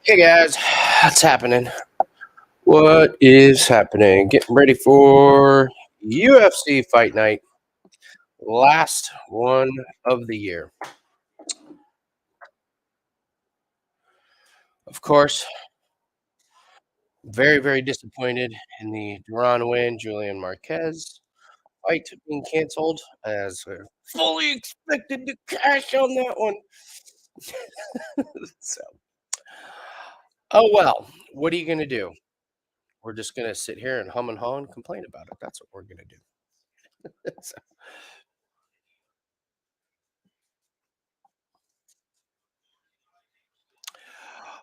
Hey guys, what's happening? What is happening? Getting ready for UFC fight night. Last one of the year. Of course, very, very disappointed in the Duran win, Julian Marquez fight being canceled as we're fully expected to cash on that one. So, oh well, what are you going to do? We're just going to sit here and hum and haw and complain about it. That's what we're going to do. So,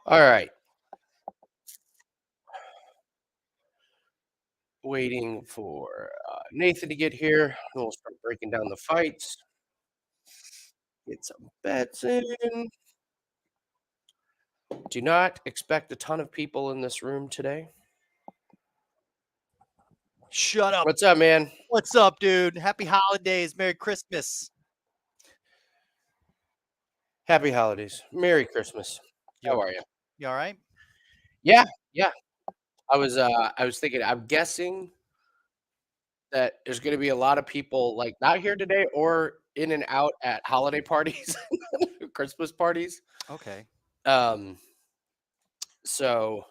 all right. Waiting for Nathan to get here. We'll start breaking down the fights. Get some bets in. Do not expect a ton of people in this room today. Shut up. What's up, man? What's up, dude? Happy holidays. Merry Christmas. Happy holidays. Merry Christmas. How are you? You all right? Yeah. I was thinking, I'm guessing that there's going to be a lot of people like not here today or in and out at holiday parties, Christmas parties. Okay. So,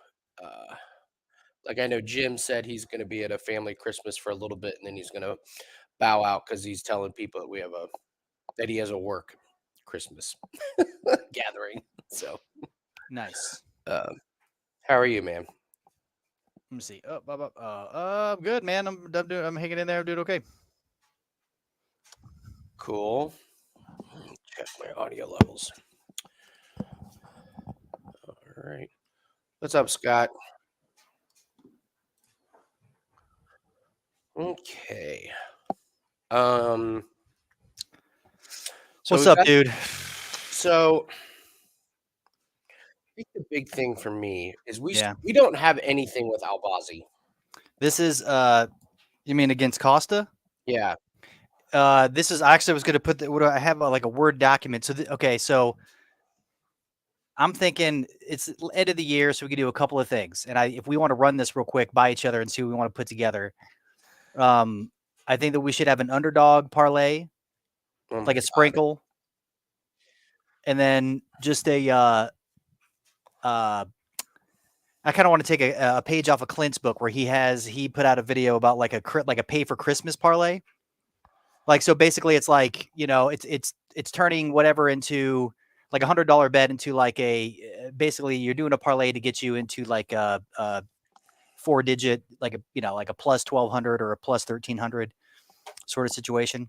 like I know Jim said he's going to be at a family Christmas for a little bit, and then he's going to bow out because he's telling people that that he has a work Christmas gathering. So nice. How are you, man? Let me see. I'm good, man. I'm hanging in there. I'm doing okay. Cool. Check my audio levels. All right. What's up, Scott? Okay. So what's up, dude? So I think the big thing for me is we don't have anything with Albazi. This is you mean against Costa? Yeah. This is actually I was going to put what do I have like a Word document. So okay, so I'm thinking it's end of the year, so we can do a couple of things. And if we want to run this real quick by each other and see what we want to put together, I think that we should have an underdog parlay, like a sprinkle, and then just a. I kind of want to take a page off of Clint's book where he put out a video about like a pay for Christmas parlay. Like, so basically it's like, it's turning whatever into like $100 bet into like basically you're doing a parlay to get you into like a 4-digit, like a plus 1,200 or a plus 1,300 sort of situation.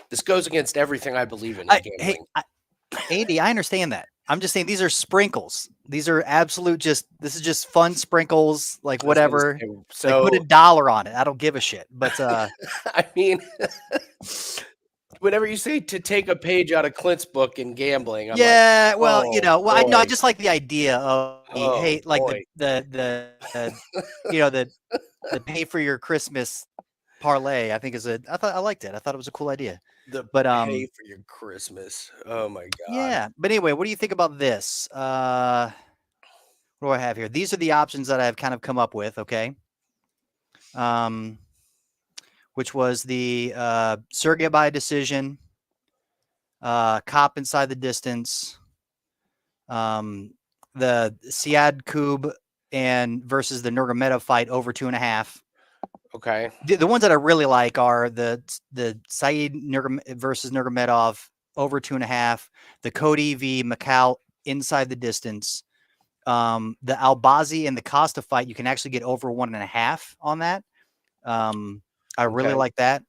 This goes against everything I believe in gambling. Andy, I understand that. I'm just saying these are sprinkles. These are this is just fun sprinkles, like whatever. So like put $1 on it. I don't give a shit. But I mean, whenever you say to take a page out of Clint's book in gambling, I'm like, well, I just like the idea of the pay for your Christmas parlay. I think I liked it. I thought it was a cool idea. Pay for your Christmas. Oh my god. Yeah, but anyway, what do you think about this? What do I have here? These are the options that I've kind of come up with. Okay. Which was the Sergey by decision, Cop inside the distance, the Saidyokub versus the Nurmagomedov fight over 2.5. Okay. The ones that I really like are the Said versus Nurmagomedov over 2.5, the Cody v. Michał inside the distance, the Albazi and the Costa fight. You can actually get over 1.5 on that. I really like that.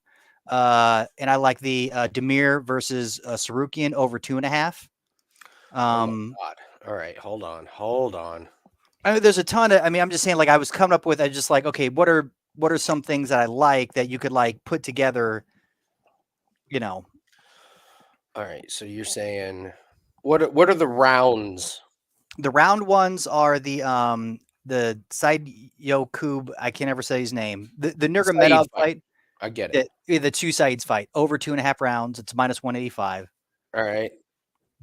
And I like the Damir versus Tsarukyan over 2.5. Oh my God. All right. Hold on. I mean, there's a ton of, I'm just saying, like, I was coming up with, I just like, okay, what are some things that I like that you could like put together, All right. So you're saying, what are the rounds? The round ones are the Saidyokub. I can't ever say his name. The Nurmagomedov fight. I get it. The two sides fight over 2.5 rounds. It's minus 185. All right.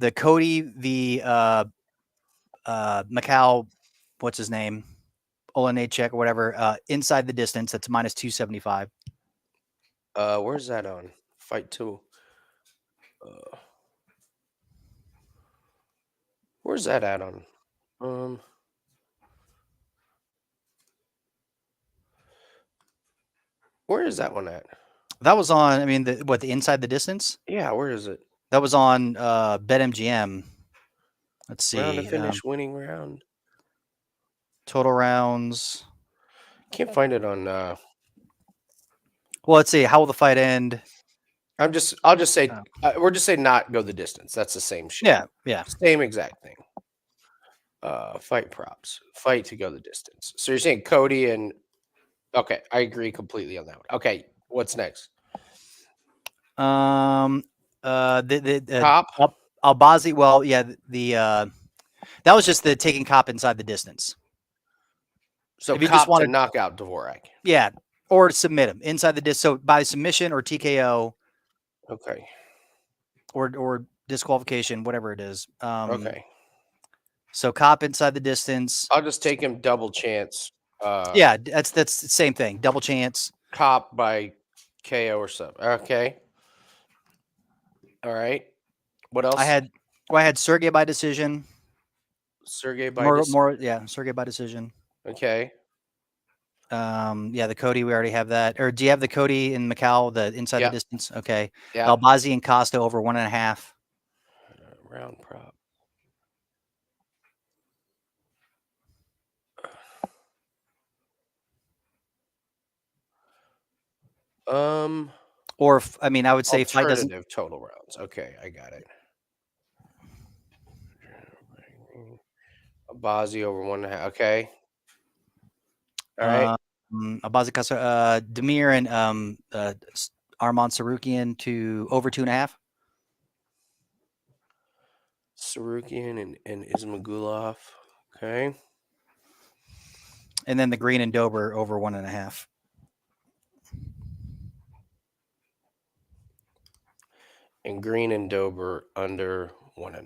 the Cody v Michał, what's his name? Oleksiejczuk or whatever, inside the distance, that's minus 275. Where's that on? Fight 2. Where's that at on? Where is that one at? That was on, I mean, the inside the distance? Yeah, where is it? That was on BetMGM. Let's see. Round to finish, winning round. Total rounds. Can't find it on. Well, let's see. How will the fight end? I'll just say we're just saying not go the distance. That's the same shit. Yeah. Same exact thing. Fight props. Fight to go the distance. So you're saying Cody and okay, I agree completely on that one. Okay, what's next? The Cop. Albazi. Well, yeah, that was just the taking Cop inside the distance. So if you Cop just want to knock out Dvorak. Yeah, or to submit him inside the distance. So by submission or TKO. Okay. Or disqualification, whatever it is. Okay. So Cop inside the distance. I'll just take him double chance. Yeah, that's the same thing. Double chance. Cop by KO or something. Okay. All right. What else? I had Sergey by decision. Sergey by decision. Sergey by decision. Okay. Yeah, the Cody, we already have that. Or do you have the Cody and Michał, the inside the distance? Okay. Yeah. Albazi and Costa over 1.5. Round prop. Or I would say fight doesn't total rounds. Okay, I got it. Albazi over 1.5. Okay. All right. Albazi, Costa, Damir and Arman Tsarukyan to over 2.5. Tsarukyan and Ismagulov. Okay. And then the Green and Dober over 1.5. And Green and Dober under 1.5.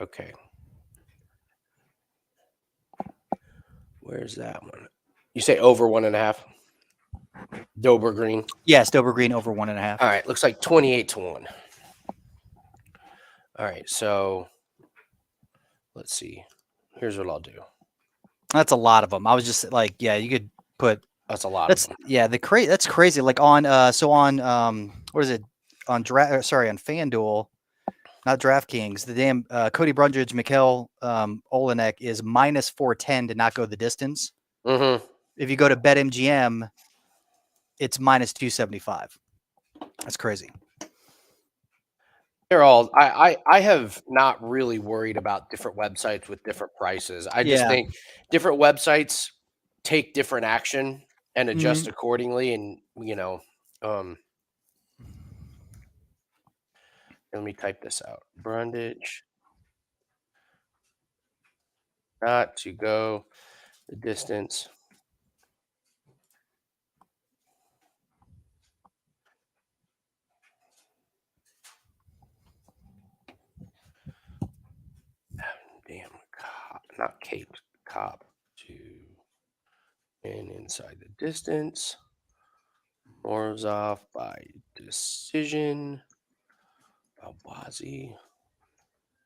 Okay. Where's that one? You say over 1.5? Dober Green? Yes, Dober Green over 1.5. All right. Looks like 28-1. All right. So let's see. Here's what I'll do. That's a lot of them. I was just like, yeah, you could put. That's a lot of them. Yeah, that's crazy. Like on what is it? On FanDuel, not DraftKings. The damn Cody Brundage, Michał Olenek is minus 410 to not go the distance. Mm-hmm. If you go to BetMGM, it's minus 275. That's crazy. They're all. I have not really worried about different websites with different prices. I just think different websites take different action and adjust accordingly, and let me type this out. Brundage not to go the distance. Damn, not Cape, Cop to and inside the distance. Morozov by decision. Albazi.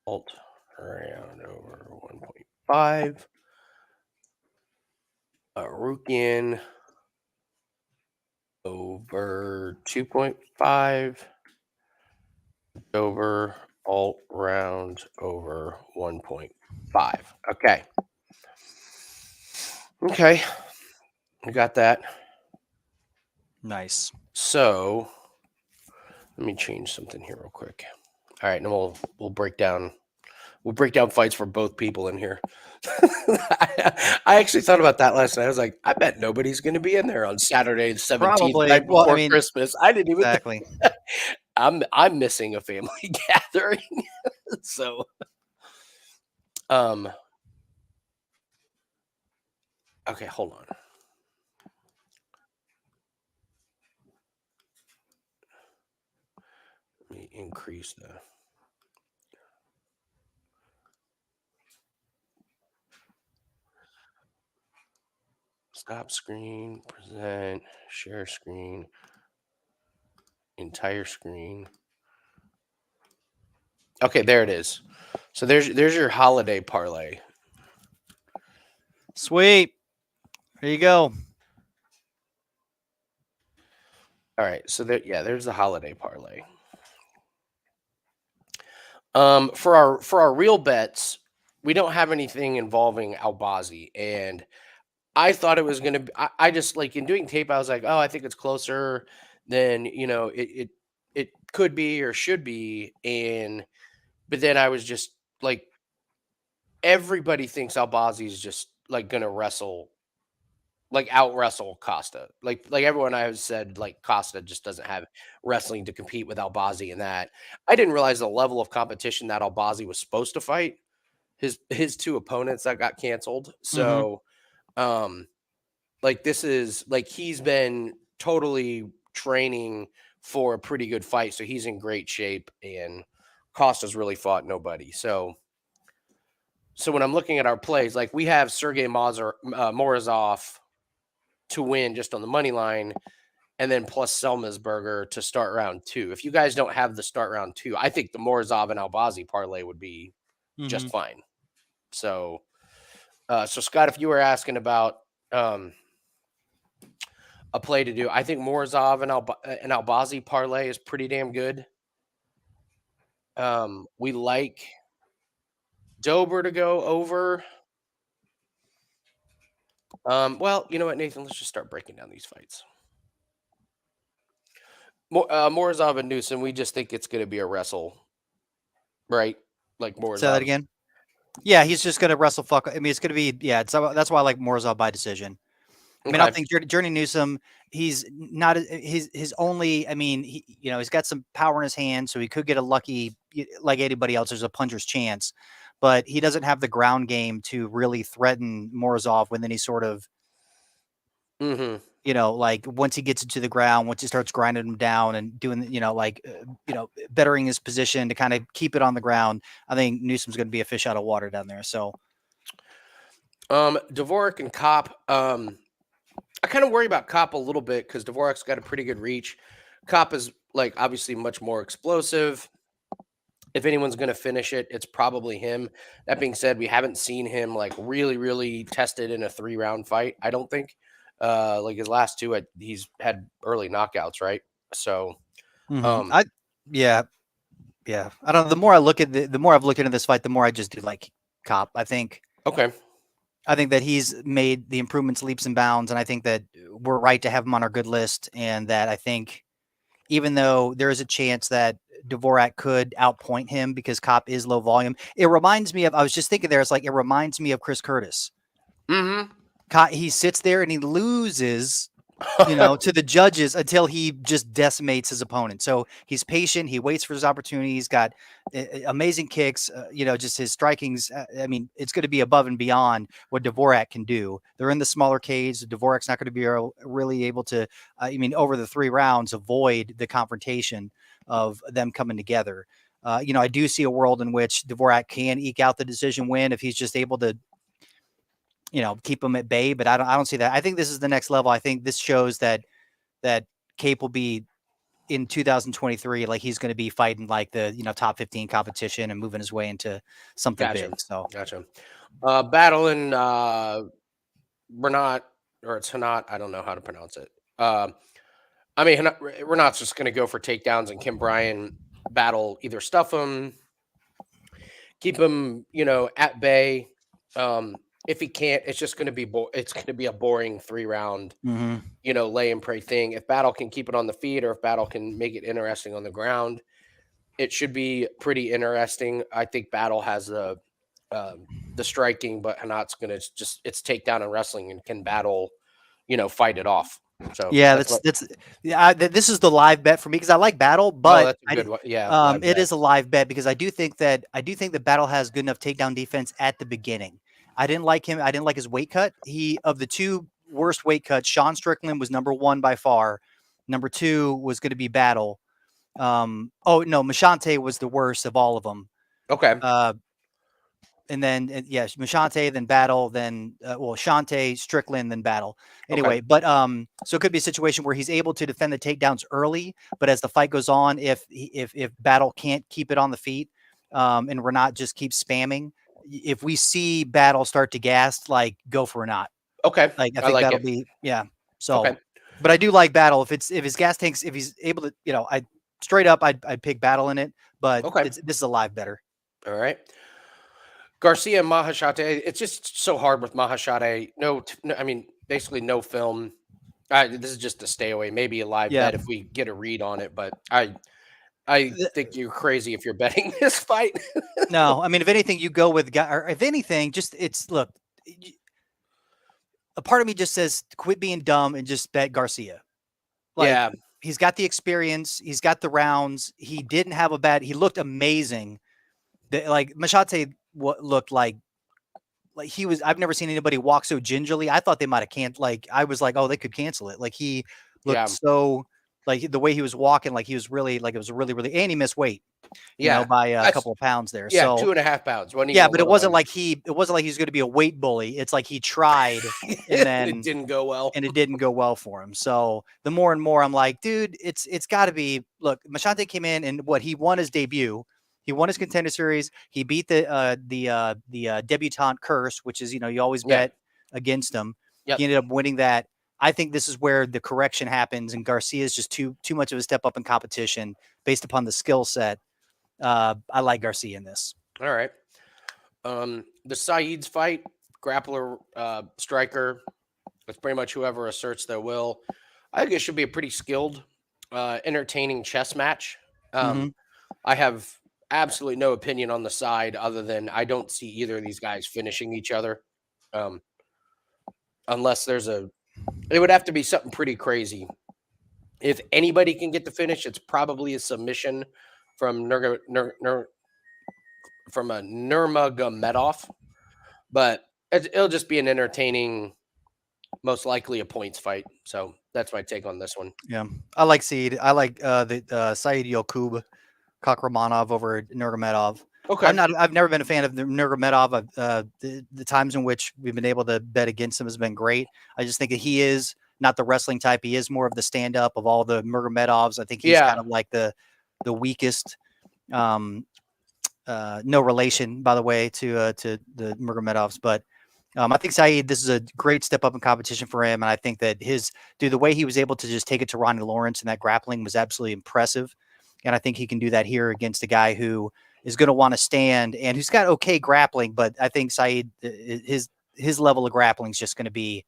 Alt round over 1.5. Tsarukyan over 2.5. Over alt round over 1.5. Okay. Okay. We got that. Nice. So let me change something here real quick. All right, and we'll break down fights for both people in here. I actually thought about that last night. I was like, I bet nobody's going to be in there on Saturday the 17th, night before Christmas. I didn't even exactly. I'm missing a family gathering. So okay, hold on. Let me increase the Stop screen, present, share screen, entire screen. Okay, there it is. So there's your holiday parlay. Sweet. There you go. All right, so there's the holiday parlay. For our real bets, we don't have anything involving Albazi, and I thought it was gonna be. I just like in doing tape, I was like, oh, I think it's closer than it could be or should be, but then I was just like, everybody thinks Albazi is just like gonna wrestle, like out wrestle Costa. Like everyone I have said, like Costa just doesn't have wrestling to compete with Albazi in that. I didn't realize the level of competition that Albazi was supposed to fight. His two opponents that got canceled. So like this is like he's been totally training for a pretty good fight. So he's in great shape, and Costa's really fought nobody. So when I'm looking at our plays, like we have Sergey Morozov to win just on the money line, and then plus Semelsberger to start round 2. If you guys don't have the start round 2, I think the Morozov and Albazi parlay would be just fine. So, so Scott, if you were asking about a play to do, I think Morozov and Albazi parlay is pretty damn good. We like Dober to go over. Well, you know what, Nathan? Let's just start breaking down these fights. Morozov and Newsom, we just think it's going to be a wrestle, right? Like Morozov. Say that again. Yeah, he's just going to wrestle fuck. I mean, it's going to be that's why I like Morozov by decision. I mean, I think Journey Newsom, he's not his only. I mean, he's got some power in his hand, so he could get a lucky like anybody else. There's a puncher's chance, but he doesn't have the ground game to really threaten Morozov when then he sort of, like once he gets into the ground, once he starts grinding him down and doing, bettering his position to kind of keep it on the ground. I think Newsom's going to be a fish out of water down there. So, Dvorak and Kopp. I kind of worry about Kopp a little bit because Dvorak's got a pretty good reach. Kopp is like obviously much more explosive. If anyone's going to finish it, it's probably him. That being said, we haven't seen him like really, really tested in a 3-round fight. I don't think. Like his last 2, he's had early knockouts, right? So, I don't know. The more I look at the more I've looked into this fight, the more I just do like Kopp. I think that he's made the improvements leaps and bounds, and I think that we're right to have him on our good list. And that I think even though there is a chance that Dvorak could outpoint him because Kopp is low volume, it reminds me of. I was just thinking there. It's like it reminds me of Chris Curtis. He sits there and he loses, to the judges until he just decimates his opponent. So he's patient. He waits for his opportunity. He's got amazing kicks. Just his striking's. I mean, it's going to be above and beyond what Dvorak can do. They're in the smaller cage. Dvorak's not going to be really able to, over the 3 rounds, avoid the confrontation of them coming together. I do see a world in which Dvorak can eke out the decision win if he's just able to, keep them at bay, but I don't see that. I think this is the next level. I think this shows that Cape will be in 2023. Like he's going to be fighting like the, top 15 competition and moving his way into something big. So gotcha. Battling, Renat, or it's Hanat. I don't know how to pronounce it. Renat's just going to go for takedowns, and Kim Bryan battle, either stuff him, keep him, at bay. If he can't, it's just going to be a boring 3-round, lay and pray thing. If Battle can keep it on the feet, or if Battle can make it interesting on the ground, it should be pretty interesting. I think Battle has the striking, but Hanat's going to it's takedown and wrestling, and can Battle, fight it off. So yeah, this is the live bet for me because I like Battle, but that's a good one. Yeah, it is a live bet because I do think that Battle has good enough takedown defense at the beginning. I didn't like him. I didn't like his weight cut. Of the 2 worst weight cuts, Sean Strickland was number 1 by far. Number 2 was going to be Battle. Machante was the worst of all of them. Okay. And then, Mashante, then Battle, then Shante, Strickland, then Battle. Anyway, but so it could be a situation where he's able to defend the takedowns early, but as the fight goes on, if Battle can't keep it on the feet, and Renat just keeps spamming, if we see Battle start to gas, like go for Renat. Okay, Like I think like that'll it. be So, but I do like Battle if his gas tanks, if he's able to, I straight up I'd pick Battle in it, but this is a live better. All right. Garcia and Mahashate, it's just so hard with Mahashate. No, I mean, basically no film. This is just a stay away. Maybe a live bet if we get a read on it, but I think you're crazy if you're betting this fight. No, I mean, if anything, you go with or if anything, just look. A part of me just says quit being dumb and just bet Garcia. He's got the experience. He's got the rounds. He didn't have a bad. He looked amazing. Like Mashate looked like he was. I've never seen anybody walk so gingerly. I thought they might have canceled. Like I was like, oh, they could cancel it. Like he looked so like the way he was walking, like he was really like it was really and he missed weight. By a couple of pounds there. Yeah, so 2.5 pounds. But it wasn't like he was going to be a weight bully. It's like he tried and then it didn't go well. And it didn't go well for him. So the more and more I'm like, dude, it's got to be. Look, Mashante came in and he won his debut. He won his contender series. He beat the debutante curse, which is you always bet against him. Yep. He ended up winning that. I think this is where the correction happens, and Garcia is just too much of a step up in competition based upon the skill set. I like Garcia in this. All right. The Saeed's fight, grappler, striker. It's pretty much whoever asserts their will. I think it should be a pretty skilled, entertaining chess match. I have absolutely no opinion on the side other than I don't see either of these guys finishing each other. Unless it would have to be something pretty crazy. If anybody can get the finish, it's probably a submission from from a Nurmagomedov, but it'll just be an entertaining, most likely a points fight. So that's my take on this one. Yeah, I like Seed. I like the Saidyokub Kakramanov over Nurmagomedov. Okay, I've never been a fan of Nurmagomedov. The times in which we've been able to bet against him has been great. I just think that he is not the wrestling type. He is more of the stand up of all the Nurmagomedovs. I think he's kind of like the weakest. No relation, by the way, to the Nurmagomedovs, but I think Saeed, this is a great step up in competition for him, and I think that the way he was able to just take it to Ronnie Lawrence and that grappling was absolutely impressive, and I think he can do that here against a guy who is going to want to stand and who's got okay grappling, but I think Saeed, his level of grappling is just going to be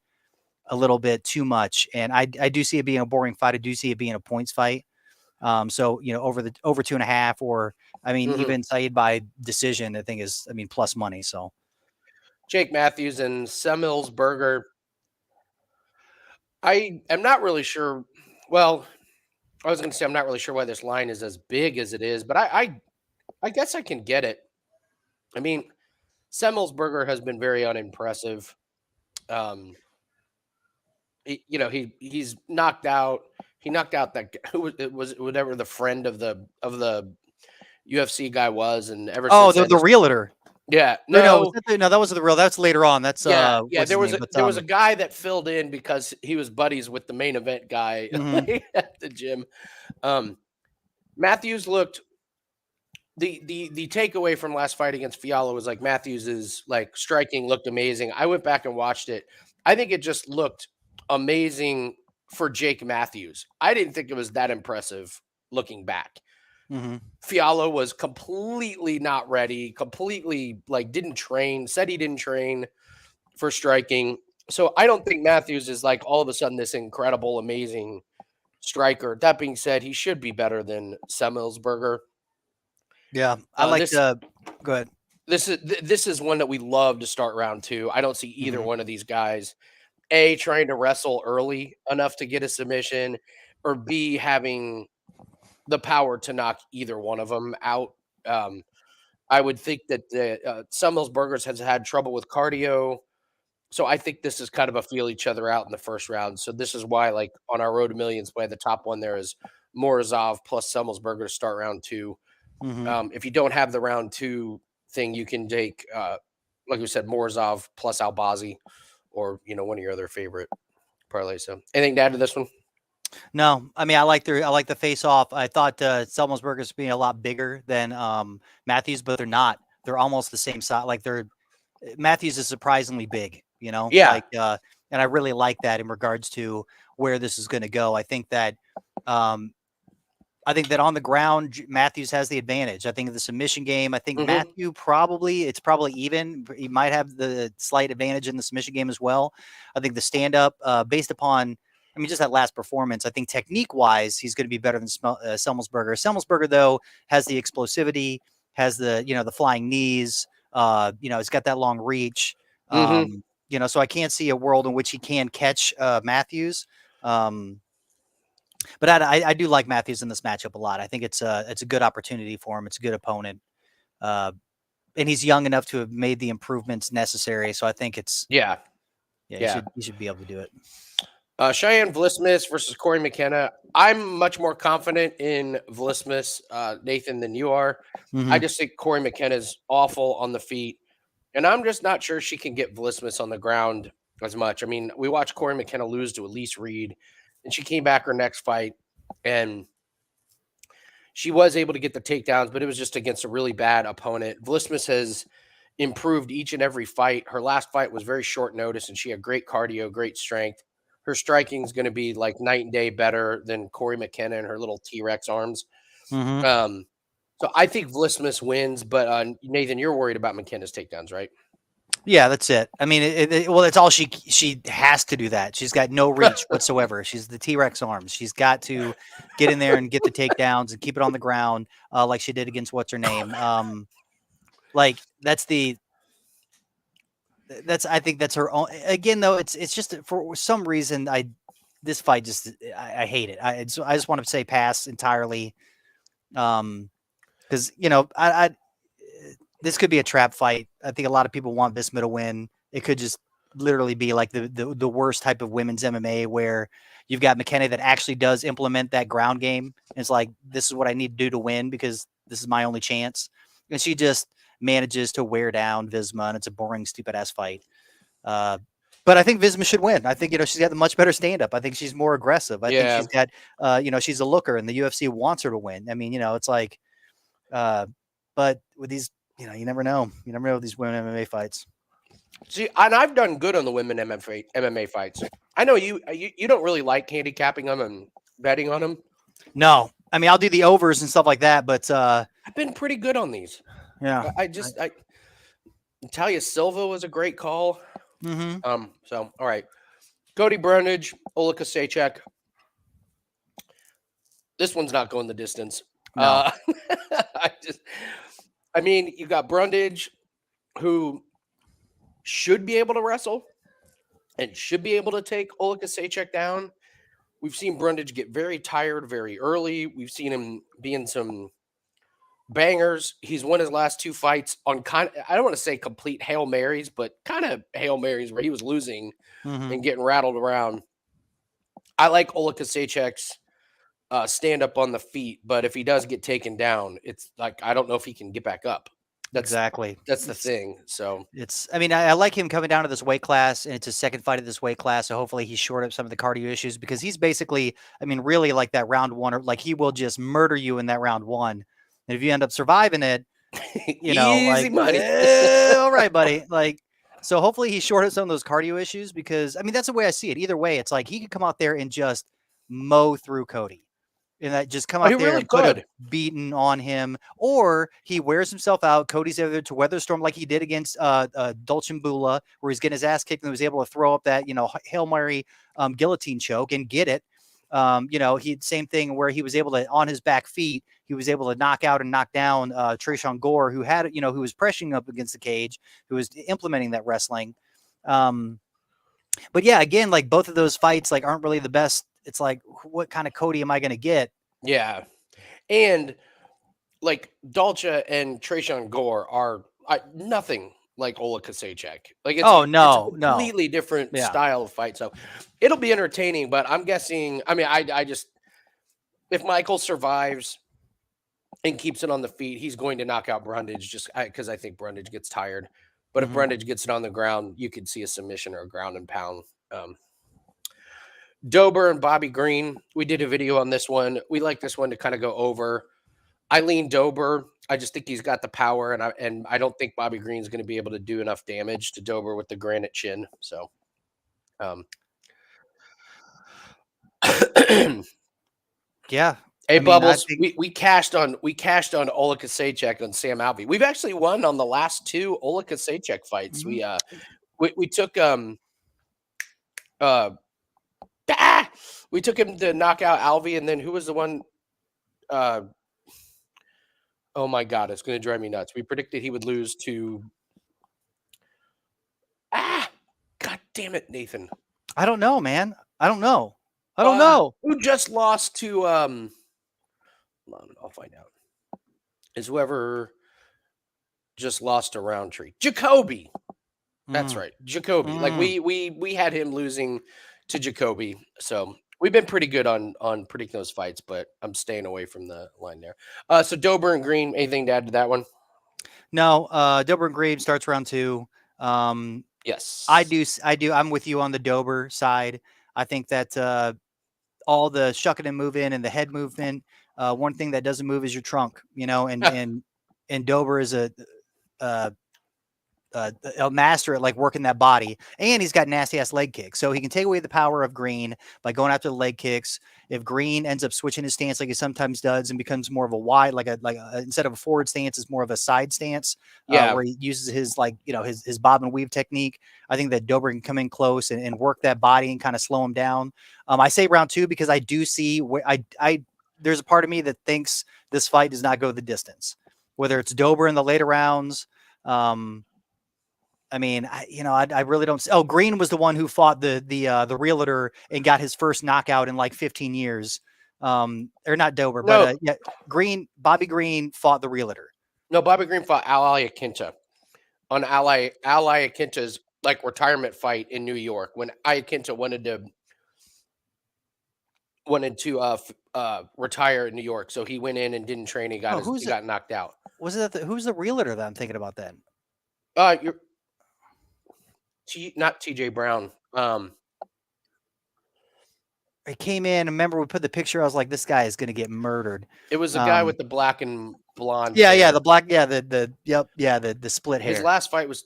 a little bit too much, and I do see it being a boring fight. I do see it being a points fight. So over 2.5, or even Saeed by decision, I think is plus money. So Jake Matthews and Semelsberger. I am not really sure. Well, I was going to say I'm not really sure why this line is as big as it is, but I guess I can get it. I mean, Semelsberger has been very unimpressive. He's knocked out. He knocked out that it was whatever the friend of the UFC guy was, and ever since the realtor. Yeah, no, that wasn't the real. That's later on. That's There was a guy that filled in because he was buddies with the main event guy at the gym. Matthews looked the takeaway from last fight against Fiala was like Matthews's like striking looked amazing. I went back and watched it. I think it just looked amazing for Jake Matthews. I didn't think it was that impressive looking back. Fiala was completely not ready, completely didn't train, said he didn't train for striking. So I don't think Matthews is like all of a sudden this incredible, amazing striker. That being said, he should be better than Semelsberger. Yeah, I like go ahead. This is one that we love to start round two. I don't see either one of these guys trying to wrestle early enough to get a submission, or B having the power to knock either one of them out. I would think that the Semelsberger has had trouble with cardio. So I think this is kind of a feel each other out in the first round. So this is why, like on our Road to Millions play, the top one there is Morozov plus Semelsberger to start round two. If you don't have the round two thing, you can take like we said, Morozov plus Albazi, or one of your other favorite parlays. So, anything to add to this one? No, I mean I like the face off. I thought Semelsberger's being a lot bigger than Matthews, but they're not. They're almost the same size. Like Matthews is surprisingly big, Yeah. And I really like that in regards to where this is going to go. I think that on the ground, Matthews has the advantage. I think the submission game, I think Matthew it's probably even. He might have the slight advantage in the submission game as well. I think the stand up, based upon, just that last performance, I think technique wise, he's going to be better than Semelsberger. Semelsberger, though, has the explosivity, has the flying knees. He's got that long reach. So I can't see a world in which he can catch Matthews. But I do like Matthews in this matchup a lot. I think it's a good opportunity for him. It's a good opponent. And he's young enough to have made the improvements necessary. So I think he should be able to do it. Cheyanne Vlismas versus Cory McKenna. I'm much more confident in Vlismas, Nathan, than you are. I just think Cory McKenna's awful on the feet. And I'm just not sure she can get Vlismas on the ground as much. I mean, we watched Cory McKenna lose to Elise Reed, and she came back her next fight, and she was able to get the takedowns, but it was just against a really bad opponent. Vlismas has improved each and every fight. Her last fight was very short notice, and she had great cardio, great strength. Her striking is going to be like night and day better than Cory McKenna and her little T-Rex arms. So I think Vlismas wins, but Nathan, you're worried about McKenna's takedowns, right? Yeah, that's it. I mean, it's all she has to do that. She's got no reach whatsoever. She's the T-Rex arms. She's got to get in there and get the takedowns and keep it on the ground, like she did against what's her name. I think that's her own. Again, though, it's just for some reason this fight just I hate it. I just want to say pass entirely. Because this could be a trap fight. I think a lot of people want Vlismas to win. It could just literally be like the worst type of women's MMA where you've got McKenna that actually does implement that ground game. And it's like, this is what I need to do to win because this is my only chance. And she just manages to wear down Vlismas, and it's a boring, stupid ass fight. But I think Vlismas should win. I think, she's got the much better stand-up. I think she's more aggressive. I think she's got, she's a looker, and the UFC wants her to win. I mean, it's like, but with these, you never know. You never know with these women MMA fights. See, and I've done good on the women MMA fights. I know you don't really like handicapping them and betting on them. No, I mean, I'll do the overs and stuff like that, but I've been pretty good on these. Yeah, Natalia Silva was a great call. So all right, Cody Brundage, Oleksiejczuk. This one's not going the distance. No. You got Brundage, who should be able to wrestle and should be able to take Oleksiejczuk down. We've seen Brundage get very tired very early. We've seen him be in some bangers. He's won his last two fights on I don't want to say complete Hail Marys, but kind of Hail Marys where he was losing and getting rattled around. I like Oleksiejczuk's stand up on the feet, but if he does get taken down, it's like I don't know if he can get back up. That's the thing. So I like him coming down to this weight class, and it's his second fight at this weight class. So hopefully he's shored up some of the cardio issues because he's basically, really like that round one, or like he will just murder you in that round one. And if you end up surviving it, easy money. All right, buddy. So hopefully he shored up some of those cardio issues because that's the way I see it. Either way, it's like he could come out there and just mow through Cody. And that just come out there really and put a beating on him, or he wears himself out. Cody's able to weather the storm like he did against Dolcimbula, where he's getting his ass kicked and was able to throw up that Hail Mary guillotine choke and get it. He same thing where he was able to, on his back feet, he was able to knock out and knock down Tresean Gore, who had who was pressuring up against the cage, who was implementing that wrestling. But yeah, again, like both of those fights aren't really the best. It's like, what kind of Cody am I going to get? Yeah. And Dolce and Tresean Gore are nothing like Oleksiejczuk. It's a completely different style of fight. So it'll be entertaining, but I'm guessing, I just, if Michael survives and keeps it on the feet, he's going to knock out Brundage just because I think Brundage gets tired. But if Brundage gets it on the ground, you could see a submission or a ground and pound. Dober and Bobby Green, we did a video on this one. We like this one to kind of go over. I lean Dober. I just think he's got the power, and I don't think Bobby Green's going to be able to do enough damage to Dober with the granite chin. So, yeah. Hey, Bubbles, we cashed on Oleksiejczuk on Sam Alvey. We've actually won on the last 2 Oleksiejczuk fights. We took we took him to knock out Alvey, and then who was the one? Oh my God, it's going to drive me nuts. We predicted he would lose to. God damn it, Nathan. I don't know, man. I don't know. Who just lost to? Hold on, I'll find out. Is whoever just lost to Roundtree, Jacoby. That's right, Jacoby. Like we had him losing to Jacoby, so we've been pretty good on predicting those fights, but I'm staying away from the line there. So Dober and Green, anything to add to that one? No, Dober and Green starts round 2. Yes, I do. I'm with you on the Dober side. I think that all the shucking and moving and the head movement. One thing that doesn't move is your trunk, and Dober is a master at like working that body, and he's got nasty ass leg kicks, so he can take away the power of Green by going after the leg kicks. If Green ends up switching his stance like he sometimes does and becomes more of a wide, instead of a forward stance, it's more of a side stance, where he uses his his bob and weave technique. I think that Dober can come in close and work that body and kind of slow him down. I say round 2 because I do see where there's a part of me that thinks this fight does not go the distance, whether it's Dober in the later rounds. I mean, I really don't. Oh, Green was the one who fought the realtor and got his first knockout in like 15 years. Or not Dober, but Bobby Green fought the realtor. No, Bobby Green fought Iaquinta on Iaquinta's like retirement fight in New York when Iaquinta wanted to retire in New York, so he went in and didn't train. He got got knocked out. Was it who's the realtor that I'm thinking about then? You're not TJ Brown. It came in. Remember, we put the picture. I was like, "This guy is going to get murdered." It was the guy with the black and blonde. Yeah, the black. Yeah, the split hair. His last fight was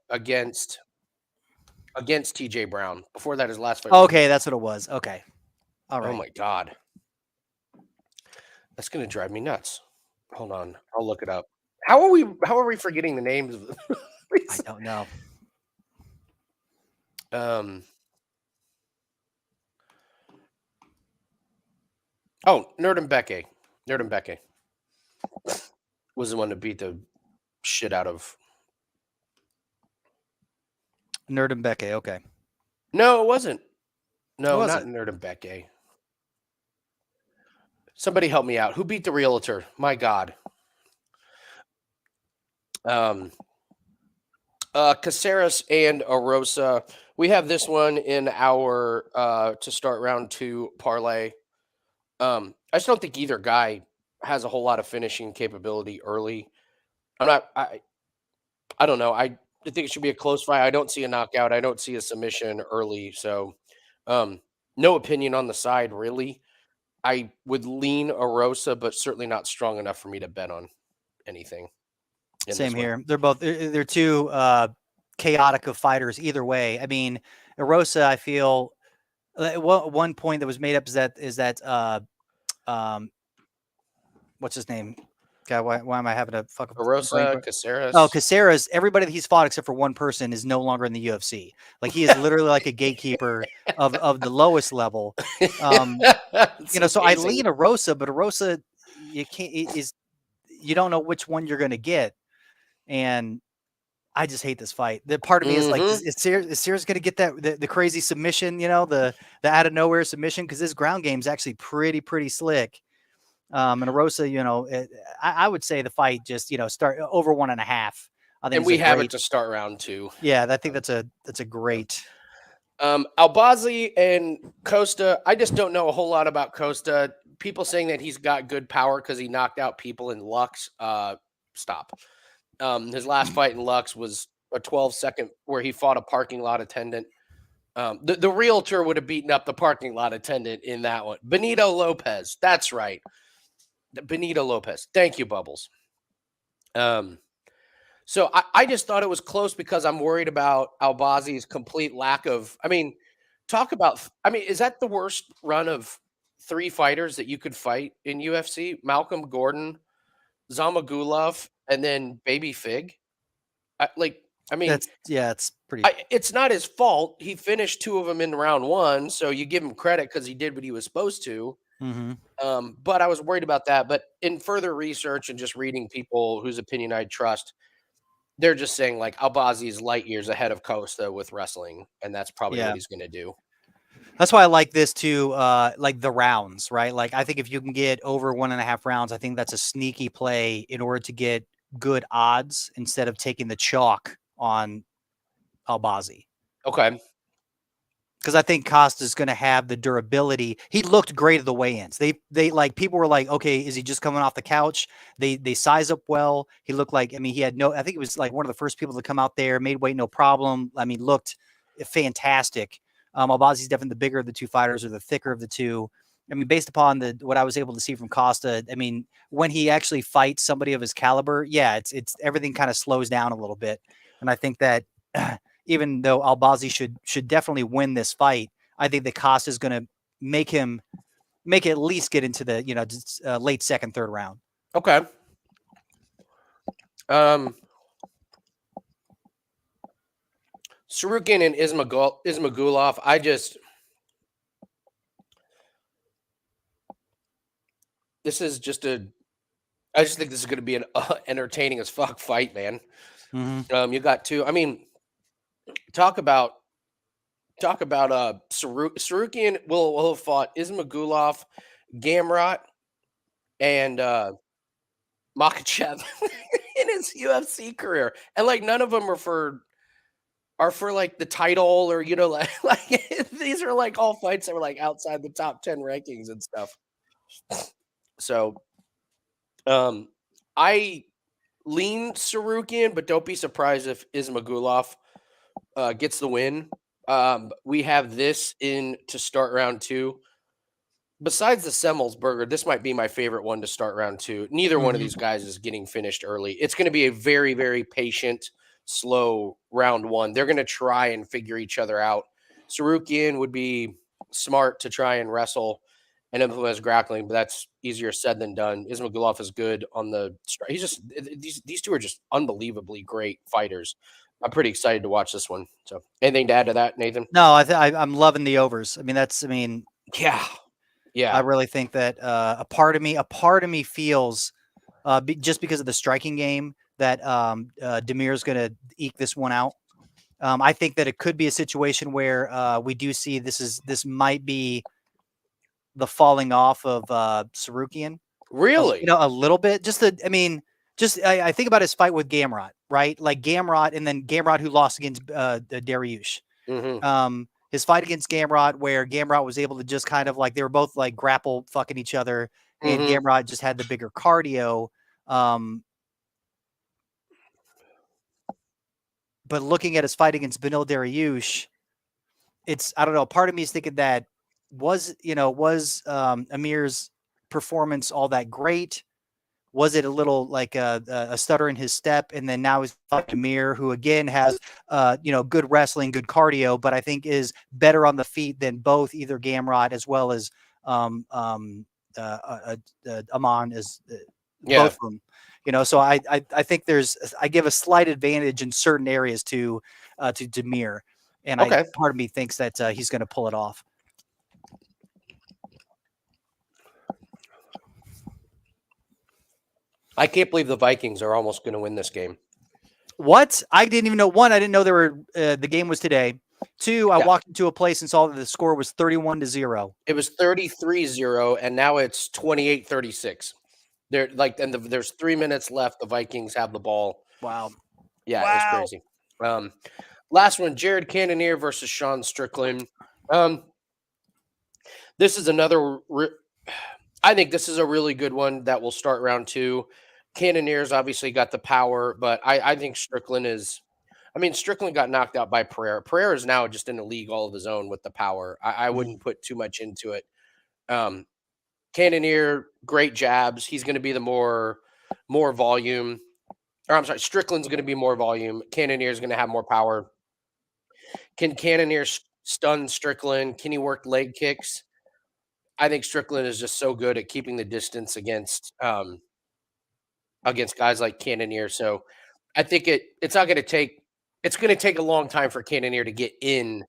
against TJ Brown. Before that, his last fight. Okay, that's what it was. Okay, all right. Oh my God, that's going to drive me nuts. Hold on, I'll look it up. How are we forgetting the names of I don't know. Nurmagomedov. Nurmagomedov was the one that beat the shit out of Nurmagomedov. Okay. No, it wasn't. No, not Nurmagomedov. Somebody help me out. Who beat the realtor? My God. Caceres and Erosa. We have this one in our to start round 2 parlay. I just don't think either guy has a whole lot of finishing capability early. I don't know. I think it should be a close fight. I don't see a knockout. I don't see a submission early. So no opinion on the side, really. I would lean Erosa, but certainly not strong enough for me to bet on anything. Same here. They're two chaotic of fighters either way. I mean, Erosa, I feel one point that was made up is that what's his name? God, why am I having a fucking Erosa, Caceres? Oh, Caceres. Everybody that he's fought except for one person is no longer in the UFC. Like he is literally like a gatekeeper of the lowest level. So I lean Erosa, but Erosa, you don't know which one you're going to get. And I just hate this fight. The part of me is like, is Sears going to get that the crazy submission? The out of nowhere submission, because this ground game is actually pretty slick. And Erosa, I would say the fight just start over 1.5. I think, and we have it to start round 2. Yeah, I think that's a great. Albazi and Costa. I just don't know a whole lot about Costa. People saying that he's got good power because he knocked out people in Lux. Stop. His last fight in Lux was a 12-second where he fought a parking lot attendant. The realtor would have beaten up the parking lot attendant in that one. Benito Lopez. That's right. Benito Lopez. Thank you, Bubbles. So I just thought it was close because I'm worried about Albazi's complete lack of. I mean, is that the worst run of 3 fighters that you could fight in UFC? Malcolm Gordon, Ismagulov, and then Baby Fig. It's pretty. It's not his fault. He finished 2 of them in round 1, so you give him credit because he did what he was supposed to. Mm-hmm. But I was worried about that. But in further research and just reading people whose opinion I trust, they're just saying like Albazi is light years ahead of Costa with wrestling, and that's probably what he's going to do. That's why I like this too, like the rounds, right? Like I think if you can get over 1.5 rounds, I think that's a sneaky play in order to get good odds instead of taking the chalk on Albazi. Okay. Because I think Costa's going to have the durability. He looked great at the weigh-ins. They like people were like, okay, is he just coming off the couch? They size up well. He looked like, I mean, he had I think he was like one of the first people to come out there, made weight no problem. I mean, looked fantastic. Albazi's definitely the bigger of the 2 fighters or the thicker of the 2. I mean, based upon what I was able to see from Costa, I mean, when he actually fights somebody of his caliber, yeah, it's everything kind of slows down a little bit. And I think that even though Albazi should definitely win this fight, I think that Costa is going to make at least get into the late 2nd, 3rd round. Okay. Tsarukyan and Ismagulov. I just think this is going to be an entertaining as fuck fight, man. Mm-hmm. You got 2. I mean, talk about Tsarukyan will have fought Ismagulov, Gamrot, and Makhachev in his UFC career, and like none of them are for like the title or like these are like all fights that were like outside the top 10 rankings and stuff. So, I lean Tsarukyan, but don't be surprised if Ismagulov gets the win. We have this in to start round 2. Besides the Semelsberger, this might be my favorite one to start round 2. Neither one of these guys is getting finished early. It's going to be a very, very patient, slow round 1. They're going to try and figure each other out. Tsarukyan would be smart to try and wrestle and implement his grappling, but that's easier said than done. Ismagulov is good on the – he's just – these 2 are just unbelievably great fighters. I'm pretty excited to watch this one. So anything to add to that, Nathan? No, I'm loving the overs. I mean, yeah. I really think that a part of me feels just because of the striking game that Damir is going to eke this one out. I think that it could be a situation where we do see this might be the falling off of Tsarukyan. Really? A little bit. I think about his fight with Gamrot, right? Like Gamrot, and then Gamrot who lost against Dariush. Mm-hmm. His fight against Gamrot, where Gamrot was able to just kind of like they were both like grapple fucking each other, and Gamrot just had the bigger cardio. But looking at his fight against Beneil Dariush, I don't know. Part of me is thinking that was Amir's performance all that great? Was it a little like a stutter in his step? And then now he's fought Amir, who again has good wrestling, good cardio, but I think is better on the feet than both either Gamrot as well as Arman is both of them. So I think I give a slight advantage in certain areas to Damir, and part of me thinks that he's going to pull it off. I can't believe the Vikings are almost going to win this game. What? I didn't even know. 1, I didn't know the game was today. 2, I walked into a place and saw that the score was 31-0. It was 33-0, and now it's 28-36. There's 3 minutes left. The Vikings have the ball. Wow. Yeah, wow. It's crazy. Last one, Cannonier versus Sean Strickland. This is another. I think this is a really good one that will start round 2. Cannonier's obviously got the power, but I think Strickland is. I mean, Strickland got knocked out by Pereira. Pereira is now just in a league all of his own with the power. I wouldn't put too much into it. Cannonier, great jabs. He's going to be the more volume. Or I'm sorry, Strickland's going to be more volume. Cannonier is going to have more power. Can Cannonier stun Strickland? Can he work leg kicks? I think Strickland is just so good at keeping the distance against guys like Cannonier. So I think it's not going to take. It's going to take a long time for Cannonier to get in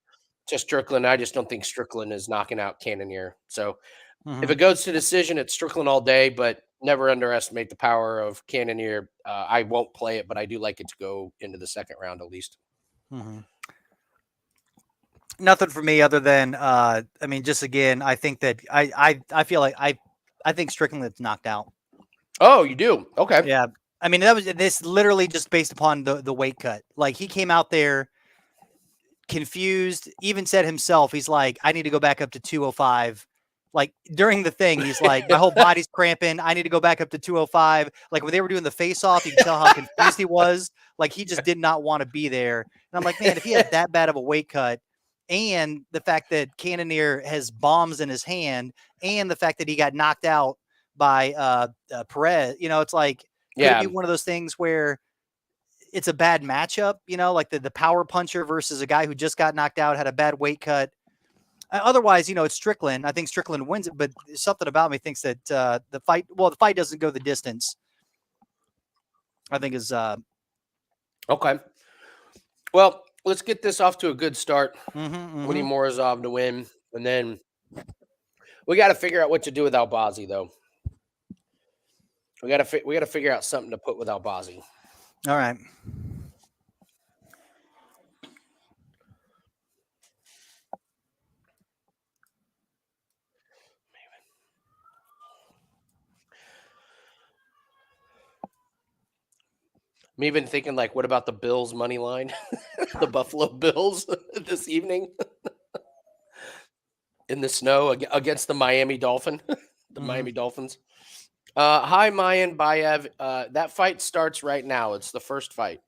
to Strickland. I just don't think Strickland is knocking out Cannonier. So if it goes to decision, it's Strickland all day, but never underestimate the power of Cannonier. I won't play it, but I do like it to go into the second round at least. Nothing for me other than, I mean, just again, I think that I feel like I think Strickland's knocked out. Oh, you do? Okay. Yeah. I mean, this literally just based upon the weight cut. Like, he came out there confused, even said himself, he's like, I need to go back up to 205. Like, during the thing, he's like, my whole body's cramping. I need to go back up to 205. Like, when they were doing the face-off, you can tell how confused he was. Like, he just did not want to be there. And I'm like, man, if he had that bad of a weight cut, and the fact that Cannonier has bombs in his hand, and the fact that he got knocked out by Perez, it's like, could it be one of those things where it's a bad matchup, like the power puncher versus a guy who just got knocked out, had a bad weight cut. Otherwise, it's Strickland. I think Strickland wins it, but something about me thinks that the fight doesn't go the distance. I think is okay. Well, let's get this off to a good start. We need Morozov to win, and then we got to figure out what to do with Albazi, though. We got to figure out something to put with Albazi. All right. I'm even thinking, like, what about the Bills money line? The Buffalo Bills this evening in the snow against the Miami Dolphin, Miami Dolphins. Hi, Mayan Bayev. That fight starts right now. It's the first fight.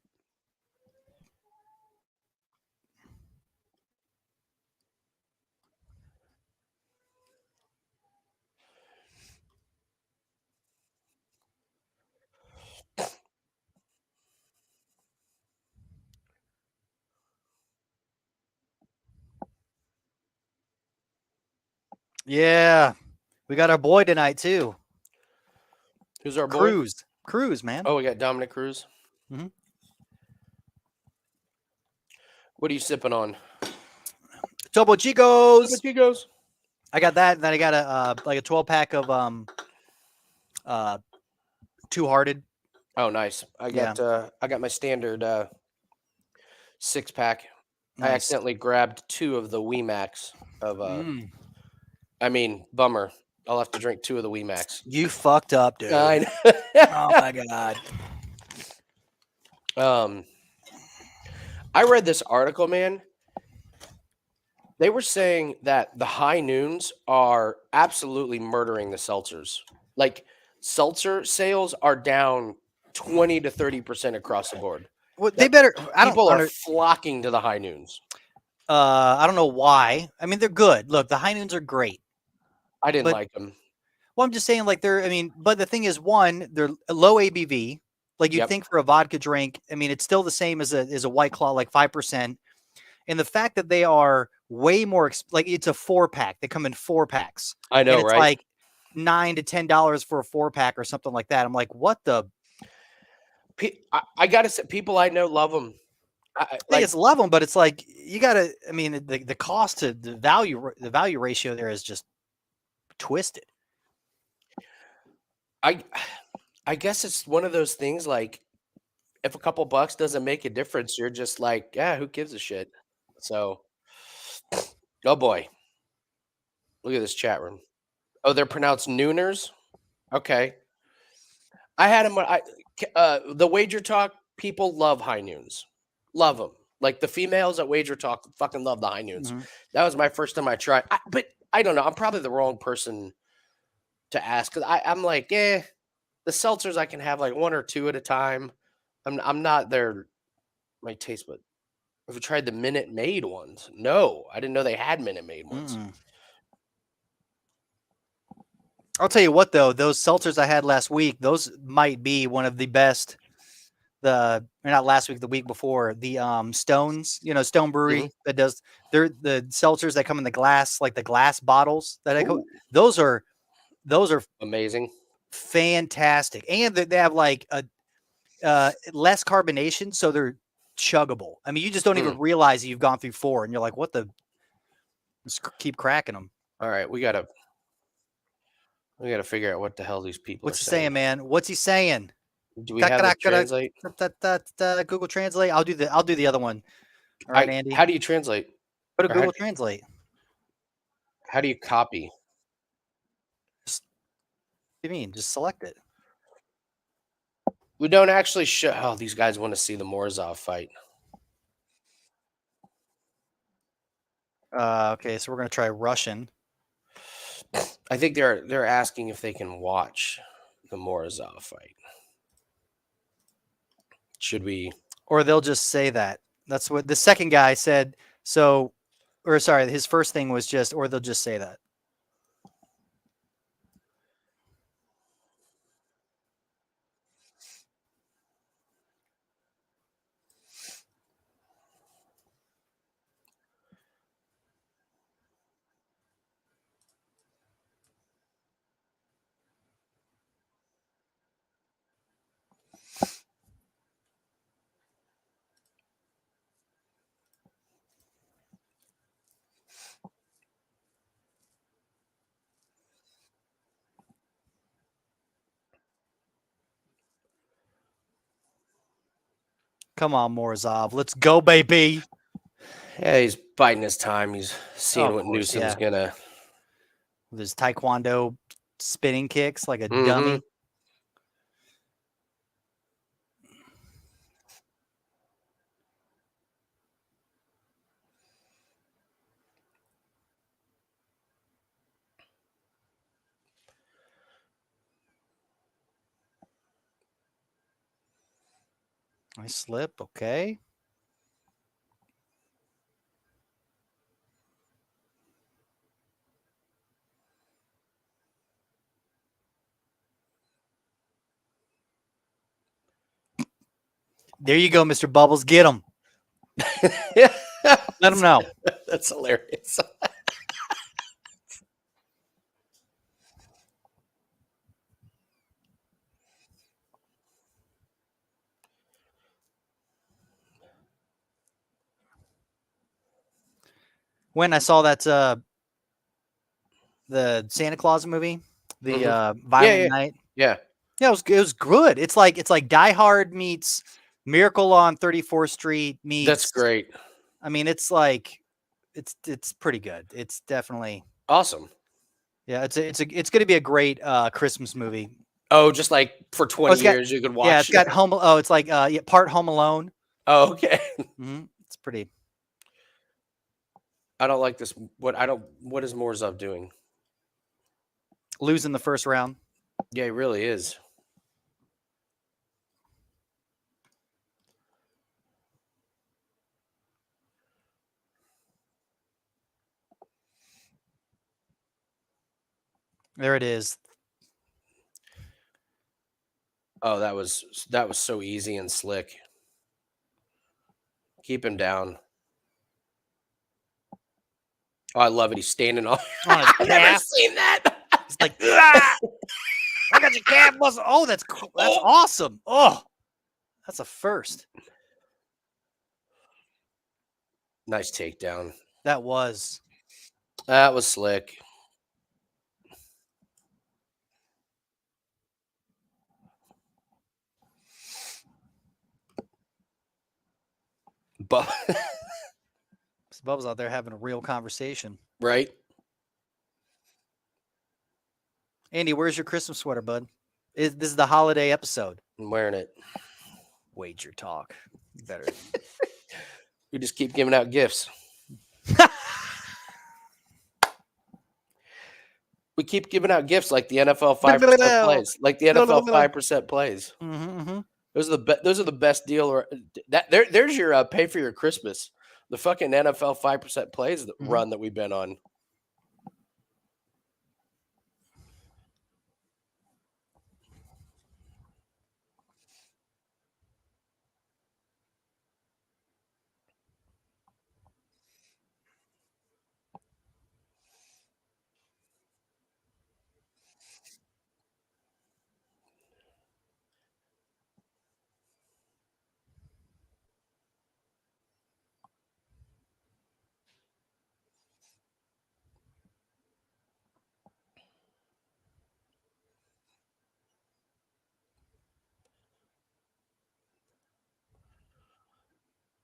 Yeah. We got our boy tonight, too. Who's our boy? Cruz, man. Oh, we got Dominic Cruz. What are you sipping on? Topo Chicos. Topo Chicos. I got that, and then I got a 12-pack of Two Hearted. Oh, nice. I got my standard 6-pack. Nice. I accidentally grabbed 2 of the Weemax of I mean, bummer. I'll have to drink 2 of the Weemax. You fucked up, dude. I know. Oh my god. I read this article, man. They were saying that the high noons are absolutely murdering the seltzers. Like, seltzer sales are down 20 to 30% across the board. Well, they better. People are flocking to the high noons. I don't know why. I mean, they're good. Look, the high noons are great. I didn't like them. Well, I'm just saying, like, but the thing is, one, they're low ABV. Like, you'd think for a vodka drink, I mean, it's still the same as a White Claw, like 5%. And the fact that they are way more, like, it's a 4-pack. They come in 4-packs. I know, and it's right? like $9 to $10 for a 4-pack or something like that. I'm like, what the? I gotta say, people I know love them. I think it's love them, but it's like you gotta. I mean, the cost to the value ratio there is just twisted. I guess it's one of those things, like, if a couple bucks doesn't make a difference, you're just like, yeah, who gives a shit? So, oh boy, look at this chat room. Oh, they're pronounced nooners. Okay, I had them. The Wager Talk people love high noons, love them. Like, the females at Wager Talk fucking love the high noons. That was my first time I tried. But I don't know. I'm probably the wrong person to ask, because I'm like, the the seltzers I can have like 1 or 2 at a time. I'm not their my taste bud. Have you tried the Minute Maid ones? No, I didn't know they had Minute Maid ones. I'll tell you what, though, those seltzers I had last week, those might be one of the best. Or not last week, the week before, the Stones, Stone Brewery that does the seltzers that come in the glass, like the glass bottles that I go. Those are Amazing, fantastic, and they have like a less carbonation, so they're chuggable. I mean, you just don't even realize you've gone through 4, and you're like, what the? Just keep cracking them. All right, we gotta figure out what the hell these people What's are he saying, man? What's he saying? Do we have it translate? Google Translate. I'll do the other one. All right, Andy. How do you translate? Go to Google Translate. How do you copy? What do you mean? Just select it. We don't actually show. Oh, these guys want to see the Morozov fight. Okay, so we're gonna try Russian. I think they're asking if they can watch the Morozov fight. Should we? Or they'll just say that. That's what the second guy said. So, or sorry, his first thing was just, or they'll just say that. Come on, Morozov. Let's go, baby. Yeah, he's biding his time. He's seeing what Newsom's gonna. With his taekwondo spinning kicks like a dummy. Nice slip. Okay. There you go, Mr. Bubbles. Get him. Let him know. That's hilarious. When I saw that the Santa Claus movie, the Violent Night. Yeah, it was good. It's like Die Hard meets Miracle on 34th Street meets. That's great. I mean, it's like it's pretty good. It's definitely awesome. Yeah, it's going to be a great Christmas movie. Oh, just like for 20 years you could watch. Yeah, it's got Home. Oh, it's like part Home Alone. Oh, okay. It's pretty. I don't like this. What is Morozov doing? Losing the first round. Yeah, he really is. There it is. Oh, that was so easy and slick. Keep him down. Oh, I love it. He's standing on his I've never seen that. He's like, I got your calf muscle. Oh, that's cool. That's awesome. Oh, that's a first. Nice takedown. That was slick. But Bubba's out there having a real conversation. Right. Andy, where's your Christmas sweater, bud? This is the holiday episode. I'm wearing it. Wager talk. Better. We just keep giving out gifts. We keep giving out gifts like the NFL 5% plays, like the NFL 5% plays. Mm-hmm. Those are the best deal. Or there's your pay for your Christmas. The fucking NFL 5% plays run that we've been on.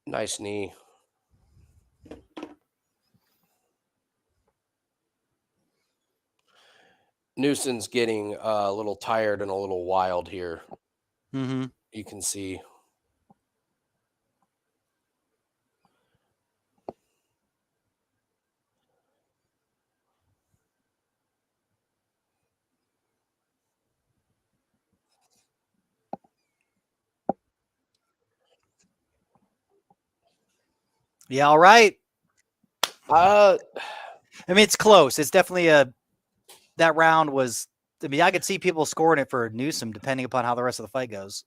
Nice knee. Newson's getting a little tired and a little wild here. Mm-hmm. You can see. Yeah, all right. I mean, it's close. It's definitely that round was. I mean, I could see people scoring it for Newsom depending upon how the rest of the fight goes.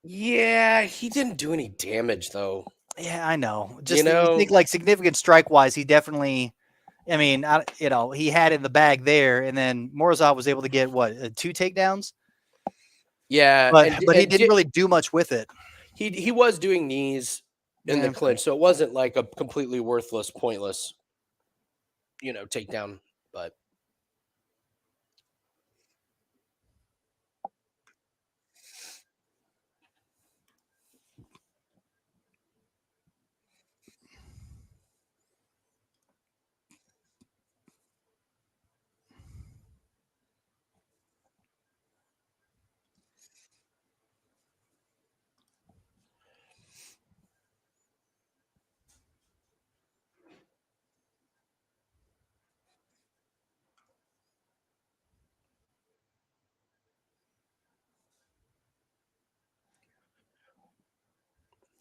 Yeah, he didn't do any damage though. Yeah, I know. Just you think like significant strike wise, he definitely. I mean, he had it in the bag there, and then Morozov was able to get what 2 takedowns. Yeah, but he didn't really do much with it. He was doing knees in the clinch, so it wasn't like a completely worthless, pointless, takedown. But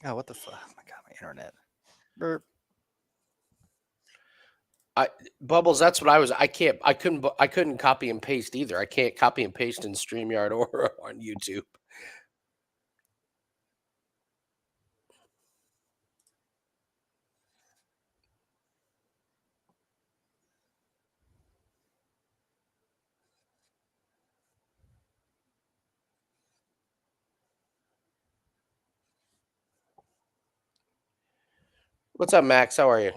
oh, what the fuck? Oh my god, my internet. Burp. Bubbles, that's what I couldn't copy and paste either. I can't copy and paste in StreamYard or on YouTube. What's up, Max? How are you?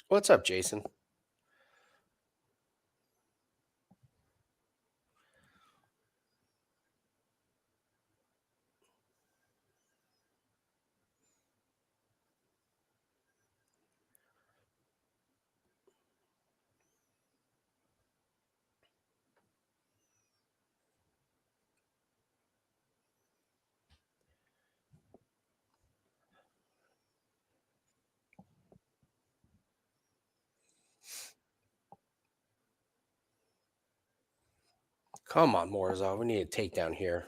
What's up, Jason? Come on, Morozov. We need a takedown here.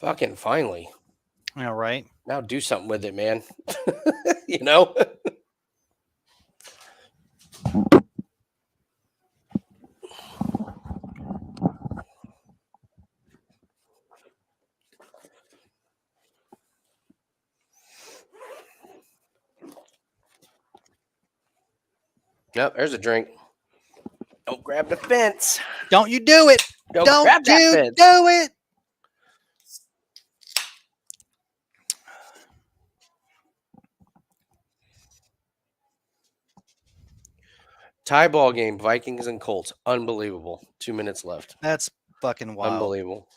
Fucking finally. All right. Now do something with it, man. You know? Yep, there's a drink. Don't grab the fence. Don't you do it. Don't grab that you fence. do it. Tie ball game, Vikings and Colts. Unbelievable. 2 minutes left. That's fucking wild. Unbelievable.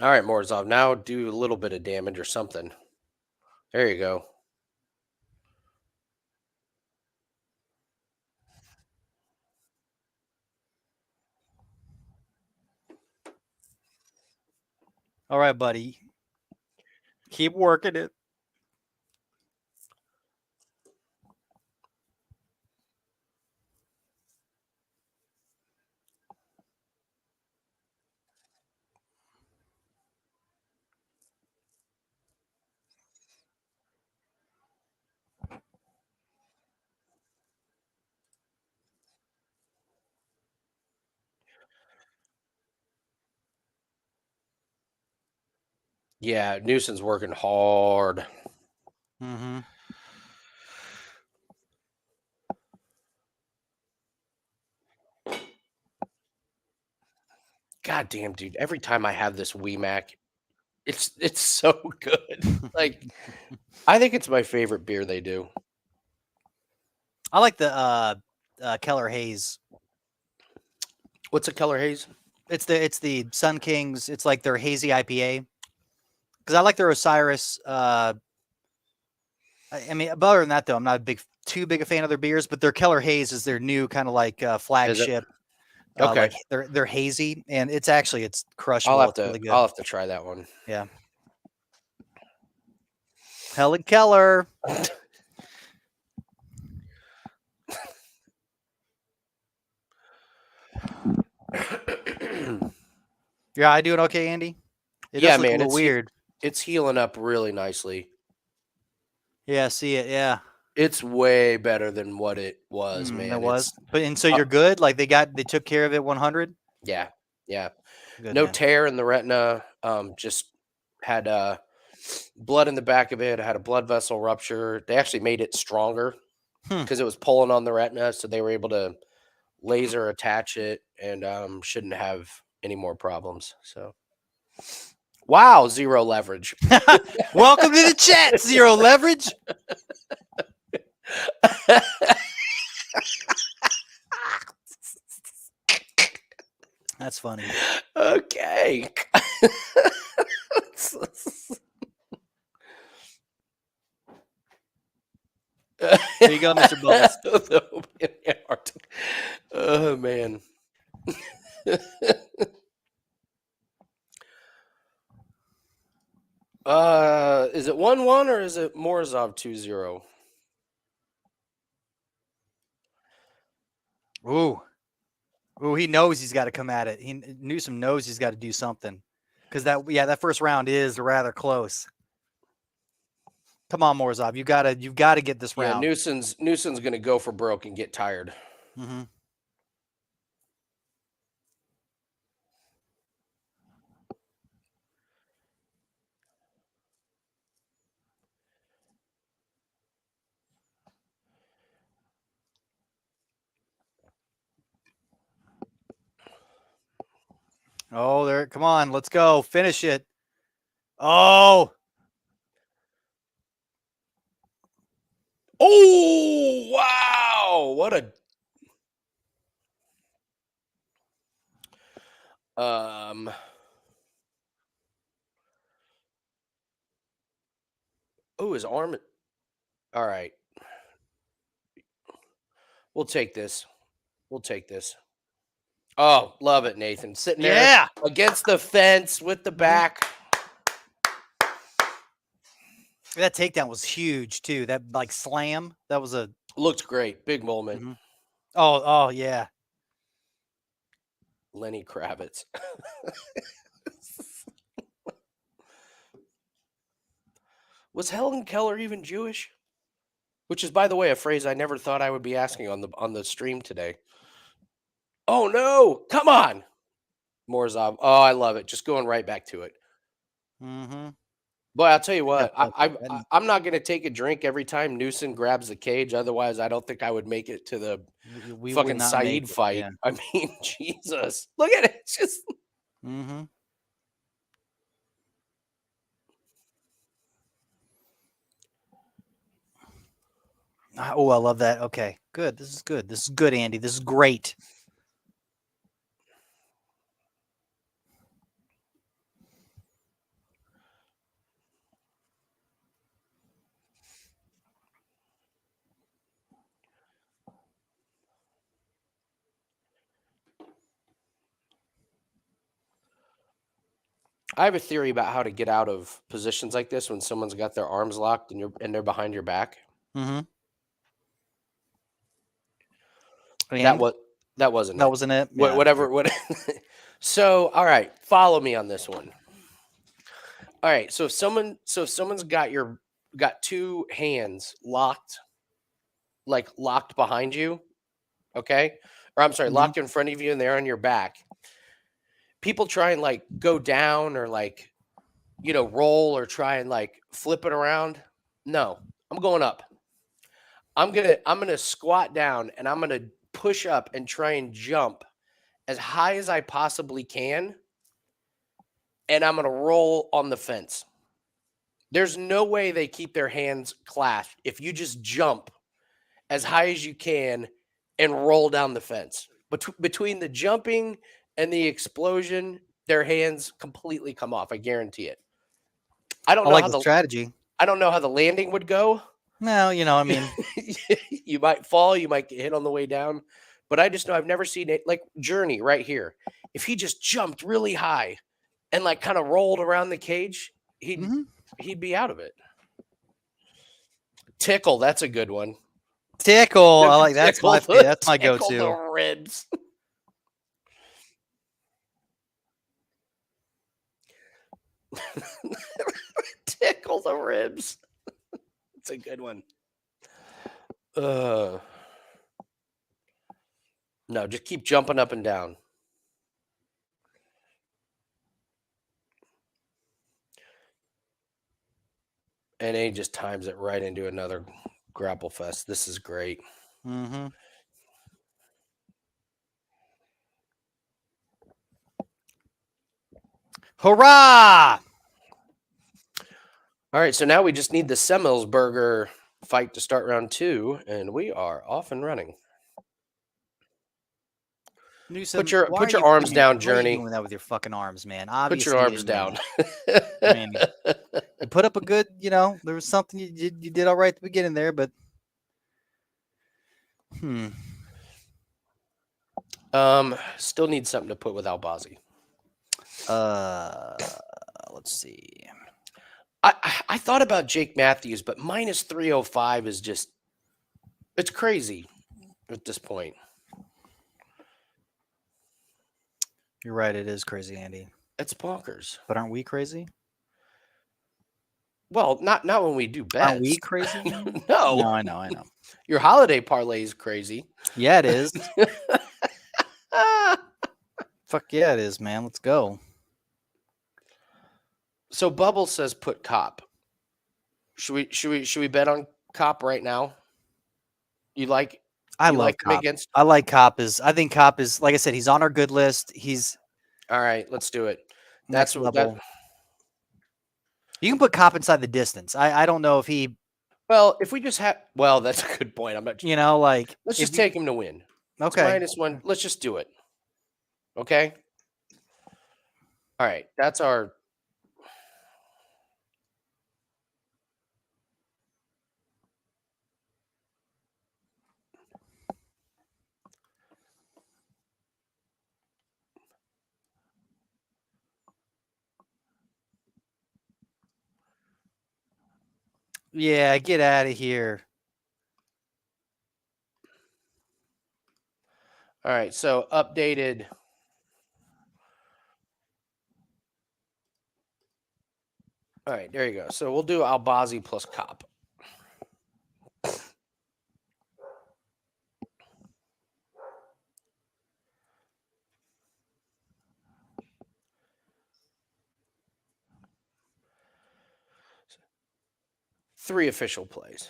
All right, Morozov. Now do a little bit of damage or something. There you go. All right, buddy. Keep working it. Yeah, Newson's working hard. Mm-hmm. God damn, dude. Every time I have this WeMac, it's so good. Like, I think it's my favorite beer they do. I like the Keller Hayes. What's a Keller Hayes? It's the Sun Kings. It's like their hazy IPA. Because I like their Osiris. I mean, but other than that, though, I'm not too big a fan of their beers. But their Keller Hayes is their new kind of like flagship. Okay. Like they're hazy, and it's crushable. It's really good. I'll have to try that one. Yeah. Helen Keller. Your eye doing okay, Andy? It Yeah, does look man, a little weird. It's healing up really nicely. Yeah, see it. Yeah, It's way better than what it was, man. It was. But so you're good. Like they took care of it 100. Yeah, yeah. Good, No man. tear in the retina. Just had blood in the back of it. I had a blood vessel rupture. They actually made it stronger because it was pulling on the retina, so they were able to laser attach it and shouldn't have any more problems. So, wow, zero leverage. Welcome to the chat, Zero Leverage. That's funny. Okay. There you go, Mr. Bubbles. Oh, man. Is it 1-1 or is it Morozov 2-0? Ooh, he knows he's got to come at it. Newsom knows he's got to do something. Because that first round is rather close. Come on, Morozov. You've got to get this round. Yeah, Newsom's gonna go for broke and get tired. Mm-hmm. Oh, there! Come on, let's go. Finish it. Oh. Oh, wow. What a Oh, his arm. All right. We'll take this. We'll take this. Oh, love it, Nathan. Sitting there Yeah. against the fence with the back. That takedown was huge too. That like slam. That was a Looked great. Big moment. Oh yeah. Lenny Kravitz. Was Helen Keller even Jewish? Which is, by the way, a phrase I never thought I would be asking on the stream today. Oh no! Come on, Morozov. Oh, I love it. Just going right back to it. Mm-hmm. Boy, I'll tell you what. Yeah, I'm not going to take a drink every time Newsom grabs the cage. Otherwise, I don't think I would make it to the we would fucking not Said make it, fight. yeah. I mean, Jesus, look at it. It's just. Mm-hmm. Oh, I love that. Okay, good. This is good. This is good, Andy. This is great. I have a theory about how to get out of positions like this when someone's got their arms locked and they're behind your back. Mm-hmm. That wasn't that it. wasn't it. What, Yeah. whatever. So, all right, follow me on this one. All right, so if someone's got two hands locked, like locked behind you, okay, or I'm sorry, Mhm. locked in front of you, and they're on your back. People try and like go down or like, roll or try and like flip it around. No, I'm going up. I'm gonna squat down and I'm gonna push up and try and jump as high as I possibly can, and I'm gonna roll on the fence. There's no way they keep their hands clasped if you just jump as high as you can and roll down the fence. Between the jumping and the explosion, their hands completely come off. I guarantee it. I don't I know like how the strategy. I don't know how the landing would go. No, I mean, You might fall, you might get hit on the way down, but I just know I've never seen it like Journey right here. If he just jumped really high and like kind of rolled around the cage, he'd be out of it. Tickle, that's a good one. tickle. I like that's my Tickle go-to. the ribs. Tickle the ribs. It's a good one. No, just keep jumping up and down. And he just times it right into another grapple fest. This is great. Mm-hmm. Hurrah! All right, so now we just need the Semelsberger fight to start round 2, and we are off and running. Newsom, Put your arms down, Journey. Why are Journey. you doing that with your fucking arms, man? Put Obviously, your arms down. I mean, you put up a good, there was something you did all right at the beginning there, but still need something to put with Albazi. Let's see. I thought about Jake Matthews, but minus 305 is just, it's crazy at this point. You're right. It is crazy, Andy. It's bonkers. But aren't we crazy? Well, not when we do bets. Aren't we crazy? No. No, I know. Your holiday parlay is crazy. Yeah, it is. Fuck yeah, it is, man. Let's go. So Bubble says put Cop. Should we bet on Cop right now? You like? I love like him Cop. against. I like Cop. I think Cop is, like I said, he's on our good list. He's all right. Let's do it. That's what level. You can put Cop inside the distance. I don't know if he. Well, if we just have. Well, that's a good point. I'm not. Let's just take him to win. Okay. It's -1. Let's just do it. Okay. All right. That's our. Yeah, get out of here. All right, so updated. All right, there you go. So we'll do Albazi plus Cop. Three official plays.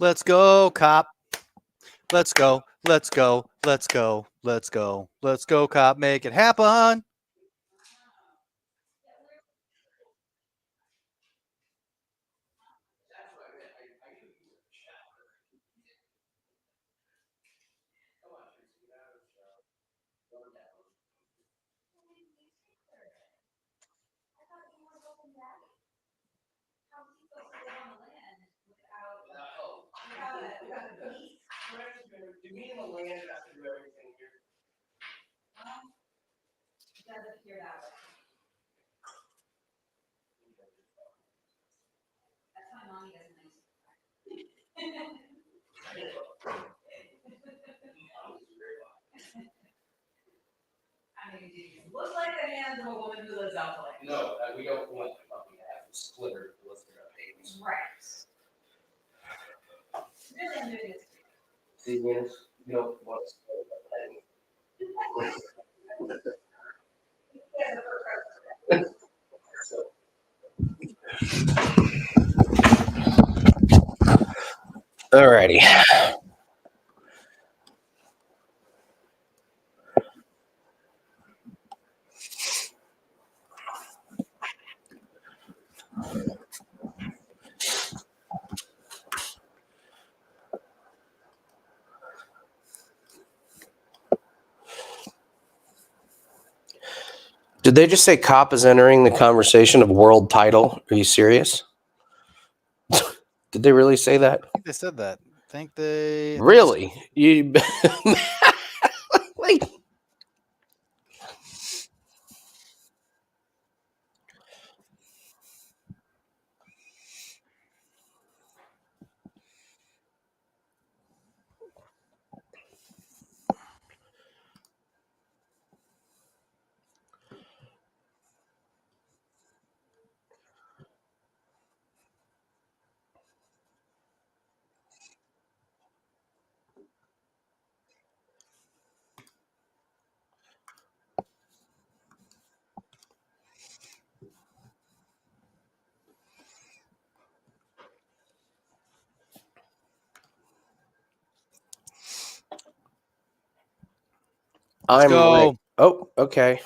Let's go, Cop. Let's go. Let's go. Let's go. Let's go. Let's go, Cop. Make it happen. Looks like the hands of a woman who lives out the No, we don't want the puppy to have a splitter unless they're not babies. Right. Really, I'm doing this. See, winners, you don't want to Alrighty. Did they just say Cop is entering the conversation of world title? Are you serious? Did they really say that? I think they said that. I think they Really? You like Let's go. Rick. Oh, okay.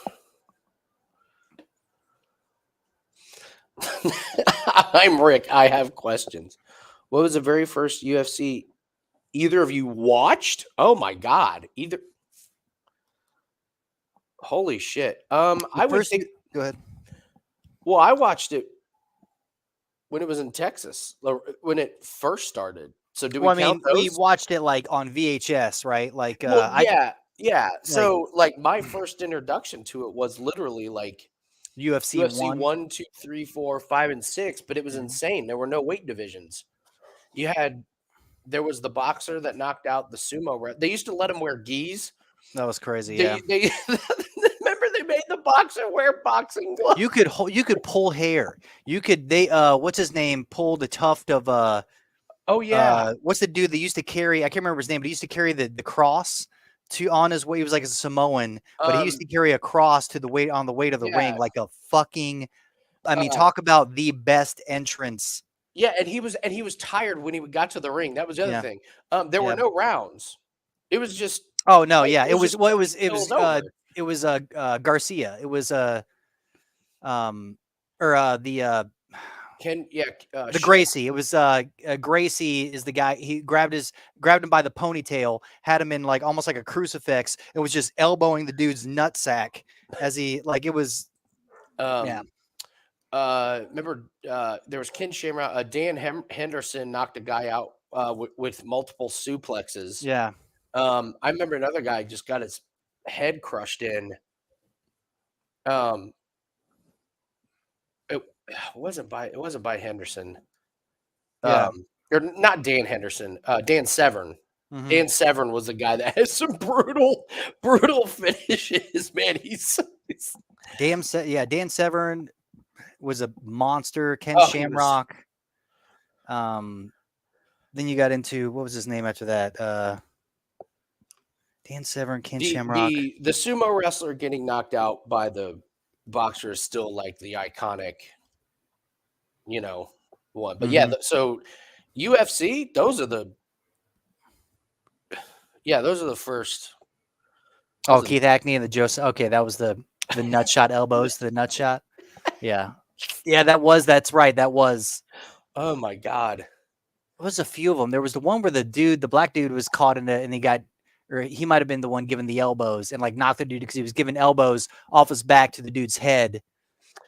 I'm Rick. I have questions. What was the very first UFC either of you watched? Oh my god. Either Holy shit. I would think Go ahead. well, I watched it when it was in Texas, when it first started. So do we count those? We watched it like on VHS, right? Like Well, yeah. So like my first introduction to it was literally like UFC, UFC 1. 1, 2, 3, 4, 5, and 6, but it was insane. There were no weight divisions. There was the boxer that knocked out the sumo rep. They used to let him wear gis. That was crazy. They remember they made the boxer wear boxing gloves. You could pull hair. What's his name? Pull the tuft of Oh yeah. What's the dude that used to carry? I can't remember his name, but he used to carry the cross on his way. He was like a Samoan, but he used to carry a cross on the way to the ring, like a fucking. I mean, talk about the best entrance. Yeah, and he was tired when he got to the ring. That was the other thing. There were no rounds. It was just. Oh no, yeah, it was Garcia. It was the Gracie. It was Gracie is the guy. He grabbed him by the ponytail, had him in like almost like a crucifix. It was just elbowing the dude's nutsack as he like it was. Remember, there was Ken Shamrock. Dan Henderson knocked a guy out with multiple suplexes. Yeah. I remember another guy just got his head crushed in. It wasn't by Henderson. Yeah. Or not Dan Henderson. Dan Severn. Mhm. Dan Severn was the guy that has some brutal finishes. Man, he's Dan Severn was a monster. Ken Oh, he was- Shamrock. Then you got into what was his name after that? Dan Severn, Ken Shamrock. the sumo wrestler getting knocked out by the boxer is still like the iconic, one. But yeah, so UFC, those are the first. Oh, Keith Hackney and the Joseph. Okay, that was the nut shot elbows to the nut shot. Yeah. Yeah, that's right. That was. Oh my God. There was a few of them. There was the one where the black dude was caught and he got, or he might have been the one giving the elbows and like knocked the dude because he was giving elbows off his back to the dude's head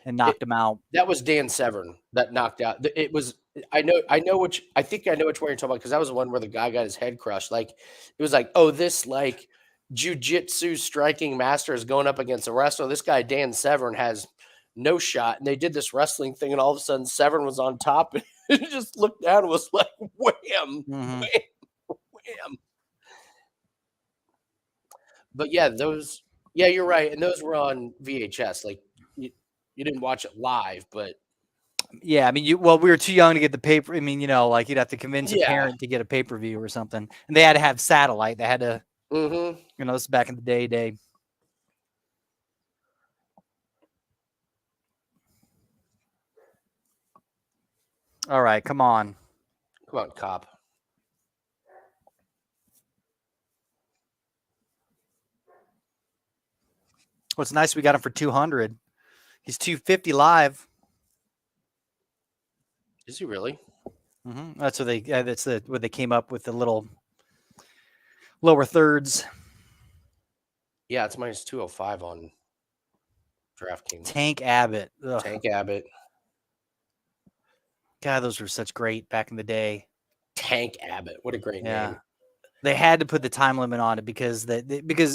and knocked him out. That was Dan Severn that knocked out. It was, I know which one you're talking about because that was the one where the guy got his head crushed. Like, it was like, oh, this like jiu-jitsu striking master is going up against a wrestler. This guy, Dan Severn, has no shot. And they did this wrestling thing, and all of a sudden Severn was on top and he just looked down and was like, wham, wham, wham. But yeah, you're right. And those were on VHS. Like, you didn't watch it live, but yeah, I mean, we were too young to get the paper. I mean, like you'd have to convince a parent to get a pay-per-view or something, and they had to have satellite. They had to, this is back in the day. All right, come on, cop. Well, it's nice we got him for 200. He's 250 live. Is he really? That's what what they came up with, the little lower thirds. Yeah, it's minus 205 on DraftKings. Tank Abbott. Ugh. Tank Abbott. God, those were such great back in the day. Tank Abbott. What a great name. They had to put the time limit on it because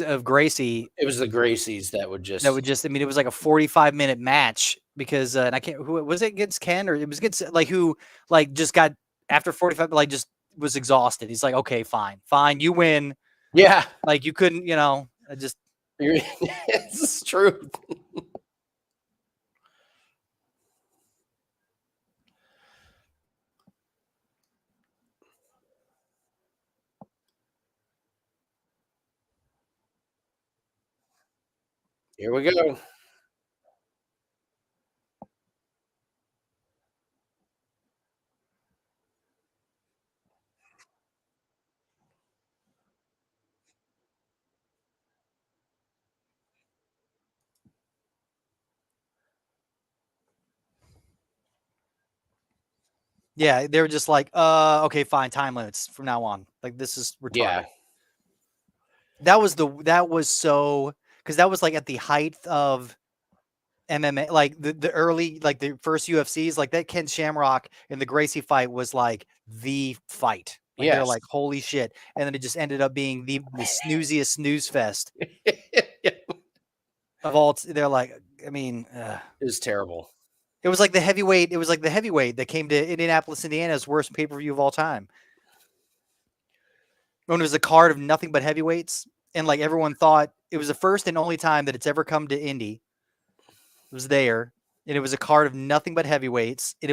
of Gracie. It was the Gracies that would just. I mean, it was like a 45-minute match because, and I can't. Who was it against? Ken, or it was against like who like just got after 45, like just was exhausted. He's like, okay, fine, you win. Yeah, like you couldn't, I just. It's true. Here we go. Yeah, they were just like, okay, fine, time limits from now on. Like, this is retarded. Yeah. That was so, because that was like at the height of MMA, like the early, like the first UFCs, like that Ken Shamrock and the Gracie fight was like the fight. Like, they're like, holy shit. And then it just ended up being the snooziest snooze fest of all. They're like, I mean, it was terrible. It was like the heavyweight. It was like the heavyweight that came to Indianapolis, Indiana's worst pay-per-view of all time. When it was a card of nothing but heavyweights, and like everyone thought it was the first and only time that it's ever come to Indy. It was there, and it was a card of nothing but heavyweights, and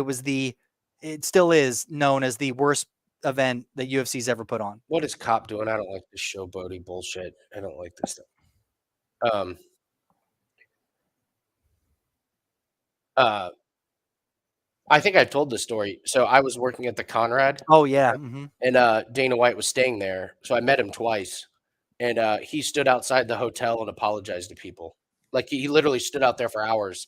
it still is known as the worst event that UFC's ever put on. What is Cop doing? I don't like this showboaty bullshit. I don't like this stuff. I think I told this story. So I was working at the Conrad. Oh yeah. And Dana White was staying there. So I met him twice. and he stood outside the hotel and apologized to people. Like he literally stood out there for hours.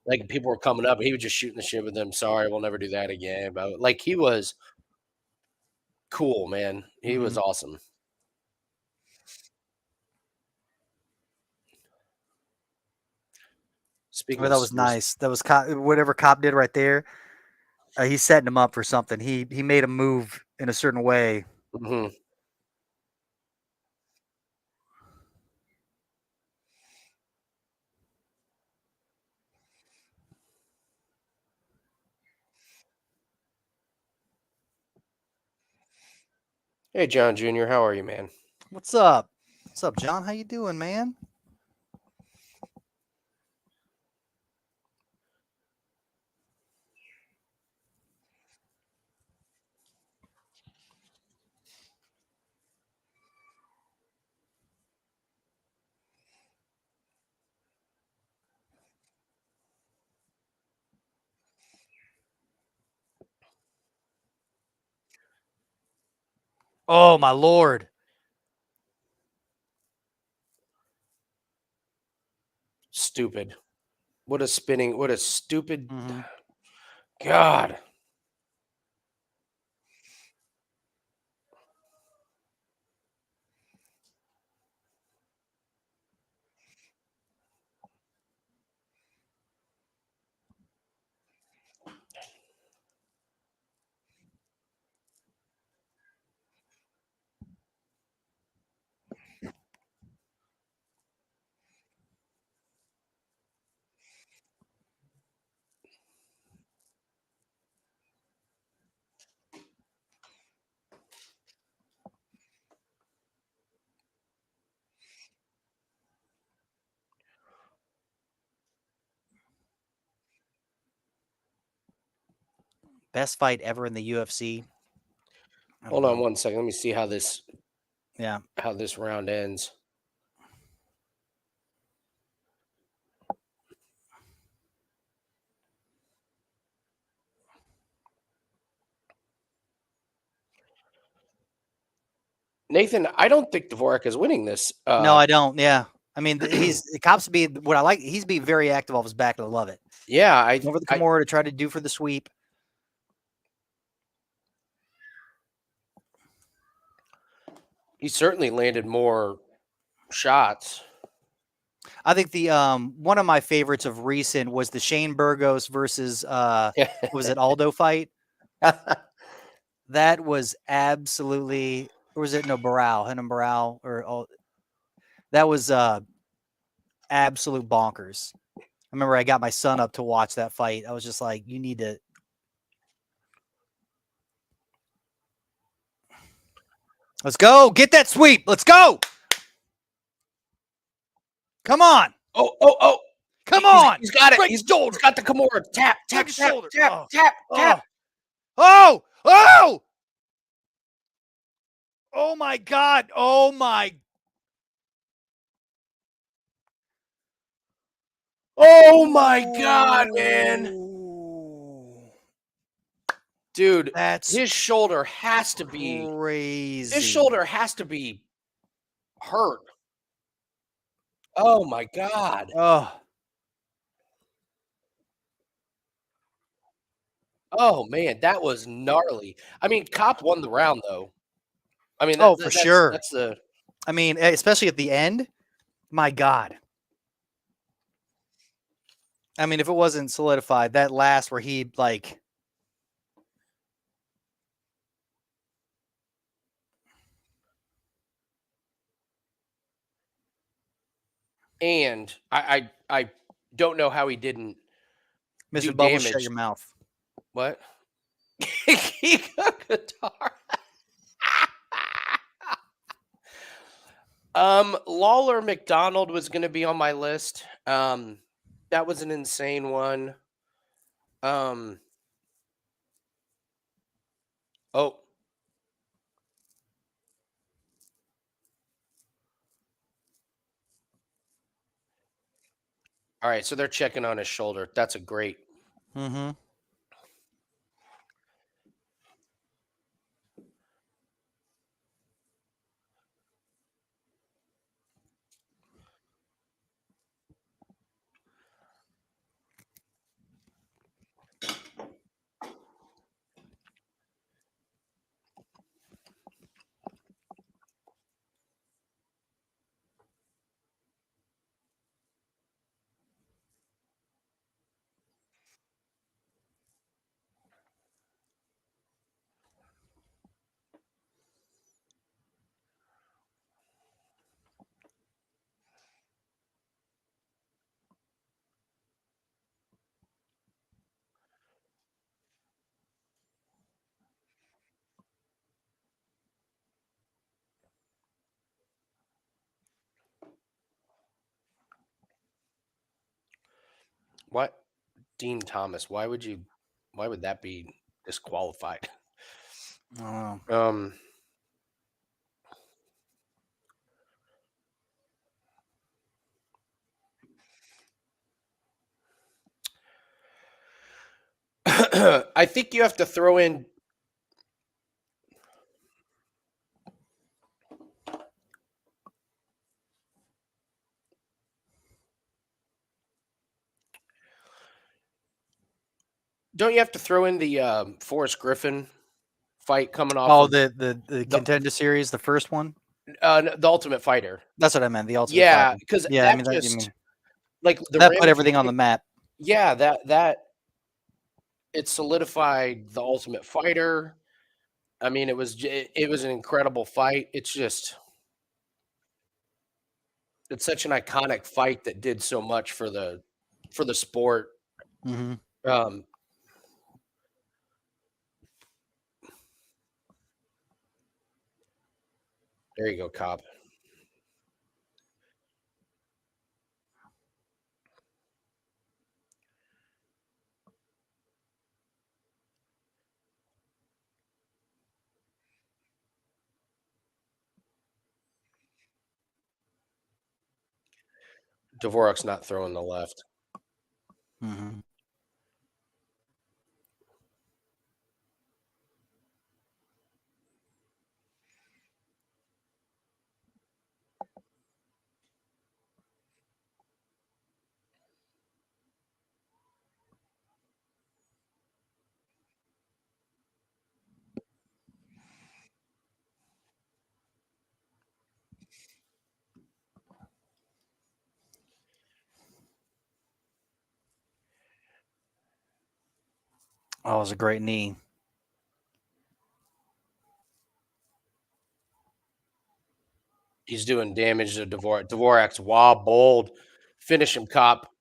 Like people were coming up, and he was just shooting the shit with them. Sorry, we'll never do that again. But like he was cool, man. He was awesome. Speaking Well, of that was Stu's- nice. That was whatever Cop did right there. He's setting him up for something. He made him move in a certain way. Mhm. Hey, John Jr., how are you, man? What's up? What's up, John? How you doing, man? Oh my lord! Stupid. What a spinning. What a stupid. Mhm. God. Best fight ever in the UFC. I don't Hold on know. 1 second. Let me see how this Yeah. round ends. Nathan, I don't think Dvorak is winning this. No, I don't. Yeah. I mean, he's the Cops being what I like. He's being very active off his back, and I love it. Yeah, Over the Kimura to try to do for the sweep. he certainly landed more shots. I think the one of my favorites of recent was the Shane Burgos versus what was it, Aldo fight? That was absolutely, or was it Barao, Henna Barao, or that was absolute bonkers. I remember I got my son up to watch that fight. I was just like, you need to. Let's go. Get that sweep. Let's go. Come on. Oh. Come on. He's got it. Break He's shoulder. got the Kimura. Tap. Break his shoulder. Tap. Oh. Oh my God. Oh my. Oh my God, man. Dude, That's his shoulder has to be crazy. his shoulder has to be hurt. Oh my God. Oh man, that was gnarly. I mean, Cop won the round though. I mean, For sure. That's the. I mean, especially at the end. My God. I mean, if it wasn't solidified, that last where he like. And I don't know how he didn't Mr. do Bubbles, shut damage. your mouth. What? Guitar. Lawler McDonald was going to be on my list. That was an insane one. Oh. All right, so they're checking on his shoulder. That's a great. Mm-hmm. What? Dean Thomas. Why would that be disqualified? I don't know. I think you have to throw in. Don't you have to throw in the Forrest Griffin fight coming off? Oh, of the Contender Series, the first one? the Ultimate Fighter. That's what I meant, the Ultimate Yeah, Fighter. because Yeah, that I mean, that, just like the that put Ramsey everything on the fight- map. Yeah, that it solidified the Ultimate Fighter. I mean, it was an incredible fight. It's such an iconic fight that did so much for the sport. Mm-hmm. There you go, Cobb. Dvorak's not throwing the left. Mm-hmm. Oh, it was a great knee. He's doing damage to Dvorak. Dvorak's wobbled. Finish him, Cop.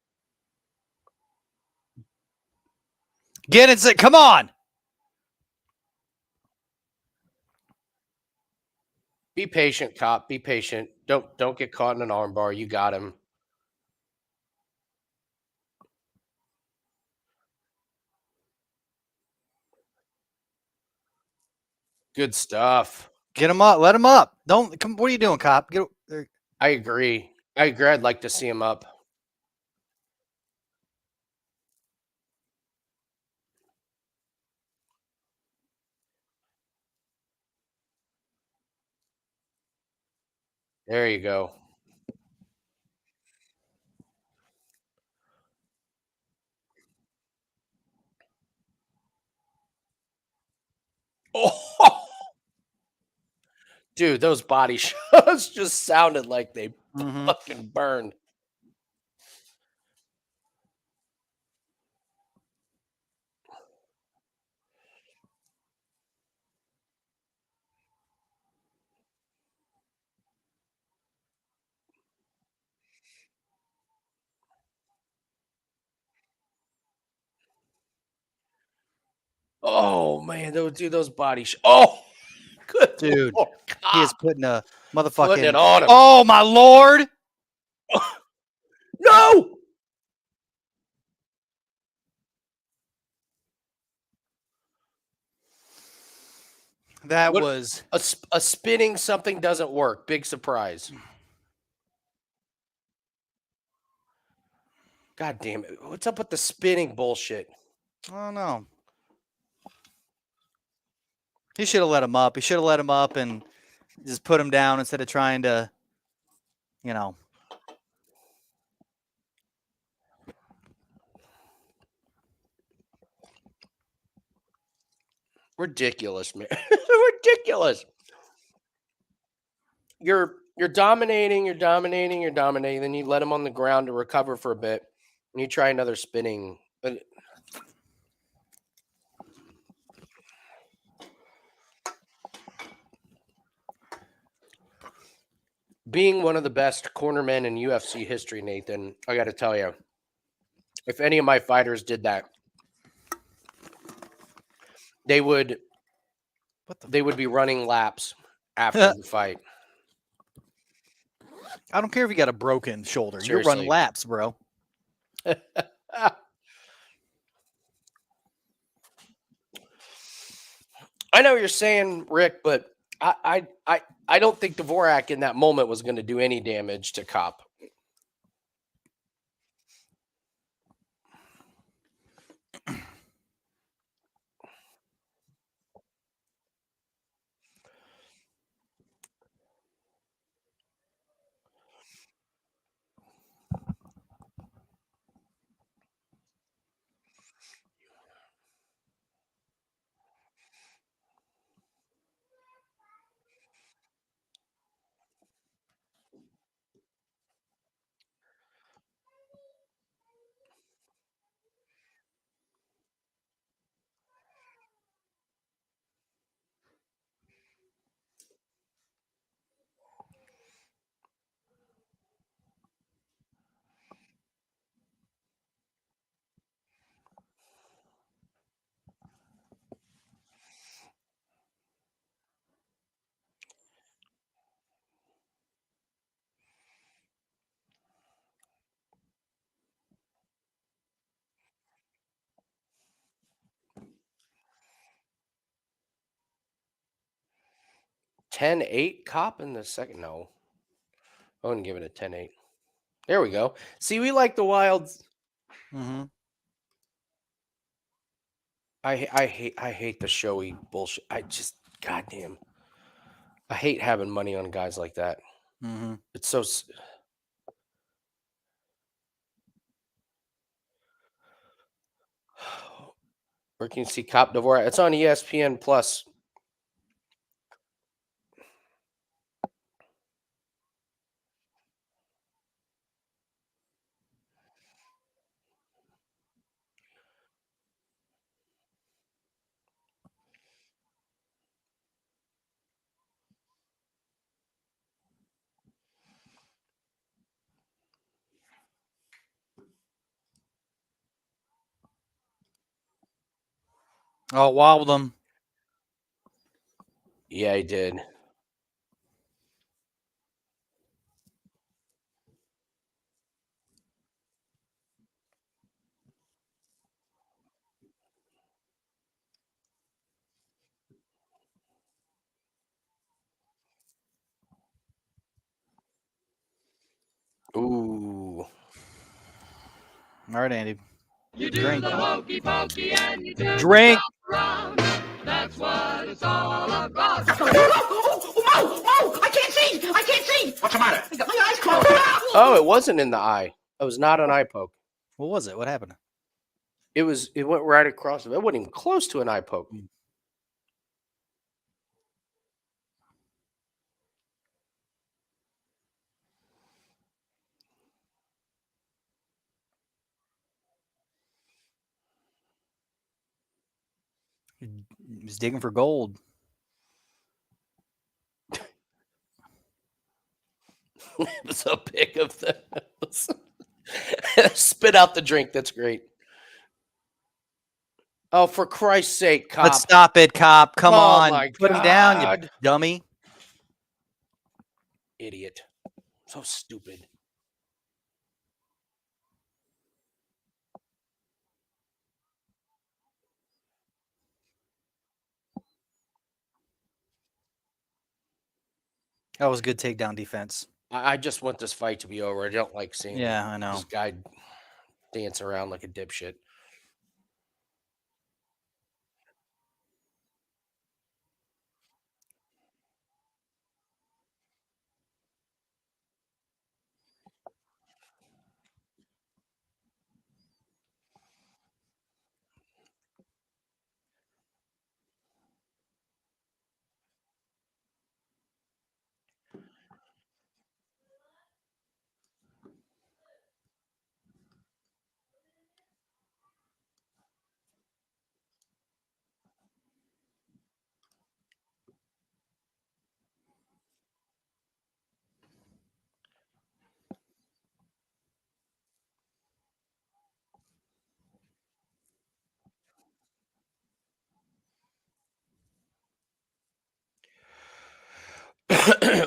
Get it, come on! Be patient, Cop. Be patient. Don't get caught in an armbar. You got him. Good stuff. Get him up. Let him up. Don't come. What are you doing, Cop? Get. I agree. I'd like to see him up. There you go. Oh, dude, those body shots just sounded like they fucking burned. Oh man, those body shots. Oh, good Dude, Lord, he is Cop. putting a motherfucking. Putting it on him. Oh my Lord! No. That What- was A spinning something doesn't work. Big surprise. God damn it. What's up with the spinning bullshit? I don't know. He should have let him up. He should have let him up and just put him down instead of trying to, you know. Ridiculous, man. Ridiculous. You're dominating, then you let him on the ground to recover for a bit, and you try another spinning. Being one of the best cornermen in UFC history, Nathan, I got to tell you, if any of my fighters did that, they would be running laps after the fight. I don't care if you got a broken shoulder. You're Seriously. running laps, bro. I know what you're saying, Rick, but I don't think Dvorak in that moment was going to do any damage to Cop. $10-8 Cop in the second. No, I wouldn't give it a 10-8. There we go. See, we like the Wilds. Mm-hmm. I hate the showy bullshit. I just goddamn. I hate having money on guys like that. Mm-hmm. It's so. Where can you see Cop Dvorak? It's on ESPN Plus. Oh, wobbled him. Yeah, he did. Ooh. All right, Andy. You do Drink. the hokey pokey and you do Drink. the round. That's what it's all about. Oh, I can't see. I can't see. What's the matter? I got my eyes closed. Oh, it wasn't in the eye. It was not an eye poke. What was it? What happened? It went right across it. It wasn't even close to an eye poke. He was digging for gold. It was a pic of the spit out the drink. That's great. Oh, for Christ's sake, Cop. Let's stop it, Cop. Come Oh on. my Put him down, you God. dummy. Idiot. So stupid. That was good takedown defense. I just want this fight to be over. I don't like seeing Yeah, I know. this guy dance around like a dipshit.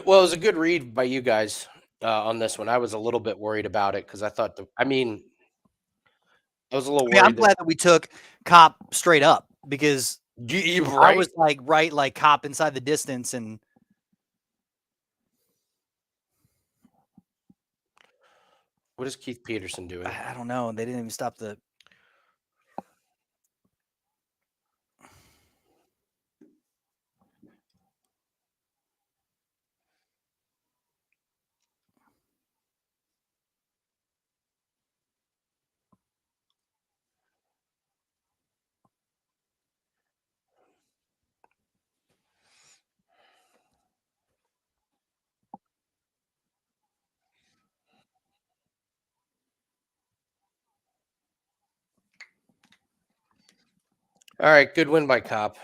Well, it was a good read by you guys on this one. I was a little bit worried about it because I thought I was a little I mean, worried. I'm glad that we took Cop straight up because I Right? was like Cop inside the distance and What is Keith Peterson doing? I don't know. They didn't even stop the. All right, good win by Cop.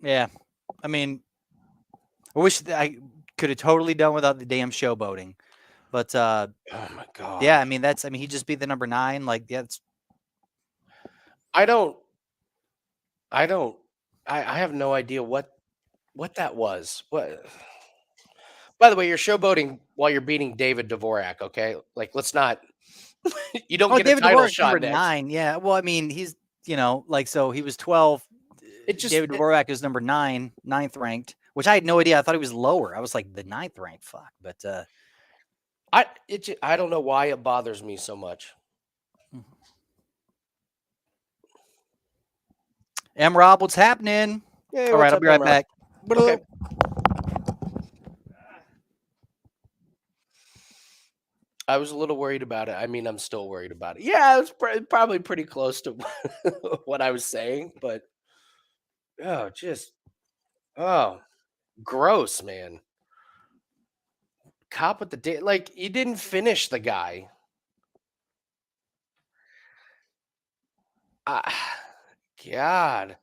Yeah, I mean, I wish that I could have totally done without the damn showboating, but Oh my god. yeah, I mean he just beat the number 9. Like, yeah, it's I have no idea what that was. What? By the way, you're showboating while you're beating David Dvorak. Okay, like let's not. You don't get David a title Dvorak's shot number next. 9. Yeah, well, I mean, he's like so he was 12. David Dvorak is number 9, 9th ranked, which I had no idea. I thought he was lower. I was like the 9th ranked. Fuck, but I don't know why it bothers me so much. Rob, what's happening? Yeah, All right, I'll be right back. Okay. I was a little worried about it. I mean, I'm still worried about it. Yeah, it's probably pretty close to what I was saying, but gross, man. Cop with the day, like you didn't finish the guy. God.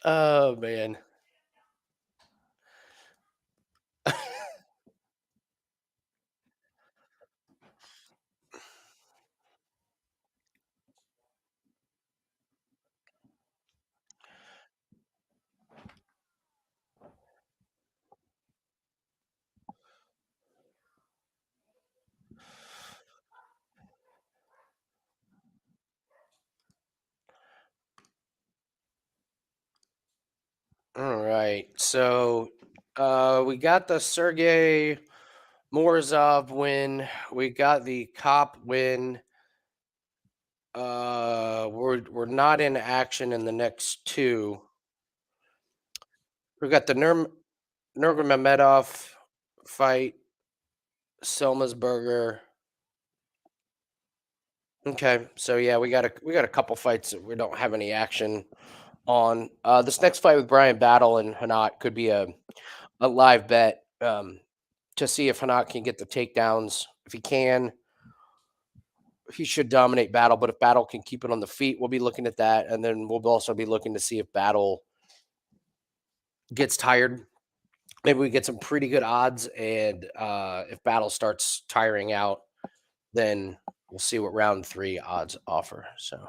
Oh man. All right. So we got the Sergey Morozov win. We got the Cop win. We're not in action in the next two. We got the Nurmagomedov fight, Semelsberger. Okay, so yeah, we got a couple fights that we don't have any action on. This next fight with Brian Battle and Hanat could be a live bet to see if Hanat can get the takedowns. If he can, he should dominate Battle. But if Battle can keep it on the feet, we'll be looking at that, and then we'll also be looking to see if Battle gets tired. Maybe we get some pretty good odds, and if Battle starts tiring out, then we'll see what round 3 odds offer. So.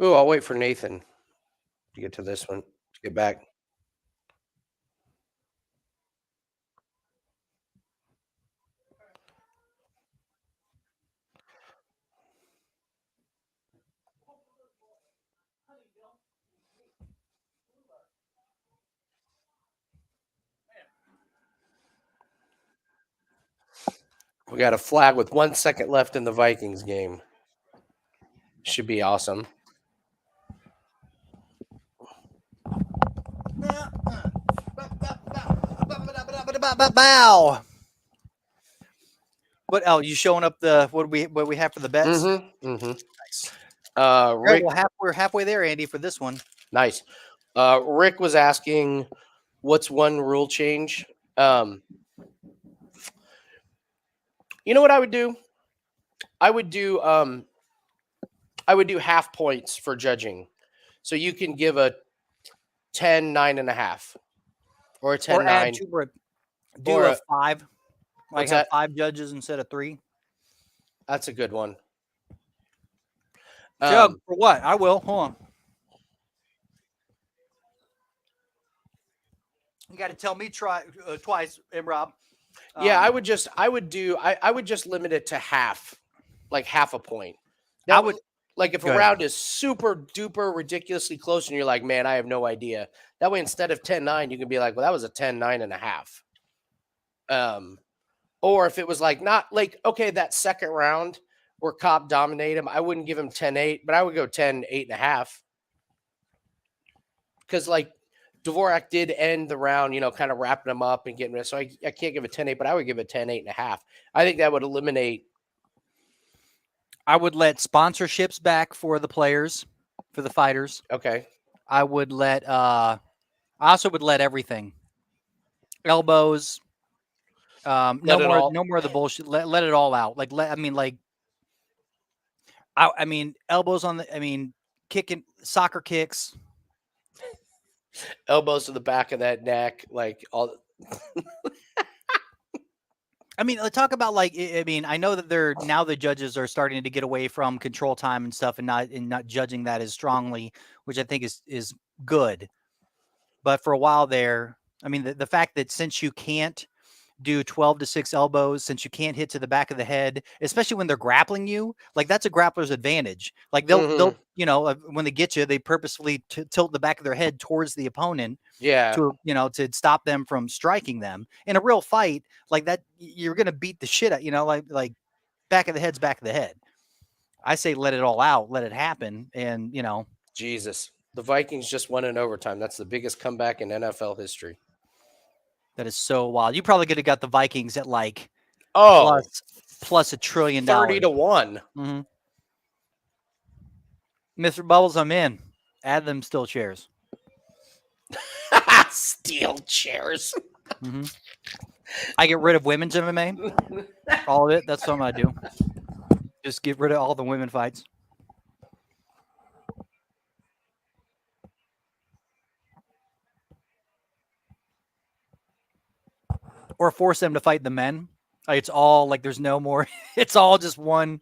Oh, I'll wait for Nathan to get to this one, to get back. We got a flag with 1 second left in the Vikings game. Should be awesome. Bow. What else? You showing up the what we have for the bets? Nice. Rick, Rick, we're halfway there, Andy, for this one. nice. Rick was asking, what's one rule change? You know what I would do? I would do half points for judging. So you can give a 10, 9.5. Or a 10, Or add 9. two more. Do Or a 5. Like what's have that? 5 judges instead of 3. That's a good one. Jug for what? I will. Hold on. You got to tell me twice, Rob. Yeah, I would just limit it to half, like half a point. Now, I would like if a go ahead. round is super duper ridiculously close and you're like, man, I have no idea. That way, instead of 10-9, you can be like, well, that was a 10-9.5. Or if it was like not like, okay, that second round where Cobb dominated him, I wouldn't give him 10-8, but I would go 10-8.5. Because like Dvorak did end the round, kind of wrapping him up and getting rid. So I can't give it 10-8, but I would give it 10-8.5. I think that would eliminate. I would let sponsorships back for the players, for the fighters. Okay. I would let I also would let everything. Elbows. No more of the bullshit. Let it all out. I mean elbows on the kicking soccer kicks. Elbows to the back of that neck, like all. I mean, let's talk about I know that the judges are starting to get away from control time and stuff and not judging that as strongly, which I think is good. But for a while there, I mean, the fact that since you can't do 12 to 6 elbows, since you can't hit to the back of the head, especially when they're grappling you, like that's a grappler's advantage. Like they'll when they get you, they purposefully tilt the back of their head towards the opponent. Yeah. To stop them from striking them. In a real fight like that, you're going to beat the shit out, like back of the head's back of the head. I say let it all out, let it happen. And, Jesus. The Vikings just won in overtime. That's the biggest comeback in NFL history. that is so wild. You probably could have got the Vikings at like plus $1 trillion. 30 to 1. Mm-hmm. Mr. Bubbles, I'm in. Add them steel chairs. Steel chairs. Mm-hmm. I get rid of women's MMA. All of it. That's what I'm going to do. Just get rid of all the women fights. Or force them to fight the men. Like it's all like there's no more. It's all just one.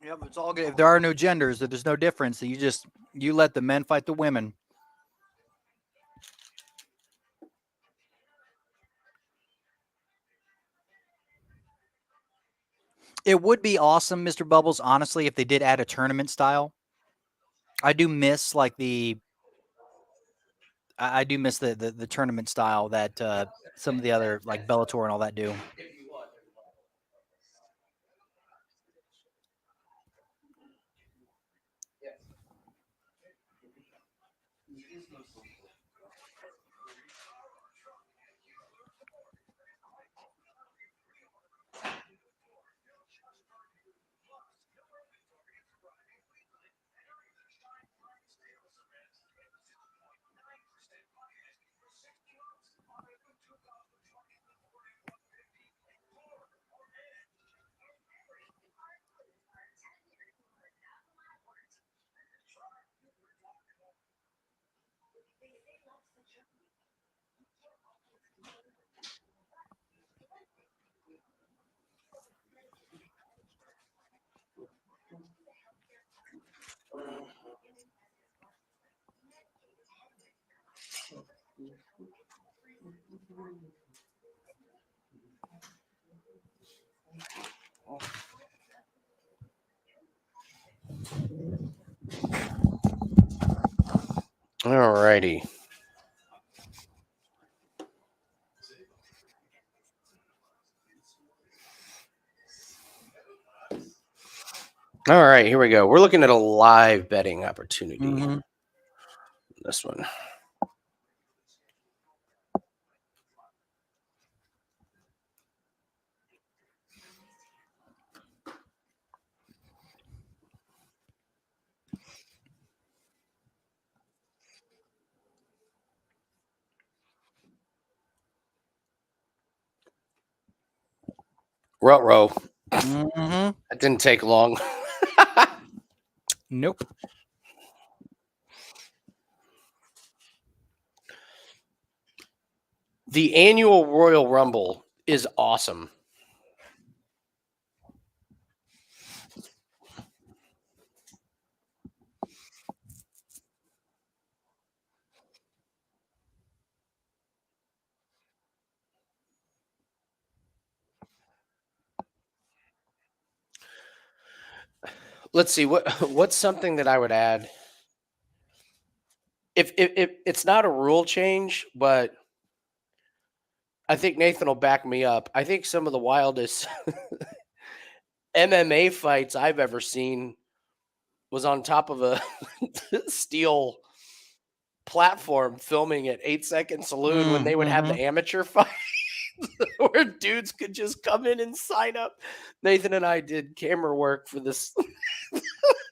Yeah, but it's all good. If there are no genders, if there's no difference, you let the men fight the women. It would be awesome, Mr. Bubbles, honestly, if they did add a tournament style. I do miss the tournament style that some of the other like Bellator and all that do. All righty. All right, here we go. We're looking at a live betting opportunity. Mm-hmm. This one. Ruh-roh. Mm-hmm. That didn't take long. Nope. The annual Royal Rumble is awesome. Let's see what's something that I would add. If it's not a rule change, but I think Nathan will back me up. I think some of the wildest MMA fights I've ever seen was on top of a steel platform filming at 8 Second Saloon when they would have the amateur fight where dudes could just come in and sign up. Nathan and I did camera work for this for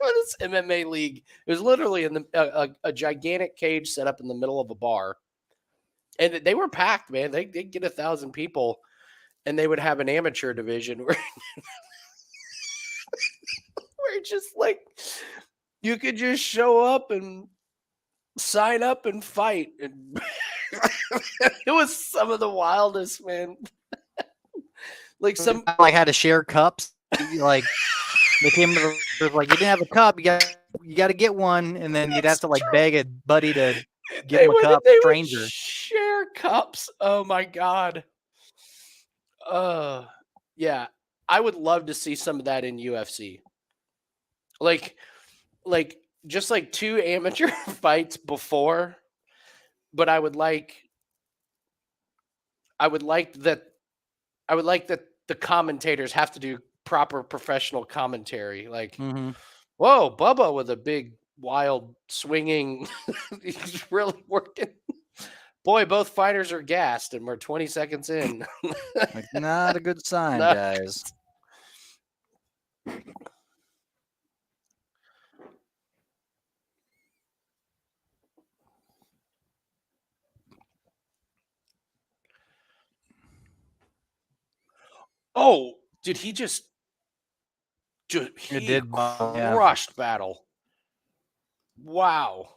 this MMA league. It was literally in a gigantic cage set up in the middle of a bar. And they were packed, man. They'd get 1,000 people, and they would have an amateur division where, where just like you could just show up and sign up and fight. And it was some of the wildest, man. Like some like had to share cups. Like they came to the like you didn't have a cup, you got to get one, and then you'd have to like beg a buddy to give him a cup. They Stranger would share cups. Oh my god. Yeah. I would love to see some of that in UFC. Like just like 2 amateur fights before, but I would like that the commentators have to do proper professional commentary. Like, whoa, Bubba with a big, wild, swinging. He's really working. Boy, both fighters are gassed, and we're 20 seconds in. like, not a good sign, Not guys. Oh, did he just It did, yeah. crushed Battle. Wow.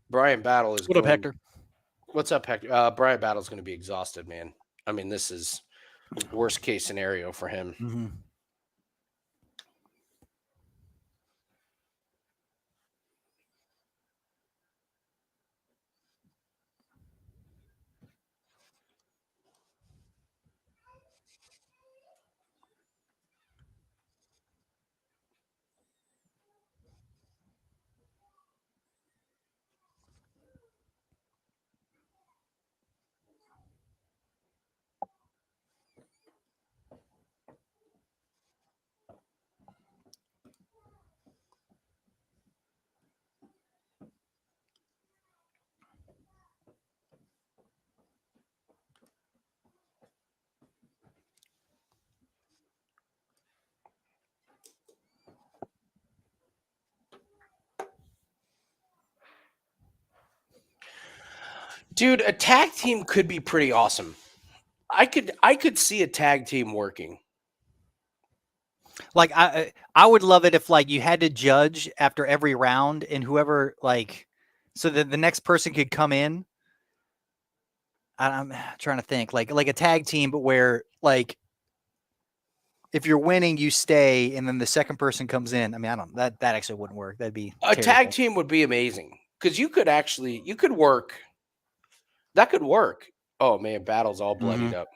Brian Battle is What up, Hector? What's up, Hector? Brian Battle's going to be exhausted, man. I mean, this is worst case scenario for him. Dude, a tag team could be pretty awesome. I could see a tag team working. Like I would love it if like you had to judge after every round, and whoever like, so that the next person could come in. I'm trying to think like a tag team, but where like if you're winning, you stay, and then the second person comes in. I mean, I don't that actually wouldn't work. That'd be A terrible. tag team would be amazing because you could work. That could work. Oh man, Battle's all bloodied up.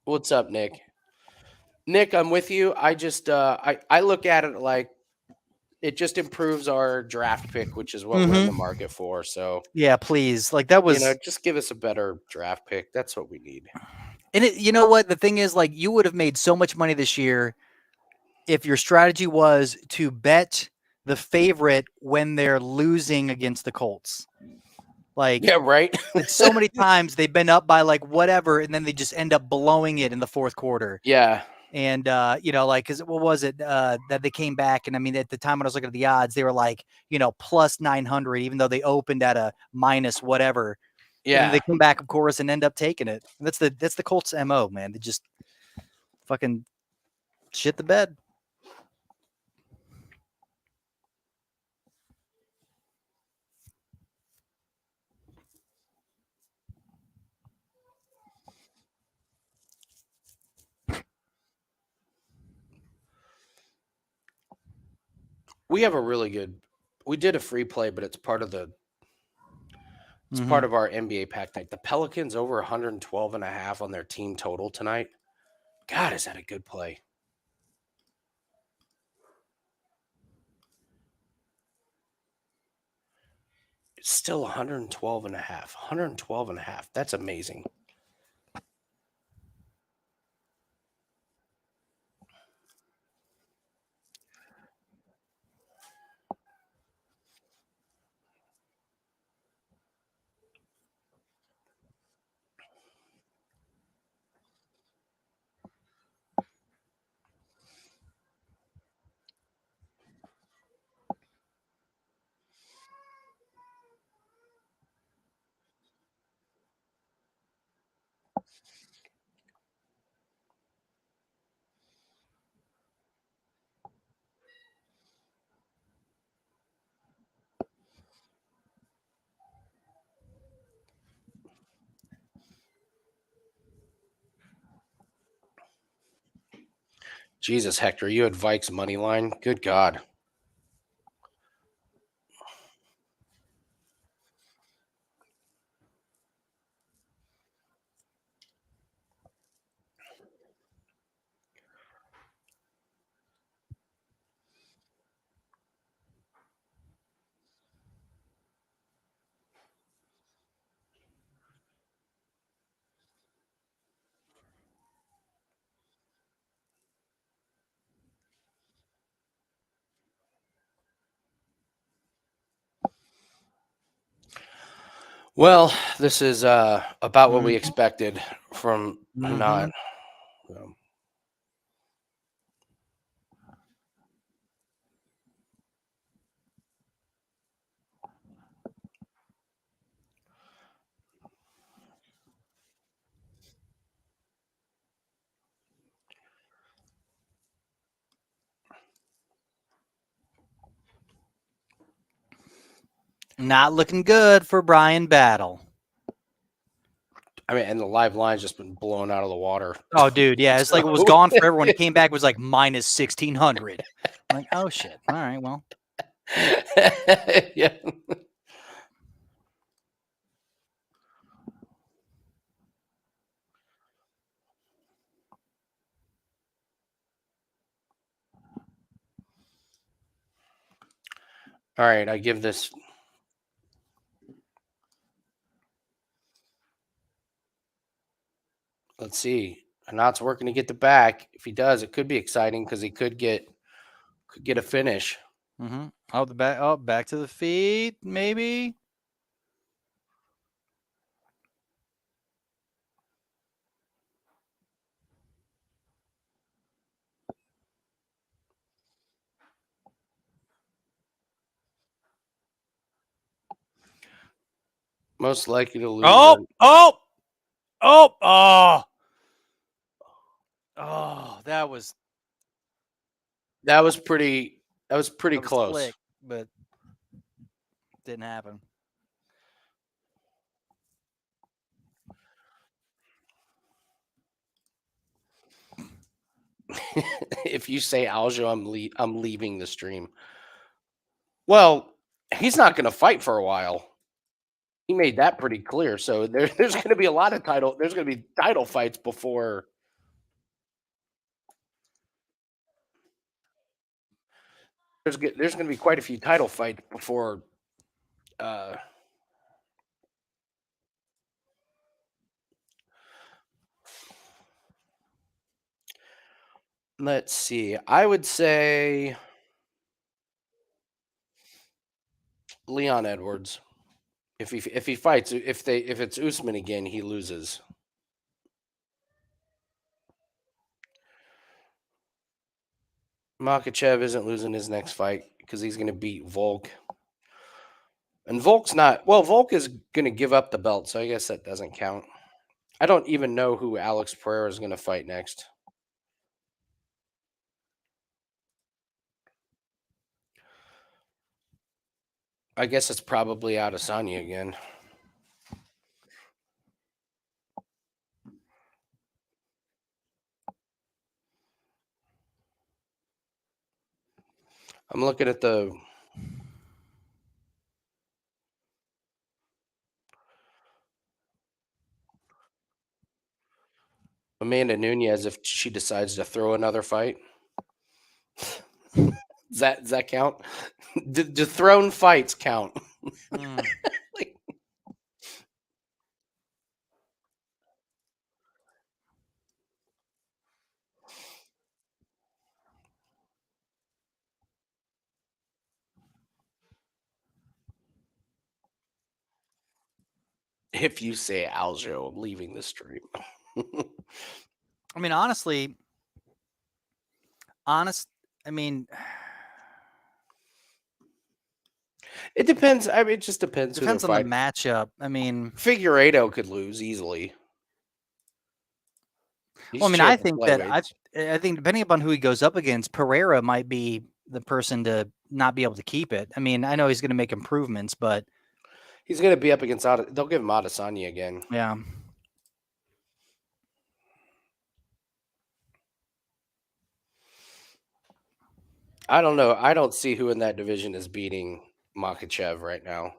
What's up, Nick? Nick, I'm with you. I just I look at it like it just improves our draft pick, which is what we're in the market for. So Yeah, please. Like that was, just give us a better draft pick. That's what we need. and you know what? The thing is, like, you would have made so much money this year if your strategy was to bet the favorite when they're losing against the Colts. Like, Yeah, right. it's so many times they've been up by like whatever, and then they just end up blowing it in the fourth quarter. Yeah. And, like, because what was it that they came back? And I mean, at the time when I was looking at the odds, they were like, plus 900, even though they opened at a minus whatever. Yeah. And they come back, of course, and end up taking it. That's the Colts MO, man. They just fucking shit the bed. We have a really good. We did a free play, but it's part of the. It's part of our NBA pack night. The Pelicans over 112.5 on their team total tonight. God, is that a good play? It's still 112.5. 112.5. That's amazing. Jesus, Hector, you had Vikes money line. Good God. Well, this is about what we expected from not. Not looking good for Brian Battle. I mean, and the live line's just been blown out of the water. Oh, dude, yeah, it's like it was gone forever. When it came back, it was like minus 1,600. I'm like, oh shit. All right, well. Yeah. All right, I give this. Let's see. Anat's working to get the back. If he does, it could be exciting because he could get a finish. Oh, the back. Oh, back to the feet, maybe. Most likely to lose. Oh! Oh, that was pretty close. slick, but didn't happen. If you say Aljo, I'm leaving the stream. Well, he's not going to fight for a while. He made that pretty clear. So there's going to be a lot of there's going to be title fights before. There's going to be quite a few title fights before. Let's see. I would say Leon Edwards. If he fights, if it's Usman again, he loses. Makhachev isn't losing his next fight because he's going to beat Volk. And Volk's not. Well, Volk is going to give up the belt, so I guess that doesn't count. I don't even know who Alex Pereira is going to fight next. I guess it's probably Adesanya again. I'm looking at the Amanda Nunes if she decides to throw another fight. Does that count? Do thrown fights count? Like, if you say Aljo, I'm leaving the stream. I mean, honestly, I mean, it depends. I mean, it just depends. depends on the matchup. I mean, Figueiredo could lose easily. Well, I mean, I think depending upon who he goes up against, Pereira might be the person to not be able to keep it. I mean, I know he's going to make improvements, but he's going to be up against they'll give him Adesanya again. Yeah. I don't know. I don't see who in that division is beating Makhachev right now.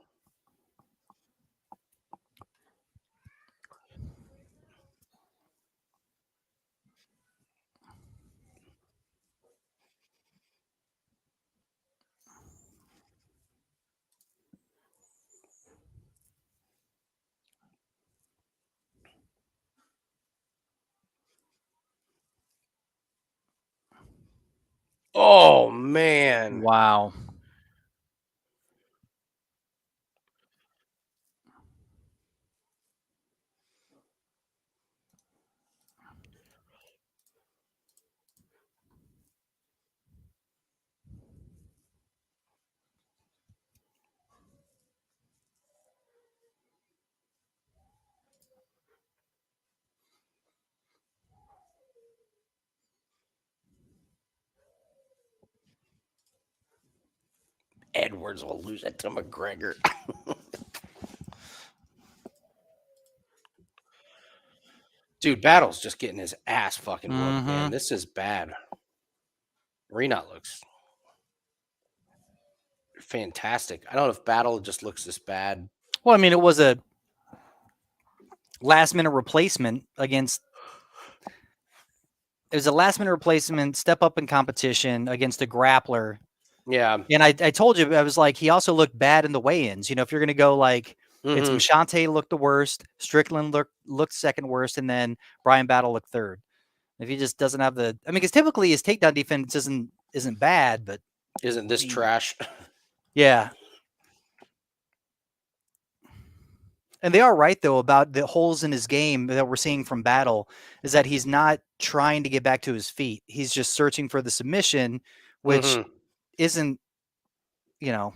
Oh, man. Wow. Edwards will lose it to McGregor. Dude, Battle's just getting his ass fucking whooped, man. This is bad. Renat looks fantastic. I don't know if Battle just looks this bad. Well, I mean, it was a last-minute replacement against. It was a last-minute replacement, step up in competition against a grappler. Yeah. And I told you, I was like, he also looked bad in the weigh-ins. You know, if you're going to go like, it's Machante looked the worst, Strickland looked second worst, and then Brian Battle looked third. If he just doesn't have the, I mean, because typically his takedown defense isn't bad, but isn't this trash? Yeah. And they are right, though, about the holes in his game that we're seeing from Battle is that he's not trying to get back to his feet. He's just searching for the submission, which isn't, you know.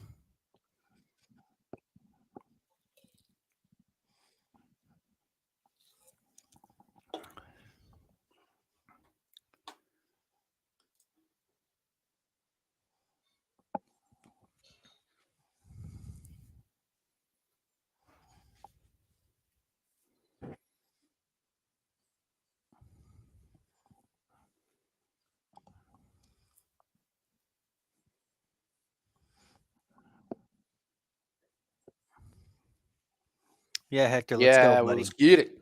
Yeah, Hector, let's Yeah, go, well, buddy. let's get it.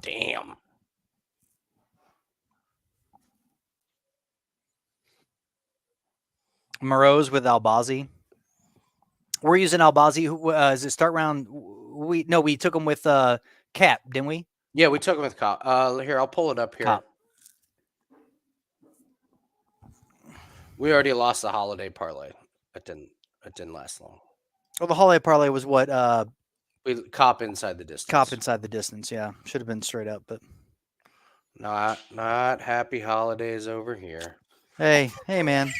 Damn. Moreau's with Albazi. We're using Albazi. Who is it? Start round. We took him with Cap, didn't we? Yeah, we took him with Cop. Here, I'll pull it up here. Cop. We already lost the holiday parlay. It didn't last long. Well, the holiday parlay was what? We Cop inside the distance. Cop inside the distance. Yeah, should have been straight up, but Not happy holidays over here. hey, man.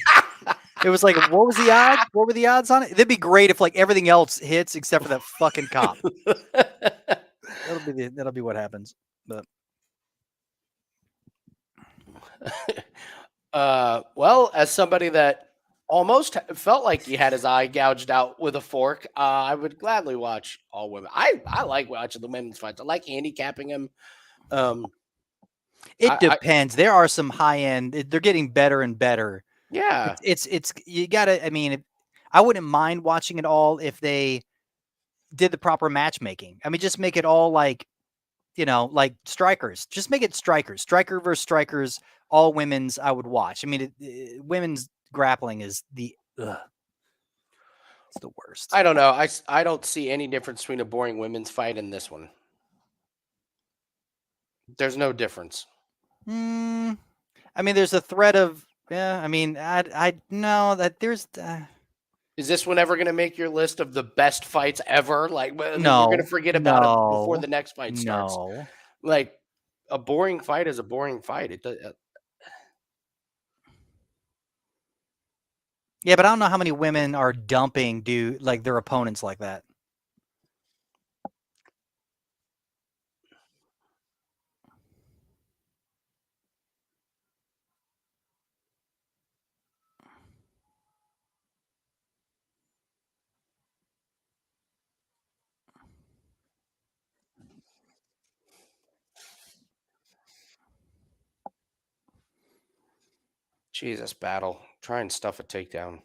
It was like, what was the odds? What were the odds on it? It'd be great if like everything else hits except for that fucking Cop. That'll be what happens. But well, as somebody that almost felt like he had his eye gouged out with a fork, I would gladly watch all women. I like watching the women's fights. I like handicapping them. it depends. There are some high end. They're getting better and better. Yeah, It's you gotta. I mean, I wouldn't mind watching it all if they did the proper matchmaking. I mean, just make it all like, like strikers. Just make it strikers. Striker versus strikers. All women's. I would watch. I mean, women's grappling is it's the worst. I don't know. I don't see any difference between a boring women's fight and this one. There's no difference. I mean, there's a threat of. Yeah, I mean, I know that there's. Is this one ever going to make your list of the best fights ever? Like, No, we're going to forget about it before no, the next fight starts. No. Like, a boring fight is a boring fight. It does. Yeah, but I don't know how many women are dumping like their opponents like that. Jesus, battle. Try and stuff a takedown.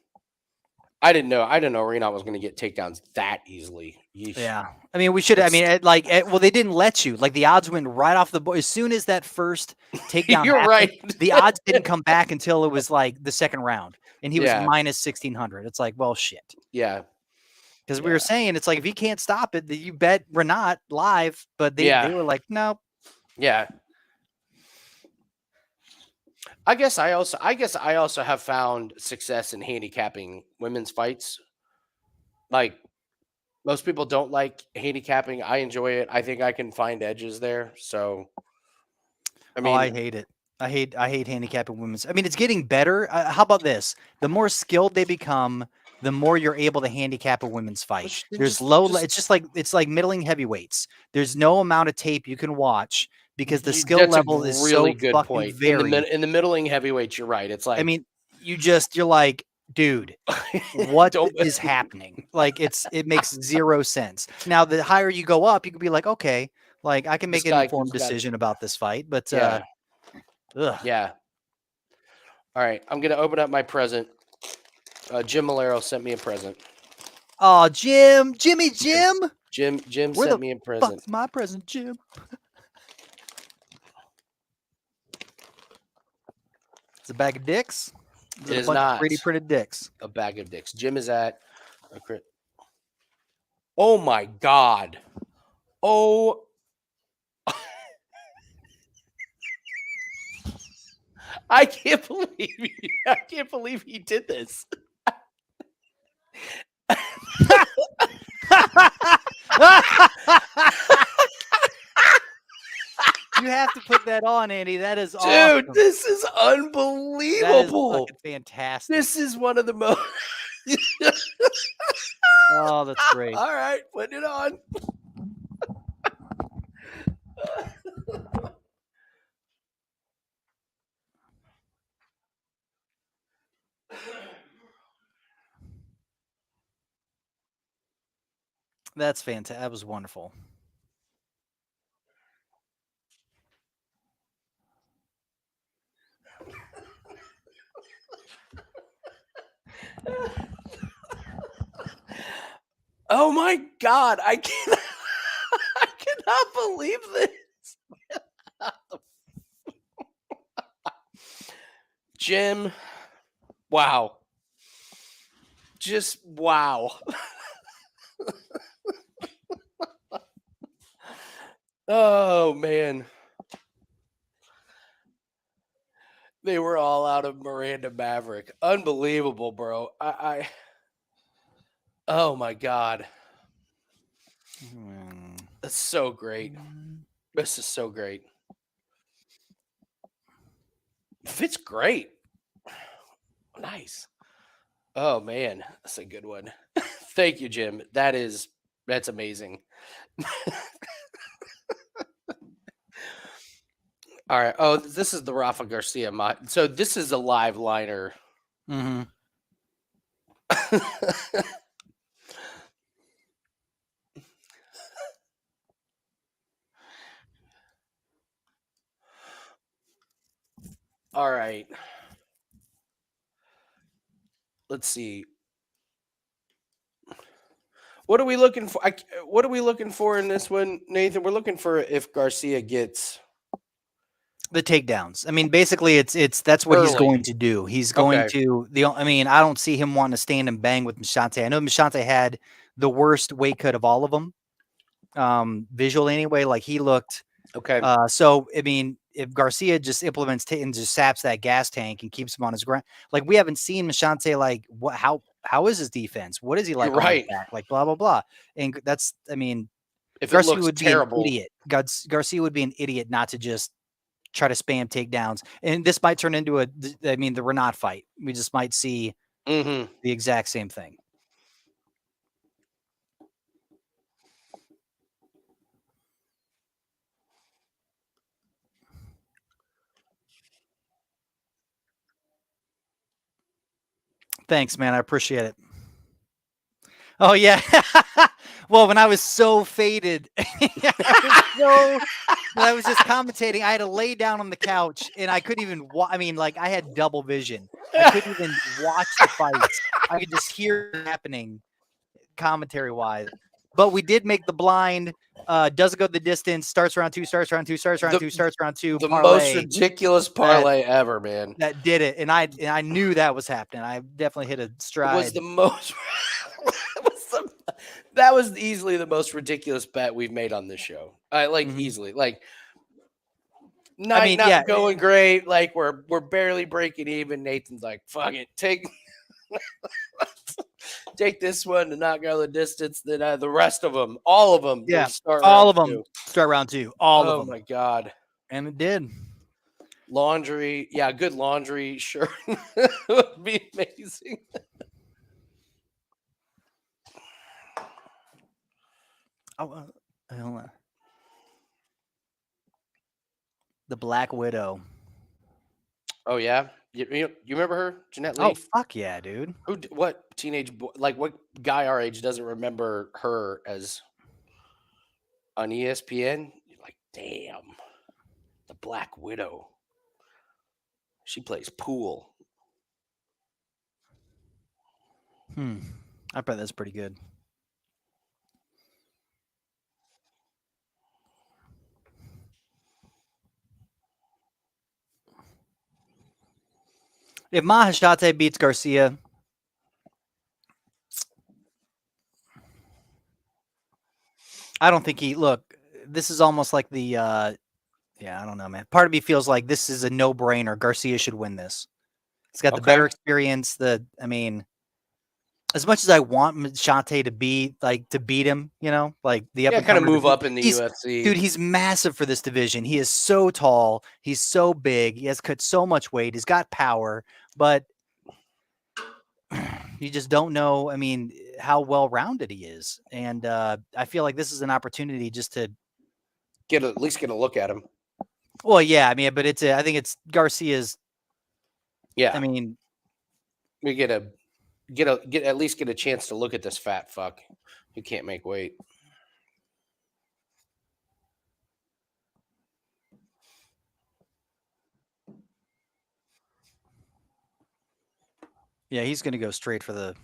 I didn't know Renat was going to get takedowns that easily. Yeesh. Yeah, I mean, we should. I mean, well, they didn't let you. Like the odds went right off the board as soon as that first takedown. You're happened, right. The odds didn't come back until it was like the second round, and he was Yeah. minus 1,600. It's like, well, shit. Yeah. Because we were saying it's like if he can't stop it, you bet Renat live. But they were like, no. Yeah. I guess I also have found success in handicapping women's fights. Like, most people don't like handicapping. I enjoy it. I think I can find edges there. So, I mean, I hate it. I hate handicapping women's. I mean, it's getting better. How about this? The more skilled they become, the more you're able to handicap a women's fight. There's it's like middling heavyweights. There's no amount of tape you can watch because the skill level is really so good fucking point. varied. In the middling heavyweights, you're right. It's like, I mean, you're like, dude, what is happening? Like it makes zero sense. Now, the higher you go up, you can be like, okay, like I can make an informed decision about this fight, but yeah. Ugh. Yeah. All right, I'm gonna open up my present. Jim Malero sent me a present. Oh, Jim. Jim Where sent me a present. Fuck's my present, Jim? It's a bag of dicks. It is not 3D printed dicks. a bag of dicks. Jim is at a crit. Oh my God. Oh. I can't believe he did this. You have to put that on, Andy. That is Dude, awesome. this is That is unbelievable. fucking fantastic. This is one of the most. Oh, that's great. All right, putting it on. That's fantastic. That was wonderful. Oh my God. I cannot, I cannot believe this. Jim. Wow. Just wow. Oh man. They were all out of Miranda Maverick. Unbelievable, bro. Oh my God. That's so great. This is so great. Fits great. Nice. Oh man, that's a good one. Thank you, Jim. That's amazing. All right. Oh, this is the Rafa Garcia mod. So this is a live liner. Mm-hmm. All right. Let's see. What are we looking for? What are we looking for in this one, Nathan? We're looking for if Garcia gets The takedowns. I mean, basically, it's that's what he's early. going to do. He's going Okay. to I mean, I don't see him wanting to stand and bang with Machante. I know Machante had the worst weight cut of all of them, visually anyway. Like he looked. Okay. So I mean, if Garcia just implements and just saps that gas tank and keeps him on his ground, like we haven't seen Machante. Like what? How is his defense? What is he like You're on right. his back? Like blah blah blah. And that's. I mean, If it Garcia looks would terrible, be an idiot. Garcia would be an idiot not to just try to spam takedowns. And this might turn into the Renat fight. We just might see mm-hmm. the exact same thing. Thanks, man. I appreciate it. Oh, yeah. Well, when I was so faded, when I was just commentating, I had to lay down on the couch and I couldn't even I mean, like I had double vision. I couldn't even watch the fights. I could just hear it happening commentary wise. But we did make the blind. Doesn't go the distance. Starts round two. Starts round two. Starts round two. Starts round two. The parlay most ridiculous parlay ever, man. that did it, and I knew that was happening. I definitely hit a stride. It was the most. That was easily the most ridiculous bet we've made on this show. Easily, like not going great. Like we're barely breaking even. Nathan's like, "Fuck it, take this one to not go the distance." Then the rest of them, all of them, all of them start round two. All of them. Oh my God! And it did. Laundry, yeah, good laundry shirt would be amazing. Oh, the Black Widow. Oh yeah, you remember her, Jeanette Lee? Oh fuck yeah, dude! What teenage boy, like what guy our age doesn't remember her as on ESPN? You're like, damn, the Black Widow. She plays pool. I bet that's pretty good. If Mahashate beats Garcia, I don't think this is almost like the, I don't know, man. Part of me feels like this is a no-brainer. Garcia should win this. He's got the better experience. As much as I want Machante to beat him, like the kind of move up in the UFC. Dude, he's massive for this division. He is so tall. He's so big. He has cut so much weight. He's got power, but you just don't know. I mean, how well-rounded he is, and I feel like this is an opportunity just to at least get a look at him. Well, yeah, I mean, but I think it's Garcia's. Yeah, I mean, we get a at least get a chance to look at this fat fuck who can't make weight. Yeah, he's going to go straight for the.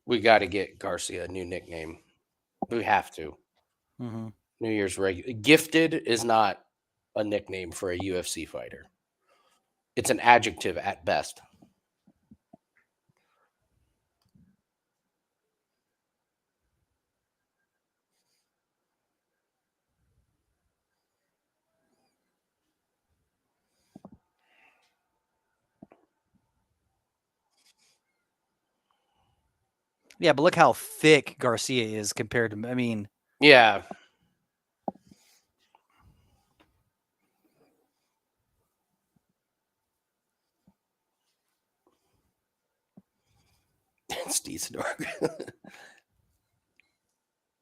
We got to get Garcia a new nickname. We have to. Mm-hmm. New Year's regular. Gifted is not a nickname for a UFC fighter. It's an adjective at best. Yeah, but look how thick Garcia is compared to. I mean, Yeah. It's decent.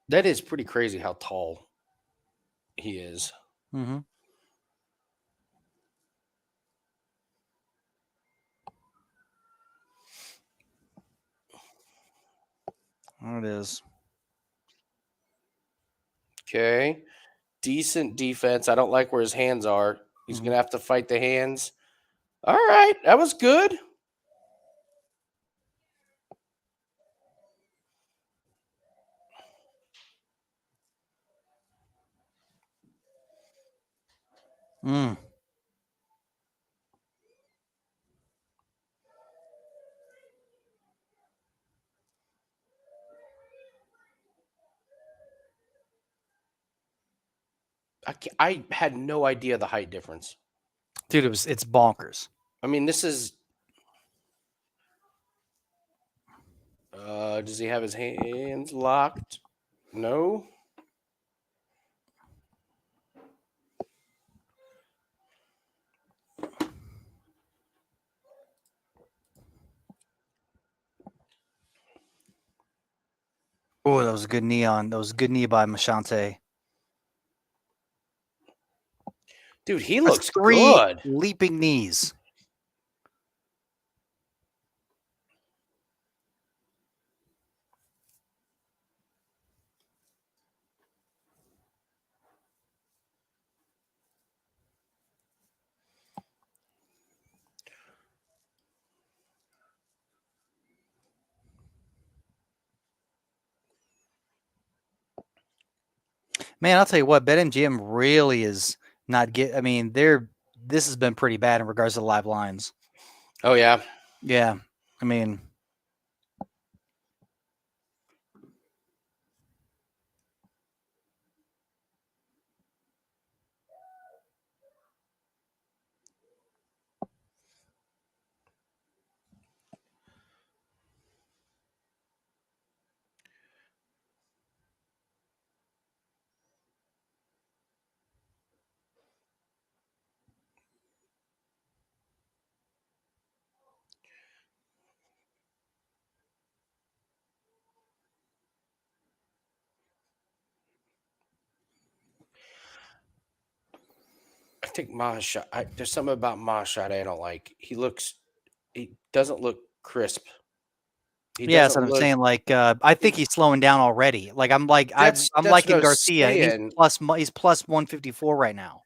That is pretty crazy how tall he is. mm-hmm. There it is. Okay. Decent defense. I don't like where his hands are. He's going to have to fight the hands. All right. That was good. Mm. I had no idea the height difference. Dude, it's bonkers. I mean, this is. Does he have his hands locked? No. Oh, that was a good knee on. That was a good knee by Machante. Dude, he That's looks 3 good. leaping knees. Man, I'll tell you what, BetMGM really is not get. I mean, this has been pretty bad in regards to live lines. Oh, yeah. Yeah, I mean, I think there's something about Mahshad I don't like. He doesn't look crisp. He yeah, that's doesn't what I'm look. saying. Like, I think he's slowing down already. Like, I'm That's liking what I was Garcia, and saying. he's plus 154 right now.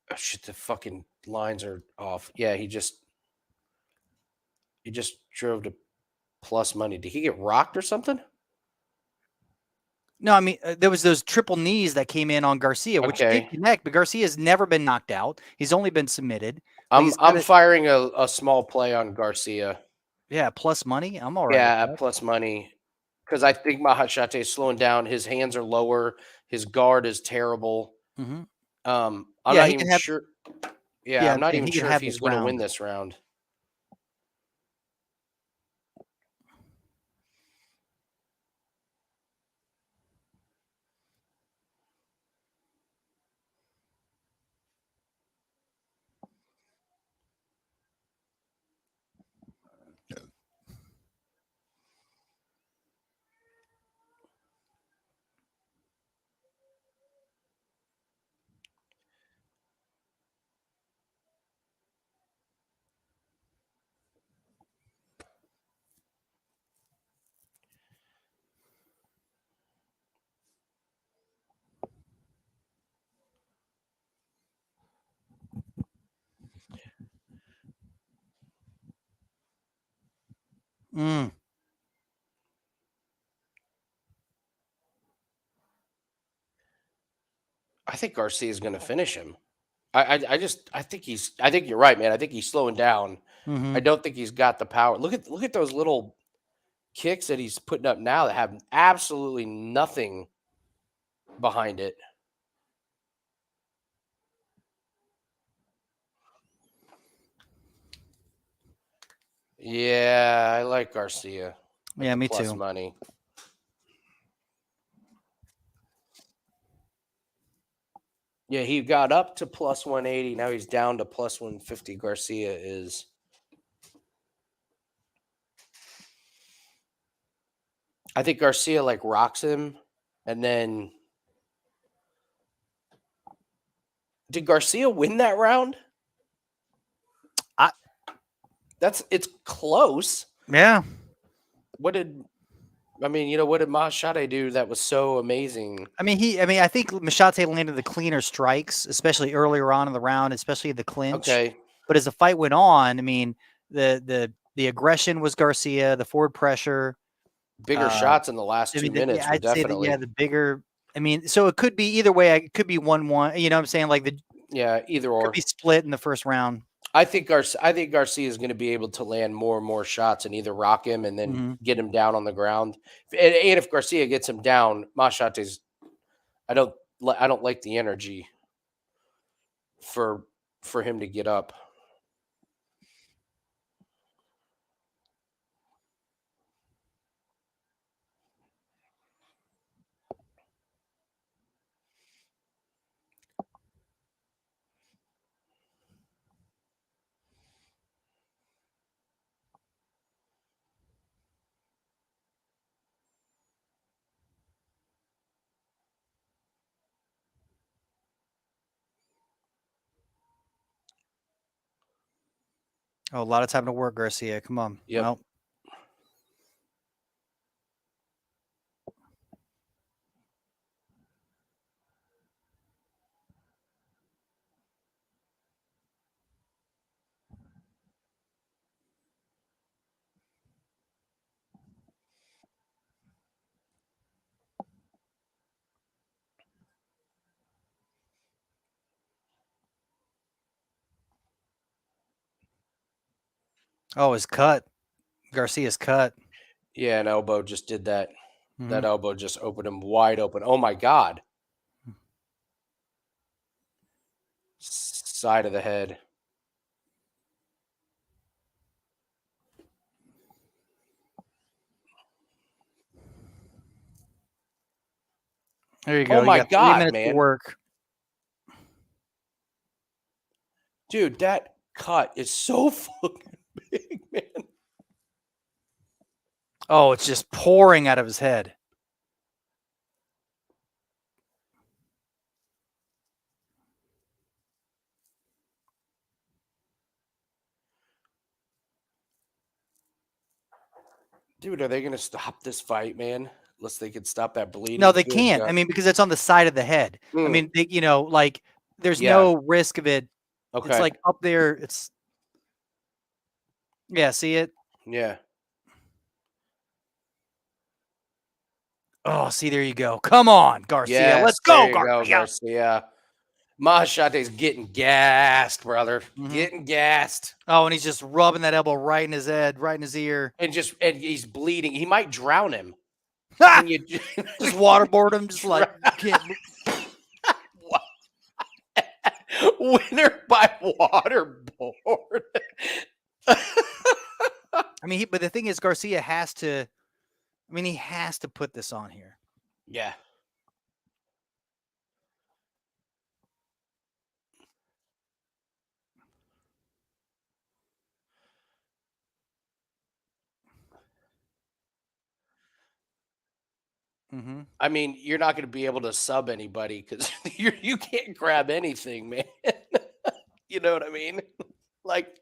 Oh, shit, the fucking lines are off. Yeah, he just drove to plus money. Did he get rocked or something? No, I mean, there was those triple knees that came in on Garcia, which did Okay. connect, but Garcia has never been knocked out. He's only been submitted. I'm firing a small play on Garcia. Yeah, plus money. I'm all right. Yeah, with that. plus money. Because I think Mahashate is slowing down. His hands are lower. His guard is terrible. Mm-hmm. I'm Yeah, not he even can have- sure. Yeah, Yeah, I'm I'm not saying even he can sure if have he's this going to win round. this round. Mm. I think Garcia is going to finish him. I think you're right, man. I think he's slowing down. Mm-hmm. I don't think he's got the power. Look at those little kicks that he's putting up now that have absolutely nothing behind it. Yeah, I like Garcia. Yeah, me Plus too. money. Yeah, he got up to plus 180. Now he's down to plus 150. Garcia is. I think Garcia like rocks him, and then did Garcia win that round? It's close. Yeah. What did Machade do that was so amazing? I think Machate landed the cleaner strikes, especially earlier on in the round, especially the clinch. Okay. But as the fight went on, I mean, the aggression was Garcia, the forward pressure. Bigger shots in the last 2 minutes were I'd definitely. say the bigger. I mean, so it could be either way. It could be 1-1. You know what I'm saying? Like either or. Could be split in the first round. I think Garcia is going to be able to land more and more shots and either rock him and then get him down on the ground. And if Garcia gets him down, Machate's. I don't like the energy for him to get up. Oh, a lot of time to work, Garcia. Come on. Yep. Well. Oh, his cut. Garcia's cut. Yeah, an elbow just did that. That elbow just opened him wide open. Oh my God. Side of the head. There you go. Oh my you got God, 3 minutes man. to work. Dude, that cut is so fucking big, man. Oh, it's just pouring out of his head. Dude, are they going to stop this fight, man? Unless they could stop that bleeding. No, they can't. I mean, because it's on the side of the head. I mean, there's no risk of it. Okay. It's like up there. It's see it? Yeah. Oh, see, there you go. Come on, Garcia. Yes, let's go, there you Garcia. Garcia. Machate's getting gassed, brother. Getting gassed. Oh, and he's just rubbing that elbow right in his head, right in his ear. And he's bleeding. He might drown him. And you just waterboard him, just like can't. Winner by waterboard. I mean, but the thing is, Garcia has to. I mean, he has to put this on here. Yeah. I mean, you're not going to be able to sub anybody because you can't grab anything, man. You know what I mean? Like,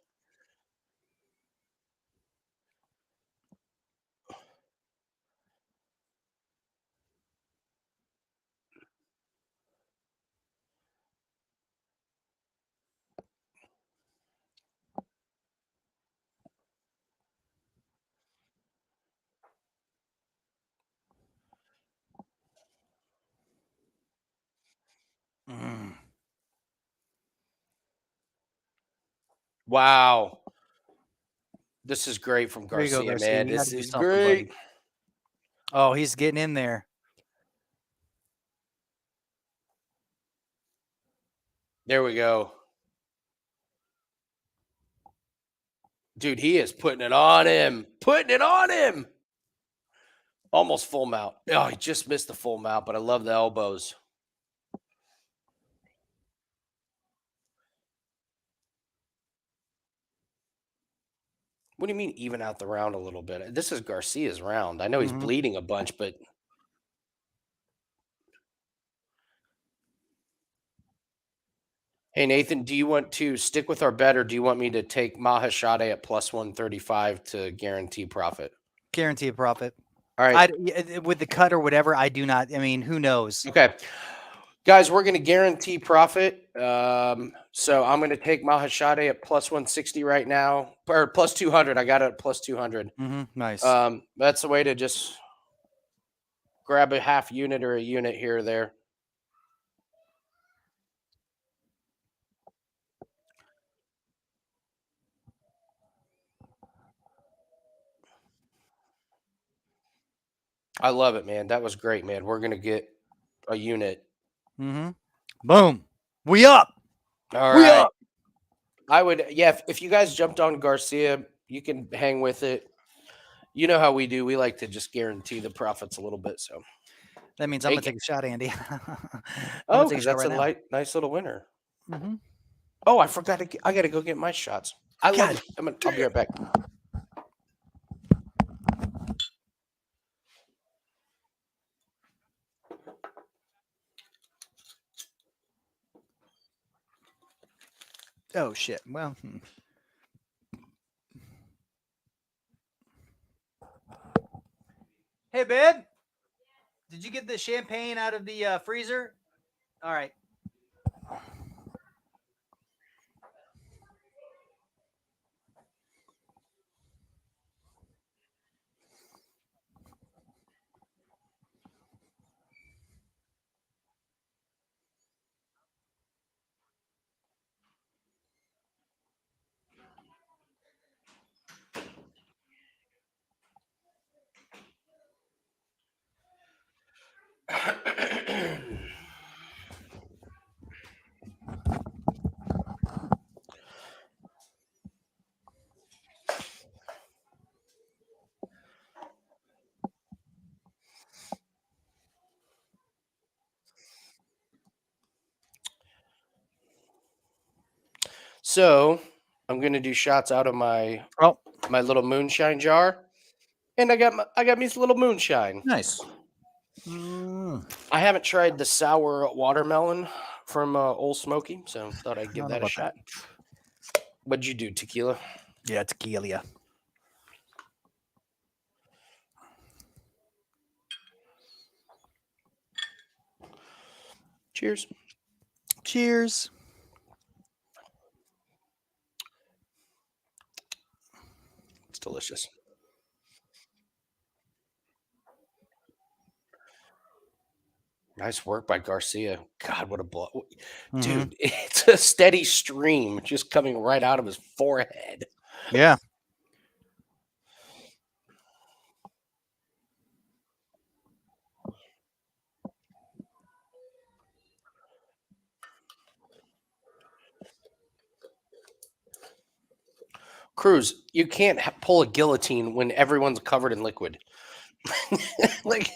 Wow. This is great from There you go, Garcia, Garcia. man. You This gotta do is something, great. buddy. Oh, he's getting in there. There we go. Dude, he is putting it on him. Putting it on him. Almost full mount. Oh, he just missed the full mount, but I love the elbows. What do you mean even out the round a little bit? This is Garcia's round. I know he's bleeding a bunch, but hey, Nathan, do you want to stick with our bet, or do you want me to take Maheshate at plus 135 to guarantee profit? Guarantee a profit. All right. With the cut or whatever, I do not. I mean, who knows? Okay. Guys, we're going to guarantee profit. So I'm going to take Maheshate at plus 160 right now, or plus 200. I got it at plus 200. Nice. That's the way to just grab a half unit or a unit here or there. I love it, man. That was great, man. We're going to get a unit. Boom. We up. All right. I would, yeah, if you guys jumped on Garcia, you can hang with it. You know how we do. We like to just guarantee the profits a little bit. So that means I'm going to take a shot, Andy. Oh, because that's a nice little winner. Oh, I forgot. I got to go get my shots. I love it. I'll be right back. Oh, shit. Well, Hey, babe. Did you get the champagne out of the freezer? All right. So I'm going to do shots out of my little moonshine jar. And I got me a little moonshine. Nice. I haven't tried the sour watermelon from Old Smoky, so thought I'd give that a shot. What'd you do, tequila? Yeah, tequila. Cheers. Cheers. It's delicious. Nice work by Garcia. God, what a blow. Dude, it's a steady stream just coming right out of his forehead. Yeah. Cruz, you can't pull a guillotine when everyone's covered in liquid. Like,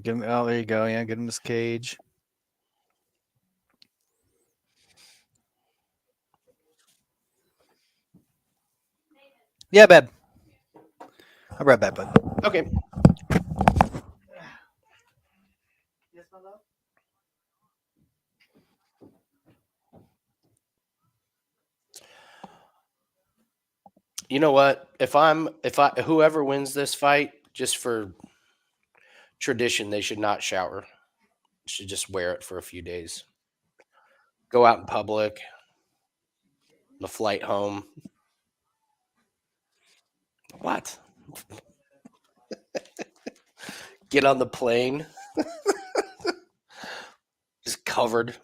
Give him, there you go. Yeah, get him this cage. Yeah, babe. I'll be right back, bud. okay. Yes, my love. You know what? Whoever wins this fight, just for tradition, they should not shower. Should just wear it for a few days. Go out in public. The flight home. What? Get on the plane. Just covered.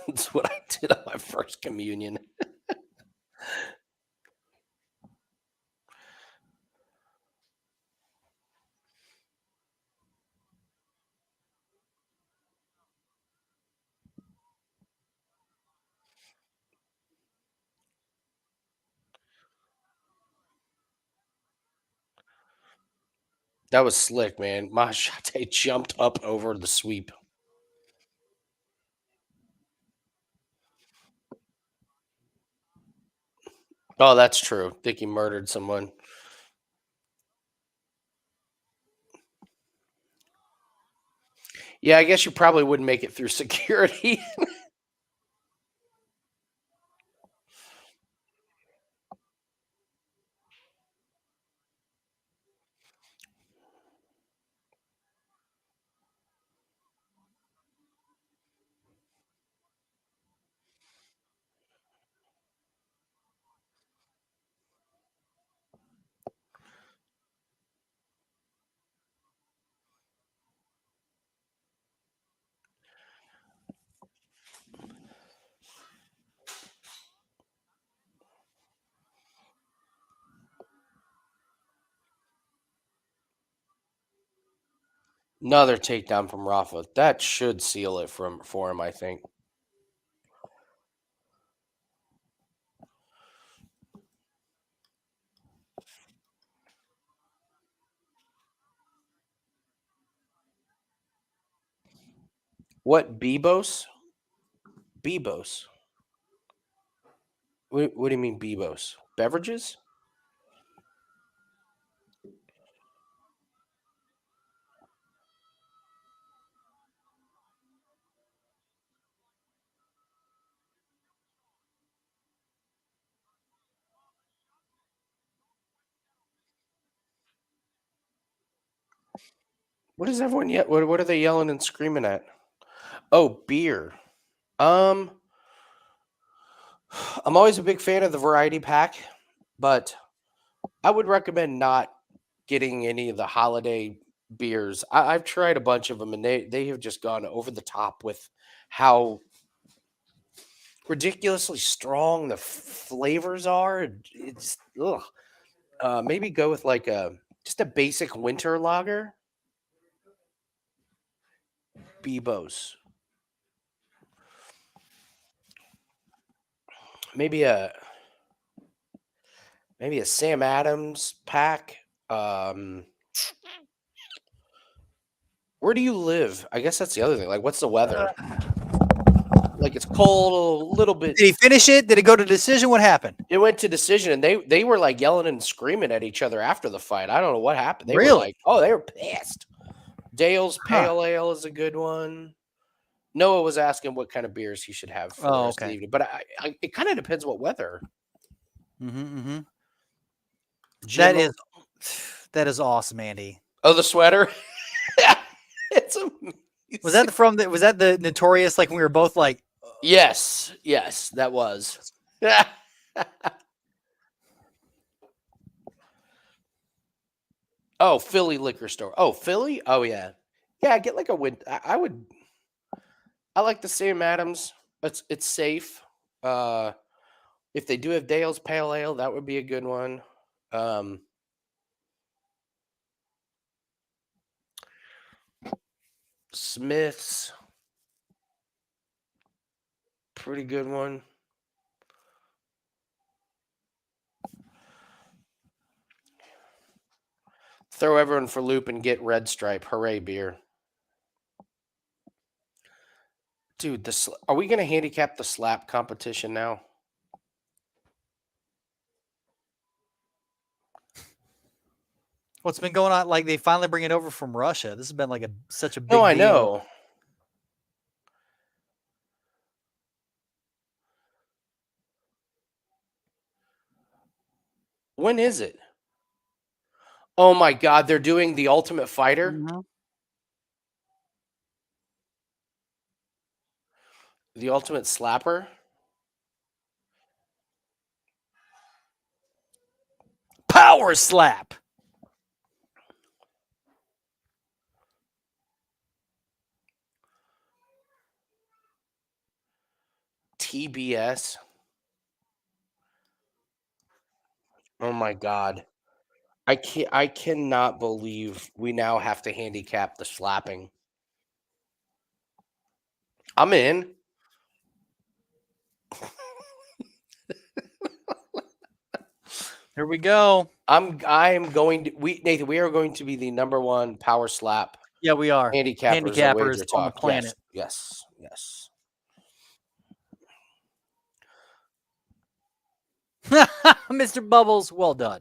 That's what I did on my first communion. That was slick, man. Machate jumped up over the sweep. Oh, that's true. Think he murdered someone. Yeah, I guess you probably wouldn't make it through security. Another takedown from Rafa. That should seal it for him, I think. What, Bebos? Bebos. What do you mean Bebos? Beverages? What is everyone yet? What are they yelling and screaming at? Oh, beer. I'm always a big fan of the variety pack, but I would recommend not getting any of the holiday beers. I've tried a bunch of them, and they have just gone over the top with how ridiculously strong the flavors are. It's ugh. Maybe go with like just a basic winter lager. Bebos. Maybe a Sam Adams pack. Where do you live? I guess that's the other thing. Like, what's the weather? Like, it's cold, a little bit. Did he finish it? Did it go to decision? What happened? It went to decision, and they were like yelling and screaming at each other after the fight. I don't know what happened. They were Really? like, oh, they were pissed. Dale's Pale Ale is a good one. Noah was asking what kind of beers he should have for the rest of the evening, but it kind of depends what weather. Mm-hmm. Jim, That is awesome, Andy. oh, the sweater. It's amazing. Was that the notorious, like, when we were both like, Yes, that was. Oh, Philly liquor store. Oh, Philly? Oh, yeah. Yeah, get like a I like the Sam Adams. It's safe. If they do have Dale's Pale Ale, that would be a good one. Smith's. Pretty good one. Throw everyone for loop and get Red Stripe. Hooray, beer. Dude, are we going to handicap the slap competition now? What's been going on? Like they finally bring it over from Russia. This has been like such a big No, I deal. know. When is it? Oh my God, they're doing The Ultimate Fighter. Mhm. The Ultimate Slapper. Power slap. TBS. Oh my God. I cannot believe we now have to handicap the slapping. I'm in. Here we go. I'm going to Nathan, we are going to be the #1 power slap Yeah, we are. handicappers at Wager On the Talk. planet. Yes, yes. Mr. Bubbles, well done.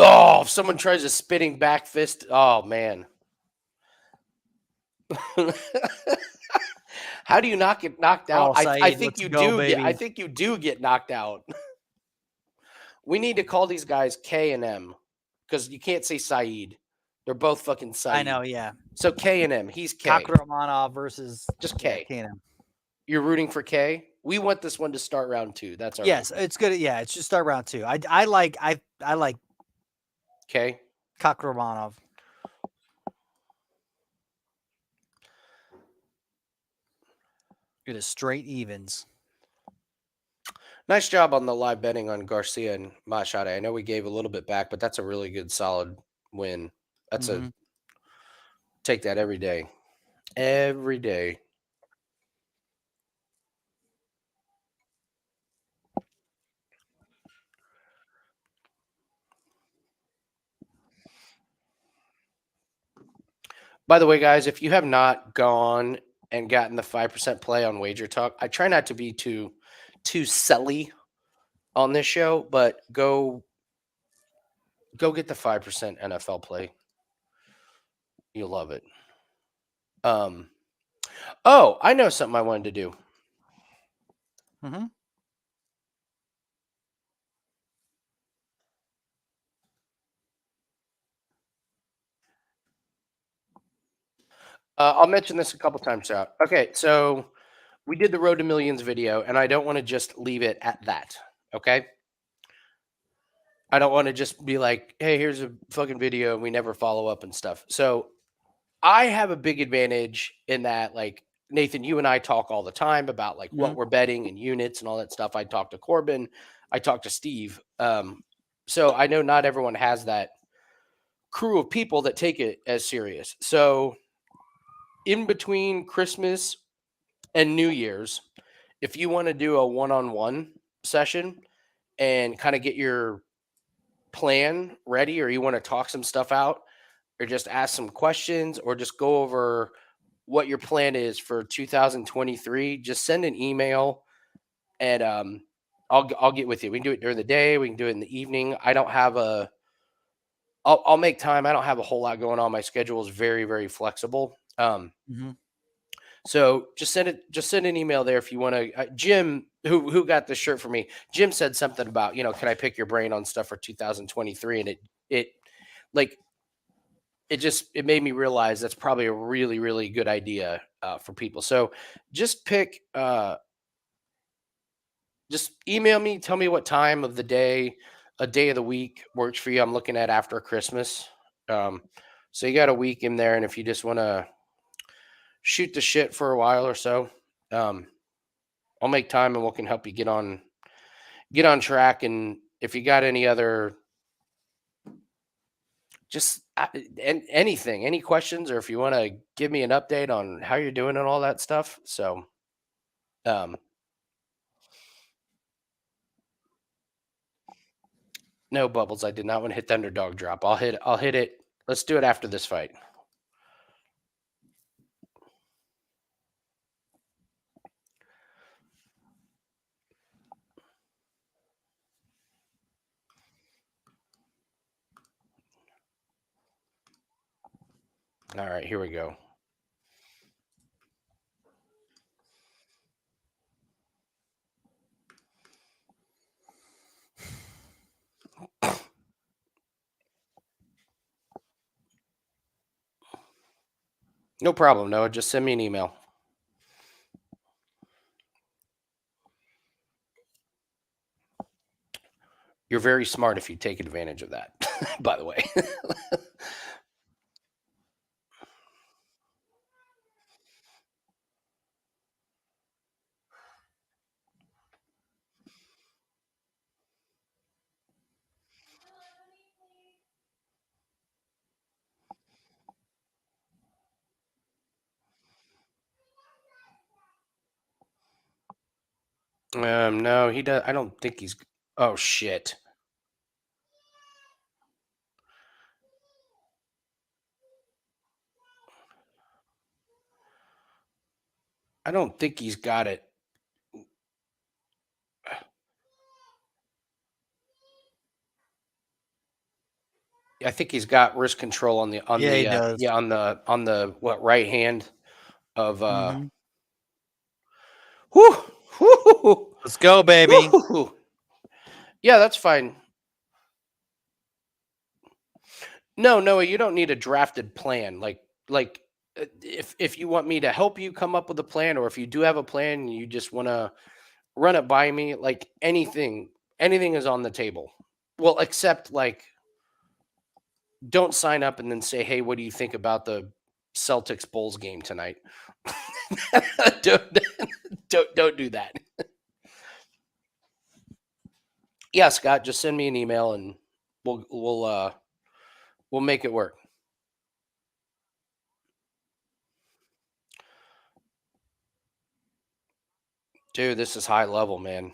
Oh, if someone tries a spinning back fist, oh man. How do you not get knocked out? Oh, I Saeed, think let's you go, do get I baby. think you do get knocked out. We need to call these guys K and M because you can't say Saeed. They're both fucking Saeed. I know, yeah. So K and M, he's K. Romanov versus Just K. K&M. You're rooting for K? We want this one to start round 2. That's our Yes, it's good. Yeah, it should start round 2. I like K. Romanov. It is straight evens. Nice job on the live betting on Garcia and Machado. I know we gave a little bit back, but that's a really good, solid win. That's a take that every day. Every day. By the way, guys, if you have not gone and gotten the 5% play on Wager Talk, I try not to be too selly on this show, but go get the 5% NFL play. You'll love it. Oh, I know something I wanted to do. I'll mention this a couple times out. Okay, so we did the Road to Millions video, and I don't want to just leave it at that. Okay. I don't want to just be like, hey, here's a fucking video, and we never follow up and stuff. So I have a big advantage in that, like, Nathan, you and I talk all the time about like what we're betting and units and all that stuff. I talk to Corbin, I talk to Steve. So I know not everyone has that crew of people that take it as serious. So in between Christmas and New Year's, if you want to do a one-on-one session and kind of get your plan ready, or you want to talk some stuff out, or just ask some questions, or just go over what your plan is for 2023, just send an email and I'll get with you. We can do it during the day, we can do it in the evening. I don't have I'll make time. I don't have a whole lot going on. My schedule is very, very flexible. So just send an email there if you want to. Jim, who got this shirt for me, Jim said something about, can I pick your brain on stuff for 2023? And it made me realize that's probably a really, really good idea for people. So just just email me, tell me what time of the day, a day of the week works for you. I'm looking at after Christmas. So you got a week in there. And if you just want to shoot the shit for a while or so, I'll make time and we can help you get on track. And if you got any other, just anything, any questions, or if you want to give me an update on how you're doing and all that stuff. So, no, Bubbles, I did not want to hit the underdog drop. I'll hit it. Let's do it after this fight. All right, here we go. No problem, Noah. Just send me an email. You're very smart if you take advantage of that, by the way. No, he does. I don't think he's. Oh shit. I don't think he's got it. I think he's got wrist control on the Yeah, he does. on the what right hand of Mhm. whew, whew, Let's go, baby. whew. Yeah, that's fine. No, Noah, you don't need a drafted plan. Like if you want me to help you come up with a plan, or if you do have a plan and you just want to run it by me, like anything is on the table. Well, except like don't sign up and then say, "Hey, what do you think about the Celtics Bulls game tonight?" don't, don't do that. Yeah, Scott, just send me an email and we'll make it work. Dude, this is high level, man.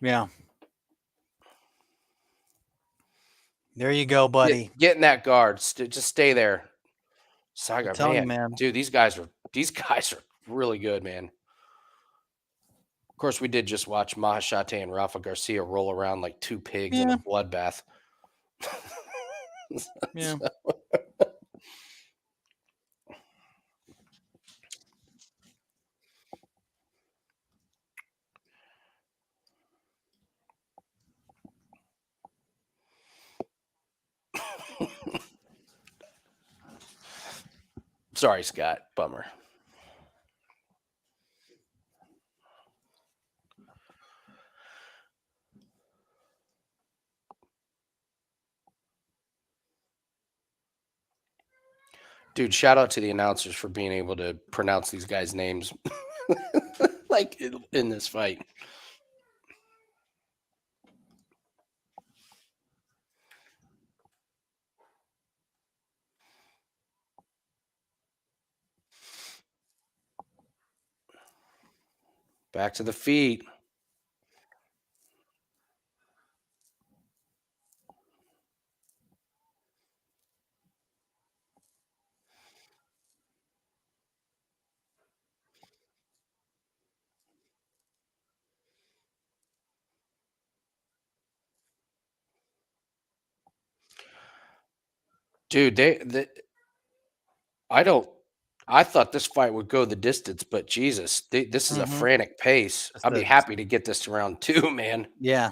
Yeah. There you go, buddy. Get in that guard. Just stay there. Saga, I'm telling you, man. man. Dude, these guys are really good, man. Of course, we did just watch Mahashate and Rafa Garcia roll around like two pigs in a bloodbath. Yeah. Sorry, Scott. Bummer. Dude, shout out to the announcers for being able to pronounce these guys' names like in this fight. Back to the feet. Dude, I thought this fight would go the distance, but Jesus, this is a frantic pace. I'd be happy to get this to round 2, man. Yeah.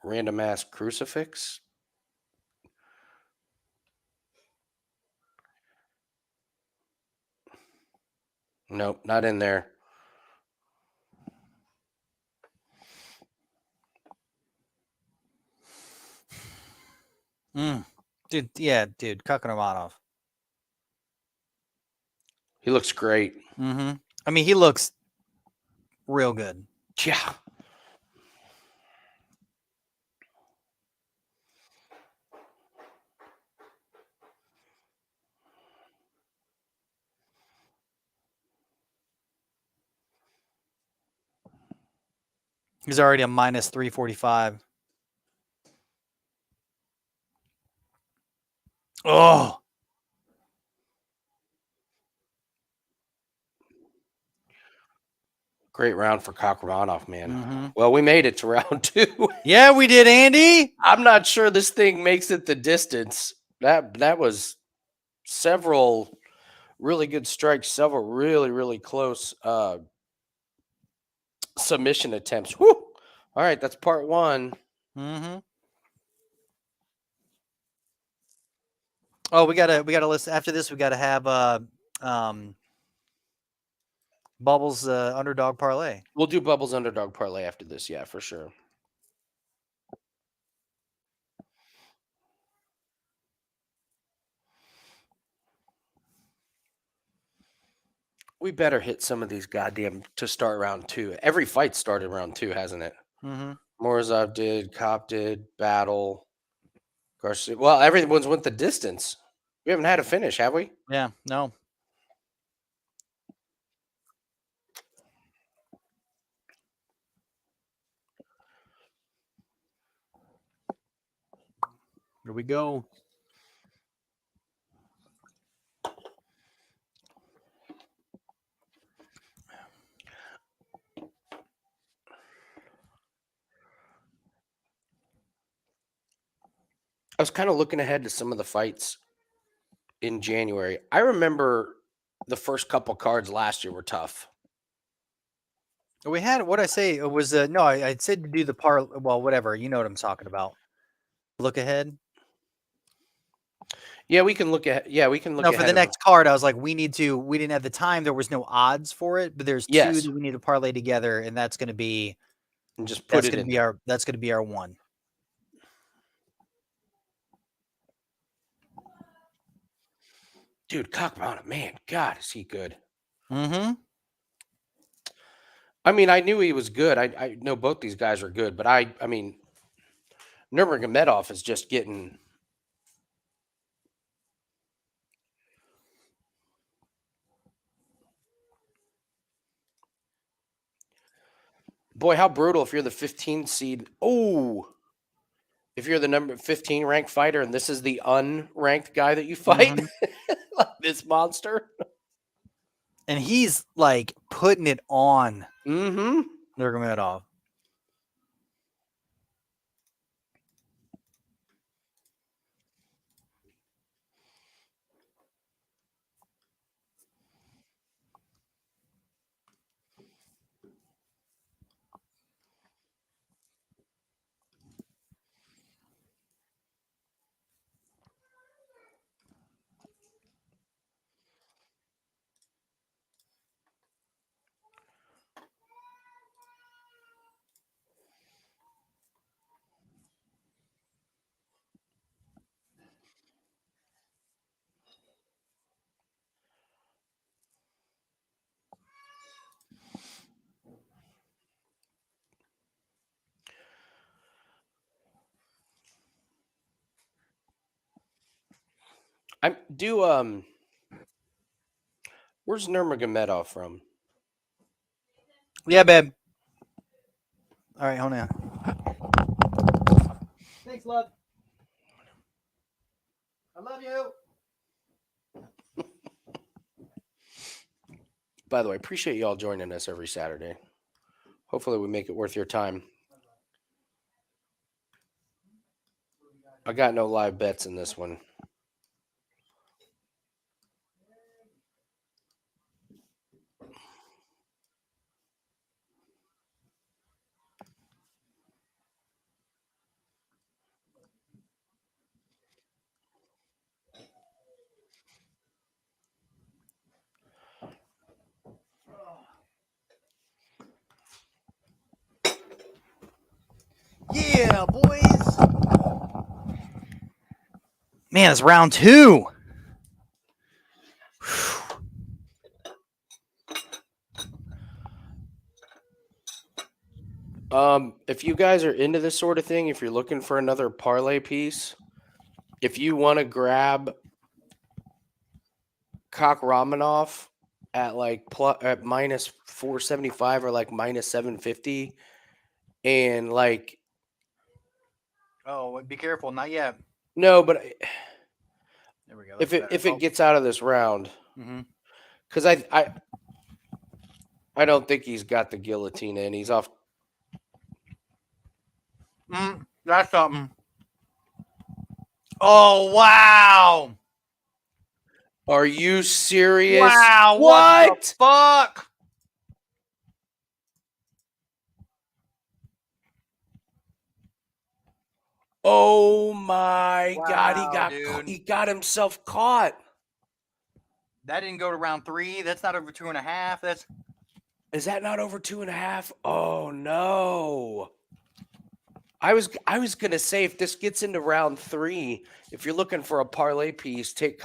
Random ass crucifix. Nope, not in there. Dude, yeah, dude, Kakanovanov. He looks great. I mean, he looks real good. Yeah. He's already a minus 345. Oh. Great round for Kakhramonov, man. Mm-hmm. Well, we made it to round 2. Yeah, we did, Andy. I'm not sure this thing makes it the distance. That was several really good strikes, several really, really close submission attempts. Woo! All right, that's part 1. Mm-hmm. Oh, we gotta listen. After this, we gotta have Bubbles underdog parlay. We'll do Bubbles underdog parlay after this, yeah, for sure. We better hit some of these goddamn to start round 2. Every fight started round 2, hasn't it? Mm-hmm. Morozov did, Cop did, Battle, Garcia. Well, everyone's went the distance. We haven't had a finish, have we? Yeah, no. Here we go. I was kind of looking ahead to some of the fights in January. I remember the first couple cards last year were tough. We had what I say it was no. I said to do the well, whatever. You know what I'm talking about. Look ahead. Yeah, we can look at. Yeah, we can look. No, for ahead the of- next card, I was like, we didn't have the time. There was no odds for it, but there's Yes. 2 that we need to parlay together, and that's going to be and just put it in. That's going to be our one. Dude, Kakhramonov, man, God, is he good? Mm-hmm. I mean, I knew he was good. I know both these guys are good, but I mean, Nurmagomedov is just getting. Boy, how brutal if you're the 15 seed. Oh, if you're the number 15 ranked fighter and this is the unranked guy that you fight, like this monster. And he's like putting it on Mm-hmm. Nurmagomedov. I do where's Nurmagomedov from? Yeah, babe. All right, hold on. Thanks, love. I love you. By the way, appreciate y'all joining us every Saturday. Hopefully we make it worth your time. I got no live bets in this one. Yeah, boys. Man, it's round 2. If you guys are into this sort of thing, if you're looking for another parlay piece, if you want to grab Kakhramonov at like at minus 475 or like minus 750, and like Oh, be careful. Not yet. no, but There we go. if it gets out of this round, Mhm. because I I don't think he's got the guillotine in. He's off. That's something. Oh, wow. Are you serious? Wow. What the fuck? Oh my God! Wow, dude. He got himself caught. That didn't go to round 3. That's not over 2.5. Is that not over 2.5? Oh no! I was gonna say if this gets into round 3, if you're looking for a parlay piece, take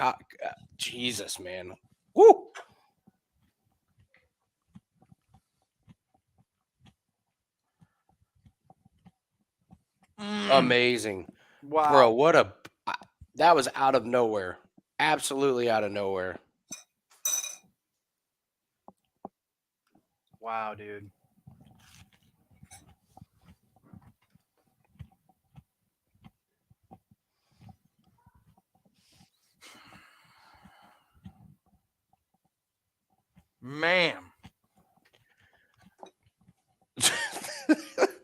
Jesus, man. Woo! Amazing. Wow. Bro, that was out of nowhere. Absolutely out of nowhere. Wow, dude. Man.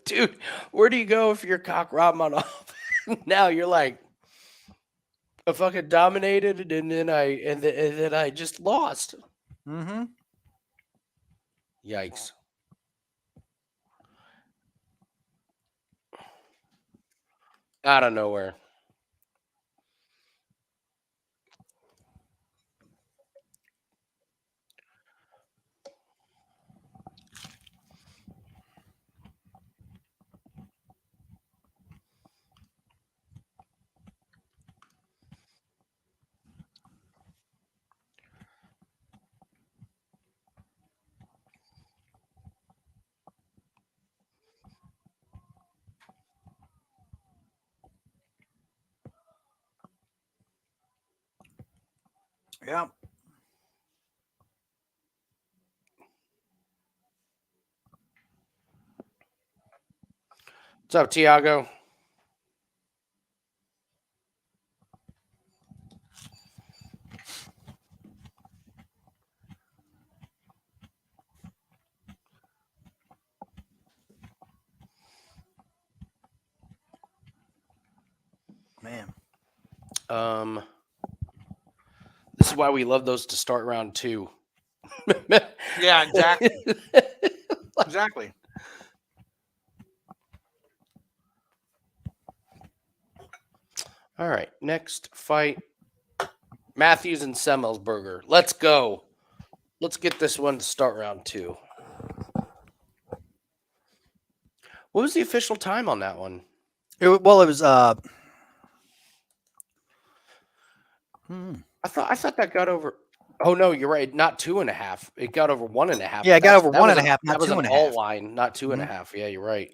Dude, where do you go if you're cock Arman off? Now you're like, I fucking dominated and then I just lost. Mm-hmm. Yikes. Out of nowhere. Yeah. What's up, Tiago? Man. This is why we love those to start round 2. Yeah, exactly. Exactly. All right, next fight. Matthews and Semelsberger. Let's go. Let's get this one to start round 2. What was the official time on that one? It was I thought that got over. Oh no, you're right. Not 2.5. It got over 1.5. Yeah, it got over That was 1.5, not That was 2.5. an all line, not 2.5. Yeah, you're right.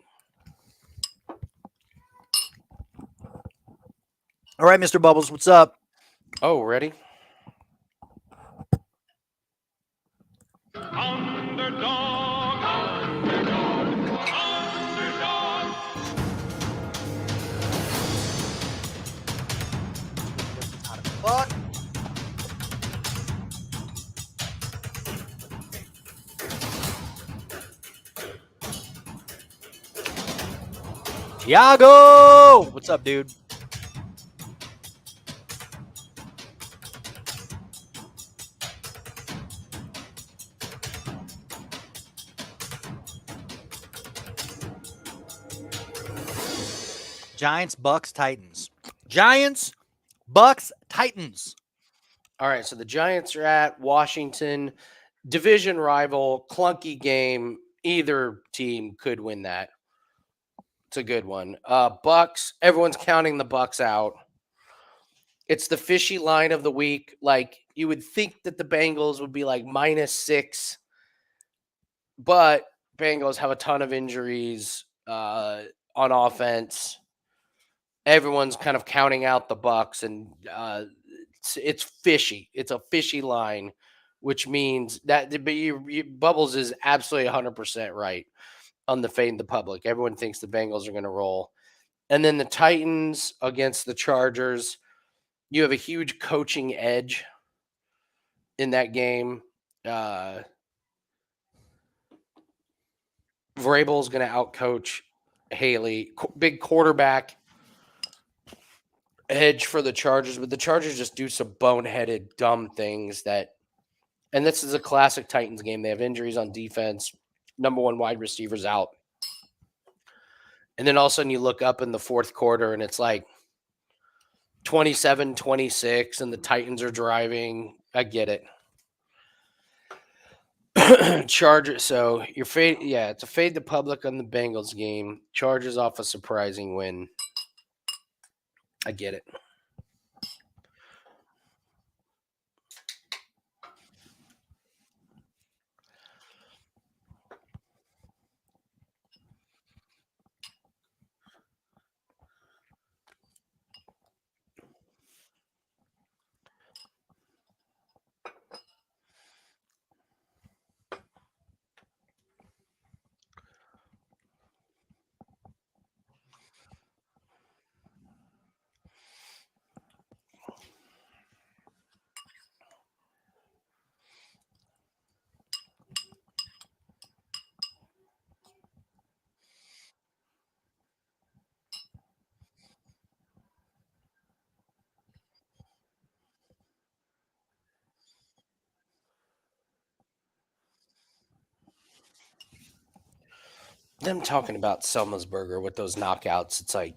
All right, Mr. Bubbles, what's up? Oh, ready? Underdog, underdog, underdog. Fuck. Tiago! What's up, dude? Giants, Bucks, Titans. Giants, Bucks, Titans. All right, so the Giants are at Washington. Division rival, clunky game. Either team could win that. It's a good one. Bucks, everyone's counting the Bucks out. It's the fishy line of the week. Like, you would think that the Bengals would be like -6, but Bengals have a ton of injuries on offense. Everyone's kind of counting out the Bucks, and it's fishy. It's a fishy line, which means that Bubbles is absolutely 100% right on the fade in the public. Everyone thinks the Bengals are going to roll. And then the Titans against the Chargers, you have a huge coaching edge in that game. Vrabel's going to outcoach Haley. Big quarterback edge for the Chargers, but the Chargers just do some boneheaded, dumb things that. And this is a classic Titans game. They have injuries on defense. Number one wide receivers out. And then all of a sudden you look up in the fourth quarter and it's like 27-26 and the Titans are driving. I get it. Chargers. So you're fade. Yeah, it's a fade the public on the Bengals game. Chargers off a surprising win. I get it. Them talking about Semelsberger with those knockouts, it's like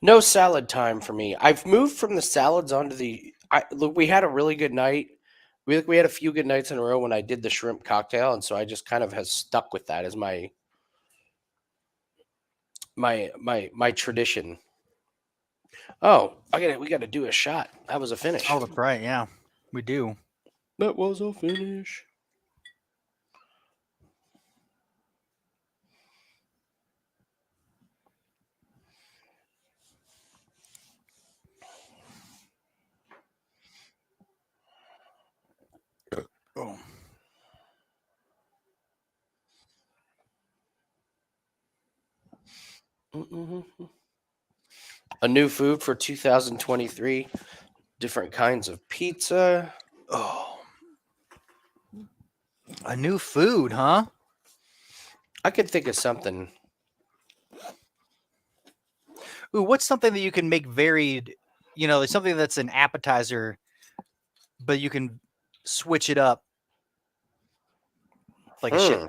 no salad time for me. I've moved from the salads onto the. Look, we had a really good night. We had a few good nights in a row when I did the shrimp cocktail, and so I just kind of has stuck with that as my tradition. Oh, we got to do a shot. That was a finish. Oh, that's right. Yeah, we do. That was a finish. Oh. A new food for 2023. Different kinds of pizza. Oh. A new food, huh? I could think of something. Ooh, what's something that you can make varied? You know, there's something that's an appetizer, but you can switch it up like a shit.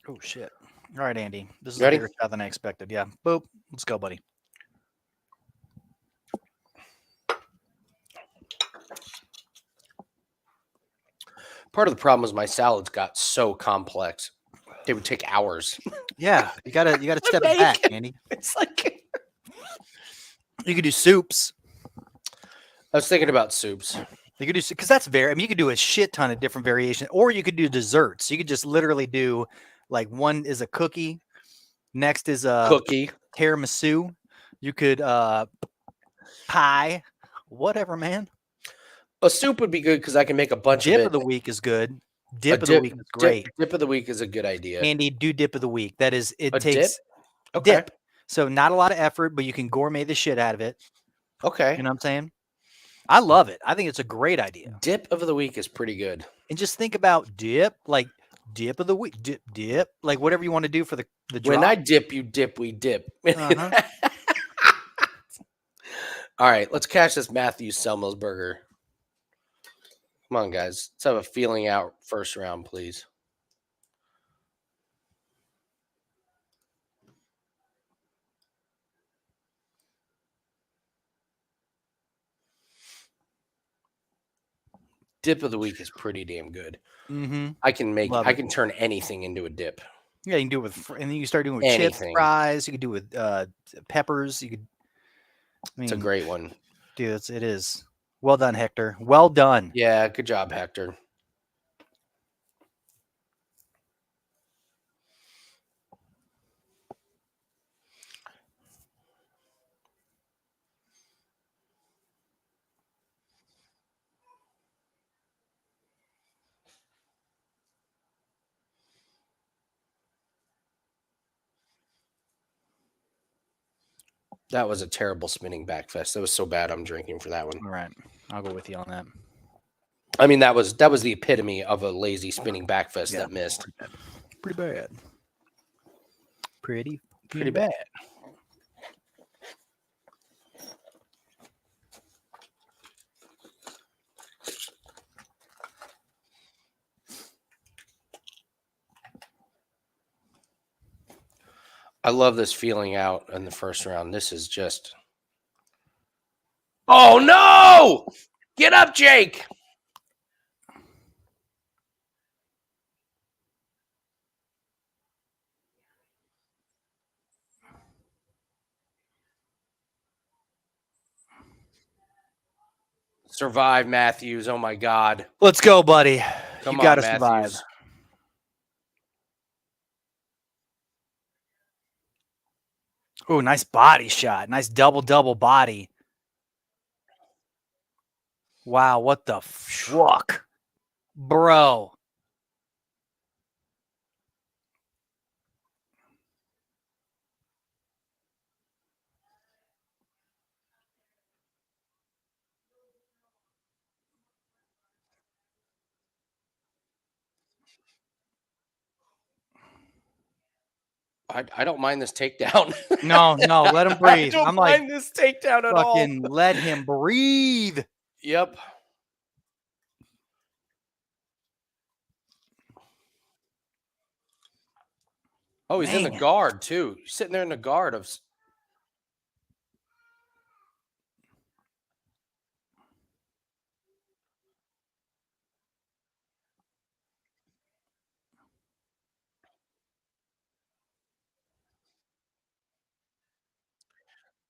Oh, shit. All right, Andy. This is Ready? a bigger shot than I expected. Yeah. Boop. Let's go, buddy. Part of the problem is my salads got so complex. They would take hours. Yeah. You gotta step it back, Andy. It's like You could do soups. I was thinking about soups. You could do, because that's very, I mean, you could do a shit ton of different variations, or you could do desserts. You could just literally do like one is a cookie, next is a Cookie. tiramisu. You could pie, whatever, man. A soup would be good because I can make a bunch Dip of it. of the week is good. Dip of the week is great. Dip of the week is a good idea. Andy, do dip of the week. That is, it A takes dip? Okay. dip. So not a lot of effort, but you can gourmet the shit out of it. Okay. You know what I'm saying? I love it. I think it's a great idea. Dip of the week is pretty good. And just think about dip, like dip of the week, dip, like whatever you want to do for the drop. When I dip, you dip, we dip. Uh-huh. All right, let's catch this Matthew Semelsberger. Come on, guys. Let's have a feeling out first round, please. Dip of the week is pretty damn good. Mm-hmm. I can Love it. turn anything into a dip. Yeah, you can do it with, and then you start doing it with chips, Anything. fries. You can do it with peppers. You could. I mean, It's a great one. dude. It is. Well done, Hector. Well done. Yeah, good job, Hector. That was a terrible spinning back fist. That was so bad. I'm drinking for that one. All right, I'll go with you on that. I mean, that was the epitome of a lazy spinning back fist Yeah. that missed. Pretty bad. Pretty bad. I love this feeling out in the first round. This is just. Oh no! Get up, Jake! Survive, Matthews. Oh my God. Let's go, buddy. Come You on, got to Matthews. survive. Oh, nice body shot. Nice double body. Wow, what the fuck? Bro. I don't mind this takedown. No, let him breathe. I don't I'm like, mind this takedown at all. fucking let him breathe. Yep. Oh, he's in the Man. guard too. He's sitting there in the guard of.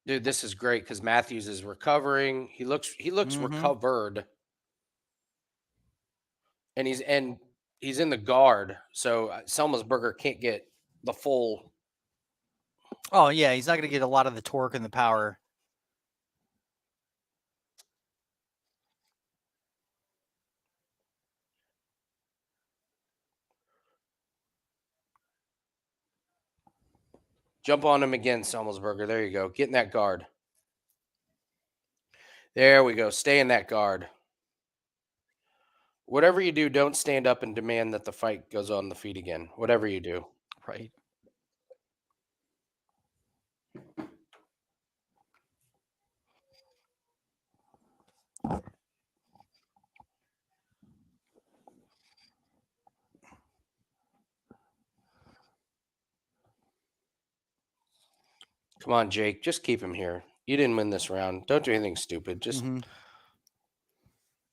Dude, this is great because Matthews is recovering. He looks recovered, and he's in the guard. So Semelsberger can't get the full. Oh, yeah, he's not going to get a lot of the torque and the power. Jump on him again, Semelsberger. There you go. Get in that guard. There we go. Stay in that guard. Whatever you do, don't stand up and demand that the fight goes on the feet again. Whatever you do. Right. Come on, Jake. Just keep him here. You didn't win this round. Don't do anything stupid. Just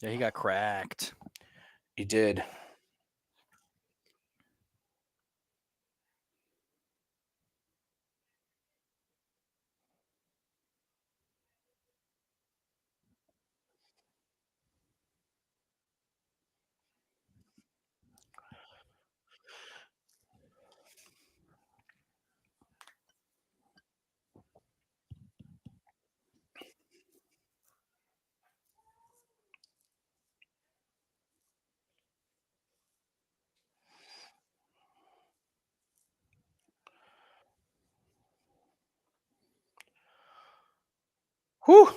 Yeah, he got cracked. You did. Whew.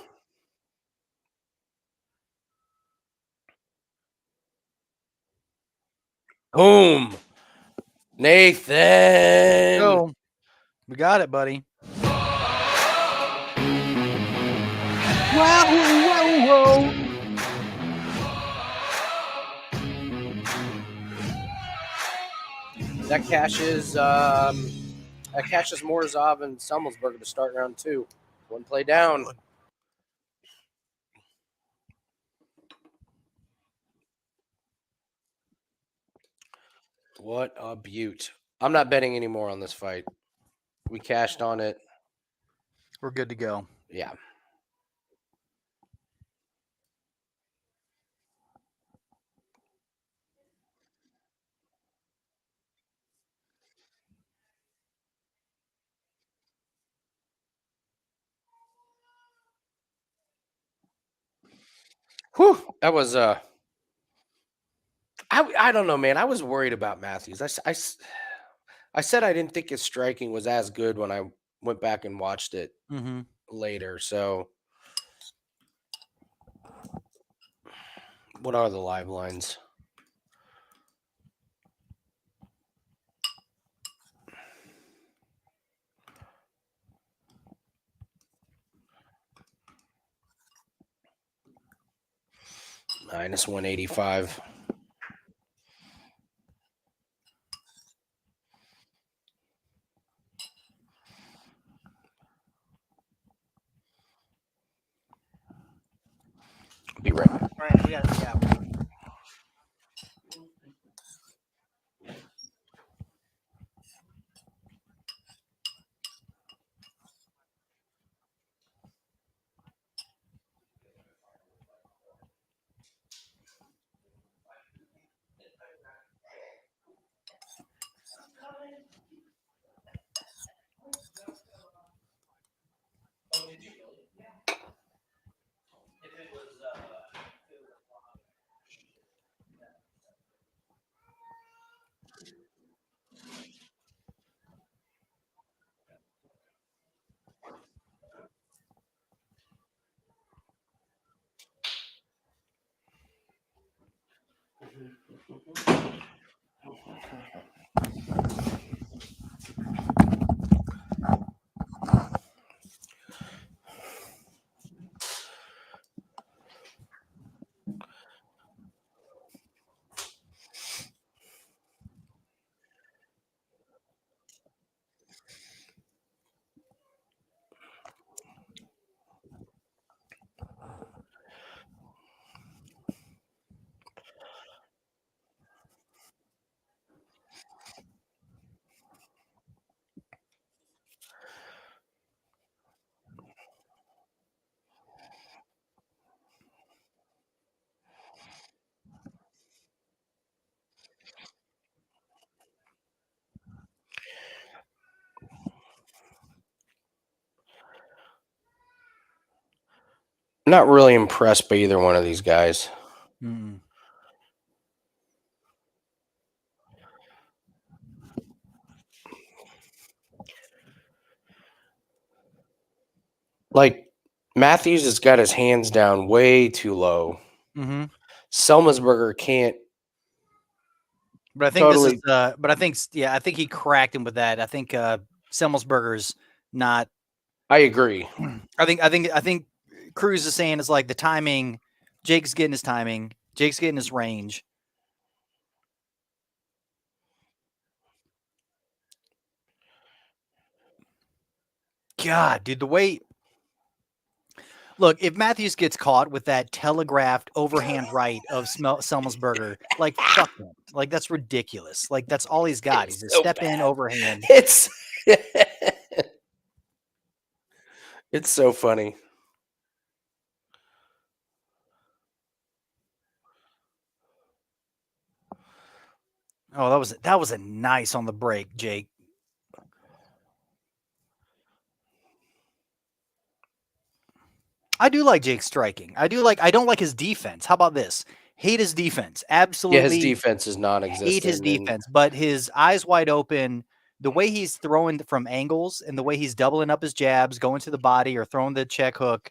Boom. Nathan. Go. We got it, buddy. Whoa. That cashes Morozov and Semelsberger to start round 2. One play down. What a beaut. I'm not betting anymore on this fight. We cashed on it. We're good to go. Yeah. Whew. That was I don't know, man. I was worried about Matthews. I said I didn't think his striking was as good when I went back and watched it Mm-hmm. later. So, what are the live lines? Minus 185. Be right back. All right, we got yeah. Not really impressed by either one of these guys. Mm-mm. Like, Matthews has got his hands down way too low. Mm-hmm. Semelsberger can't. But I think this Totally. is. But I think I think he cracked him with that. I think Semelsberger's not. I agree. I think Cruz is saying is like the timing. Jake's getting his timing. Jake's getting his range. God, dude, the way. Look, if Matthews gets caught with that telegraphed overhand right of Semelsberger, like fuck him. Like that's ridiculous. Like that's all he's got. He's a so step in bad. overhand. It's it's so funny. Oh, that was a nice on the break, Jake. I do like Jake striking. I don't like his defense. How about this? Hate his defense. Absolutely. Yeah, his defense is non-existent. Hate his defense, but his eyes wide open, the way he's throwing from angles and the way he's doubling up his jabs, going to the body or throwing the check hook,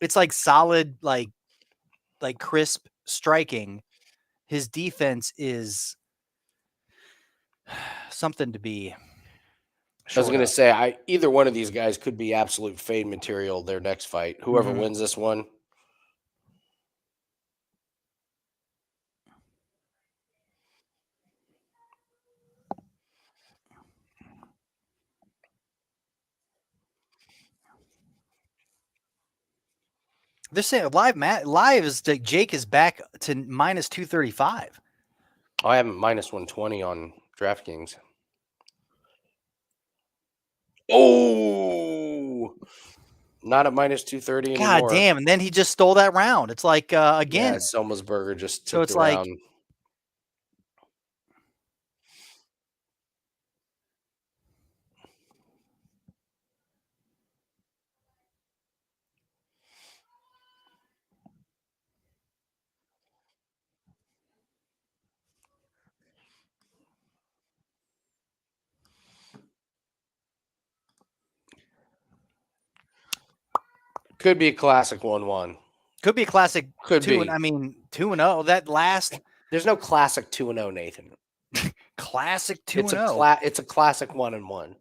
it's like solid, like crisp striking. His defense is something to be. I was going to say, either one of these guys could be absolute fade material their next fight. Whoever Mhm. wins this one. They're saying live is that Jake is back to minus 235. I have him minus 120 on DraftKings. Oh, not at minus 230 anymore. God damn! And then he just stole that round. It's like again. Yeah, Semelsberger just took So it's the like round. Could be a classic 1-1. could be a classic. Could two, be. I mean 2-0. That last There's no classic 2-0, Nathan. classic It's 2-0. it's a classic 1-1.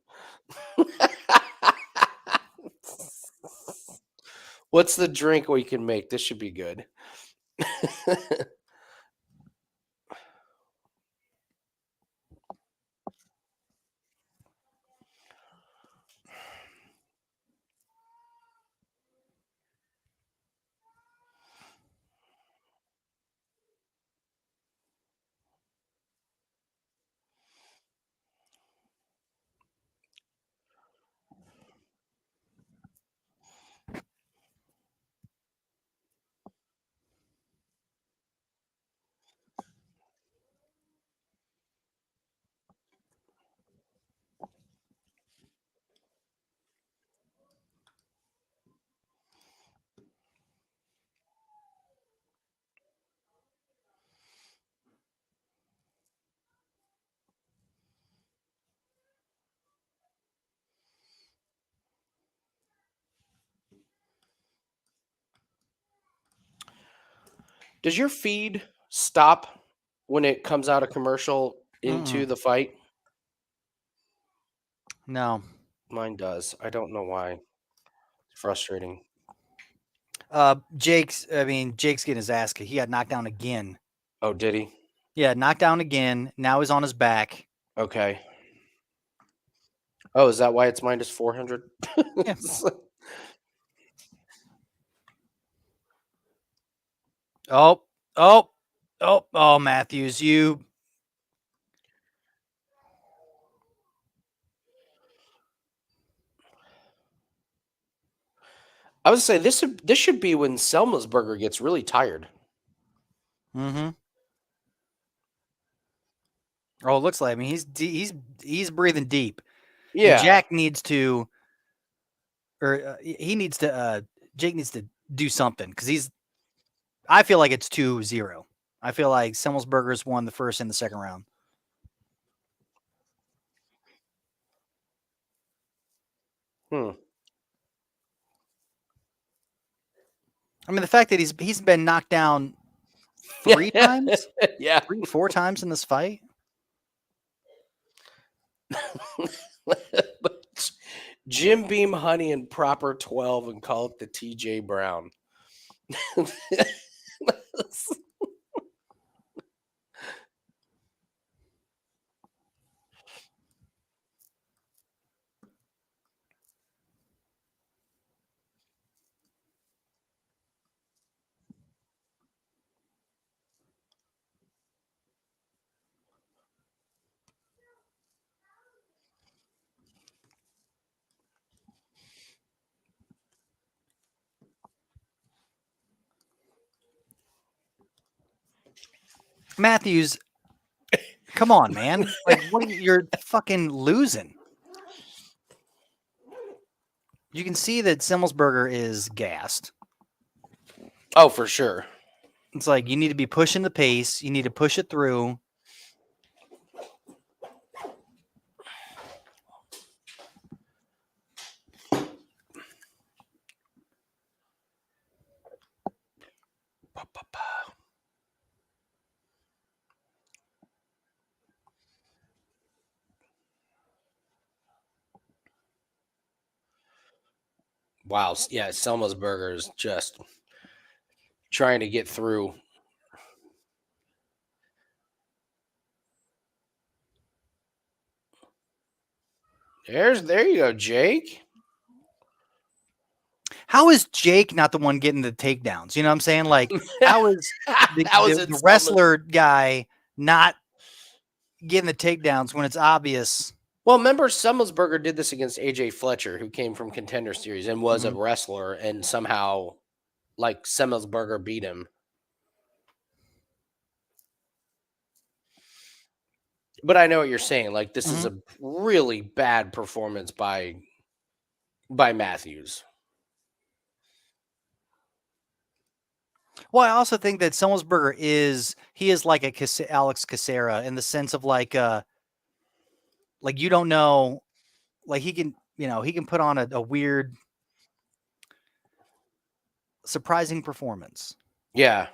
What's the drink we can make? This should be good. Does your feed stop when it comes out of commercial into the fight? No. Mine does. I don't know why. It's frustrating. Jake's getting his ass kicked. He got knocked down again. Oh, did he? Yeah, knocked down again. Now he's on his back. Okay. Oh, is that why it's minus 400? Yeah. Oh, Matthews, you. I would say this should be when Semelsberger gets really tired. Mm-hmm. Oh, it looks like. I mean, he's breathing deep. Yeah. And Jack needs to, or he needs to. Jake needs to do something because I feel like it's 2-0. I feel like Semelsberger's won the first and the second round. I mean, the fact that he's been knocked down 3 times, yeah, 3-4 times in this fight. Jim Beam Honey and proper 12 and call it the TJ Brown. Matthews, come on, man! Like, you're fucking losing. You can see that Semelsberger is gassed. Oh, for sure. It's like you need to be pushing the pace. You need to push it through. Wow. Yeah, Semelsberger is just trying to get through. There you go, Jake. How is Jake not the one getting the takedowns? You know what I'm saying? Like, how is the wrestler guy not getting the takedowns when it's obvious? Well, remember Semelsberger did this against AJ Fletcher, who came from Contender Series and was a wrestler, and somehow, like, Semelsberger beat him. But I know what you're saying. Like, this is a really bad performance by Matthews. Well, I also think that Semelsberger is like a Alex Caceres in the sense of like you don't know, like he can put on a weird, surprising performance. Yeah.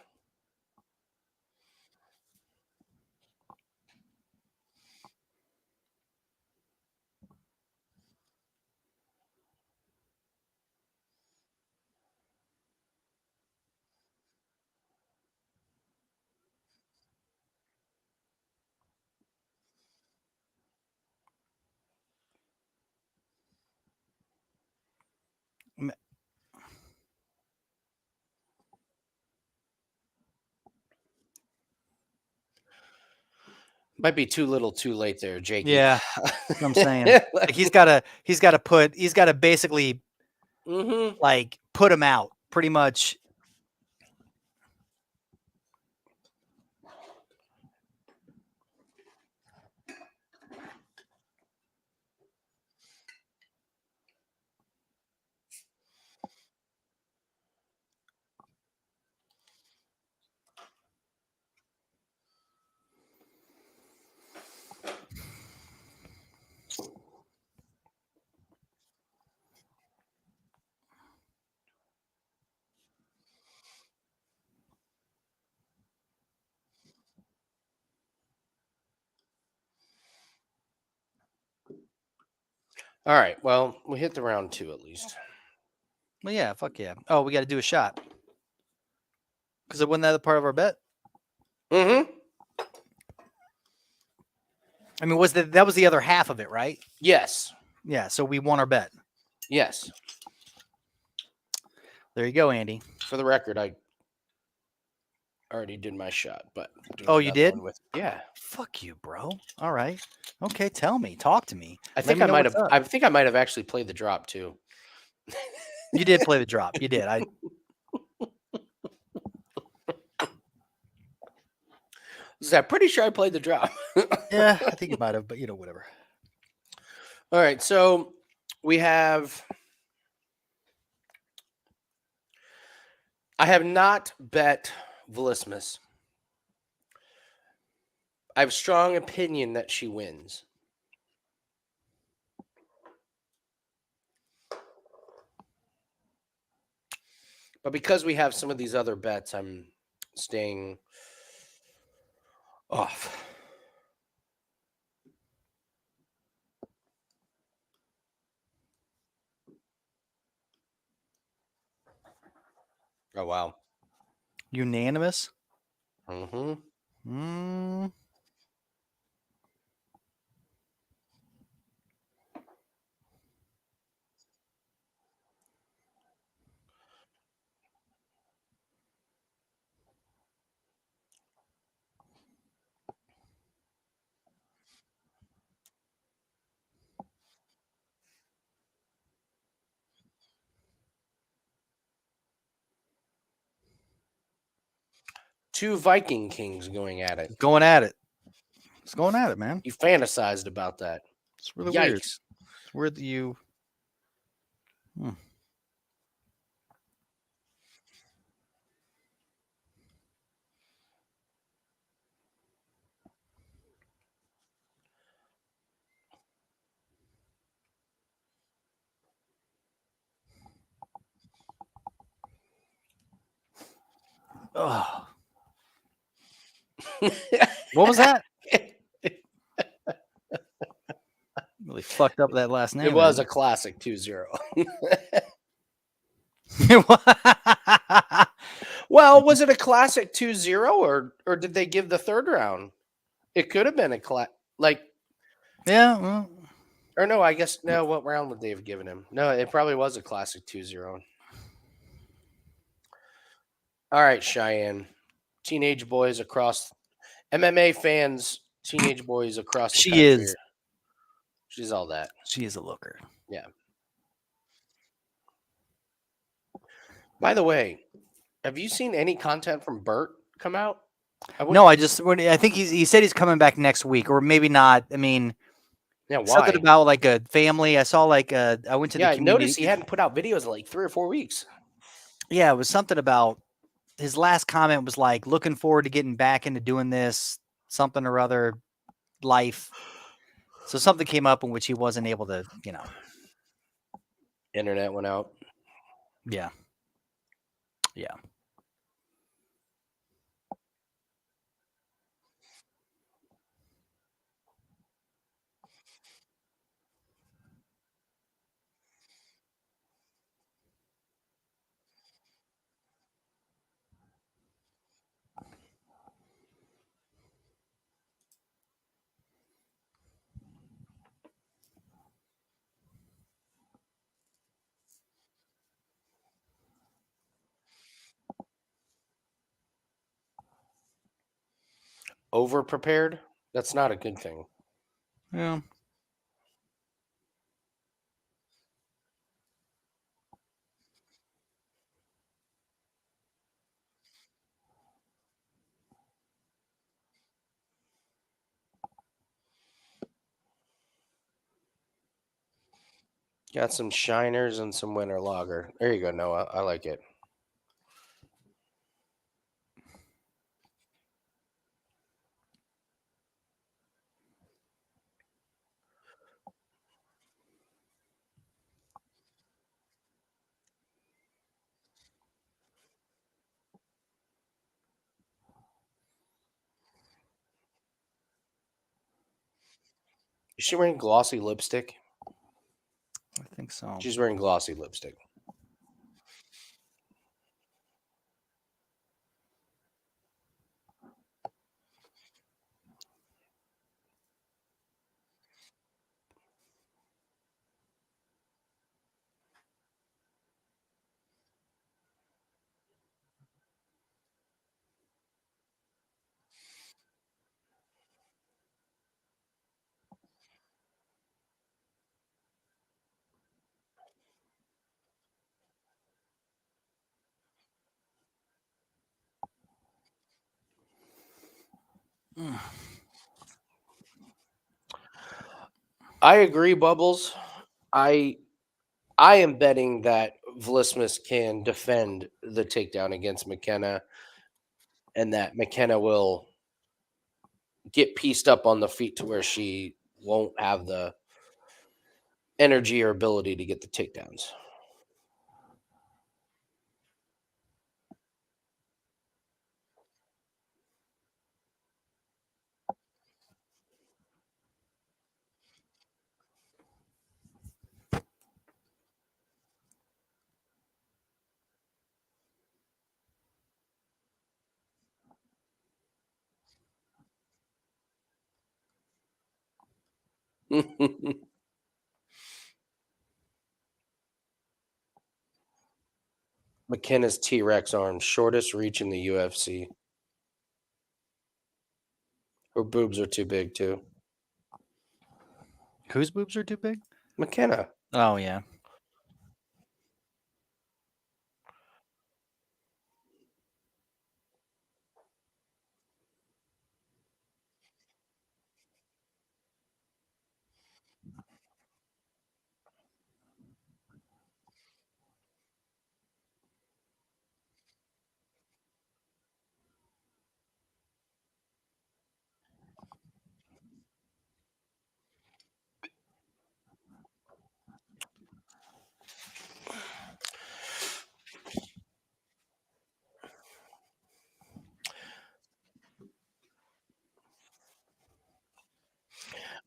Might be too little, too late there, Jakey. Yeah, that's what I'm saying. Like he's got to basically like put him out pretty much. All right. Well, we hit the round 2 at least. Well, yeah, fuck yeah. Oh, we got to do a shot because it wasn't that a part of our bet. Mm-hmm. I mean, that was the other half of it, right? Yes. Yeah. So we won our bet. Yes. There you go, Andy. For the record, I already did my shot, but oh, you did? Yeah. Fuck you, bro. All right. Okay, tell me. Talk to me. I think I might have actually played the drop too. You did play the drop. You did. I'm pretty sure I played the drop. Yeah, I think you might have, but whatever. All right, so we have. I have not bet Vlismas. I have a strong opinion that she wins. But because we have some of these other bets, I'm staying off. Oh, wow. Unanimous? Mm-hmm. 2 Viking Kings going at it. Going at it. It's going at it, man. You fantasized about that. It's really Yikes. weird. It's weird that you. Oh. What was that? Really fucked up that last name. It was a classic 2-0. Well, was it a classic 2-0 or did they give the third round? It could have been a yeah. Well. Or no, I guess no. What round would they have given him? No, it probably was a classic 2-0. All right, Cheyanne. Teenage boys across MMA fans, teenage boys across the country. She's all that. She is a looker. Yeah. By the way, have you seen any content from Bert come out? No, I think he said he's coming back next week, or maybe not. I mean, Yeah, why? something about like a family. I saw I went to the I community. noticed he hadn't put out videos in like 3 or 4 weeks. Yeah, it was something about his last comment was like looking forward to getting back into doing this, something or other, life. So something came up in which he wasn't able to, Internet went out. Yeah. Yeah. Over prepared? That's not a good thing. Yeah. Got some shiners and some winter lager. There you go, Noah. I like it. Is she wearing glossy lipstick? I think so. She's wearing glossy lipstick. I agree, Bubbles. I am betting that Vlismas can defend the takedown against McKenna, and that McKenna will get pieced up on the feet to where she won't have the energy or ability to get the takedowns. McKenna's T-Rex arm, shortest reach in the UFC. Her boobs are too big, too. Whose boobs are too big? McKenna. Oh, yeah.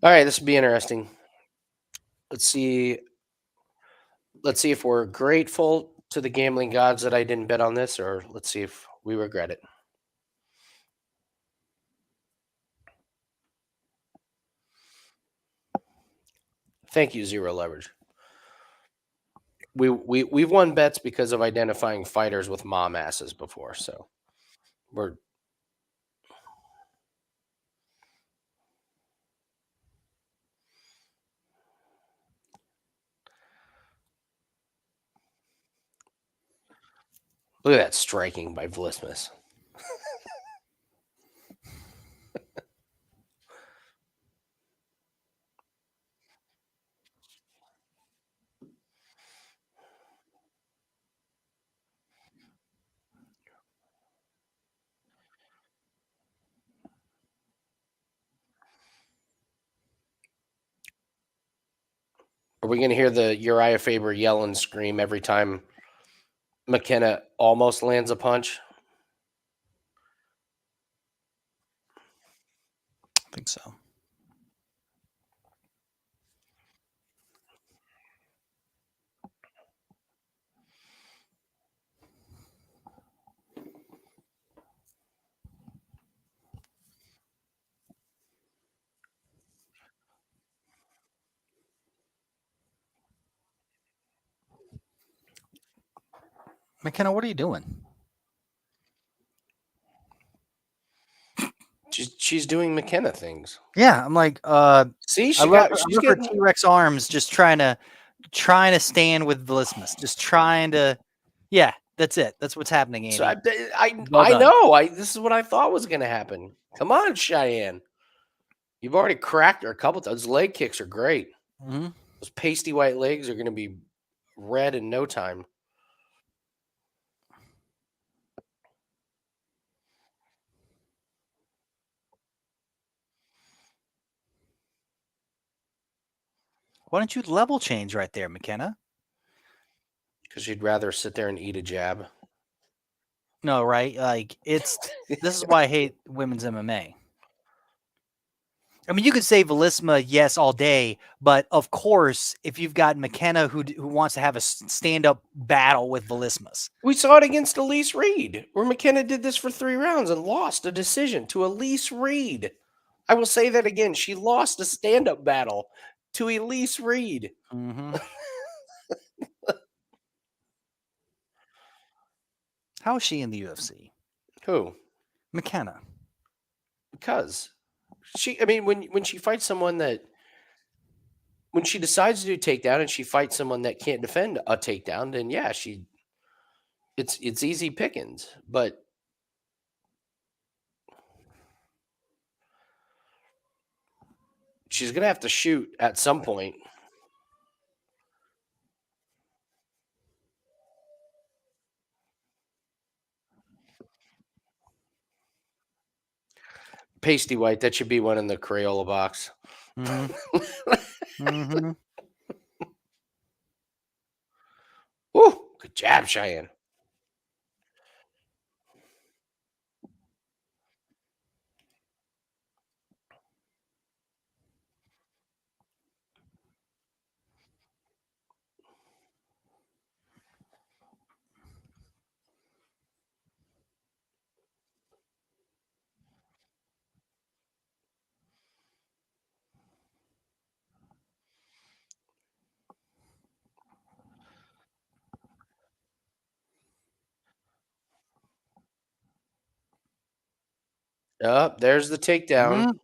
All right, this will be interesting. Let's see if we're grateful to the gambling gods that I didn't bet on this, or let's see if we regret it. Thank you, Zero Leverage. We've won bets because of identifying fighters with mom asses before, so we're Look at that striking by Vlismas. Are we going to hear the Uriah Faber yell and scream every time McKenna almost lands a punch? I think so. McKenna, what are you doing? She's doing McKenna things. Yeah, I'm like, See, I love her T-Rex arms, just trying to stand with Vlismas, just trying to. Yeah, that's it. That's what's happening, Andy. So Well I done. know. This is what I thought was going to happen. Come on, Cheyanne. You've already cracked her a couple times. Those leg kicks are great. Mm-hmm. Those pasty white legs are going to be red in no time. Why don't you level change right there, McKenna? Because you'd rather sit there and eat a jab. No, right? Like this is why I hate women's MMA. I mean, you could say Vlisma, yes, all day, but of course, if you've got McKenna who wants to have a stand-up battle with Vlismas. We saw it against Elise Reed, where McKenna did this for 3 rounds and lost a decision to Elise Reed. I will say that again. She lost a stand-up battle to Elise Reed. Mm-hmm. How is she in the UFC? Who? McKenna. Because when she fights someone when she decides to do takedown and she fights someone that can't defend a takedown, then yeah, it's easy pickings. But she's gonna have to shoot at some point. Pasty white, that should be one in the Crayola box. Mm-hmm. Mm-hmm. Woo! Good job, Cheyanne. There's the takedown.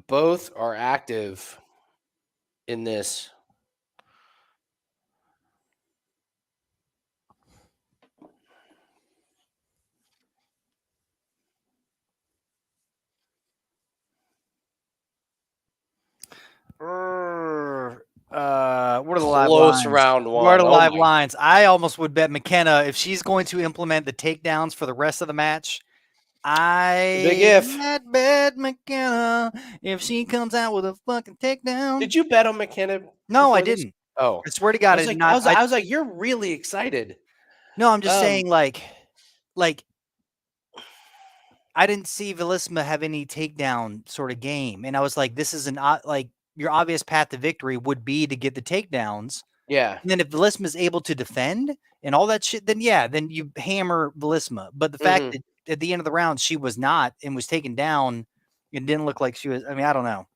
Both are active in this. What are the live Close lines? round one. What are the Oh live my- lines? I almost would bet McKenna if she's going to implement the takedowns for the rest of the match. Big if. I'd bet McKenna if she comes out with a fucking takedown. Did you bet on McKenna? No, I before this? didn't. Oh, I swear to God, I I did was, like, not. I was like, you're really excited. No, I'm just Um, saying, like, I didn't see Vlisma have any takedown sort of game, and I was like, this is like your obvious path to victory would be to get the takedowns. Yeah. And then if Vlisma is able to defend and all that shit, then then you hammer Vlisma. But the fact that at the end of the round she was not and was taken down, it didn't look like she was. I mean, I don't know.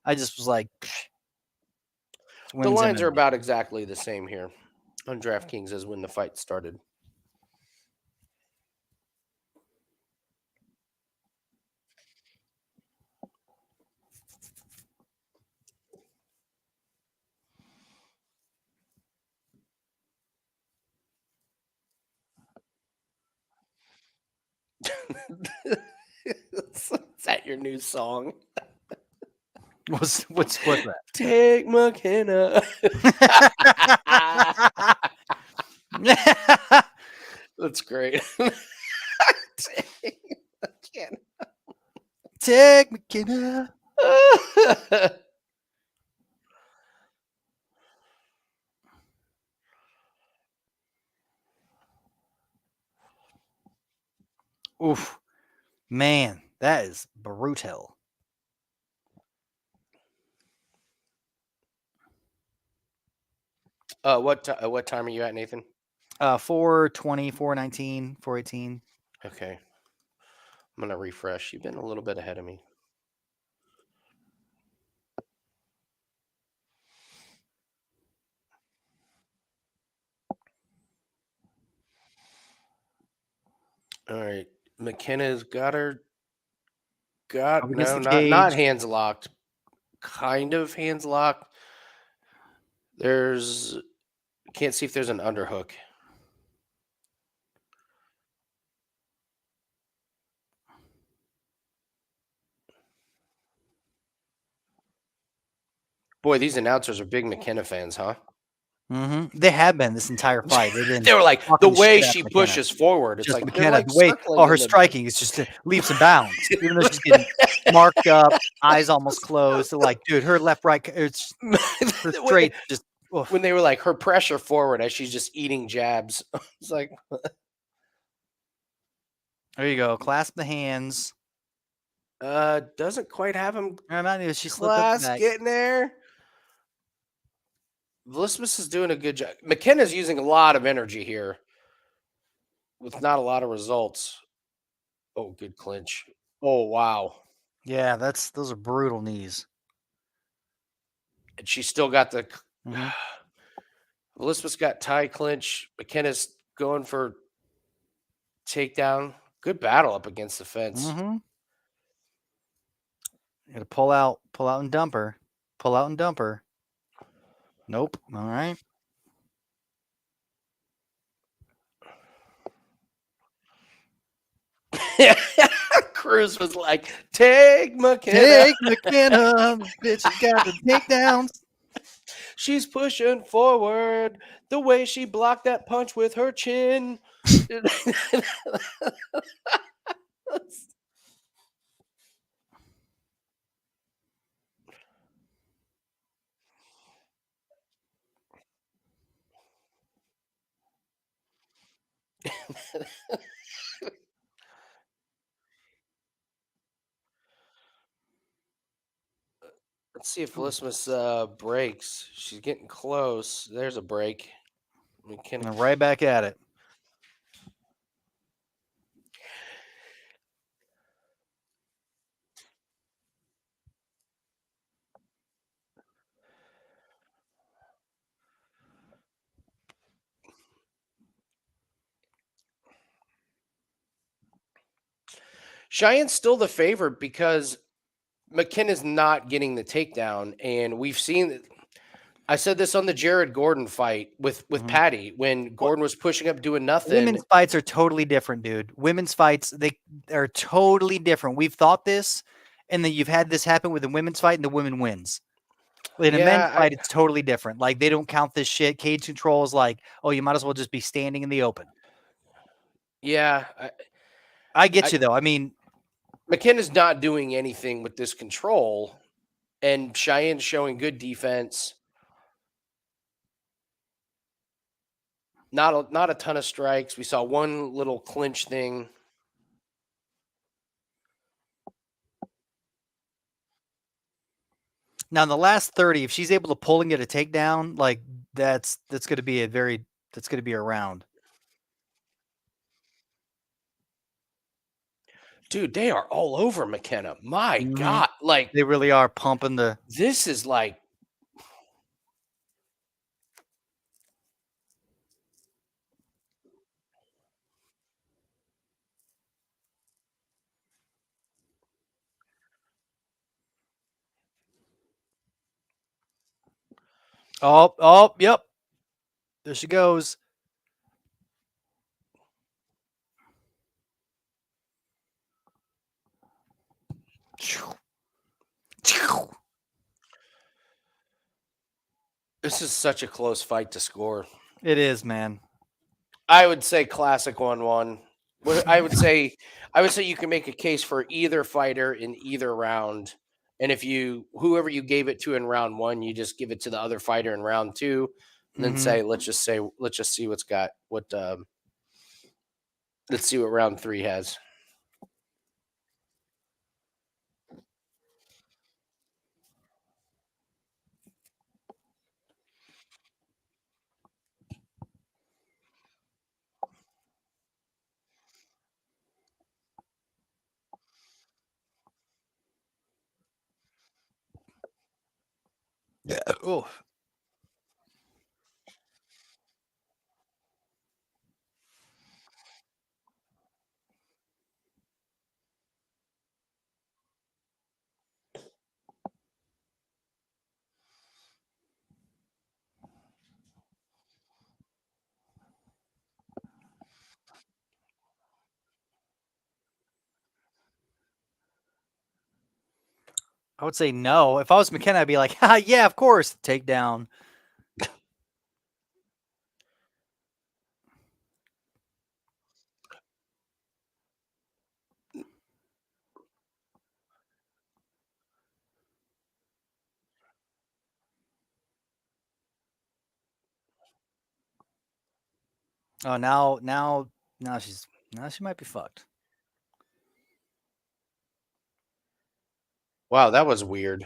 I just was like, The lines are about exactly the same here on DraftKings as when the fight started. Is that your new song? what's that? Take McKenna. That's great. Take McKenna. Take McKenna. Oof, man, that is brutal. What time are you at, Nathan? 4:20, 4:19, 4:18. Okay. I'm going to refresh. You've been a little bit ahead of me. All right. McKenna's got her. Up against No, the not cage. hands locked. Kind of hands locked. Can't see if there's an underhook. Boy, these announcers are big McKenna fans, huh? Mm-hmm. They have been this entire fight. They were like, the talking way shit out she of McKenna. pushes forward, it's Just like McKenna, they're like the way circling her in the- striking is just leaps and bounds. Even though she's getting marked up, eyes almost closed. They're like, dude, her left, right, it's her straight. Just oof. when they were like her pressure forward as she's just eating jabs. It's like, There you go. Clasp the hands. doesn't quite have him. She slipped up Class the back. getting there. Vlismas is doing a good job. McKenna's using a lot of energy here with not a lot of results. Oh, good clinch. Oh, wow. Yeah, those are brutal knees. And she's still got the Mhm. Vlismas got tie clinch. McKenna's going for takedown. Good battle up against the fence. Mm-hmm. You got to pull out and dump her. Pull out and dump her. Nope. All right. Cruz was like, take McKenna. Take McKenna. Bitch, you got the takedowns. She's pushing forward the way she blocked that punch with her chin. Let's see if Vlismas breaks. She's getting close. There's a break. McKenna. And right back at it. Cheyenne's still the favorite because McKenna's not getting the takedown, and we've seen. I said this on the Jared Gordon fight with Patty when Gordon was pushing up doing nothing. Women's fights are totally different, dude. Women's fights, they're totally different. We've thought this, and then you've had this happen with the women's fight, and the women wins. In a men's fight, it's totally different. Like, they don't count this shit. Cage control is like, oh, you might as well just be standing in the open. Yeah. I get you, though. I mean, McKenna's not doing anything with this control, and Cheyenne's showing good defense. Not a ton of strikes. We saw one little clinch thing. Now in the last 30, if she's able to pull and get a takedown, like that's going to be a round. Dude, they are all over McKenna. My Mhm. God. Like, They really are pumping the. this is like. Oh, yep. There she goes. This is such a close fight to score. It is, man. I would say classic 1-1. I would say you can make a case for either fighter in either round. And if whoever you gave it to in round 1, you just give it to the other fighter in round 2, and then let's just see let's see what round 3 has. Yeah. Oh. I would say no. If I was McKenna, I'd be like, yeah, of course, takedown. Oh, now she might be fucked. Wow, that was weird.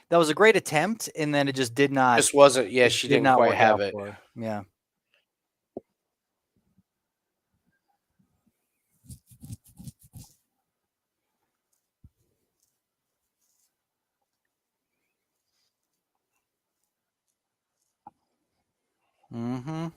That was a great attempt, and then it just did not. This wasn't. Yeah, it she did didn't not quite work have out it. for her. Yeah. Mm-hmm.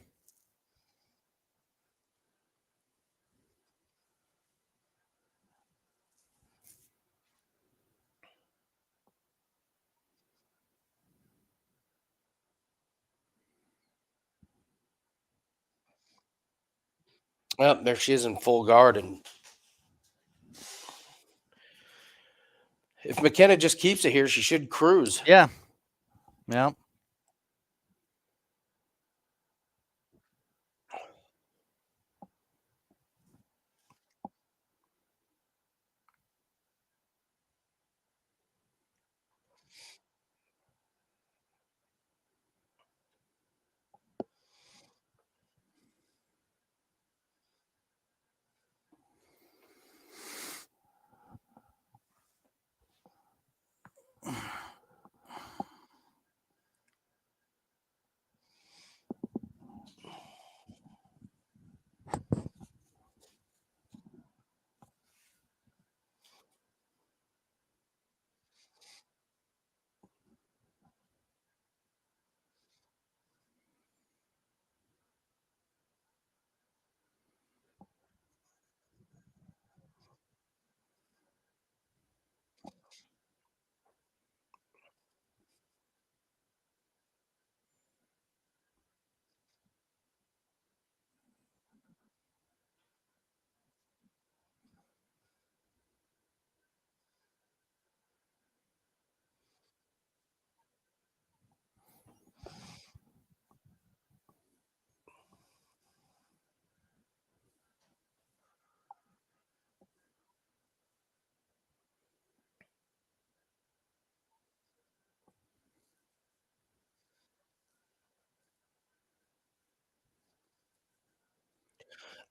Well, there she is in full guard, and if McKenna just keeps it here, she should cruise. Yeah. Yeah.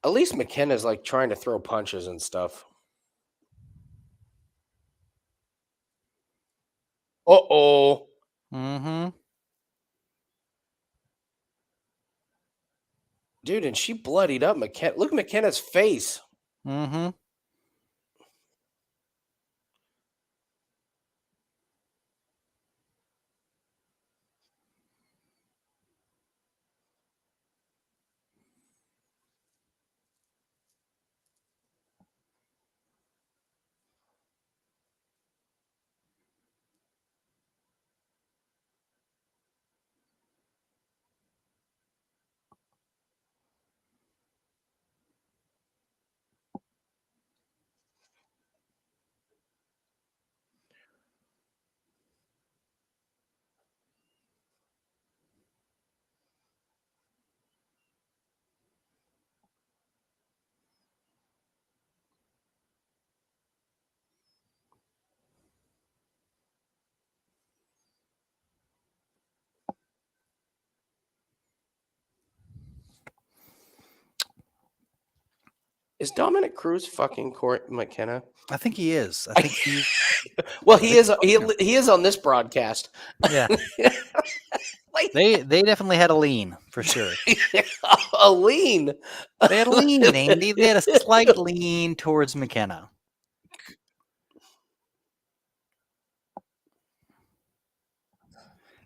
At least McKenna's like trying to throw punches and stuff. Uh-oh. Mm-hmm. Dude, and she bloodied up McKenna. Look at McKenna's face. Mm-hmm. Is Dominic Cruz fucking McKenna? I think he is. I think he. Well, he is. He is on this broadcast. Yeah. Like, They definitely had a lean for sure. a lean. They had a lean, Andy. They had a slight lean towards McKenna.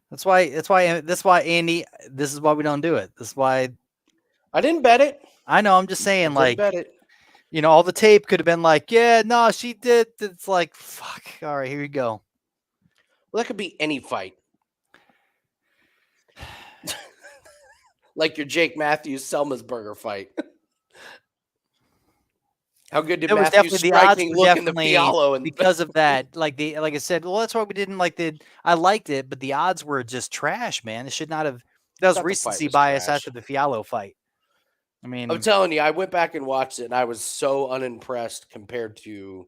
That's why, Andy, this is why we don't do it. This is why. I didn't bet it. I know. I'm just saying, like, bet it. you know, all the tape could have been like, yeah, no, she did. It's like, fuck. All right, here you go. Well, that could be any fight. Like your Jake Matthews Semelsberger fight. How good did It was Matthews definitely the odds striking were look in the definitely Fialo? And because of that. Like I said, well, that's why we didn't like the. I liked it, but the odds were just trash, man. It should not have. That was Thought the fight recency was bias trash. after the Fialo fight. I mean, I'm telling you, I went back and watched it, and I was so unimpressed compared to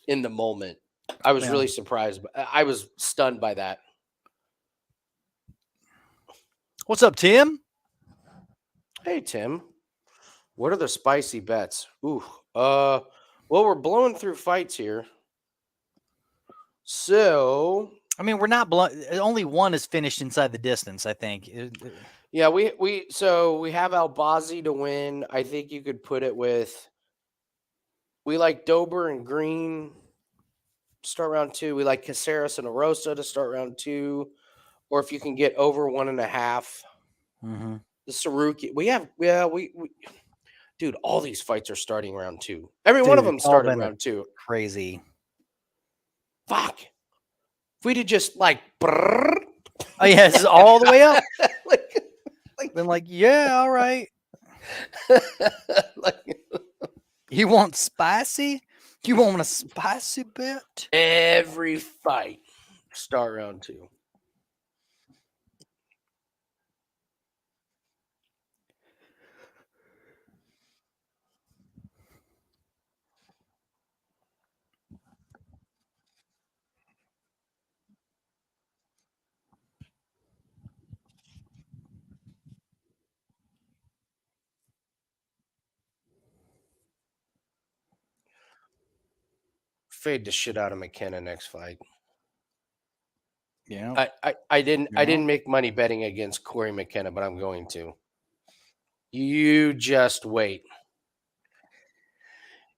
in the moment. I was Yeah. really surprised. I was stunned by that. What's up, Tim? Hey, Tim. What are the spicy bets? Ooh. Well, we're blowing through fights here. So, I mean, we're not only one is finished inside the distance, I think. yeah, we have Albazi to win. I think you could put it with we like Dober and Green start round 2. We like Caceres and Erosa to start round 2. Or if you can get over 1.5. Mm-hmm. The Tsarukyan. We dude, all these fights are starting round 2. Every one of them started round 2. Crazy. Fuck. If we'd have just like brrr, Oh yeah, this is all the way up. like, Been like, yeah, all right. like You want spicy? You want a spicy bet? every fight start round 2. Fade the shit out of McKenna next fight. Yeah. I didn't make money betting against Cory McKenna, but I'm going to. You just wait.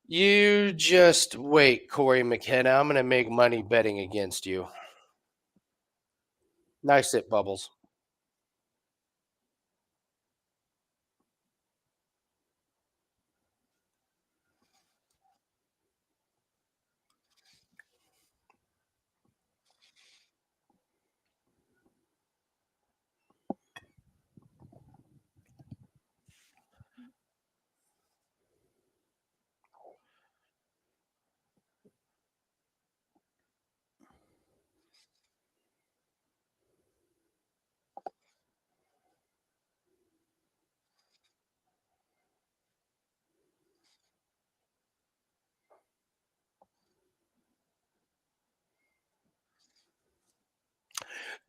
You just wait, Cory McKenna. I'm gonna make money betting against you. Nice hit, Bubbles.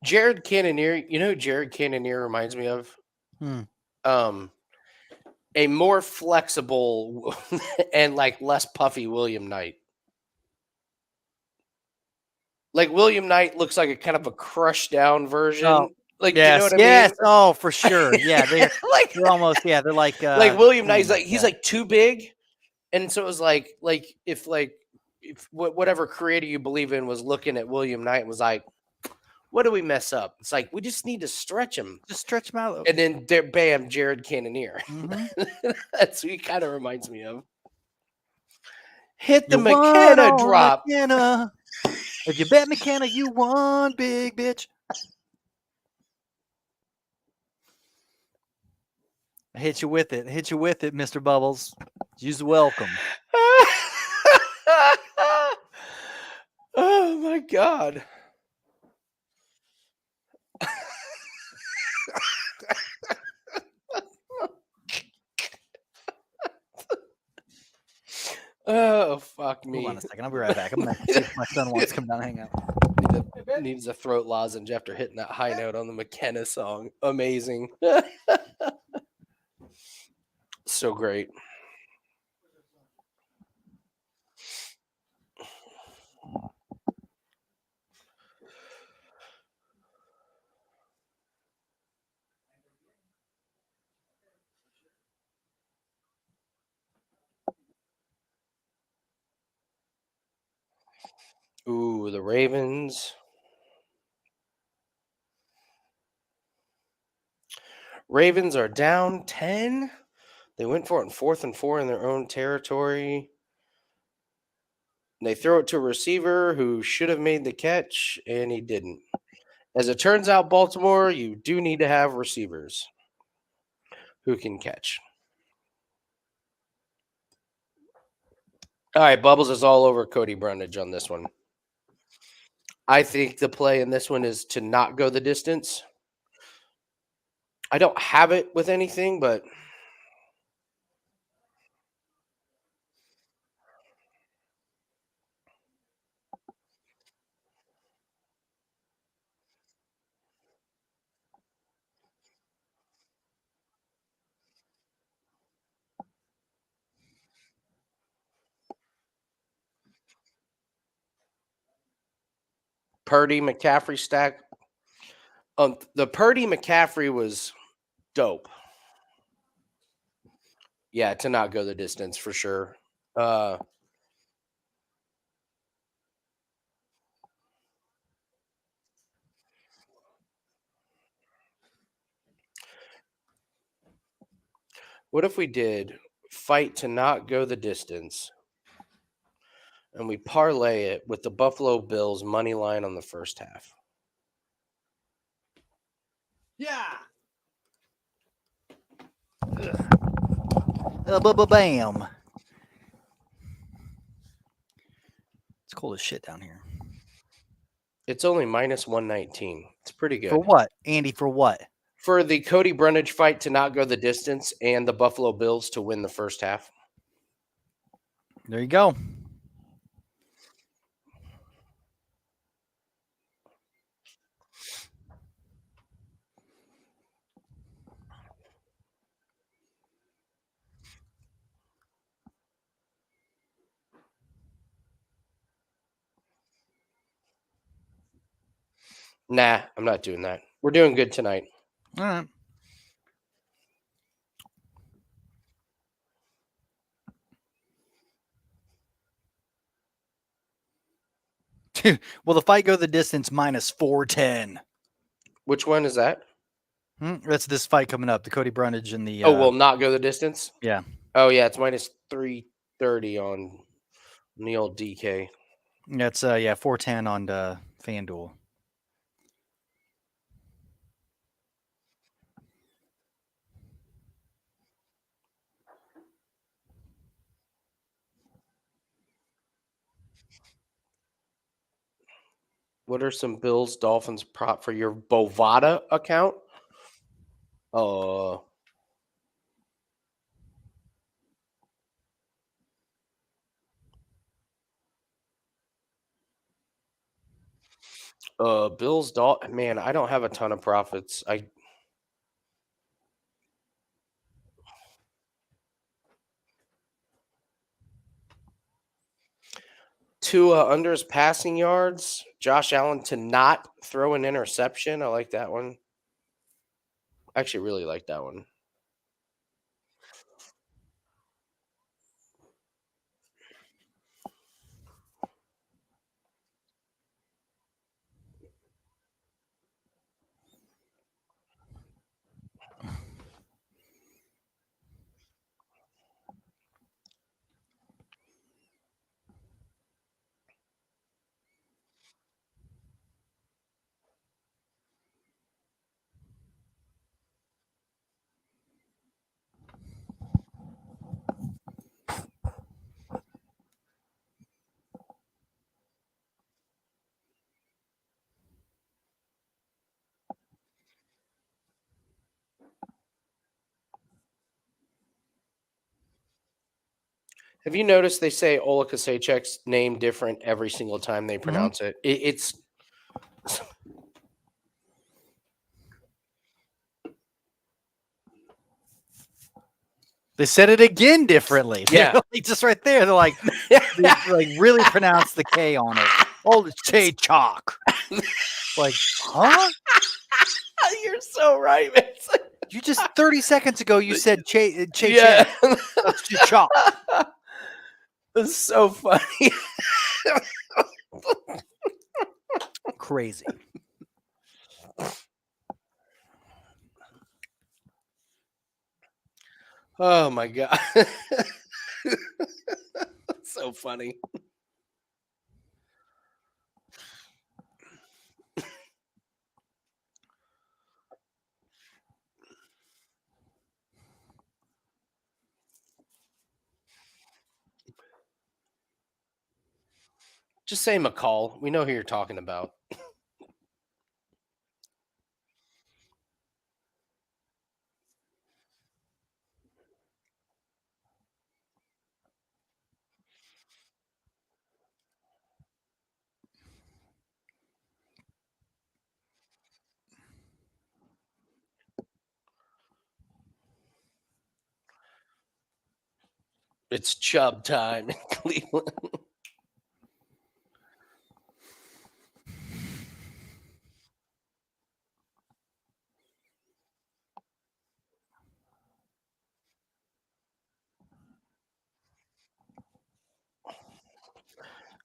Jared Cannonier, you know who Jared Cannonier reminds me of? A more flexible and like less puffy William Knight. Like William Knight looks like a kind of a crushed down version. Oh, Like, yes, you know what I yes. mean? Oh, for sure. Yeah, they're like, they're almost. Yeah, they're like William Knight's yeah, like he's like too big, and so it was like if whatever creator you believe in was looking at William Knight and was like, what do we mess up? It's like we just need to stretch him, just stretch them out. and then there, bam, Jared Cannonier. Mm-hmm. That's what he kind of reminds me of. Hit the You won McKenna on drop. McKenna. If you bet McKenna, you won, big bitch. I hit you with it. Hit you with it, Mr. Bubbles. You's welcome. Oh my god. Oh fuck me. Hold on a second. I'll be right back. I'm gonna see if my son wants to come down and hang out. Needs a throat lozenge after hitting that high note on the McKenna song. Amazing. So great. Ooh, the Ravens. Ravens are down 10. They went for it in 4th and 4 in their own territory. They throw it to a receiver who should have made the catch, and he didn't. As it turns out, Baltimore, you do need to have receivers who can catch. All right, Bubbles is all over Cody Brundage on this one. I think the play in this one is to not go the distance. I don't have it with anything, but Purdy McCaffrey stack. The Purdy McCaffrey was dope. Yeah, to not go the distance for sure. What if we did fight to not go the distance and we parlay it with the Buffalo Bills money line on the first half? Yeah. Bam. It's cold as shit down here. It's only minus 119. It's pretty good. For what, Andy? For what? For the Cody Brundage fight to not go the distance and the Buffalo Bills to win the first half. There you go. Nah, I'm not doing that. We're doing good tonight. All right. Will the fight go the distance minus 410? Which one is that? That's this fight coming up, the Cody Brundage and the. Will not go the distance? Yeah. Oh, yeah, it's minus 330 on the old DK. That's 410 on FanDuel. What are some Bills Dolphins prop for your Bovada account? Bills Dolphins. Man, I don't have a ton of profits. Tua under his passing yards. Josh Allen to not throw an interception. I like that one. I actually really like that one. Have you noticed they say Oleksiejczuk's name different every single time they pronounce it? It's They said it again differently. Yeah. Just right there. They're like, they really pronounce the K on it. Oh, it's Chalk. Like, huh? You're so right, man. It's like, You just 30 seconds ago you said yeah. Chalk. It's so funny. Crazy. Oh my god. So funny. Just say McCall. We know who you're talking about. It's Chubb time in Cleveland.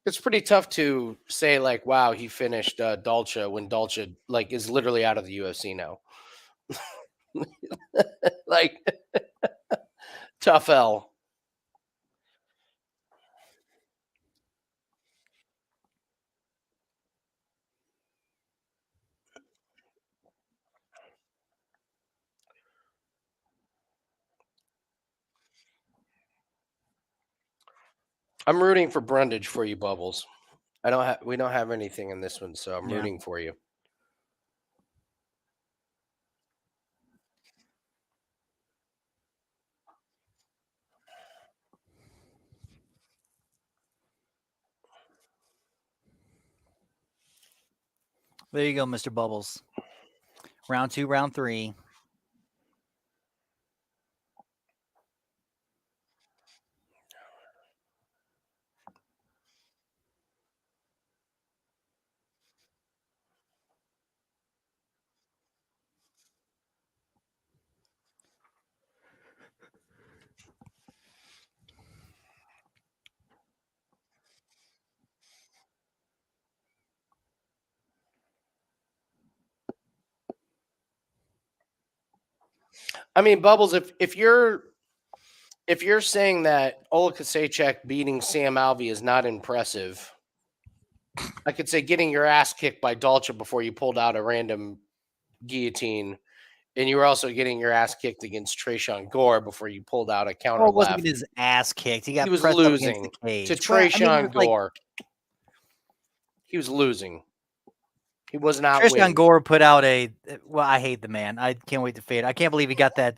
It's pretty tough to say, like, wow, he finished Dalcha when Dalcha, like, is literally out of the UFC now. Like, tough L. I'm rooting for Brundage for you, Bubbles. We don't have anything in this one, so I'm rooting for you. There you go, Mr. Bubbles. Round 2, round 3. I mean, Bubbles, if you're saying that Oleksiejczuk beating Sam Alvey is not impressive, I could say getting your ass kicked by Dalcha before you pulled out a random guillotine, and you were also getting your ass kicked against Tresean Gore before you pulled out a counter Oh, it wasn't left. his ass kicked. He got was pressed losing up against the cage. to Well, I mean, Tresean it was like Gore. He was losing. He was not Tresean winning. Gore put out I hate the man. I can't wait to fade. I can't believe he got that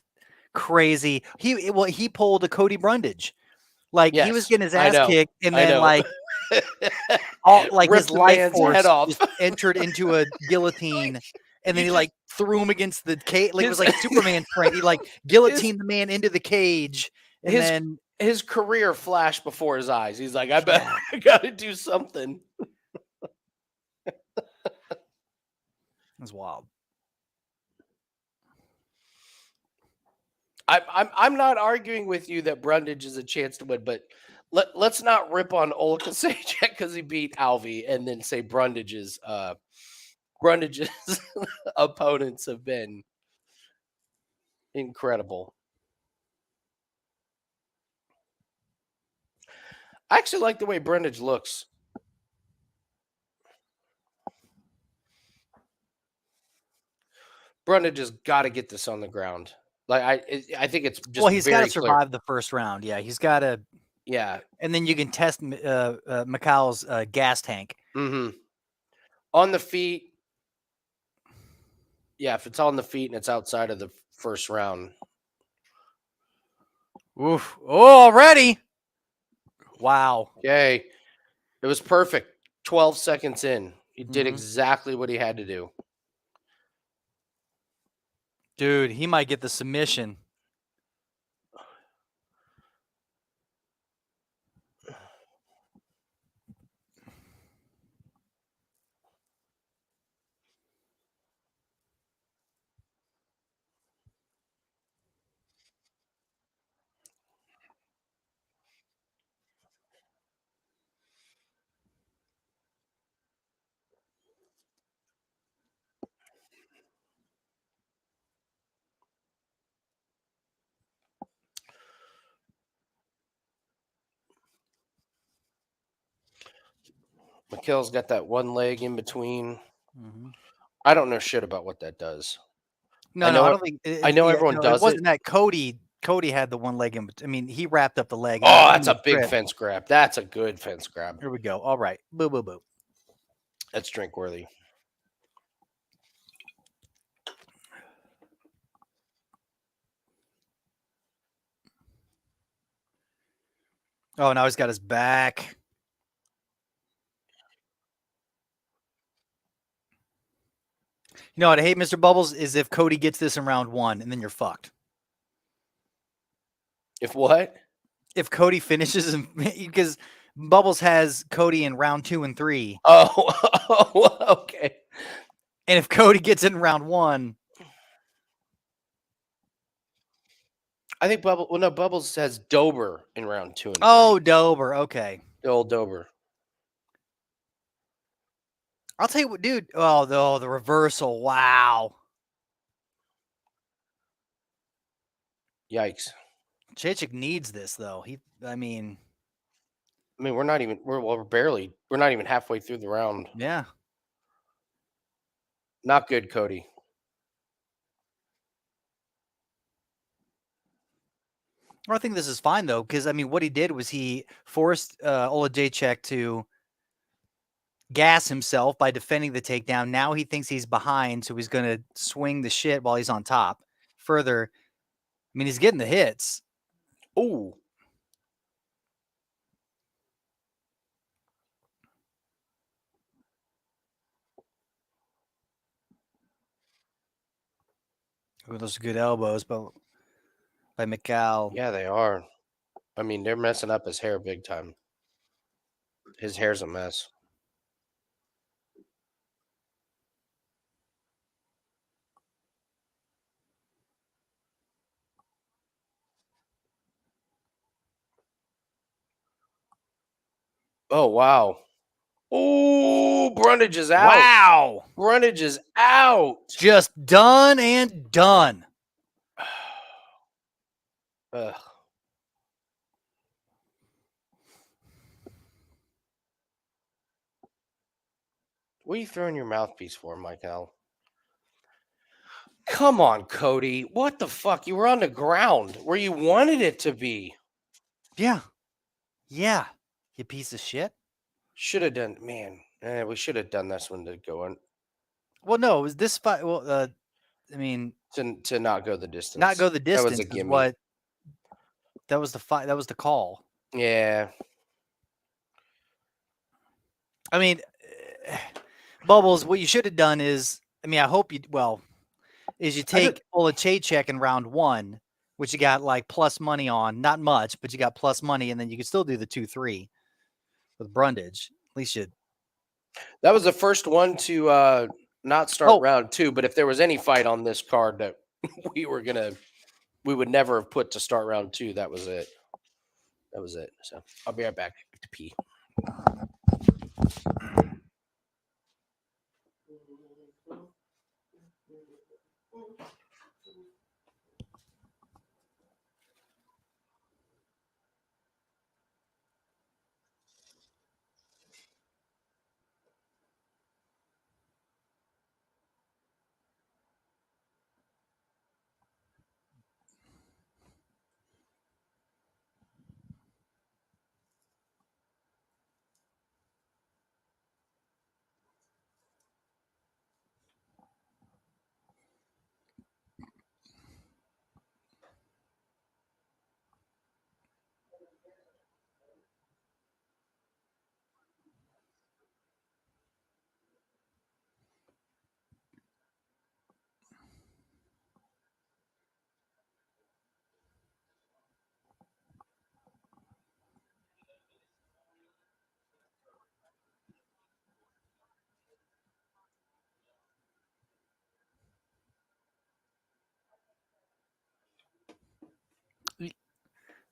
crazy. He pulled a Cody Brundage. Like he was Yes, getting his I ass know. kicked, and I then know. like his Ripped the life man's force head off. just entered into a guillotine, and then he like threw him against the cage. Like it was like Superman prank. He like guillotined the man into the cage, and then his career flashed before his eyes. He's like, I bet I got to do something. That's wild. I'm not arguing with you that Brundage is a chance to win, but let's not rip on Oleksiejczuk because he beat Alvi and then say Brundage's opponents have been incredible. I actually like the way Brundage looks. Brundage has got to get this on the ground. Like I think it's just He's got to clear. survive the first round. Yeah, he's got to. Yeah, and then you can test Michał's gas tank. Mm-hmm. On the feet. Yeah, if it's on the feet and it's outside of the first round. Oof! Oh, already. Wow. Okay, it was perfect. 12 seconds in, he did exactly what he had to do. Dude, he might get the submission. Michał's got that one leg in between. Mm-hmm. I don't know shit about what that does. No, I don't think. I know everyone does it. Wasn't that Cody? Cody had the one leg in. I mean, he wrapped up the leg. Oh, that's a big fence grab. That's a good fence grab. Here we go. All right. Boo, boo, boo. That's drink worthy. Oh, now he's got his back. You know what I hate, Mr. Bubbles, is if Cody gets this in round 1 and then you're fucked. If what? If Cody finishes, because Bubbles has Cody in round 2 and 3. Oh, okay. And if Cody gets it in round 1. I think Bubbles has Dober in round 2 and 3. Oh, Dober. Okay. The old Dober. I'll tell you what, dude. Oh, the reversal. Wow. Yikes. Cheyanne needs this, though. I mean, we're not even halfway through the round. Yeah. Not good, Cody. Well, I think this is fine, though, because, I mean, what he did was he forced Oleksiejczuk to gas himself by defending the takedown. Now he thinks he's behind, so he's going to swing the shit while he's on top. Further, I mean, he's getting the hits. Ooh. Ooh, those are good elbows by Michał. Yeah, they are. I mean, they're messing up his hair big time. His hair's a mess. Oh, wow. Oh, Brundage is out. Wow. Brundage is out. Just done and done. Ugh. What are you throwing your mouthpiece for, Michał? Come on, Cody. What the fuck? You were on the ground where you wanted it to be. Yeah. Yeah. You piece of shit. Should have done, man. We should have done this one to go on. Well, no, it was this fight. Well, I mean, to not go the distance. Not go the distance. That was a gimme. That was the fight. That was the call. Yeah. I mean, Bubbles, what you should have done is, I mean, I hope you, well, is you take Oleksiejczuk in round 1, which you got like plus money on, not much, but you got plus money, and then you can still do the 2-3 with Brundage. At least you. That was the first one to not start Oh. round 2. But if there was any fight on this card that we would never have put to start round 2, that was it. That was it. So I'll be right back to pee.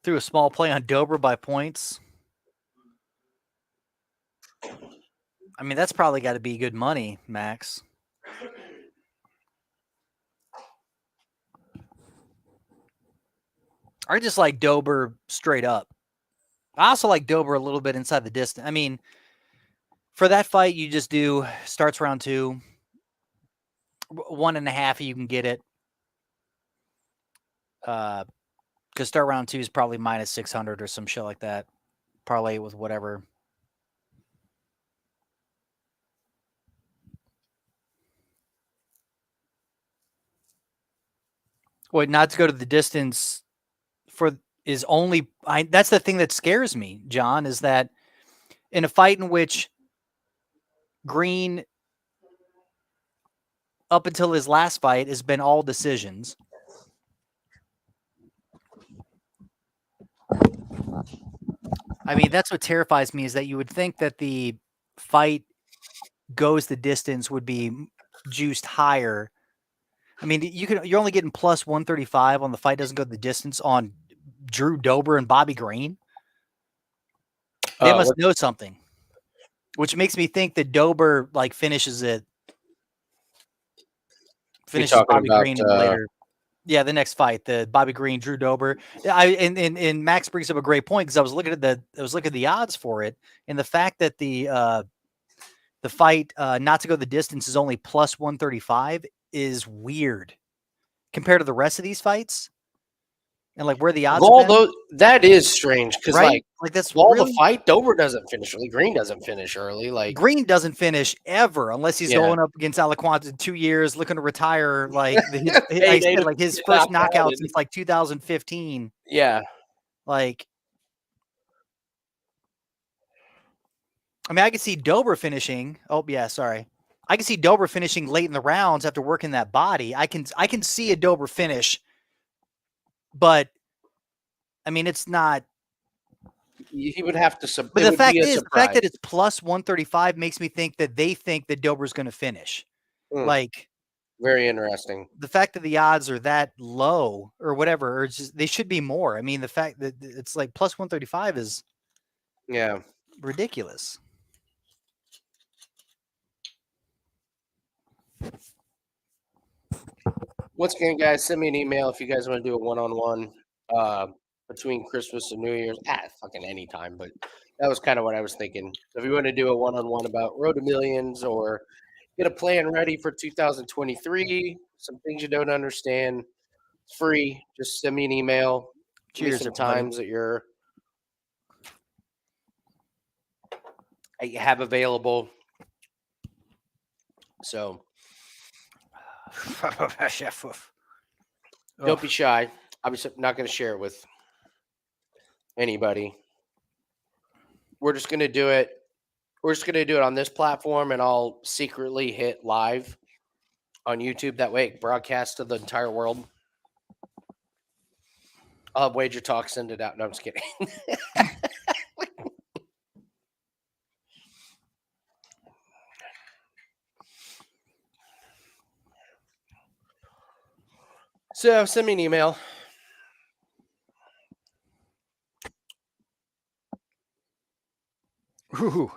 Threw a small play on Dober by points. I mean, that's probably got to be good money, Max. I just like Dober straight up. I also like Dober a little bit inside the distance. I mean, for that fight, you just do starts round 2, 1.5, you can get it. Because start round 2 is probably minus 600 or some shit like that. Parlay it with whatever. Wait, not to go to the distance is only. That's the thing that scares me, John, is that in a fight in which Green, up until his last fight, has been all decisions. I mean, that's what terrifies me, is that you would think that the fight goes the distance would be juiced higher. I mean, you're only getting plus 135 on the fight doesn't go the distance on Drew Dober and Bobby Green. They must know something, which makes me think that Dober like finishes Bobby Green later. Yeah, the next fight, the Bobby Green, Drew Dober. And Max brings up a great point, because I was looking at the odds for it, and the fact that the fight not to go the distance is only plus 135 is weird compared to the rest of these fights, and like where the odds. That is strange, because right? Like that's the fight. Dober doesn't finish early. Green doesn't finish early. Like Green doesn't finish ever unless he's going up against Aliquant in 2 years, looking to retire. Like his first knockout since like 2015. Yeah, like. I mean, I could see Dober finishing. Oh, yeah, sorry. I can see Dober finishing late in the rounds after working that body. I can see a Dober finish, but I mean, it's not. He would have to. But the fact that it's plus 135 makes me think that they think that Dober's going to finish. Like, very interesting. The fact that the odds are that low or whatever, or just they should be more. I mean, the fact that it's like plus 135 is ridiculous. Once again, guys, send me an email if you guys want to do a one-on-one between Christmas and New Year's. Fucking anytime, but that was kind of what I was thinking. So if you want to do a one-on-one about Road to Millions or get a plan ready for 2023, some things you don't understand, it's free. Just send me an email. Cheers, some times that you have available. So don't be shy. I'm not going to share it with anybody. We're just going to do it. We're just going to do it on this platform, and I'll secretly hit live on YouTube. That way it broadcasts to the entire world. I'll have Wager Talk send it out. No, I'm just kidding. So send me an email. Ooh.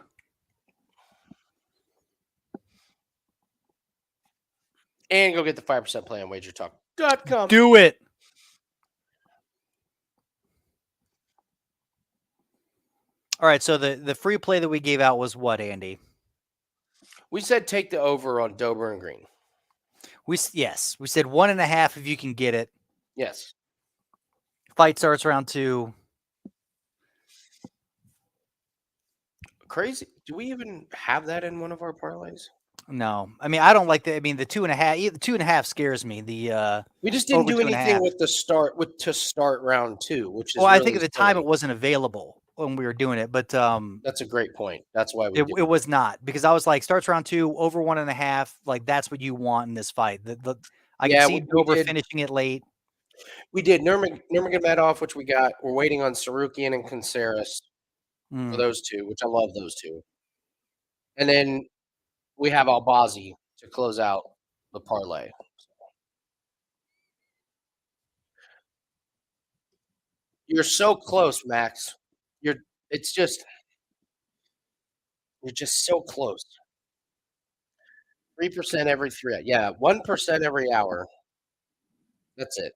And go get the 5% play on wagertalk.com. Do it. All right, so the free play that we gave out was what, Andy? We said take the over on Dober and Green. We said 1.5 if you can get it. Yes. Fight starts round 2. Crazy. Do we even have that in one of our parlays? No, I mean I don't like the. I mean the 2.5. The 2.5 scares me. The we just didn't over do 2.5. anything with to start round 2, which is. Well, really I think at the time silly. it wasn't available when we were doing it, but that's a great point. That's why we. It was not, because I was like, starts round 2 over 1.5. Like that's what you want in this fight. I can see Dober finishing it late. We did Nurmagomedov, which we got. We're waiting on Tsarukyan and Caceres for those two, which I love those two. And then we have Albazi to close out the parlay. You're so close, Max. You're just so close. 3% every 3. Yeah, 1% every hour. That's it.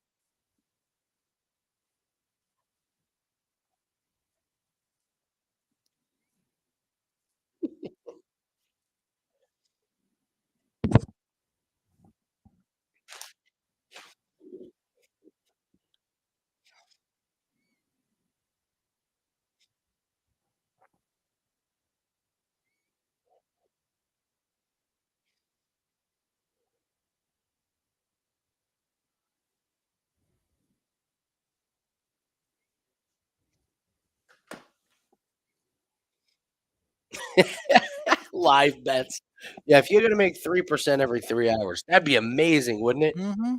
Live bets. Yeah, if you're going to make 3% every 3 hours, that'd be amazing, wouldn't it? Mm-hmm.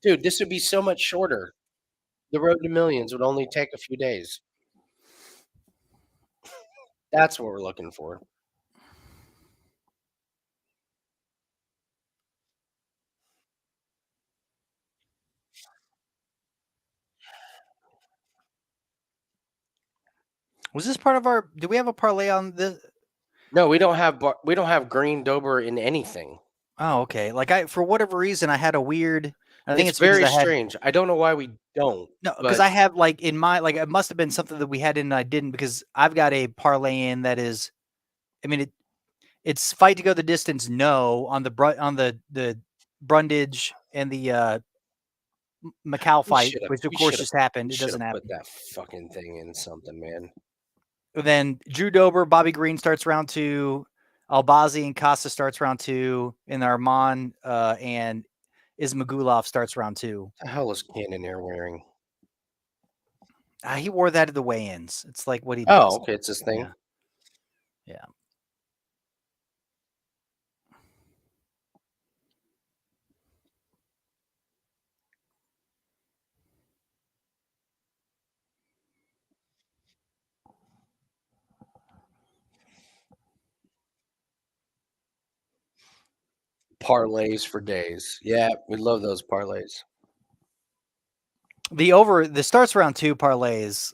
Dude, this would be so much shorter. The road to millions would only take a few days. That's what we're looking for. Was this part of our? Do we have a parlay on this? No, we don't have Green Dober in anything. Oh, okay. Like for whatever reason, I had a weird. I think it's very because strange. I don't know why we don't. No, because I have like in my it must have been something that we had in and I didn't, because I've got a parlay in that is, I mean it's fight to go the distance. No, on the Brundage and the Michał fight, which of course just happened. It doesn't happen. Put that fucking thing in something, man. Then Drew Dober, Bobby Green starts round 2. Albazi and Costa starts round 2, and Arman and Ismagulov starts round 2. What the hell is Cannonier wearing? He wore that at the weigh-ins. It's like what he does. Oh, okay, it's his thing. Yeah. Parlays for days. Yeah, we love those parlays. The starts round 2 parlays.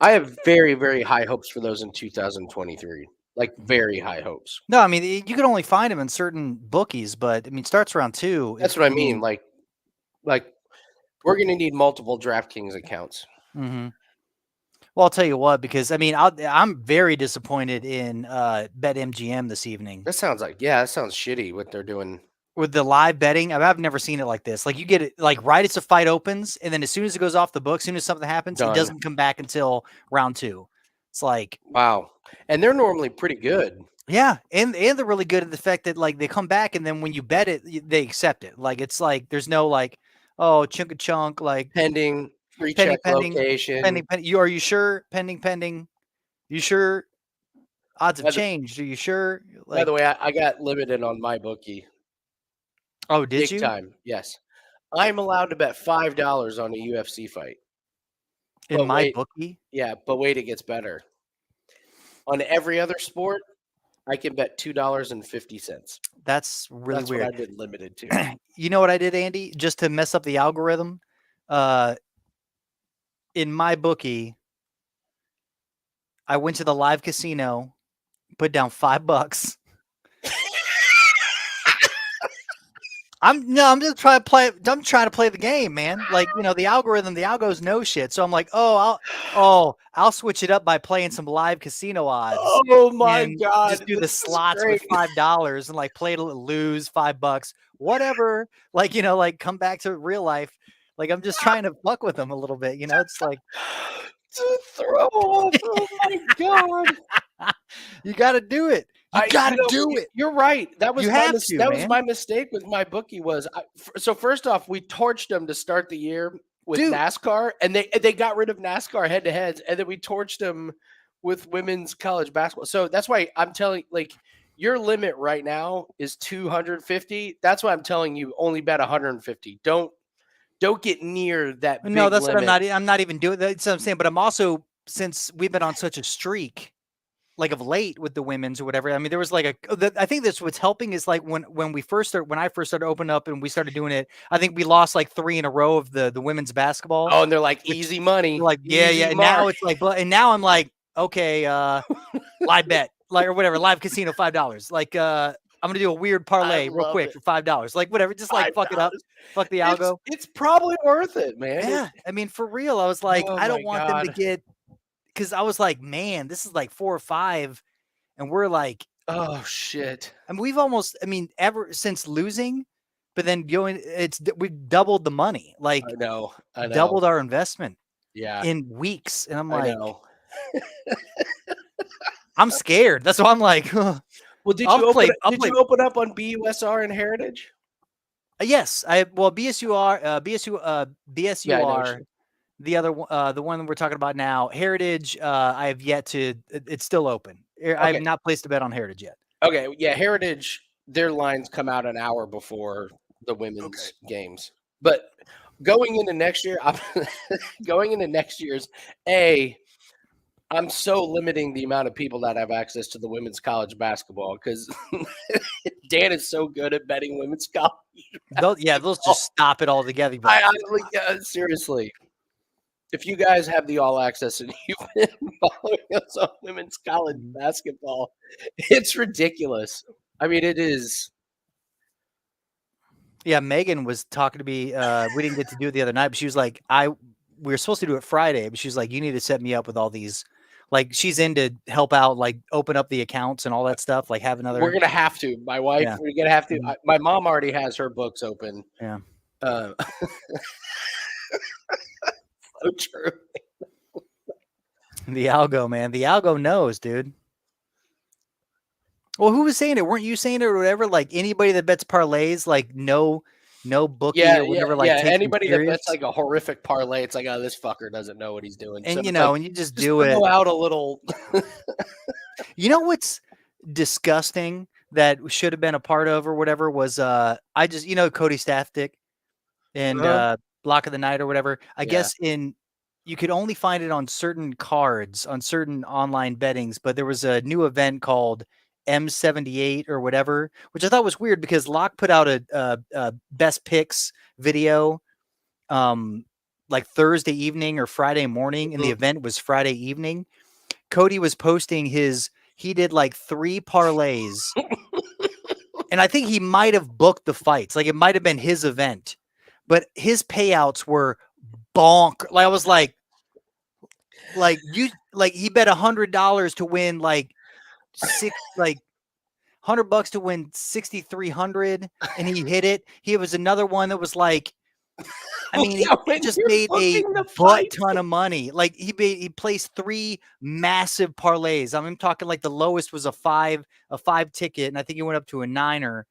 I have very, very high hopes for those in 2023. Like very high hopes. No, I mean you can only find them in certain bookies, but I mean starts round 2. That's what I mean. Like we're gonna need multiple DraftKings accounts. Mm-hmm. Well, I'll tell you what, because I mean I'm very disappointed in BetMGM this evening. That sounds shitty what they're doing with the live betting. I've never seen it like this. Like you get it like right as the fight opens, and then as soon as it goes off the book, as soon as something happens, it doesn't come back until round 2. It's like, wow. And they're normally pretty good. Yeah, and they're really good at the fact that like they come back, and then when you bet it, they accept it. Like it's like there's no like, oh, chunk like pending, recheck location. Pending. Are you sure? Pending. You sure? Odds have changed. Are you sure? By the way, I got limited on my bookie. Oh, did you? Big time, yes. I'm allowed to bet $5 on a UFC fight. In But my wait. bookie, Yeah, but wait, it gets better. On every other sport, I can bet $2.50. that's really That's weird. what I've been limited to. You know what I did, Andy? Just to mess up the algorithm. In my bookie, I went to the live casino, put down $5. I'm just trying to play. I'm trying to play the game, man. Like, the algos know shit. So I'm like, I'll switch it up by playing some live casino odds. Oh my and God. Just do the this is slots great. with $5 and like play it, lose $5, whatever. Like, like come back to real life. Like, I'm just trying to fuck with them a little bit. It's like to throw off. Oh my God. you got to do it. You got to do it. You're right. That was You my have to, that was man. my mistake with my bookie. So first off, we torched them to start the year with Dude. NASCAR, and they got rid of NASCAR head to heads, and then we torched them with women's college basketball. So that's why I'm telling, like, your limit right now is 250. That's why I'm telling you, only bet 150. Don't get near that. No, big that's limit. what I'm not even doing. That's what I'm saying. But I'm also, since we've been on such a streak, like of late with the women's or whatever. I mean, there was like I think that's what's helping is like when I first started opening up and we started doing it, I think we lost like 3 in a row of the women's basketball. Oh, and they're like easy money. Like, yeah. And now it's like, and now I'm like, okay, live bet, like, or whatever, live casino, $5. Like, I'm gonna do a weird parlay real quick for $5. Like, whatever, just like fuck it up, fuck the algo. It's probably worth it, man. Yeah, I mean, for real, I was like, Oh I don't my want them to God. get, because I was like, man, this is like 4 or 5, and we're like, Oh shit. I mean, we've almost, I mean, ever since losing, but then going, we've doubled the money, like I know. doubled our investment Yeah. in weeks, and I'm I like, know. I'm scared. That's why I'm like, Well, did you I'll open play- you open up on BUSR and Heritage? yes, BSUR, Yeah, I know. the other one, the one we're talking about now, Heritage. I have yet to. It's still open. I have Okay. not placed a bet on Heritage yet. Okay, yeah, Heritage, their lines come out an hour before the women's games. But going into next year, I'm so limiting the amount of people that have access to the women's college basketball because Dan is so good at betting women's college. They'll just stop it altogether. Seriously. If you guys have the all access and you've been following us on women's college basketball, it's ridiculous. I mean, it is. Yeah, Megan was talking to me. We didn't get to do it the other night, but she was like, we were supposed to do it Friday, but she was like, you need to set me up with all these. Like, she's in to help out, like open up the accounts and all that stuff. Like, have another. We're gonna have to. My wife. Yeah. We're gonna have to. My mom already has her books open. Yeah. So true. The algo, man. The algo knows, dude. Well, who was saying it? Weren't you saying it or whatever? Like, anybody that bets parlays, like no bookie or whatever. Like, takes anybody that serious. bets like a horrific parlay, it's like, oh, this fucker doesn't know what he's doing. And So you it's know, like, and you just just do it. throw out a little. You know what's disgusting that should have been a part of or whatever was I just Cody Staffdick and Block of the Night or whatever. I guess you could only find it on certain cards on certain online bettings, but there was a new event called M78 or whatever, which I thought was weird because Locke put out a best picks video like Thursday evening or Friday morning, and the event was Friday evening. Cody was posting he did like 3 parlays, and I think he might have booked the fights. Like, it might have been his event, but his payouts were bonk. Like, I was like he bet $100 to win like $100 to win 6,300, and he hit it. He was another one that was like, I mean, he just made a butt ton of money. Like, he placed 3 massive parlays. I'm talking like the lowest was a 5 ticket, and I think he went up to a 9er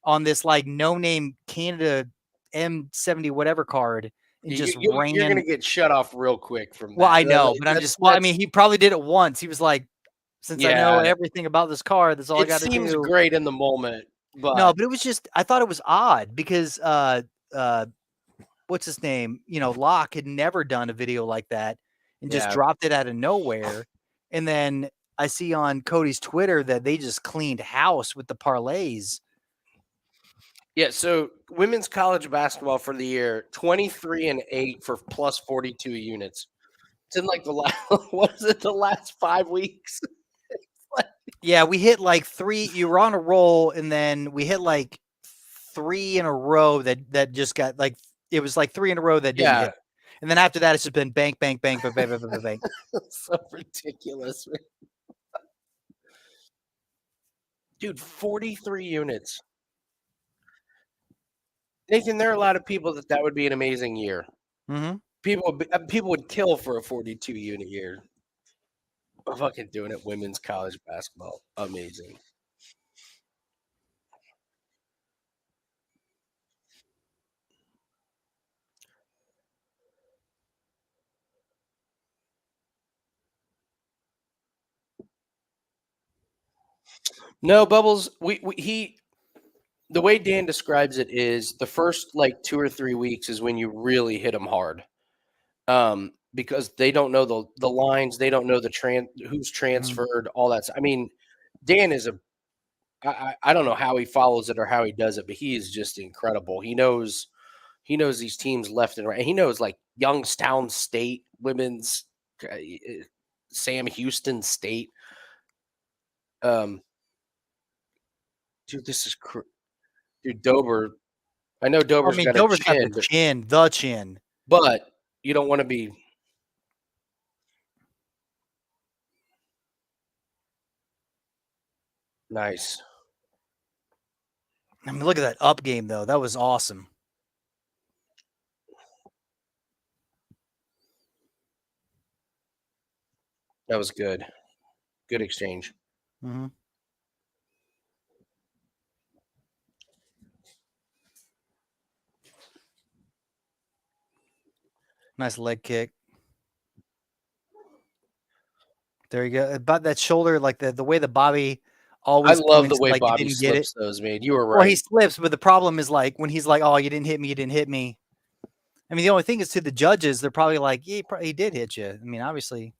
on this like no name Canada M70 whatever card. And just ran. You're gonna get shut off real quick from that. Well, I know, but I'm just. Well, I mean, he probably did it once. He was like, since I know everything about this card, that's all I got to do. It seems great in the moment, but no, but it was just. I thought it was odd because what's his name? Locke had never done a video like that and just Yeah. dropped it out of nowhere. And then I see on Cody's Twitter that they just cleaned house with the parlays. Yeah, so women's college basketball for the year, 23-8 for plus 42 units. It's in like the last, what is it, the last 5 weeks? Yeah, we hit like 3. You were on a roll, and then we hit like 3 in a row that just got like, it was like 3 in a row that didn't hit. And then after that, it's just been bank, bank, bank, bank, bank, bank, bank, bank. So ridiculous, man. Dude, 43 units. Nathan, there are a lot of people that would be an amazing year. Mm-hmm. People would kill for a 42 unit year. I'm fucking doing it. Women's college basketball, amazing. No, Bubbles. The way Dan describes it is the first like 2 or 3 weeks is when you really hit them hard, because they don't know the lines, they don't know who's transferred, all that. I mean, Dan is I don't know how he follows it or how he does it, but he is just incredible. He knows these teams left and right. He knows like Youngstown State women's, Sam Houston State. Dude, this is dude, Dober. I know Dober's got Dober's a chin, got the chin. but you don't want to be. Nice. I mean, look at that up game, though. That was awesome. That was good. Good exchange. Mm-hmm. Nice leg kick. There you go. About that shoulder, like the way that Bobby always. I love the way like Bobby slips those, man. You were right. Well, he slips, but the problem is like when he's like, "Oh, you didn't hit me. You didn't hit me." I mean, the only thing is to the judges, they're probably like, "Yeah, he did hit you." I mean, obviously.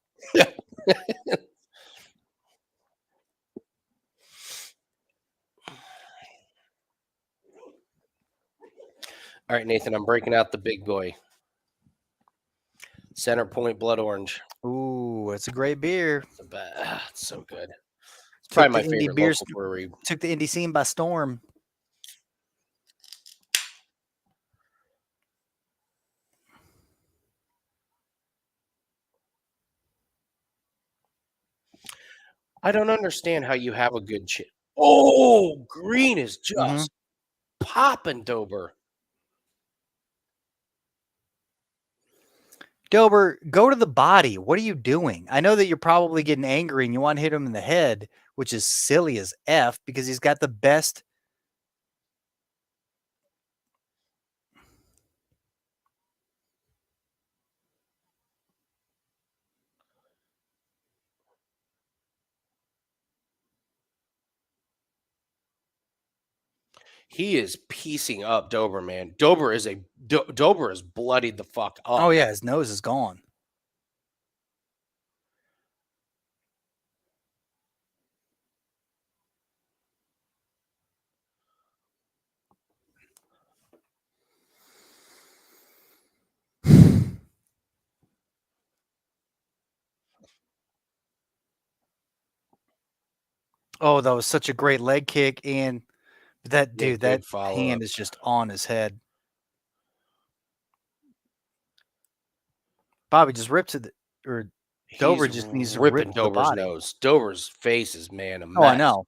All right, Nathan, I'm breaking out the big boy. Center Point Blood Orange. Ooh, it's a great beer. It's so good. It's probably my favorite beer local brewery. Took the indie scene by storm. I don't understand how you have a good chin. Oh, green is just popping, Dober. Dober, go to the body. What are you doing? I know that you're probably getting angry and you want to hit him in the head, which is silly as F because he's got the best. He is piecing up Dober, man. Dober is bloodied the fuck up. Oh, yeah. His nose is gone. Oh, that was such a great leg kick. And that dude, that hand is just on his head. Bobby just rips it, or Dober just needs to rip Dober's nose. Dober's face is, man, a mess. Oh, I know.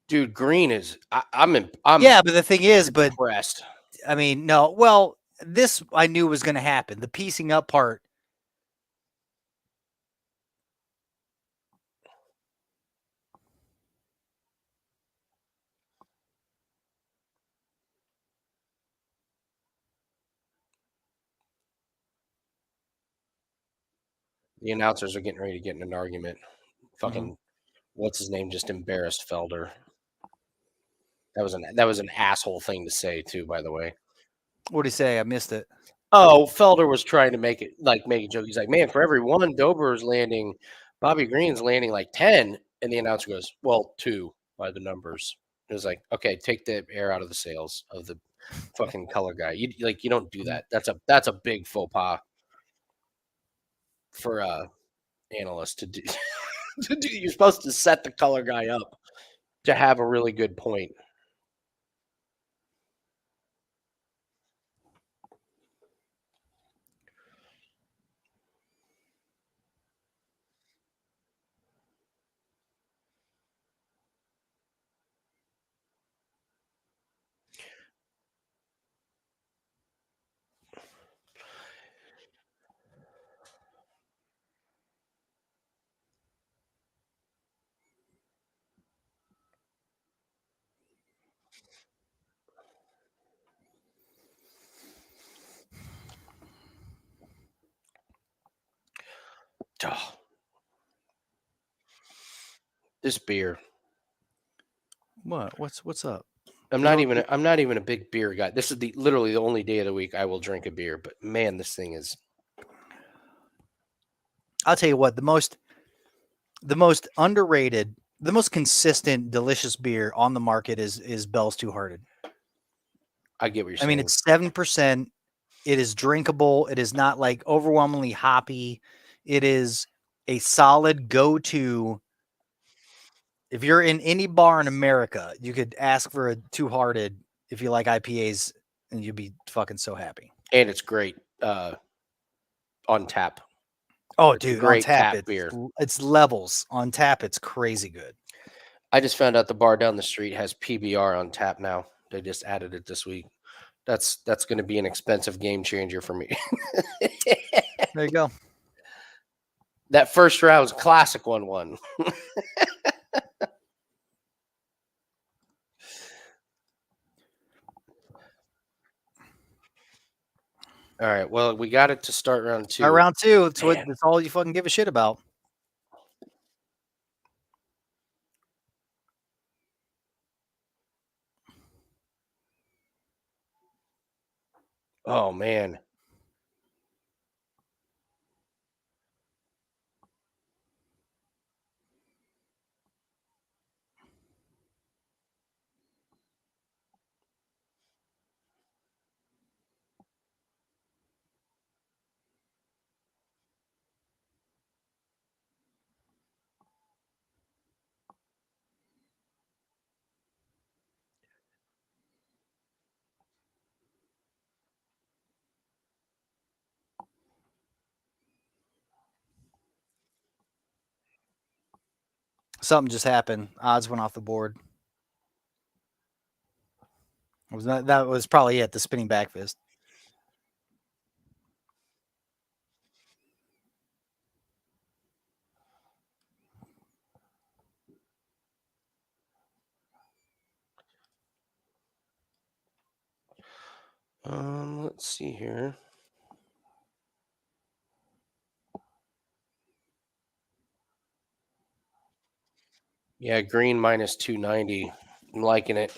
Dude, green is. I'm yeah, but the thing is, impressed. I mean, no. Well, this I knew was going to happen. The piecing up part. The announcers are getting ready to get in an argument. Fucking, Mm-hmm. what's his name? Just embarrassed Felder. That was an asshole thing to say too, by the way. What did he say? I missed it. Oh, Felder was trying to make a joke. He's like, man, for every one Dober's landing, Bobby Green's landing like 10. And the announcer goes, well, 2 by the numbers. It was like, okay, take the air out of the sails of the fucking color guy. You don't do that. That's a big faux pas for analyst to do. You're supposed to set the color guy up to have a really good point. Oh, this beer. What? What's up? I'm not even a big beer guy. This is literally the only day of the week I will drink a beer. But man, this thing is. I'll tell you what, the most underrated, the most consistent, delicious beer on the market is Bell's Two Hearted. I get what you're I saying. mean, it's 7%. It is drinkable. It is not like overwhelmingly hoppy. It is a solid go-to. If you're in any bar in America, you could ask for a Two Hearted if you like IPAs, and you'd be fucking so happy. And it's great on tap. Oh, It's a dude, great on tap, tap beer. It's levels. On tap, it's crazy good. I just found out the bar down the street has PBR on tap now. They just added it this week. That's going to be an expensive game changer for me. There you go. That first round was classic 1-1. All right. Well, we got it to start round 2. Round 2. That's all you fucking give a shit about. Oh man. Something just happened. Odds went off the board. That was probably it, the spinning back fist. Let's see here. Yeah, green minus 290. I'm liking it.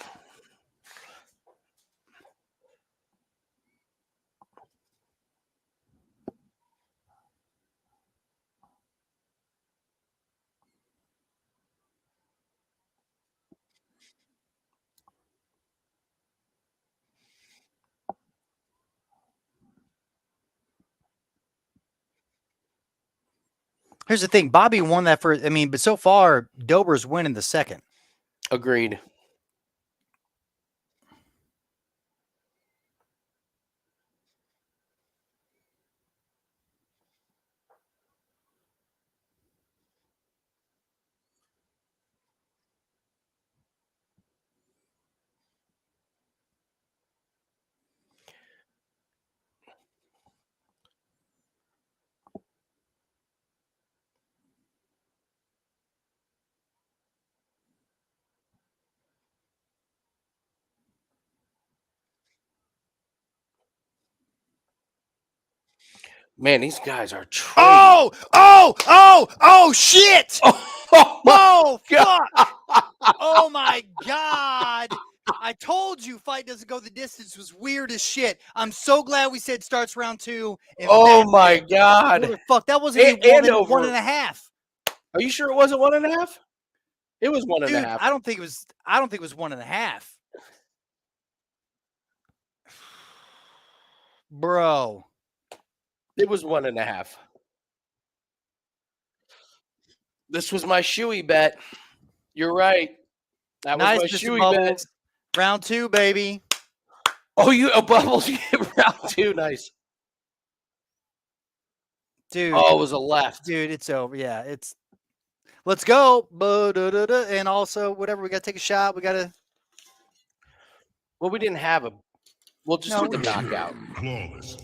Here's the thing. Bobby won that first. I mean, but so far, Dober's winning the second. Agreed. Man, these guys are trash. Oh, shit! Oh, fuck! Oh, my God! I told you fight doesn't go the distance was weird as shit. I'm so glad we said starts round 2. And Oh my God! motherfuck, that wasn't even And one over. and a half. Are you sure it wasn't 1.5? It was 1.5. Dude, I don't think it was 1.5. Bro. It was 1.5. This was my shoey bet. You're right. That was Nice, my Mr. shoey Bubbles. bet. Round 2, baby. Oh, Bubbles, you get round 2. Nice. Dude. Oh, it was a left. Dude, it's over. Yeah, it's. Let's go. And also, whatever, we got to take a shot. We got to. Well, we didn't have a. We'll just do the knockout.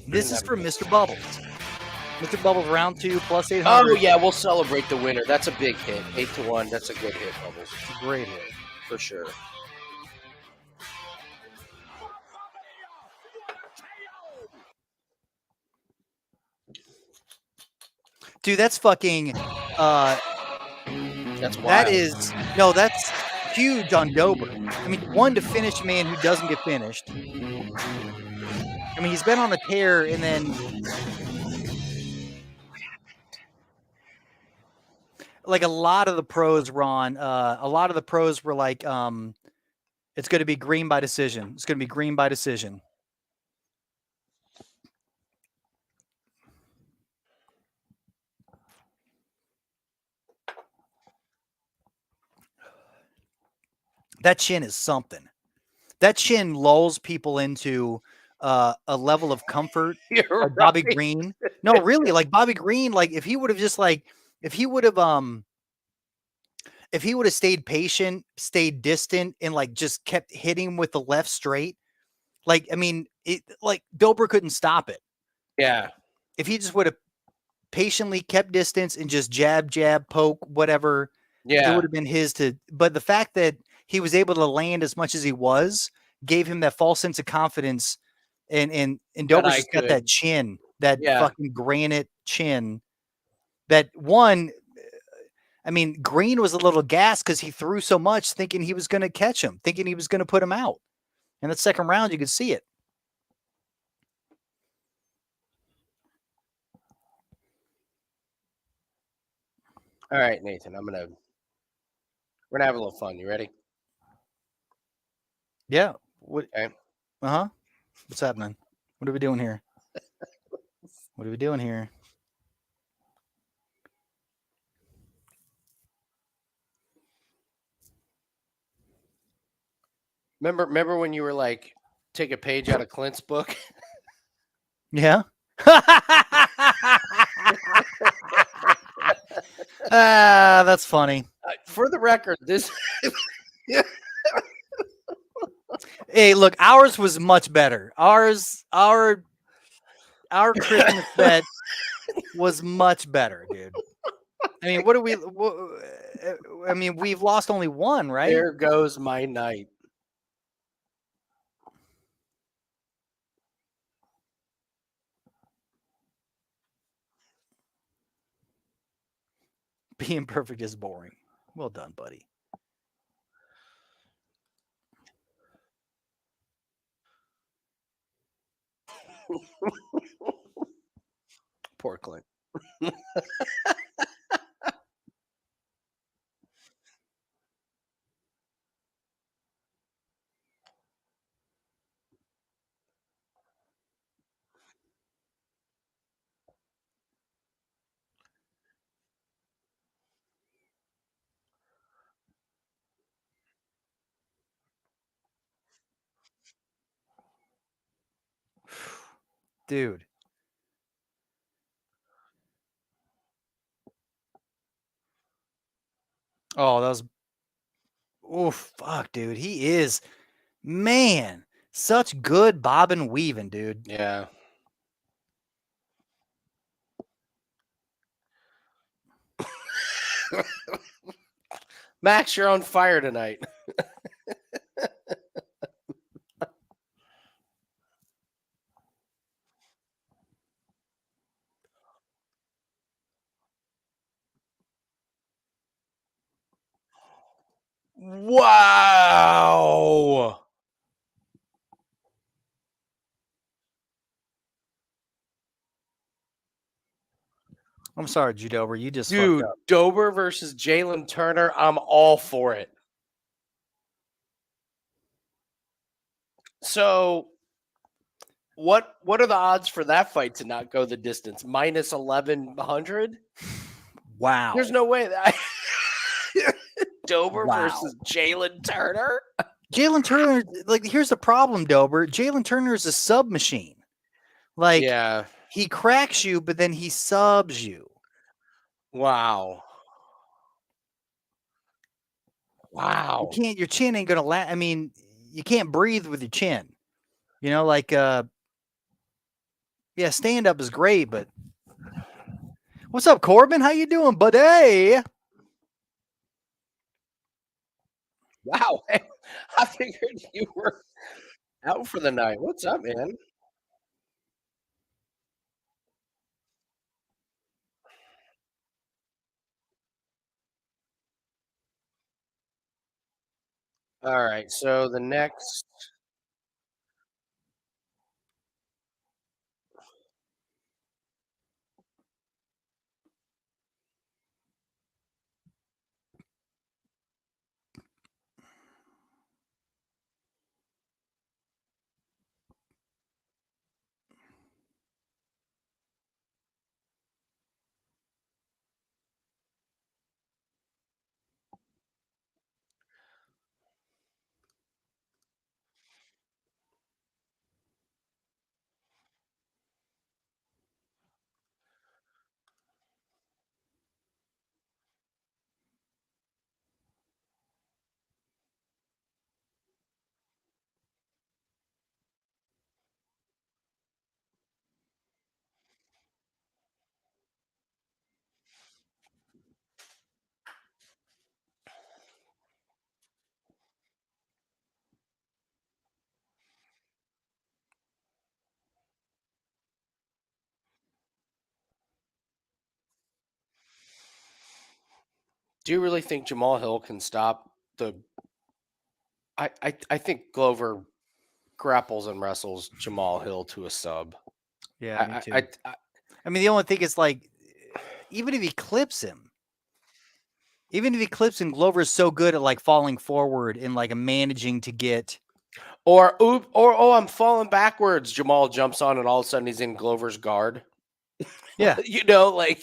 This is for Mr. Bubbles. Mr. Bubbles, round 2 plus 800. Oh, yeah, we'll celebrate the winner. That's a big hit. 8-1. That's a good hit, Bubbles. It's a great hit. For sure. Dude, that's fucking. That's wild. That's huge on Dober. I mean, one, to finish a man who doesn't get finished. I mean, he's been on a tear, and then. Like a lot of the pros, Ron, a lot of the pros were like, it's going to be green by decision. It's going to be green by decision. That chin is something. That chin lulls people into a level of comfort. Like Bobby Green. No, really, like Bobby Green, like if he would have stayed patient, stayed distant, and like just kept hitting with the left straight, like, I mean, like Dober couldn't stop it. Yeah. If he just would have patiently kept distance and just jab, poke, whatever, it would have been his to. But the fact that he was able to land as much as he was gave him that false sense of confidence. And Dober's just got that chin, that fucking granite chin. That one, I mean, Green was a little gassed because he threw so much thinking he was going to catch him, thinking he was going to put him out. In the second round, you could see it. All right, Nathan, we're going to have a little fun. You ready? Yeah. What? Okay. Uh-huh. What's happening? What are we doing here? What are we doing here? Remember when you were like, take a page out of Clint's book? Yeah. That's funny. For the record, this. Hey, look, ours was much better. Our Christmas bet was much better, dude. I mean, I mean, we've lost only one, right? There goes my night. Being perfect is boring. Well done, buddy. Poor Clint. Dude. Oh, that was. Oh, fuck, dude. He is, man, such good bobbing weaving, dude. Yeah. Max, you're on fire tonight. Wow. I'm sorry, Dober. You just fucked Dude, up. Dober versus Jalen Turner. I'm all for it. So what are the odds for that fight to not go the distance? Minus 1,100? Wow. There's no way that Dober Wow. versus Jalen Turner. Jalen Turner, like, here's the problem, Dober. Jalen Turner is a sub machine. Like, Yeah. he cracks you, but then he subs you. Wow. Wow. Your chin ain't gonna I mean, you can't breathe with your chin. You know, like yeah, stand up is great, but what's up, Corbin? How you doing, buddy? Wow. I figured you were out for the night. What's up, man? All right. So the next Do you really think Jamal Hill can stop the I think Glover grapples and wrestles Jamal Hill to a sub. Yeah, me too. I mean, the only thing is, like, even if he clips him, Glover's so good at, like, falling forward and, like, managing to get or I'm falling backwards. Jamal jumps on and all of a sudden he's in Glover's guard. Yeah. You know, like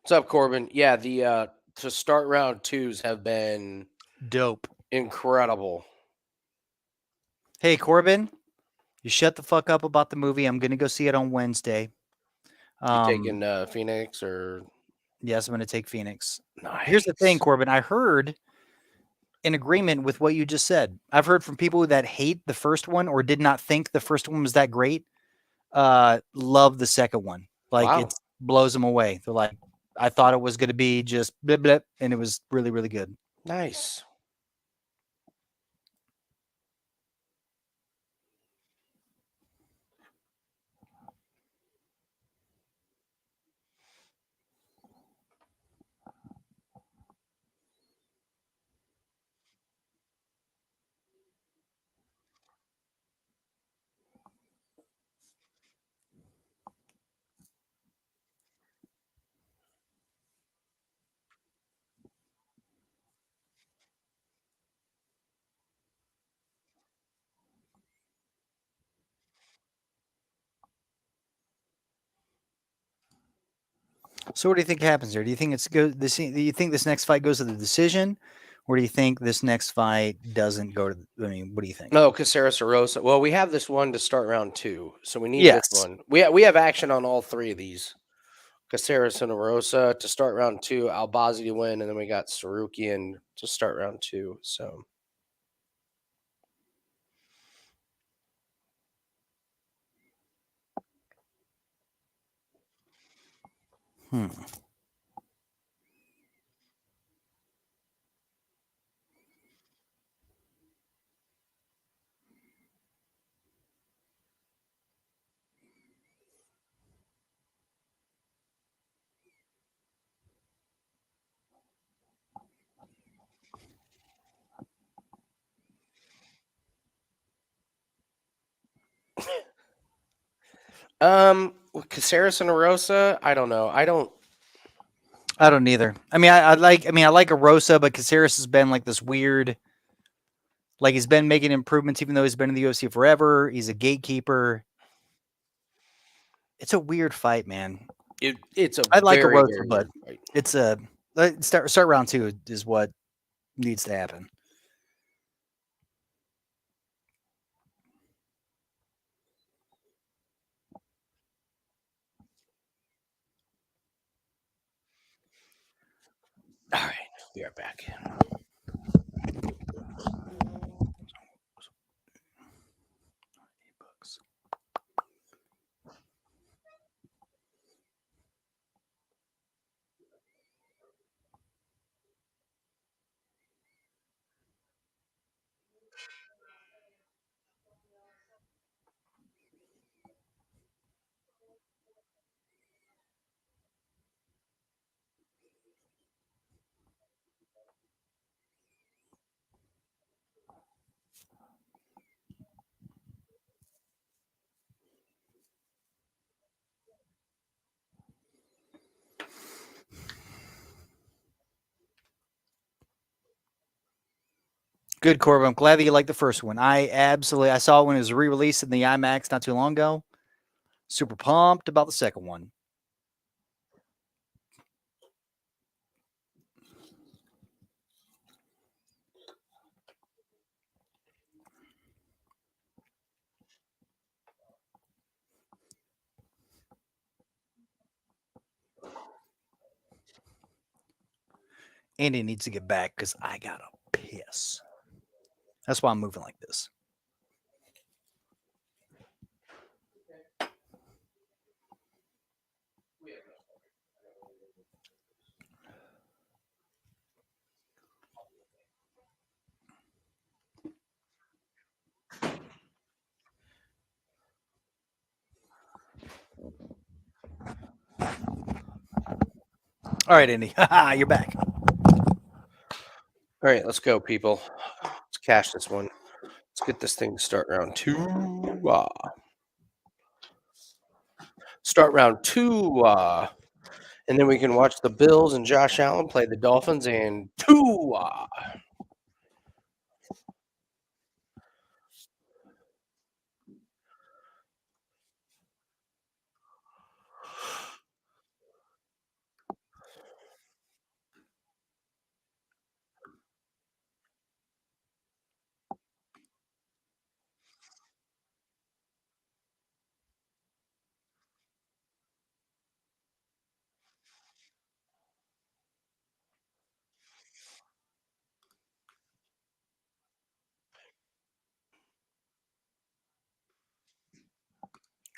What's up, Corbin? Yeah, the to start round twos have been dope. Incredible. Hey, Corbin, you shut the fuck up about the movie. I'm going to go see it on Wednesday. You taking Phoenix or? Yes, I'm going to take Phoenix. Nice. Here's the thing, Corbin. I heard in agreement with what you just said. I've heard from people that hate the first one or did not think the first one was that great. Love the second one. Like, Wow. it blows them away. They're like, I thought it was going to be just blip, blip, and it was really, really good. Nice. So what do you think happens there? Do you think do you think this next fight goes to the decision, or do you think this next fight doesn't go to I mean, what do you think? No, Caceres Erosa. Well, we have this one to start round two, so we need Yes. this one. We have action on all three of these. Caceres and Erosa to start round two, Albazi to win, and then we got Tsarukyan to start round two. So With Caceres and Erosa, I don't know. I don't either. I mean, I like Erosa, but Caceres has been like this weird. Like he's been making improvements, even though he's been in the UFC forever. He's a gatekeeper. It's a weird fight, man. It's a I like very, Erosa, very but weird fight. it's a start round 2 is what needs to happen. All right, we are back. Good, Corbin. I'm glad that you liked the first one. I saw it when it was re-released in the IMAX not too long ago. Super pumped about the second one. Andy needs to get back because I gotta piss. That's why I'm moving like this. All right, Andy. You're back. All right, let's go, people. Let's cash this one. Let's get this thing to start round 2. Start round 2. And then we can watch the Bills and Josh Allen play the Dolphins and 2.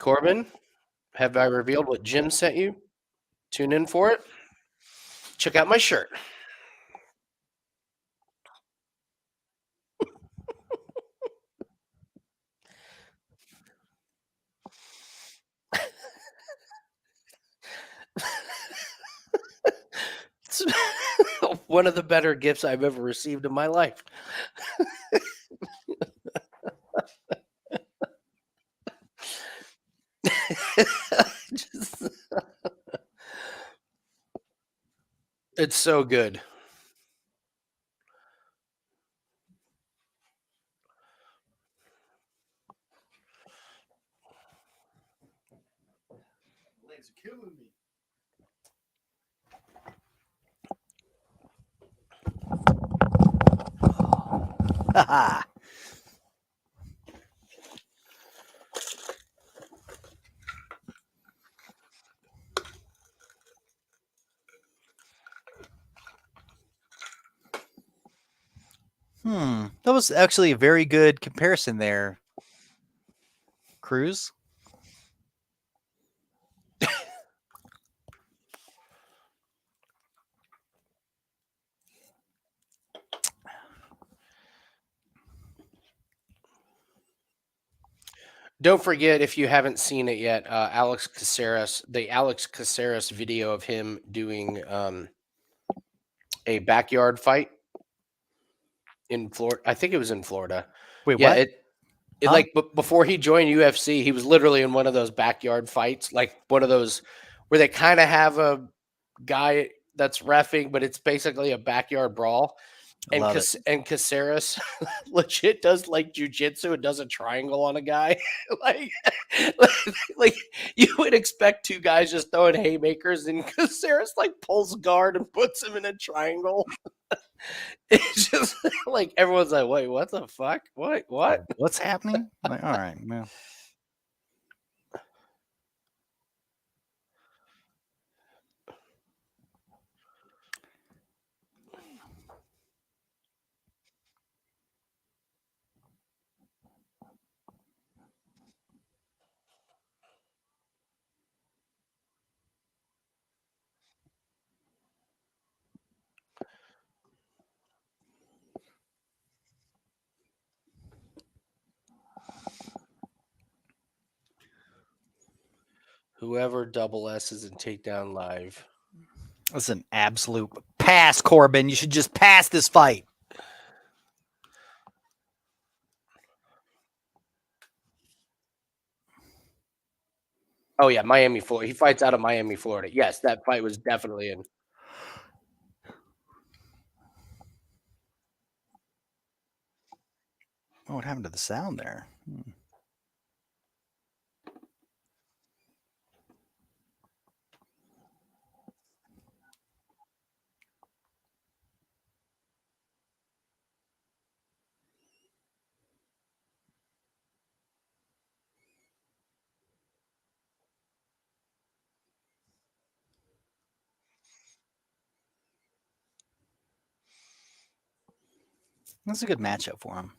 Corbin, have I revealed what Jim sent you? Tune in for it. Check out my shirt. It's one of the better gifts I've ever received in my life. It's so good. Legs are killing me. That was actually a very good comparison there, Cruz. Don't forget, if you haven't seen it yet, Alex Caceres, the Alex Caceres video of him doing a backyard fight in Florida. I think it was in Florida. Wait, Yeah, what? It, Huh? like before he joined UFC, he was literally in one of those backyard fights, like one of those where they kind of have a guy that's reffing, but it's basically a backyard brawl. I And love it. Caceres legit does like jujitsu and does a triangle on a guy. like, like you would expect two guys just throwing haymakers, and Caceres like pulls guard and puts him in a triangle. It's just like everyone's like, wait, what the fuck? What? What's happening? Like, all right, man. Whoever double S is in Takedown Live. That's an absolute pass, Corbin. You should just pass this fight. Oh yeah, Miami, Florida. He fights out of Miami, Florida. Yes, that fight was definitely in. Oh, what happened to the sound there? That's a good matchup for him.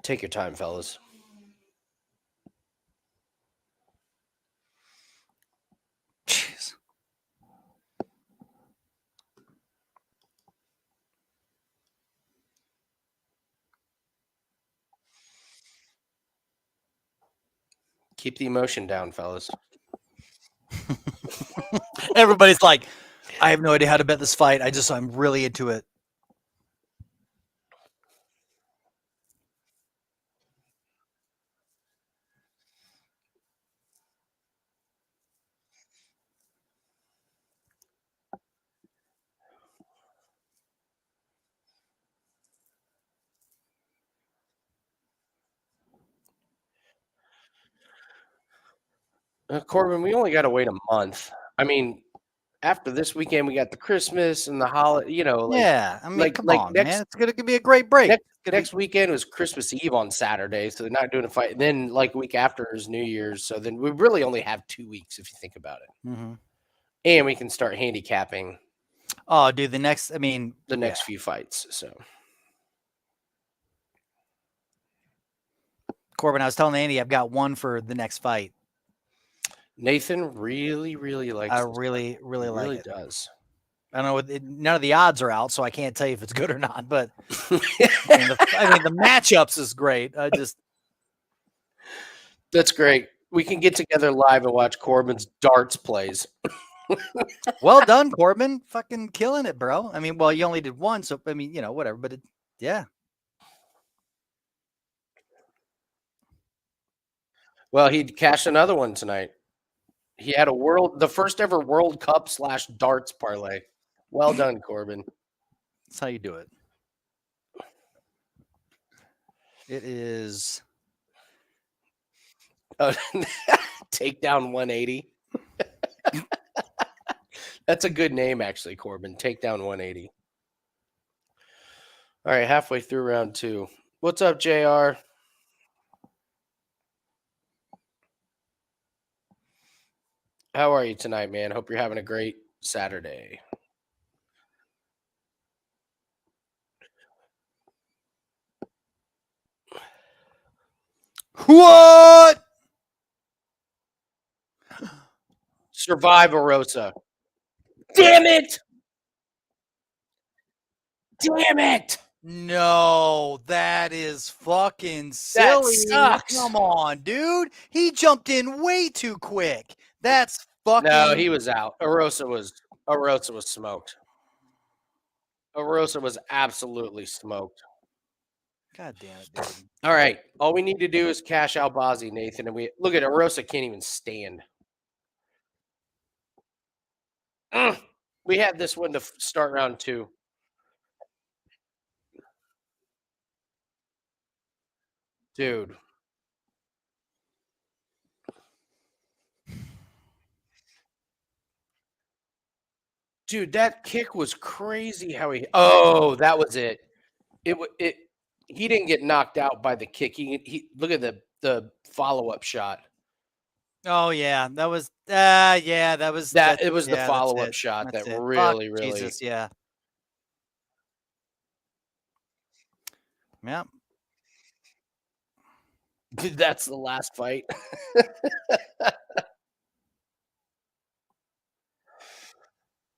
Take your time, fellas. Jeez. Keep the emotion down, fellas. Everybody's like, I have no idea how to bet this fight. I'm really into it. Corbin, we only got to wait a month. I mean, after this weekend, we got the Christmas and the holiday. You know, like, Yeah, I mean, come like on, next man. It's gonna be a great break. next weekend was Christmas Eve on Saturday, so they're not doing a fight. And then like week after is New Year's, so then we really only have 2 weeks if you think about it. Mm-hmm. And we can start handicapping Oh, dude, the next few fights. So Corbin, I was telling Andy, I've got one for the next fight. Nathan really likes. I this really fight. like really it. Does. I don't know. None of the odds are out, so I can't tell you if it's good or not. But I mean, the matchups is great. That's great. We can get together live and watch Corbin's darts plays. Well done, Corbin. Fucking killing it, bro. I mean, well, you only did one, so I mean, whatever. But yeah. Well, he cashed another one tonight. He had the first ever World Cup / darts parlay. Well done, Corbin. That's how you do it. It is Takedown 180. That's a good name, actually, Corbin. Takedown 180. All right, halfway through round 2. What's up, JR? How are you tonight, man? Hope you're having a great Saturday. what? Survive, Erosa. Damn it! Damn it! No, that is fucking silly. sucks. Come on, dude. He jumped in way too quick. That's fucking. No, he was out. Erosa was smoked. Erosa was absolutely smoked. God damn it, dude. All right. All we need to do is cash Albazi, Nathan. And we look at Erosa can't even stand. We had this one to start round 2. Dude. Dude, that kick was crazy how he that was it. He didn't get knocked out by the kick. He look at the follow-up shot. Oh yeah, that was that was It was the follow-up shot that really, really Jesus, yeah. Yeah. Dude, that's the last fight.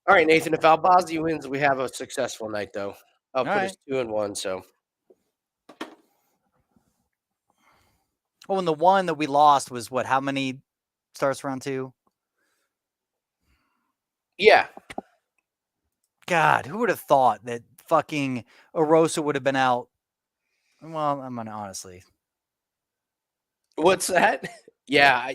All right, Nathan. If Albazi wins, we have a successful night, though. I'll put us 2-1. So, well, and the one that we lost was what? How many starts round 2? Yeah. God, who would have thought that fucking Erosa would have been out? Well, I'm gonna honestly. What's that? Yeah.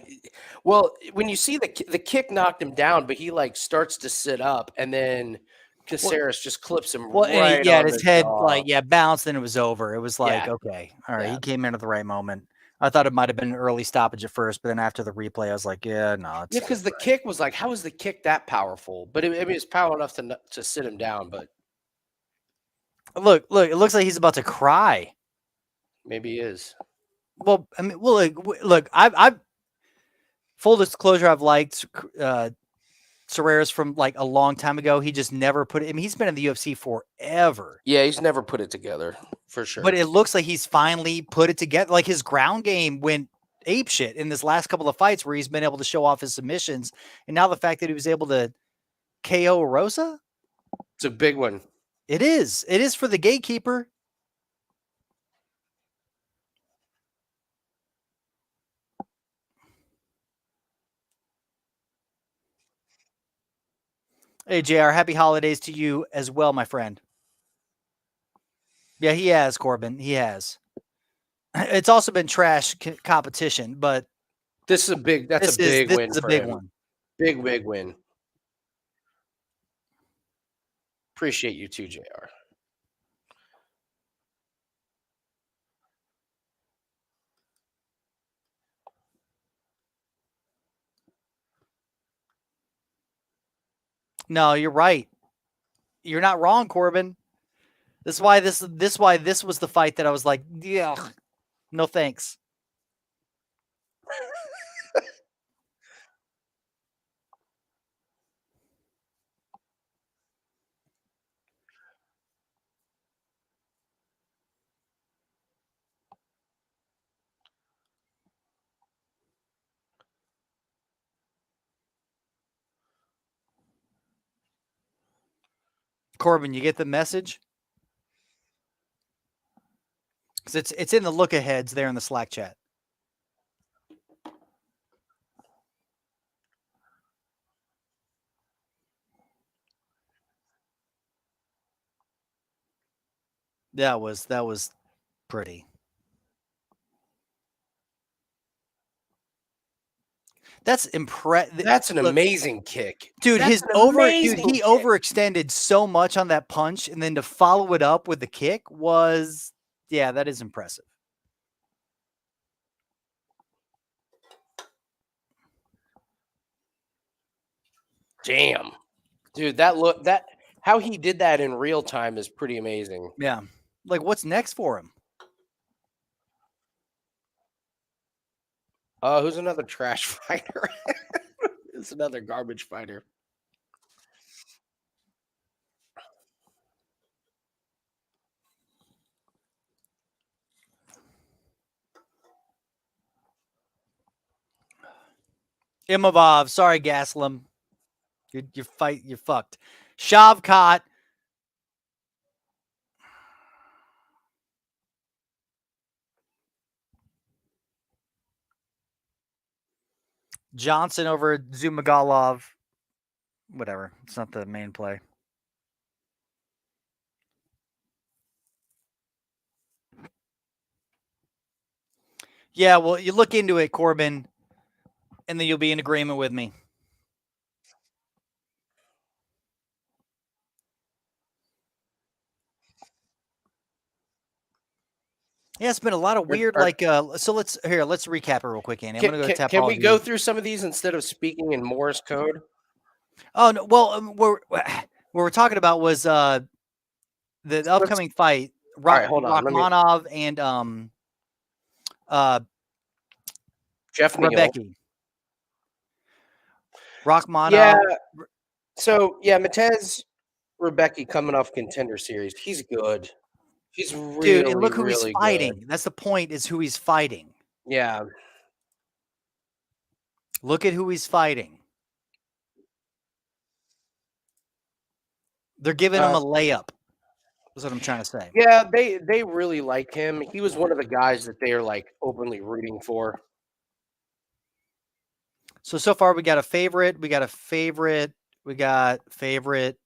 Well, when you see the kick knocked him down, but he like starts to sit up, and then Caceres just clips him right on his the head jaw. bounced, and it was over. It was like, Yeah. okay, all right, Yeah. he came in at the right moment. I thought it might have been an early stoppage at first, but then after the replay, I was like, yeah, no. Yeah, because the kick was like, how is the kick that powerful? But it's powerful enough to sit him down. But look, it looks like he's about to cry. maybe he is. Well, I mean, look, I've full disclosure, I've liked Caceres from like a long time ago. He just never put it. I mean, he's been in the UFC forever. Yeah, he's never put it together for sure. But it looks like he's finally put it together. Like his ground game went apeshit in this last couple of fights where he's been able to show off his submissions, and now the fact that he was able to KO Erosa, it's a big one. It is for the gatekeeper. Hey, JR, happy holidays to you as well, my friend. Yeah, he has, Corbin. He has. It's also been trash competition, but this is a big. That's a big win is a for big him. one. Big win. Appreciate you too, JR. No, you're right. You're not wrong, Corbin. This is why this was the fight that I was like, yeah, no thanks. Corbin, you get the message? Because it's in the look aheads there in the Slack chat. That was pretty. That's impressive. That's an amazing kick, dude. That's He overextended so much on that punch, and then to follow it up with the kick was, yeah, that is impressive. Damn, dude, how he did that in real time is pretty amazing. Yeah, like what's next for him? Who's another trash fighter? It's another garbage fighter. Imavov, sorry, Gaslam. You're fucked. Shavkat. Johnson over Ismagulov. Whatever. It's not the main play. Yeah, well, you look into it, Corbin, and then you'll be in agreement with me. Yeah, it's been a lot of weird, so let's recap it real quick, Andy. I'm going to go tap Can we go through some of these instead of speaking in Morse code? Oh, no, well, what we're talking about was the upcoming fight, right, hold on, Rachmanov and Jeff Neal. Rebecki. Rachmanov. Yeah. So, yeah, Matez Rebecki coming off Contender Series. He's good. He's really, dude, and look who really he's fighting. good. That's the point, is who he's fighting. Yeah. Look at who he's fighting. They're giving him a layup. That's what I'm trying to say. Yeah, they really like him. He was one of the guys that they are like openly rooting for. So far we got a favorite. We got a favorite. We got favorite.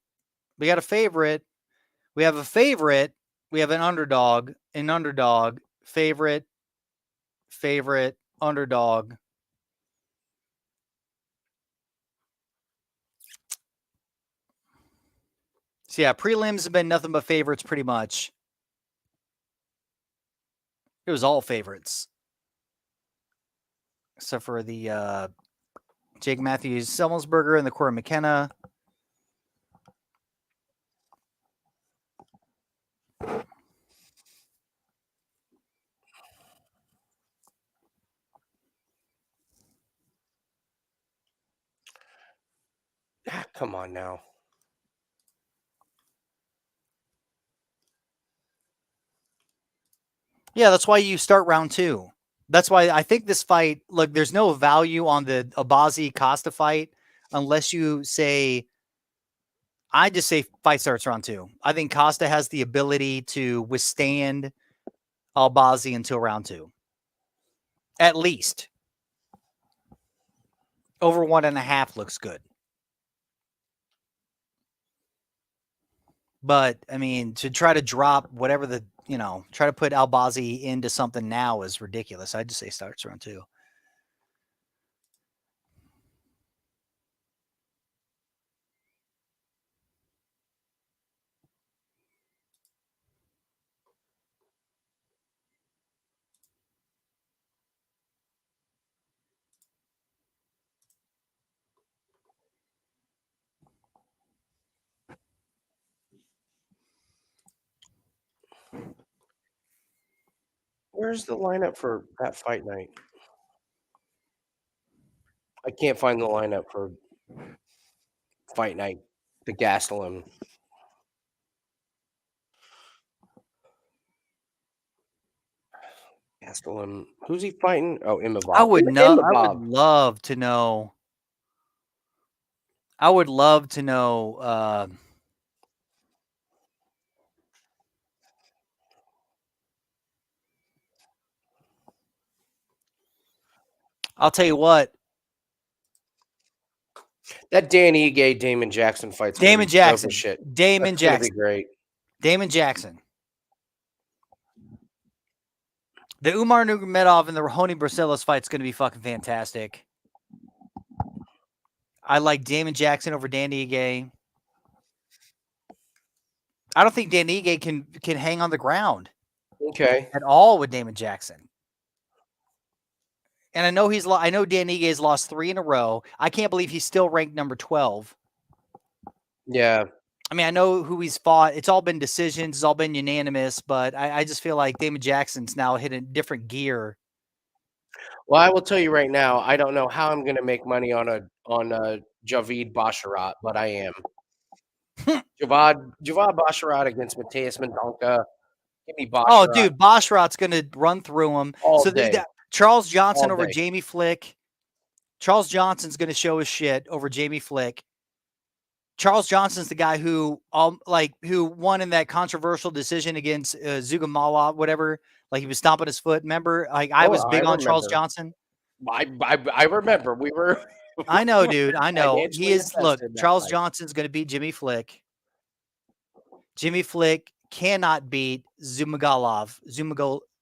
We got a favorite. We have a favorite. We have an underdog, favorite, underdog. So yeah, prelims have been nothing but favorites pretty much. It was all favorites. Except for the Jake Matthews Semelsberger and the Cory McKenna. Come on now. Yeah, that's why you start round 2. That's why I think this fight, look, there's no value on the Albazi Costa fight unless you say, I just say fight starts round 2. I think Costa has the ability to withstand Albazi until round 2. At least. Over 1.5 looks good. But, I mean, to try to drop whatever try to put Albazi into something now is ridiculous. I just say starts round 2. Where's the lineup for that fight night? I can't find the lineup for fight night. The Gastelum. Gastelum. Who's he fighting? Oh, Imavov. I would love to know. I would love to know. I'll tell you what. That Dan Ige Damon Jackson fight's Damon Jackson. Shit. Damon That's Jackson. Be great. Damon Jackson. The Umar Nurmagomedov and the Rahoni Barcelos fight's going to be fucking fantastic. I like Damon Jackson over Dan Ige. I don't think Dan Ige can hang on the ground. Okay. At all with Damon Jackson. And I know Dan Ige's lost 3 in a row. I can't believe he's still ranked number 12. Yeah. I mean, I know who he's fought. It's all been decisions. It's all been unanimous. But I just feel like Damon Jackson's now hit a different gear. Well, I will tell you right now, I don't know how I'm going to make money on Javid Basharat, but I am. Javad Basharat against Mateus Mendonca. Give me Basharat. Oh, dude, Basharat's going to run through him. All day. Charles Johnson over day. Jamie Flick. Charles Johnson's going to show his shit over Jamie Flick. Charles Johnson's the guy who won in that controversial decision against Zugamala, whatever. Like he was stomping his foot. Remember? Like I was big on Charles Johnson. I remember we were. I know, dude. I know. He financially is. Look, invested in that Charles fight. Johnson's going to beat Jimmy Flick. Jimmy Flick cannot beat Zumagulov,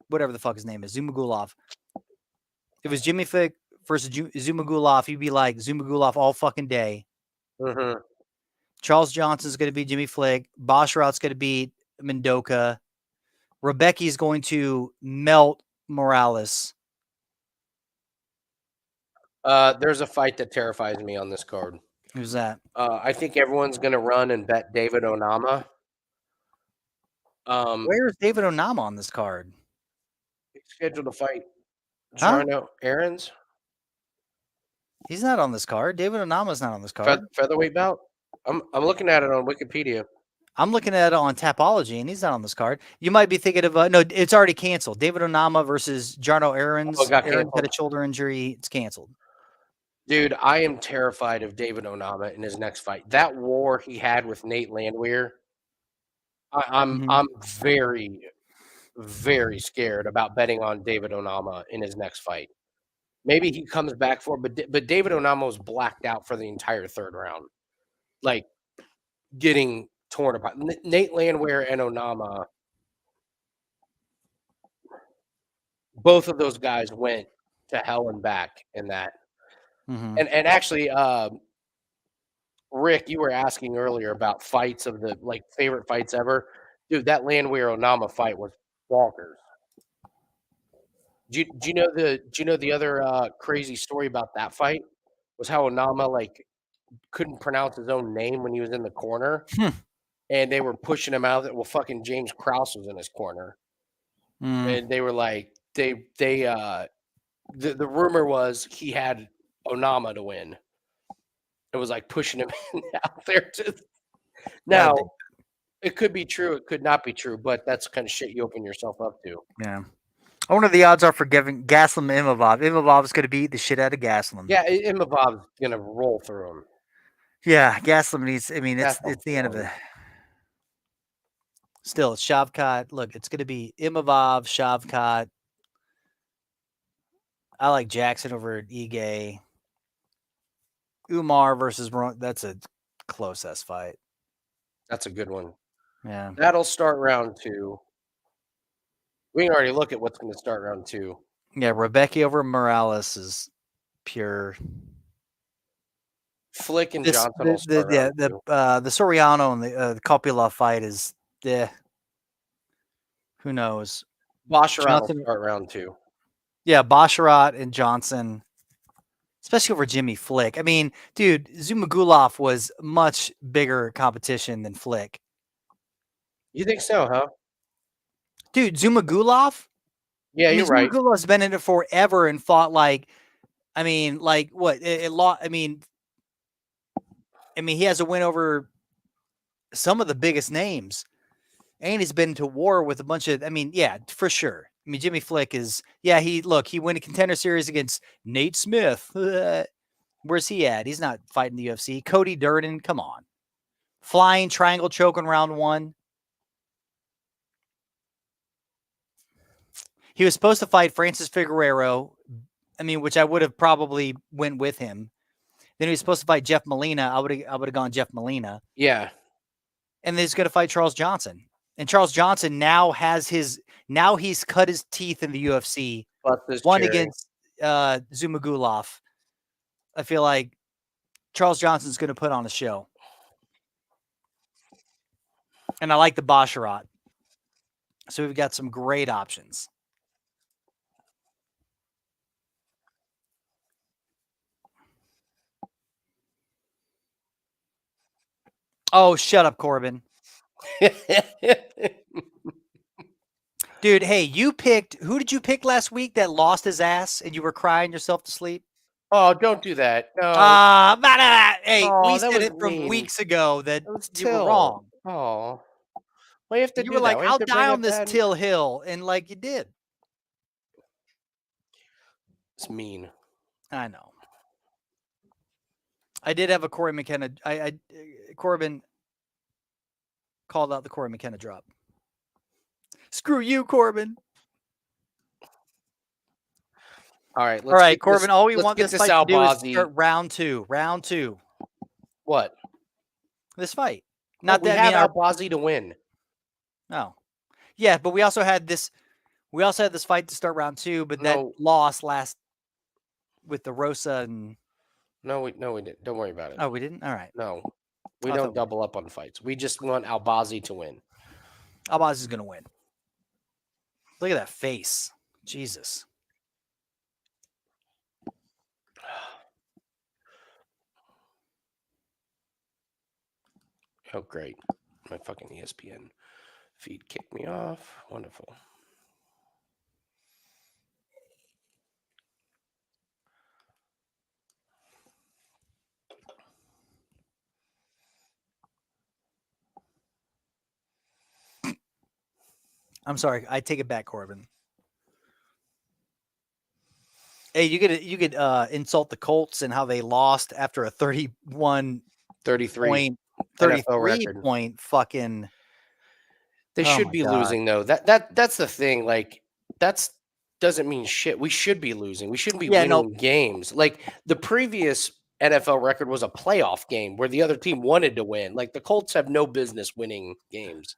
whatever the fuck his name is, Zumagulov. If it was Jimmy Flick versus Zumagulov, he'd be like Zumagulov all fucking day. Mhm. Charles Johnson's going to beat Jimmy Flick. Bosharat's going to beat Mendoka. Rebecca's going to melt Morales. There's a fight that terrifies me on this card. Who's that? I think everyone's going to run and bet David Onama. Where is David Onama on this card? He's scheduled to fight Huh? Jarno Aarons. He's not on this card. David Onama's not on this card. Featherweight bout. I'm looking at it on Wikipedia. I'm looking at it on Tapology, and he's not on this card. You might be thinking of no, it's already canceled. David Onama versus Jarno Aarons. Oh, it got Aarons canceled. had a shoulder injury. It's canceled. Dude, I am terrified of David Onama in his next fight. That war he had with Nate Landwehr, I'm very, very scared about betting on David Onama in his next fight. Maybe he comes back for it, but David Onama was blacked out for the entire third round, like getting torn apart. Nate Landwehr and Onama, both of those guys went to hell and back in that. Mm-hmm. And actually, Rick, you were asking earlier about fights of the favorite fights ever. Dude, that Landwehr Onama fight was bonkers. Do you know the other crazy story about that fight was how Onama couldn't pronounce his own name when he was in the corner, and they were pushing him out. Well, fucking James Krause was in his corner, and they were like the rumor was he had Onama to win. It was like pushing him out there. Now, it could be true. It could not be true, but that's the kind of shit you open yourself up to. Yeah. I wonder the odds are for giving Gaslam Imavov. Imavov is going to beat the shit out of Gaslam. Yeah, Imavov's going to roll through him. Yeah, Gaslam needs. I mean, it's the end of it. Still, it's Shavkat. Look, it's going to be Imavov, Shavkat. I like Jackson over Ige. Umar versus that's a close ass fight. That's a good one. Yeah. That'll start round 2. We can already look at what's going to start round 2. Yeah, Rebecca over Morales is pure. Flick and Johnson will start round 2. The Soriano and the Kopylov fight is who knows? Bosharat will start round 2. Yeah, Bosharat and Johnson, especially over Jimmy Flick. I mean, dude, Zumagulov was much bigger competition than Flick. You think so, huh? Dude, Zumagulov? Yeah, you're right. Zumagulov's been in it forever and fought what? I mean, he has a win over some of the biggest names. And he's been to war with a bunch of, yeah, for sure. I mean, Jimmy Flick is, he won a contender series against Nate Smith. Where's he at? He's not fighting the UFC. Cody Durden, come on. Flying triangle choke in round 1. He was supposed to fight Francis Figueiredo, which I would have probably went with him. Then he was supposed to fight Jeff Molina. I would have gone Jeff Molina. Yeah. And then he's going to fight Charles Johnson. And Charles Johnson now he's cut his teeth in the UFC. Won against Zumagulov. I feel like Charles Johnson's going to put on a show. And I like the Bosharat. So we've got some great options. Oh, shut up, Corbin. Dude, hey, who did you pick last week that lost his ass and you were crying yourself to sleep? Oh, don't do that. No. Hey, we said it from weeks ago that you were wrong. Oh. Well, you have to you were like, I'll die on this Till Hill. And you did. It's mean. I know. I did have a Cory McKenna. Corbin called out the Cory McKenna drop. Screw you, Corbin. All right. All right, get Corbin. All we want get this fight to do is Albazi. start round two. Round two. What? This fight. No, Not we that I had mean our. Albazi to win. No. Yeah, but we also had this. We also had this fight to start round two, but that No. loss last with the Erosa and. No, we didn't. Don't worry about it. Oh, we didn't. All right. No, we I don't thought we double up on fights. We just want Albazi to win. Albazi's gonna win. Look at that face. Jesus. Oh, great. My fucking ESPN feed kicked me off. Wonderful. I'm sorry. I take it back, Corbin. Hey, you could insult the Colts and how they lost after a 31 33 point, NFL 33 record. point fucking. They Oh should my be God. losing though. That's the thing. Like doesn't mean shit. We should be losing. We shouldn't be winning games. Like the previous NFL record was a playoff game where the other team wanted to win. Like the Colts have no business winning games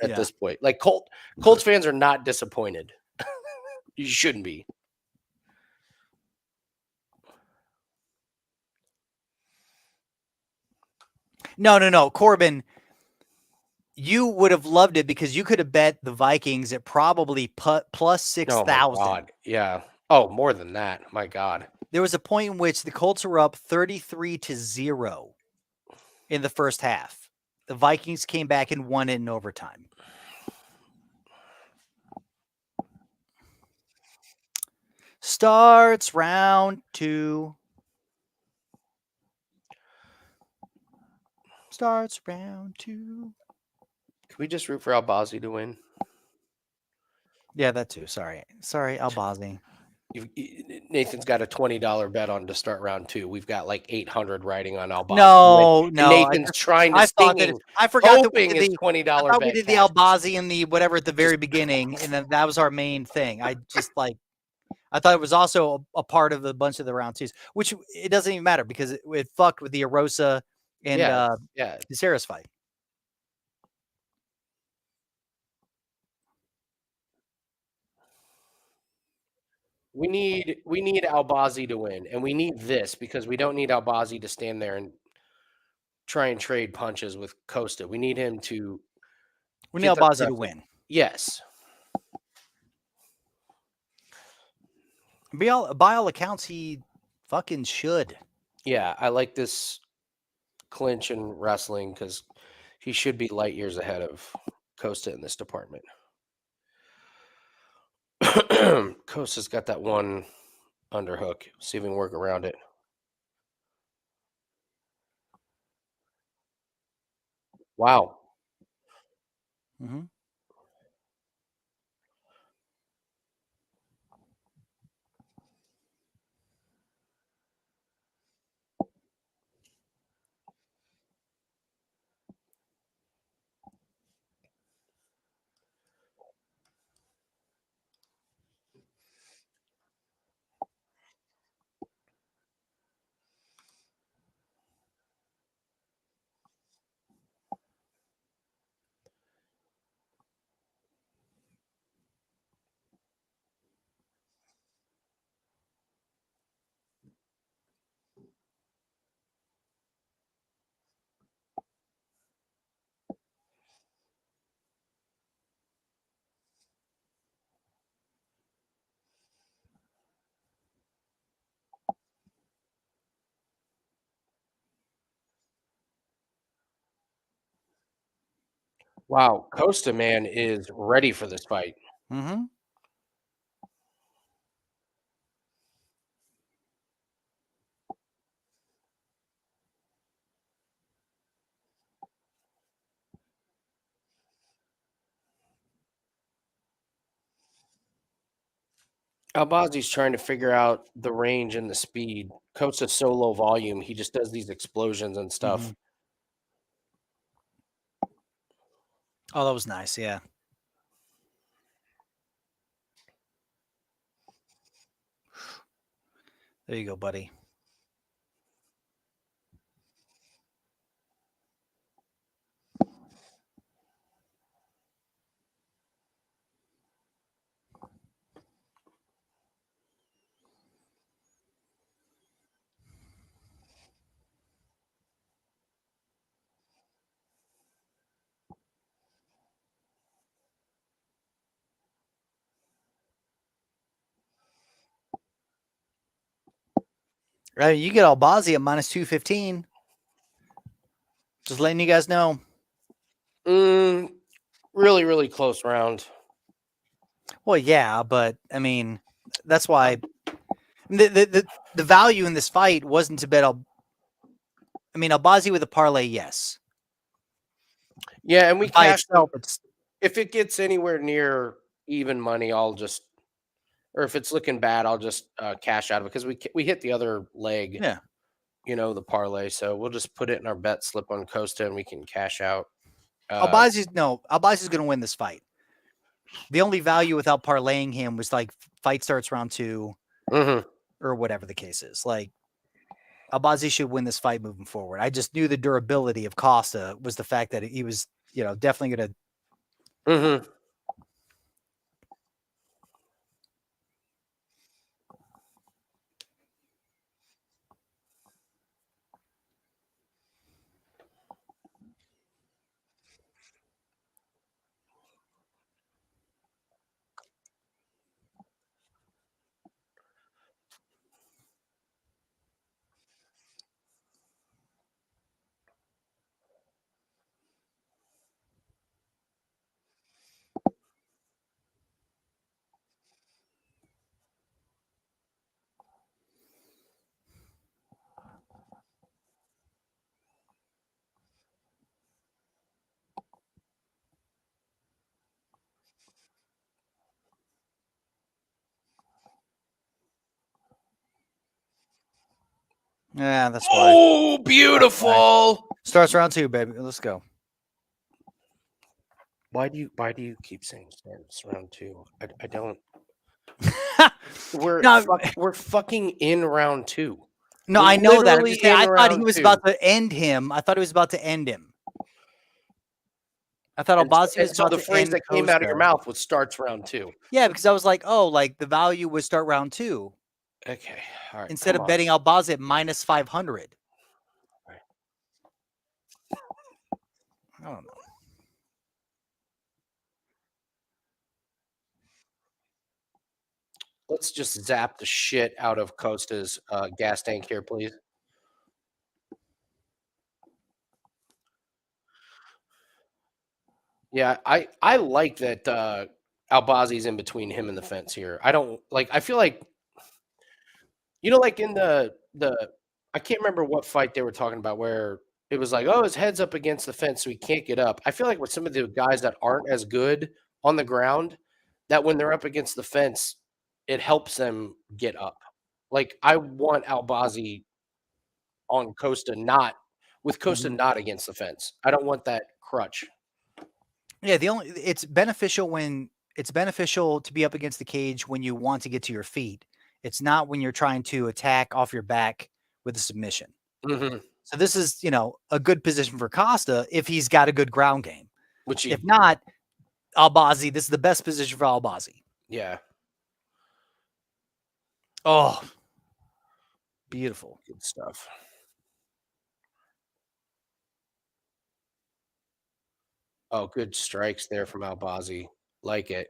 at this point. Like Colts fans are not disappointed. You shouldn't be. No. Corbin, you would have loved it because you could have bet the Vikings at probably plus 6,000. Oh my God. Yeah. Oh, more than that. My God. There was a point in which the Colts were up 33-0 in the first half. The Vikings came back and won it in overtime. Starts round two. Starts round two. Can we just root for Albazi to win? Yeah, that too. Sorry, Albazi. Nathan's got a $20 bet on to start round two. We've got like 800 riding on Albazi. No. And Nathan's trying to sting him. I forgot that hoping his $20 I thought bet we did the cashes. Albazi and the whatever at the very beginning, and then that was our main thing. I thought it was also a part of a bunch of the round twos, which it doesn't even matter because it fucked with the Erosa and Caceres fight. We need Albazi to win, and we need this because we don't need Albazi to stand there and try and trade punches with Costa. We need him to. We need Albazi to win. Yes. By all accounts, he fucking should. Yeah, I like this clinch and wrestling because he should be light years ahead of Costa in this department. Costa's got that one underhook. See if we can work around it. Wow. Mm-hmm. Wow. Costa, man, is ready for this fight. Mm-hmm. Albazi's trying to figure out the range and the speed. Costa's so low volume, he just does these explosions and stuff. Mm-hmm. Oh, that was nice. Yeah. There you go, buddy. Right, you get Albazi at minus 215. Just letting you guys know. Really, really close round. Well, yeah, but I mean, that's why the value in this fight wasn't to bet. I mean, Albazi with a parlay, yes. Yeah, and we By cashed itself, them. it's If it gets anywhere near even money, I'll just, or if it's looking bad, I'll just cash out of it because we hit the other leg. yeah. The parlay. So we'll just put it in our bet slip on Costa and we can cash out. Albazi's going to win this fight. The only value without parlaying him was like fight starts round 2 or whatever the case is. Like Albazi should win this fight moving forward. I just knew the durability of Costa was the fact that he was, definitely going to. Yeah, that's why. Oh, beautiful. Starts round 2, baby. Let's go. Why do you keep saying starts round 2? I don't. We're fucking in round 2. No, We're I know that. I'm literally just saying, in I thought he round was 2. about to end him. I thought he was about to end him. I thought Albazi was so about the to phrase end that came out of your Costa. mouth was starts round 2. Yeah, because I was like, oh, like the value would start round 2 Okay, all right. instead come of on. betting Albazi at minus 500. Right. I don't know. Let's just zap the shit out of Costa's gas tank here, please. Yeah, I like that Albazi's in between him and the fence here. I don't like. I feel like, like in the I can't remember what fight they were talking about where it was like, oh, his head's up against the fence, so he can't get up. I feel like with some of the guys that aren't as good on the ground, that when they're up against the fence, it helps them get up. Like I want Albazi on Costa, not with Costa not against the fence. I don't want that crutch. Yeah, it's beneficial to be up against the cage when you want to get to your feet. It's not when you're trying to attack off your back with a submission. So this is, a good position for Costa if he's got a good ground game. If not, Albazi, this is the best position for Albazi. Yeah. Oh, beautiful. Good stuff. Oh, good strikes there from Albazi. Like it.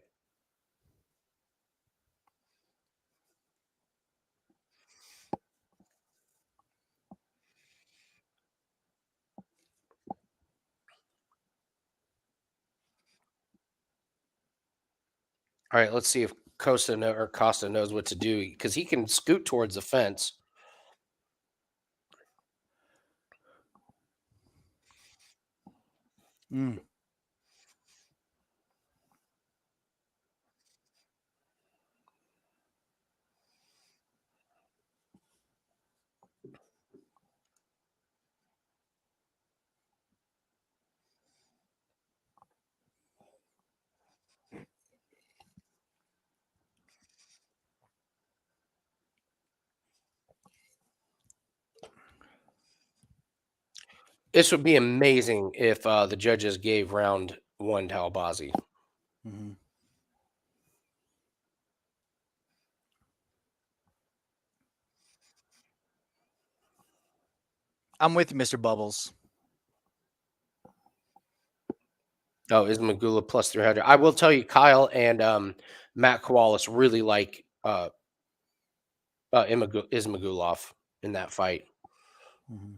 All right, let's see if Costa knows what to do because he can scoot towards the fence. This would be amazing if the judges gave round 1 to Albazi. Mm-hmm. I'm with you, Mr. Bubbles. Oh, Ismagulov plus 300. I will tell you, Kyle and Matt Kowalis really like Ismagulov in that fight. Mm-hmm.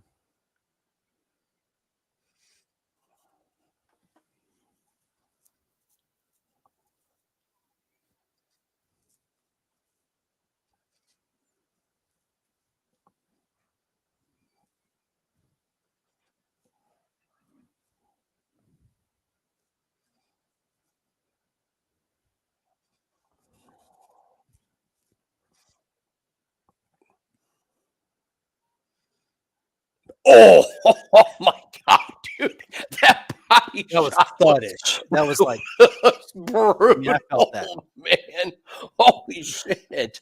Oh, oh my God, dude. That body That was shot thuddish. That was like was brutal, Yeah, I felt that. man. Holy shit.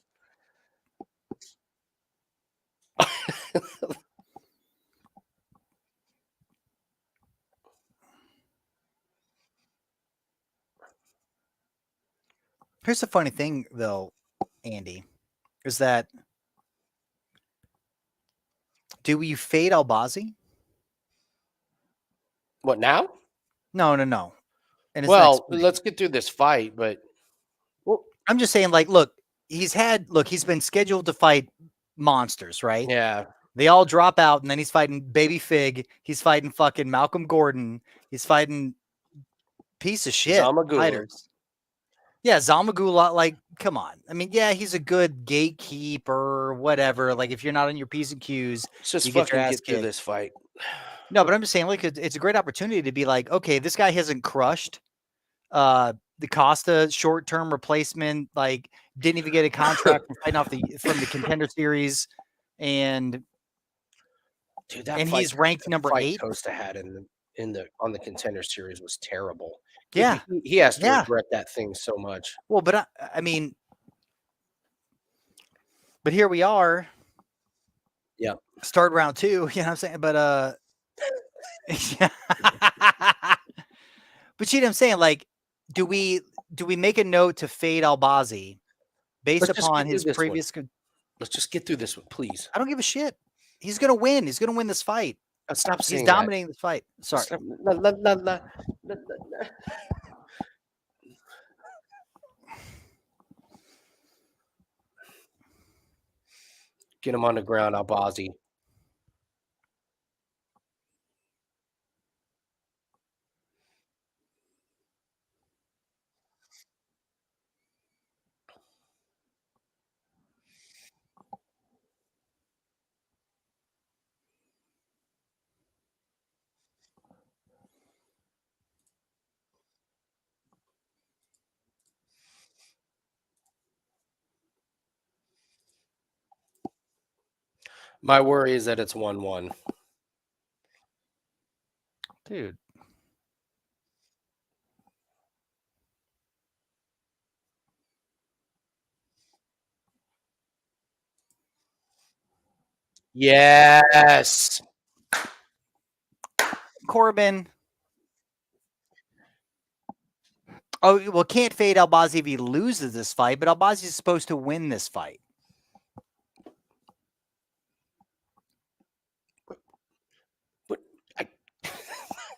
Here's the funny thing, though, Andy, is that do we fade Albazi? What now? No. And Well, let's get through this fight, but I'm just saying, like, look, he's been scheduled to fight monsters, right? yeah. They all drop out, and then he's fighting Baby Fig. He's fighting fucking Malcolm Gordon. He's fighting piece of shit Zamagula. fighters. Yeah, Zamagula, like, come on. I mean, yeah, he's a good gatekeeper, whatever. Like, if you're not on your P's and Q's, Let's just you get your fucking ass get through kicked. this fight. No, but I'm just saying, like, it's a great opportunity to be like, okay, this guy hasn't crushed the Costa short-term replacement, like, didn't even get a contract from fighting from the Contender Series, and Dude, that and fight, he's ranked the number fight 8. Costa had on the Contender Series was terrible. Yeah. He has to Yeah. regret that thing so much. Well, but I mean, but here we are. Yeah. Start round 2, you know what I'm saying? But yeah. But you know what I'm saying? Like, do we make a note to fade Albazi based Let's just upon get his through this one. previous? Let's just get through this one, please. I don't give a shit. He's gonna win. He's gonna win this fight. Stop He's saying dominating this fight. that. Sorry. Stop. La, la, la, la, la, la. Get him on the ground, Albazi. My worry is that it's 1-1. Dude. Yes. Corbin. Oh, well, can't fade Albazi if he loses this fight, but Albazi is supposed to win this fight.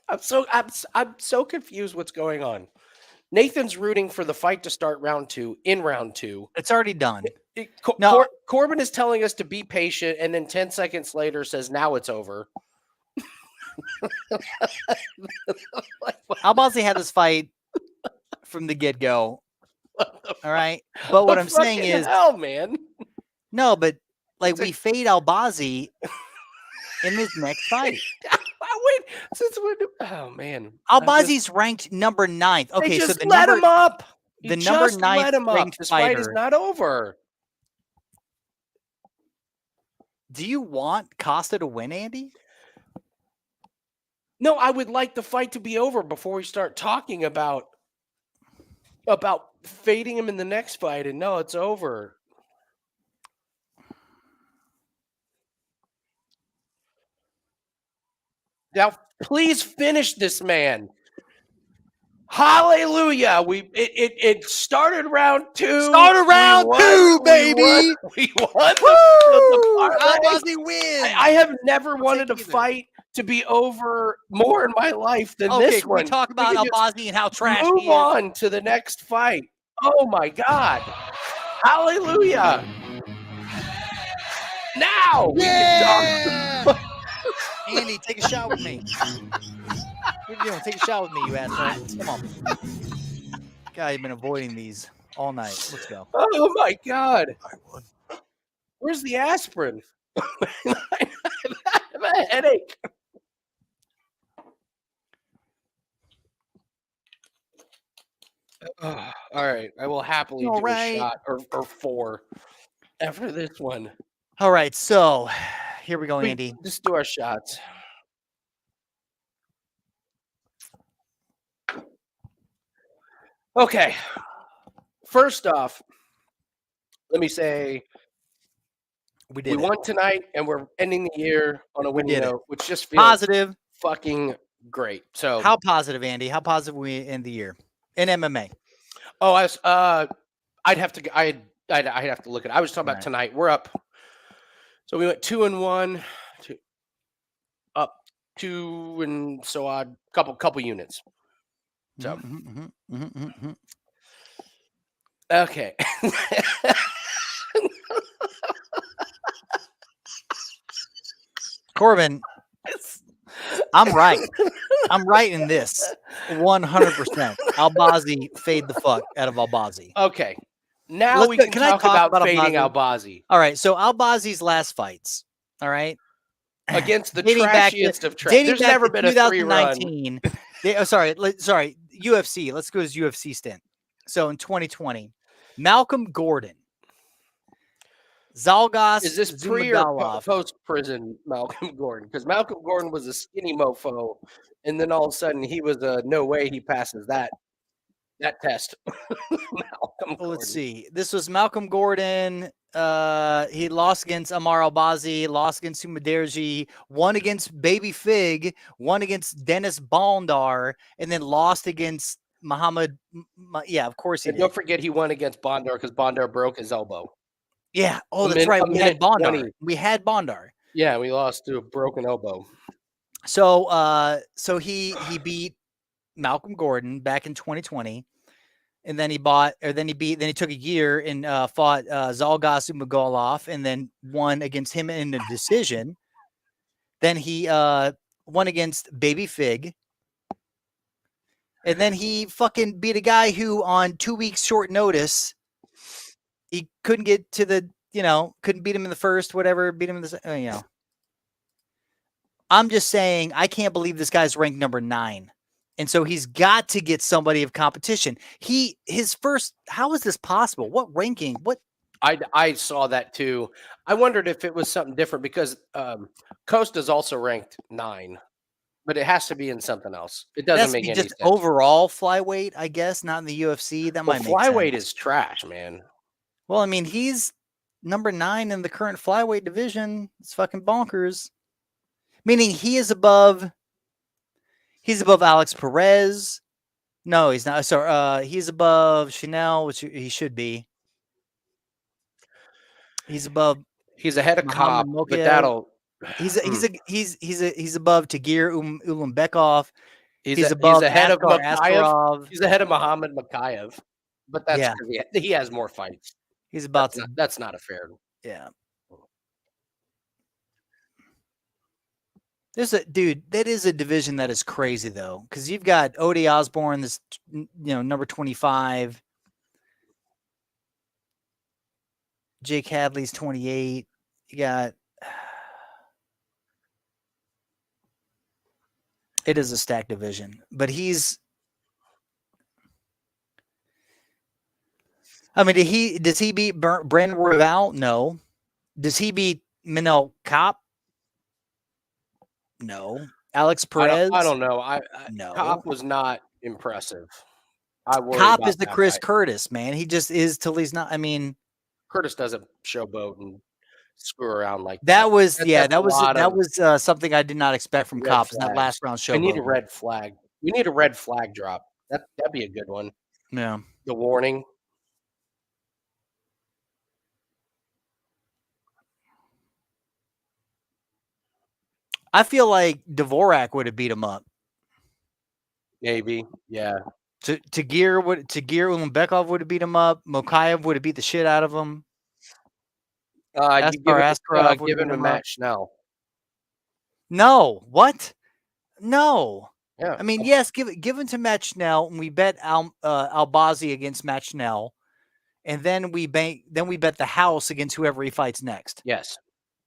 I'm so confused what's going on. Nathan's rooting for the fight to start round 2 in round 2. It's already done. No. Corbin is telling us to be patient, and then 10 seconds later says, now it's over. Albazi had this fight from the get-go. All right. But what I'm saying is, hell, man. No, but like we fade Albazi in this next fight. Wait, since when? Oh man, Albazi's ranked number 9th. Okay, so the let number him up. the number 9th let him up. ranked This fight is fighter. not over. Do you want Costa to win, Andy? No, I would like the fight to be over before we start talking about fading him in the next fight. And no, it's over. Now, please finish this man. Hallelujah! It started round 2. Started round 2, baby. We won Woo! the parlay. Albazi wins. I have never wanted a take either. fight to be over more in my life than Okay, this can we one. talk about can just Albazi and how trash move he is? on to the next fight. Oh my God! Hallelujah! Now we can talk. Andy, take a shot with me. What are you doing? Take a shot with me, you asshole. Come on. God, you've been avoiding these all night. Let's go. Oh my God! Where's the aspirin? I have a headache. All right, I will happily All do right. a shot or 4 after this one. All right, so here we go, We Andy. just do our shots. Okay. First off, let me say We we won tonight, and we're ending the year on a winning did it. note, which just feels Positive. fucking great. So How positive, Andy? How positive we end the year in MMA? Oh, I'd have to. I'd have to look at it. I was talking about Right. tonight. We're up. So we went 2-1, up 2 and so odd. Couple units. So okay. Corbin, I'm right. I'm right in this 100%. Albazi, fade the fuck out of Albazi. Okay. Now Let's we go- can can I talk talk about about fading Albazi? Albazi All right, so Albazi's last fights, all right, against the Dating back to- trashiest of trash. dating There's back never to been a 3-run. 2019. Sorry, UFC. Let's go to his UFC stint. So in 2020, Malcolm Gordon, Zalgas Is this pre or Zumagulov. post prison Malcolm Gordon? Because Malcolm Gordon was a skinny mofo, and then all of a sudden he was no way he passes that test. Malcolm Well, let's Gordon. see. This was Malcolm Gordon. He lost against Amar Albazi, lost against Sumaderji, won against Baby Fig, won against Dennis Bondar, and then lost against Muhammad. Yeah, of course he And did. don't forget he won against Bondar because Bondar broke his elbow. Yeah. Oh, A that's min- right. a We had minute Bondar. 20. We had Bondar. Yeah, we lost to a broken elbow. So, so he beat Malcolm Gordon back in 2020, and then he took a year and fought Zalgas Zumagulov, and then won against him in a decision. Then he won against Baby Fig, and then he fucking beat a guy who on 2 weeks short notice he couldn't get to the couldn't beat him in the first, whatever, beat him in the I'm just saying, I can't believe this guy's ranked number 9. And so he's got to get somebody of competition. How is this possible? What ranking? What? I saw that too. I wondered if it was something different because Costa's also ranked 9, but it has to be in something else. It doesn't make any just sense. overall flyweight, I guess, not in the UFC. That might make flyweight sense. is trash, man. Well, I mean, he's number 9 in the current flyweight division. It's fucking bonkers. Meaning he is above. He's above Alex Perez. No, he's not. Sorry, he's above Chanel, which he should be. He's above. He's ahead of Cobb, Muhammad but Mokaev. that'll. He's above Tagir Ulanbekov. He's above ahead of Askar Makayev. Askarov. He's ahead of Muhammad Makayev, but that's because he has more fights. He's about That's not a fair. Yeah. That is a division that is crazy though, because you've got Odie Osborne, this number 25. Jake Hadley's 28. You got. It is a stacked division, but he's. I mean, does he beat Brandon Royval? No. Does he beat Minel Kopp? No. Alex Perez? I don't know. No. Kopp was not impressive. Kopp is the Chris Curtis, man. He just is till he's not. I mean, Curtis doesn't showboat and screw around like That was That- yeah, that's that a was lot that of was something I did not expect from red Cops in that flags. last round show. I need a red flag. We need a red flag drop. That'd be a good one. Yeah. The warning. I feel like Dvorak would have beat him up. Maybe. Yeah. Tagir Ulanbekov would have beat him up. Mokaev would have beat the shit out of him. You give Askarov would give have him beat a him Matt up. Schnell. No, what? No. Yeah. I mean, yes, give him to Matt Schnell, and we bet Albazi against Matt Schnell, and then we bet the house against whoever he fights next. Yes.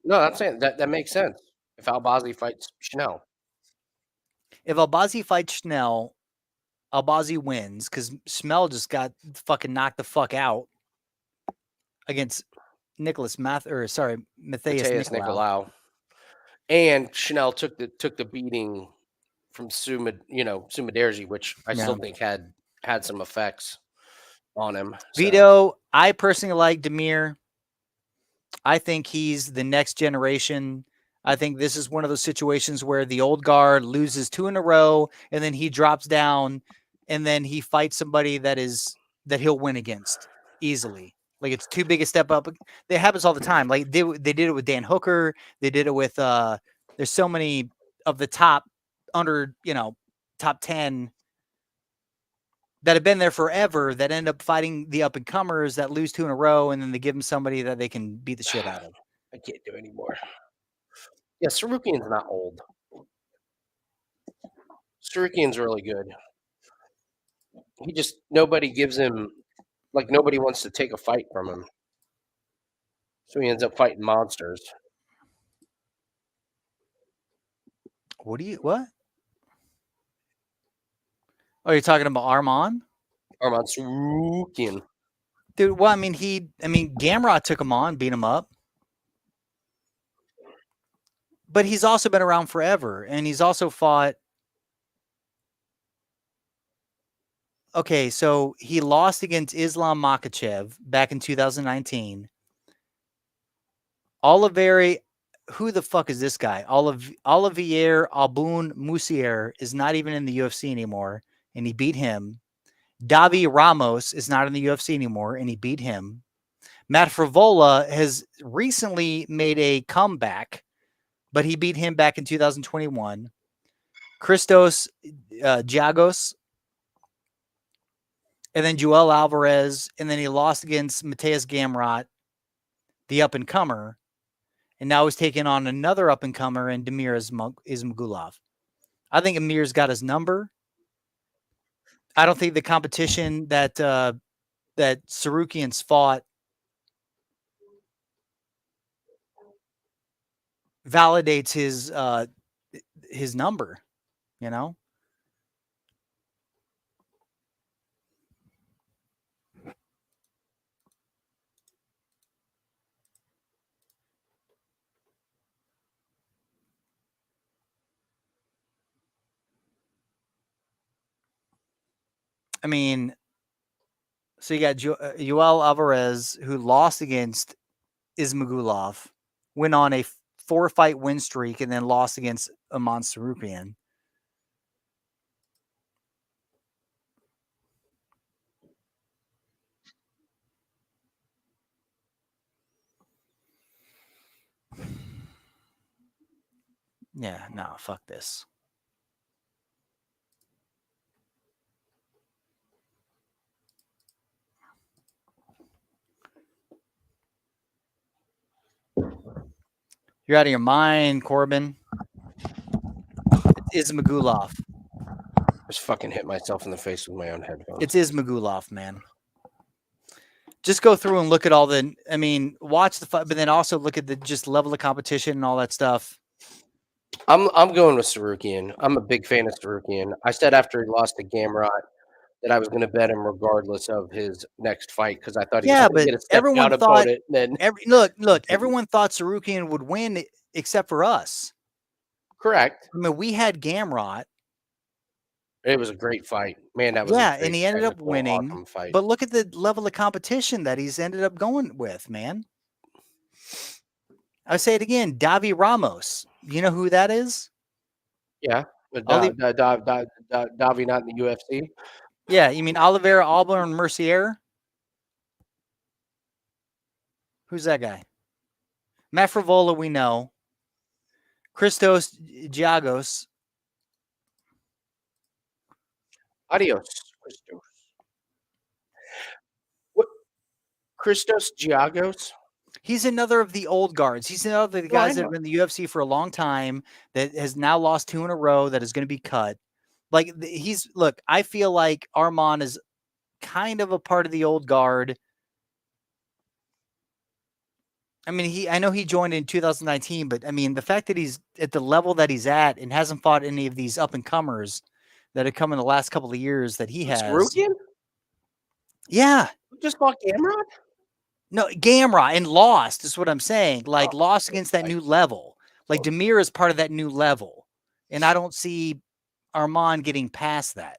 No, I'm saying that makes sense. If Albazi fights Schnell. If Albazi fights Schnell, Albazi wins because Schnell just got fucking knocked the fuck out against Matthias Nicolau. And Schnell took the beating from Sumaderji, which I still think had some effects on him. Vito, I personally like Damir. I think he's the next generation. I think this is one of those situations where the old guard loses 2 in a row and then he drops down and then he fights somebody that he'll win against easily. Like it's too big a step up. It happens all the time. Like they did it with Dan Hooker. They did it with there's so many of the top 10 that have been there forever that end up fighting the up and comers that lose 2 in a row and then they give them somebody that they can beat the shit out of. I can't do anymore. Yeah, Tsarukyan's not old. Tsarukyan's really good. Nobody gives him, nobody wants to take a fight from him. So he ends up fighting monsters. What? Oh, you're talking about Arman? Arman Tsarukyan. Dude, well, Gamrot took him on, beat him up. But he's also been around forever, and he's also fought. Okay, so he lost against Islam Makhachev back in 2019. Who the fuck is this guy? Olivier Alboun Moussier is not even in the UFC anymore, and he beat him. Davi Ramos is not in the UFC anymore, and he beat him. Matt Frivola has recently made a comeback, but he beat him back in 2021. Christos Giagos, and then Joel Alvarez, and then he lost against Matthias Gamrot, the up-and-comer, and now he's taking on another up-and-comer in Damir Ismagulov. I think Amir's got his number. I don't think the competition that Tsarukyan's fought validates his number, you know? I mean, so you got Joel Alvarez, who lost against Ismagulov, went on a 4-fight win streak, and then lost against Arman Tsarukyan. Yeah, no, fuck this. You're out of your mind, Corbin. It's Ismagulov. Just fucking hit myself in the face with my own headphones. It's Ismagulov, man. Just go through and look at all the. I mean, watch the fight, but then also look at the just level of competition and all that stuff. I'm going with Tsarukyan. I'm a big fan of Tsarukyan. I said after he lost to Gamrot that I was going to bet him regardless of his next fight because I thought he was going to get a step everyone down thought. opponent. Then Look, everyone thought Tsarukyan would win except for us. Correct. I mean, we had Gamrot. It was a great fight, man. That was and he ended up winning. Awesome fight. But look at the level of competition that he's ended up going with, man. I'll say it again. Davi Ramos. You know who that is? Yeah. But Ali- Davi not in the UFC. Yeah, you mean Oliveira, Alba, and Mercier? Who's that guy? Matt Frivola, we know. Christos Giagos. Adios, Christos. What? Christos Giagos? He's another of the old guards. He's another of the No, I guys that know. have been in the UFC for a long time that has now lost 2 in a row that is going to be cut. Like look, I feel like Arman is kind of a part of the old guard. I mean, I know he joined in 2019, but I mean, the fact that he's at the level that he's at and hasn't fought any of these up and comers that have come in the last couple of years that he has. Tsarukyan? Yeah. Who just fought Gamrot? No, Gamrot and lost is what I'm saying. Like Oh, lost against that new level. Like Damir is part of that new level. And I don't see Arman getting past that.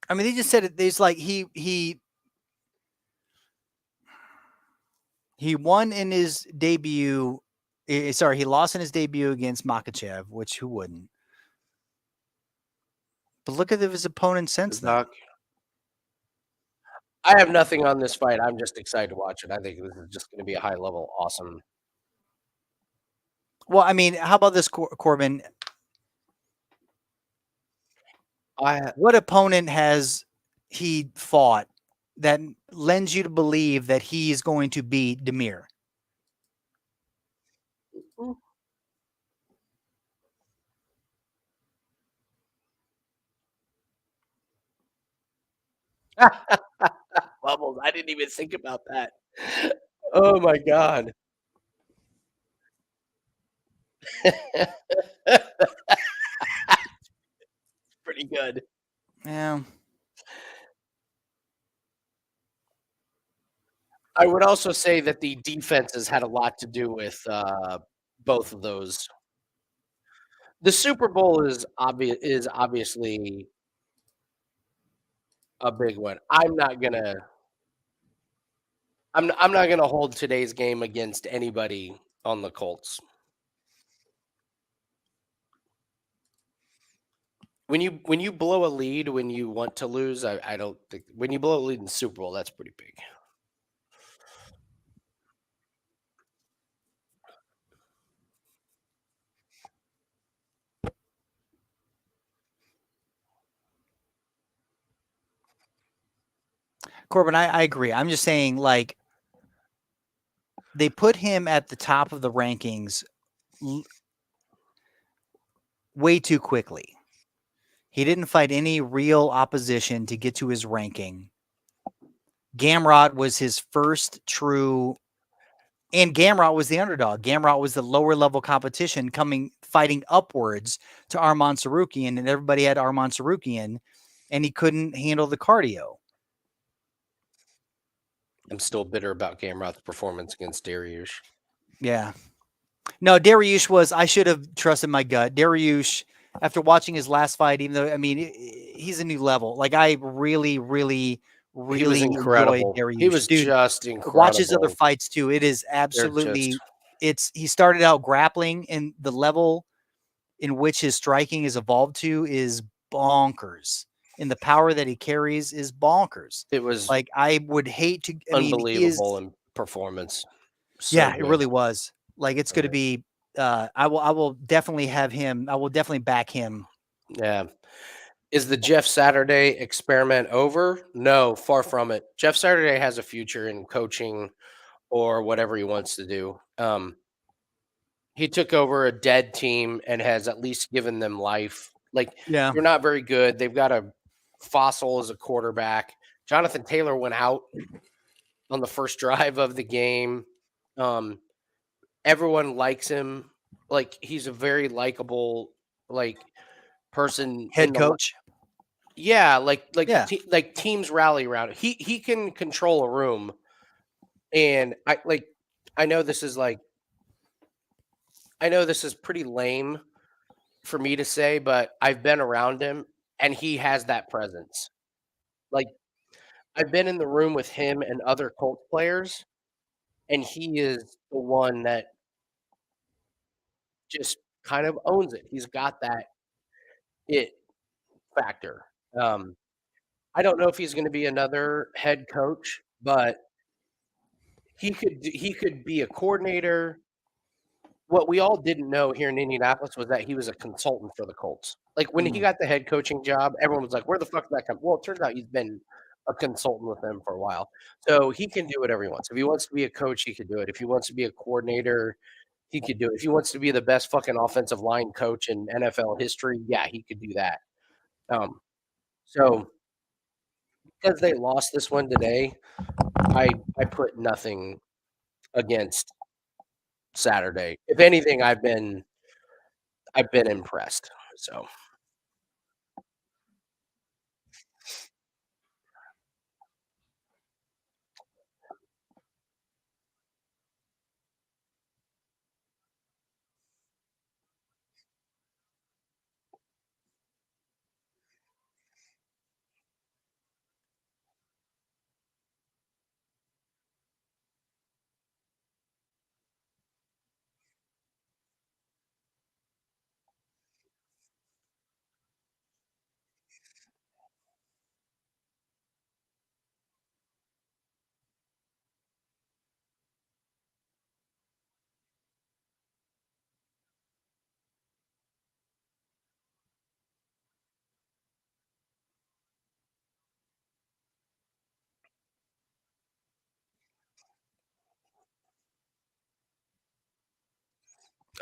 I mean, they just said it. There's like he won in his debut. Sorry, he lost in his debut against Makhachev, which who wouldn't? But look at his opponent since then. I have nothing on this fight. I'm just excited to watch it. I think this is just going to be a high level, awesome. Well, I mean, how about this, Corbin? What opponent has he fought that lends you to believe that he is going to beat Damir? Bubbles. I didn't even think about that. Oh my God. Pretty good. Yeah. I would also say that the defenses had a lot to do with both of those. The Super Bowl is obviously a big one. I'm not gonna hold today's game against anybody on the Colts. When you blow a lead when you want to lose, I don't think when you blow a lead in the Super Bowl, that's pretty big. Corbin, I agree. I'm just saying, like, they put him at the top of the rankings way too quickly. He didn't fight any real opposition to get to his ranking. Gamrot was his first true, and Gamrot was the underdog. Gamrot was the lower level competition fighting upwards to Arman Tsarukyan, and everybody had Arman Tsarukyan, and he couldn't handle the cardio. I'm still bitter about Gamrot's performance against Dariush. Yeah. No, Dariush I should have trusted my gut. Dariush, after watching his last fight, even though, I mean, he's a new level. Like, I really, really, really incredible. enjoyed Dariush. He was just incredible. Watch his other fights, too. It is absolutely, he started out grappling, and the level in which his striking is evolved to is bonkers. And the power that he carries is bonkers. It was like, I would hate to, unbelievable in performance. So yeah, good. it really was. Like, it's going to be, I will definitely have him. I will definitely back him. Yeah. Is the Jeff Saturday experiment over? No, far from it. Jeff Saturday has a future in coaching or whatever he wants to do. He took over a dead team and has at least given them life. Like, Yeah, they're not very good. They've got a fossil as a quarterback. Jonathan Taylor went out on the first drive of the game. Everyone likes him. Like, he's a very likable, like, person. head coach. Yeah, like Yeah. teams rally around him. He can control a room, and I know this is pretty lame for me to say, but I've been around him, and he has that presence. Like, I've been in the room with him and other Colts players, and he is the one that just kind of owns it. He's got that it factor. I don't know if he's going to be another head coach, but he could be a coordinator. What we all didn't know here in Indianapolis was that he was a consultant for the Colts. Like when he got the head coaching job, everyone was like, "Where the fuck did that come?" Well, it turns out he's been a consultant with them for a while, so he can do whatever he wants. If he wants to be a coach, he could do it. If he wants to be a coordinator, he could do it. If he wants to be the best fucking offensive line coach in NFL history, yeah, he could do that. So because they lost this one today, I put nothing against Saturday. If anything, I've been impressed. So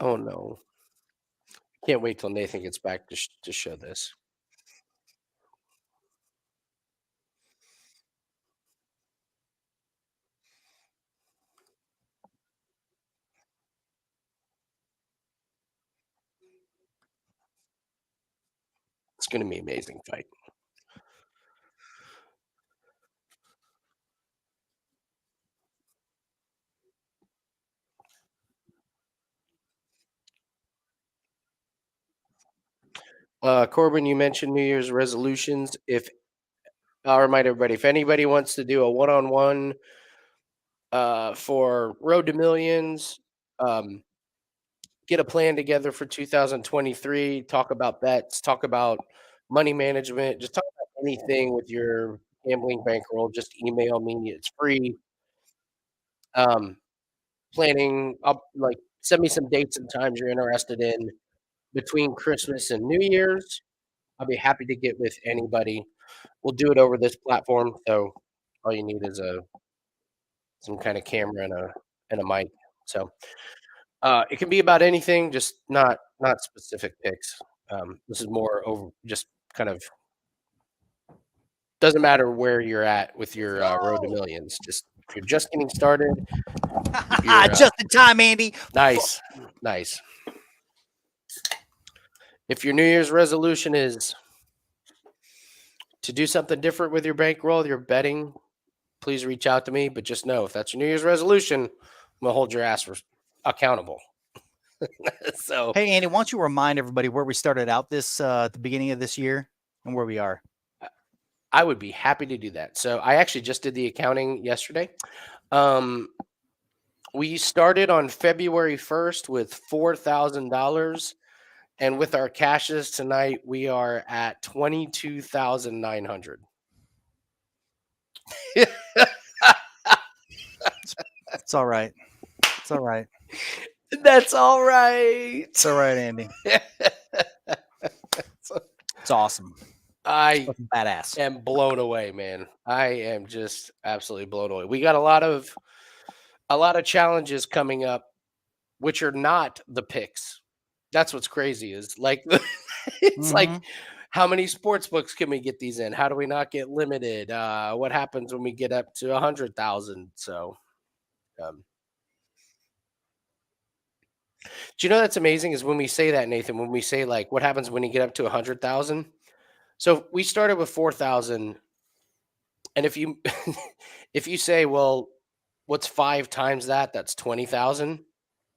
oh no. Can't wait till Nathan gets back to show this. It's going to be an amazing fight. Corbin, you mentioned New Year's resolutions. I'll remind everybody, if anybody wants to do a one-on-one for Road to Millions, get a plan together for 2023, talk about bets, talk about money management, just talk about anything with your gambling bankroll, just email me. It's free. Planning, send me some dates and times you're interested in between Christmas and New Year's. I'll be happy to get with anybody. We'll do it over this platform, so all you need is some kind of camera and a mic. So it can be about anything, just not specific picks. This is more over just kind of doesn't matter where you're at with your Road to Millions. Just if you're just getting started, just in time, Andy. nice. If your New Year's resolution is to do something different with your bankroll, your betting, please reach out to me. But just know, if that's your New Year's resolution, I'm gonna hold your ass accountable. So, hey, Andy, why don't you remind everybody where we started out this at the beginning of this year and where we are? I would be happy to do that. So I actually just did the accounting yesterday. We started on February 1st with $4,000. And with our cashes tonight, we are at 22,900. It's all right. It's all right. That's all right. It's all right, Andy. It's awesome. I badass. am blown away, man. I am just absolutely blown away. We got a lot of challenges coming up, which are not the picks. That's what's crazy is like it's like how many sports books can we get these in? How do we not get limited? What happens when we get up to 100,000? So, do you know that's amazing? Is when we say that, Nathan. When we say like, what happens when you get up to 100,000? So we started with 4,000, and if you if you say, well, what's 5 times that? That's 20,000.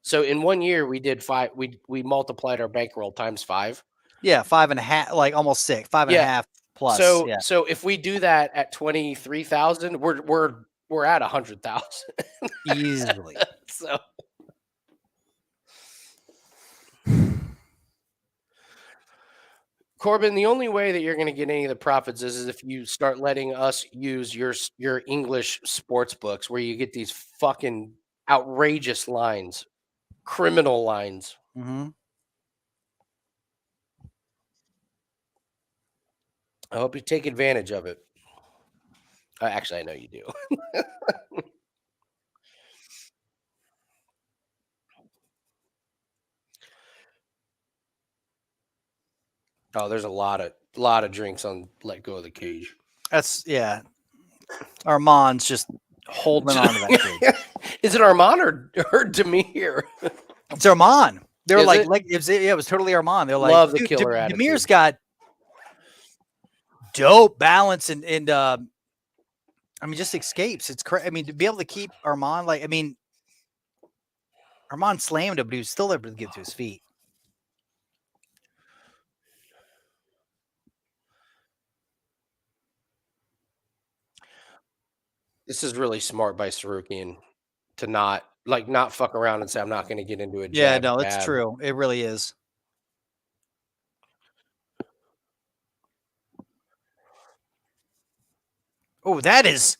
So in 1 year, we did 5. We multiplied our bankroll times 5. Yeah, 5.5, like almost 6, 5.5. plus. So yeah. so if we do that at 23,000, we're at 100,000. Easily. So Corbin, the only way that you're going to get any of the profits is if you start letting us use your English sports books where you get these fucking outrageous lines, criminal lines. Mm-hmm. I hope you take advantage of it. Actually, I know you do. Oh, there's a lot of drinks on Let Go of the Cage. That's Arman's just holding on to that cage. Is it Arman or Damir? It's Arman. They were Is like it was totally Arman. They're like, Love the dude, killer Damir's attitude. got dope balance and I mean, just escapes. It's crazy. I mean, to be able to keep Arman, like, I mean, Arman slammed him, but he was still able to get to his feet. This is really smart by Tsarukyan to not fuck around and say I'm not going to get into a jab. Yeah, no, it's jab. true. It really is. Oh, that is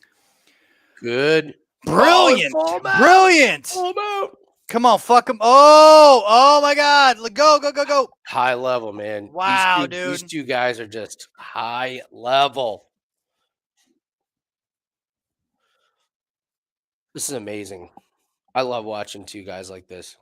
Good. brilliant. Oh, Brilliant. full mount. Come on, fuck him. Oh my God. Go. High level, man. Wow, These dude. two guys are just high level. This is amazing. I love watching two guys like this.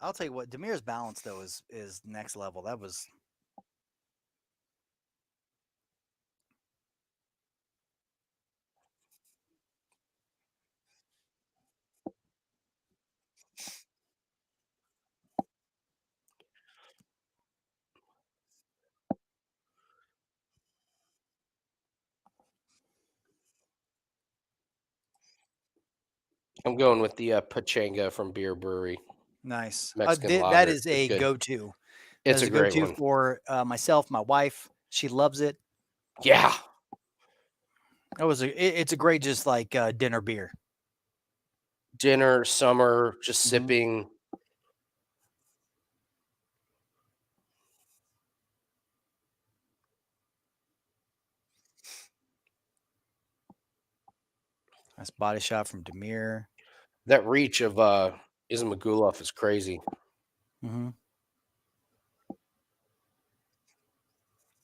I'll tell you what, Damir's balance though is next level. That was I'm going with the Pachanga from Beer Brewery. nice. Mexican That lager. is a It's good. go-to. It's That is a great go-to one. for myself, my wife. She loves it. Yeah. It's a great just like dinner beer. Dinner, summer, just Mhm. sipping. Nice body shot from Damir. That reach of Ismagulov is crazy. Mm-hmm.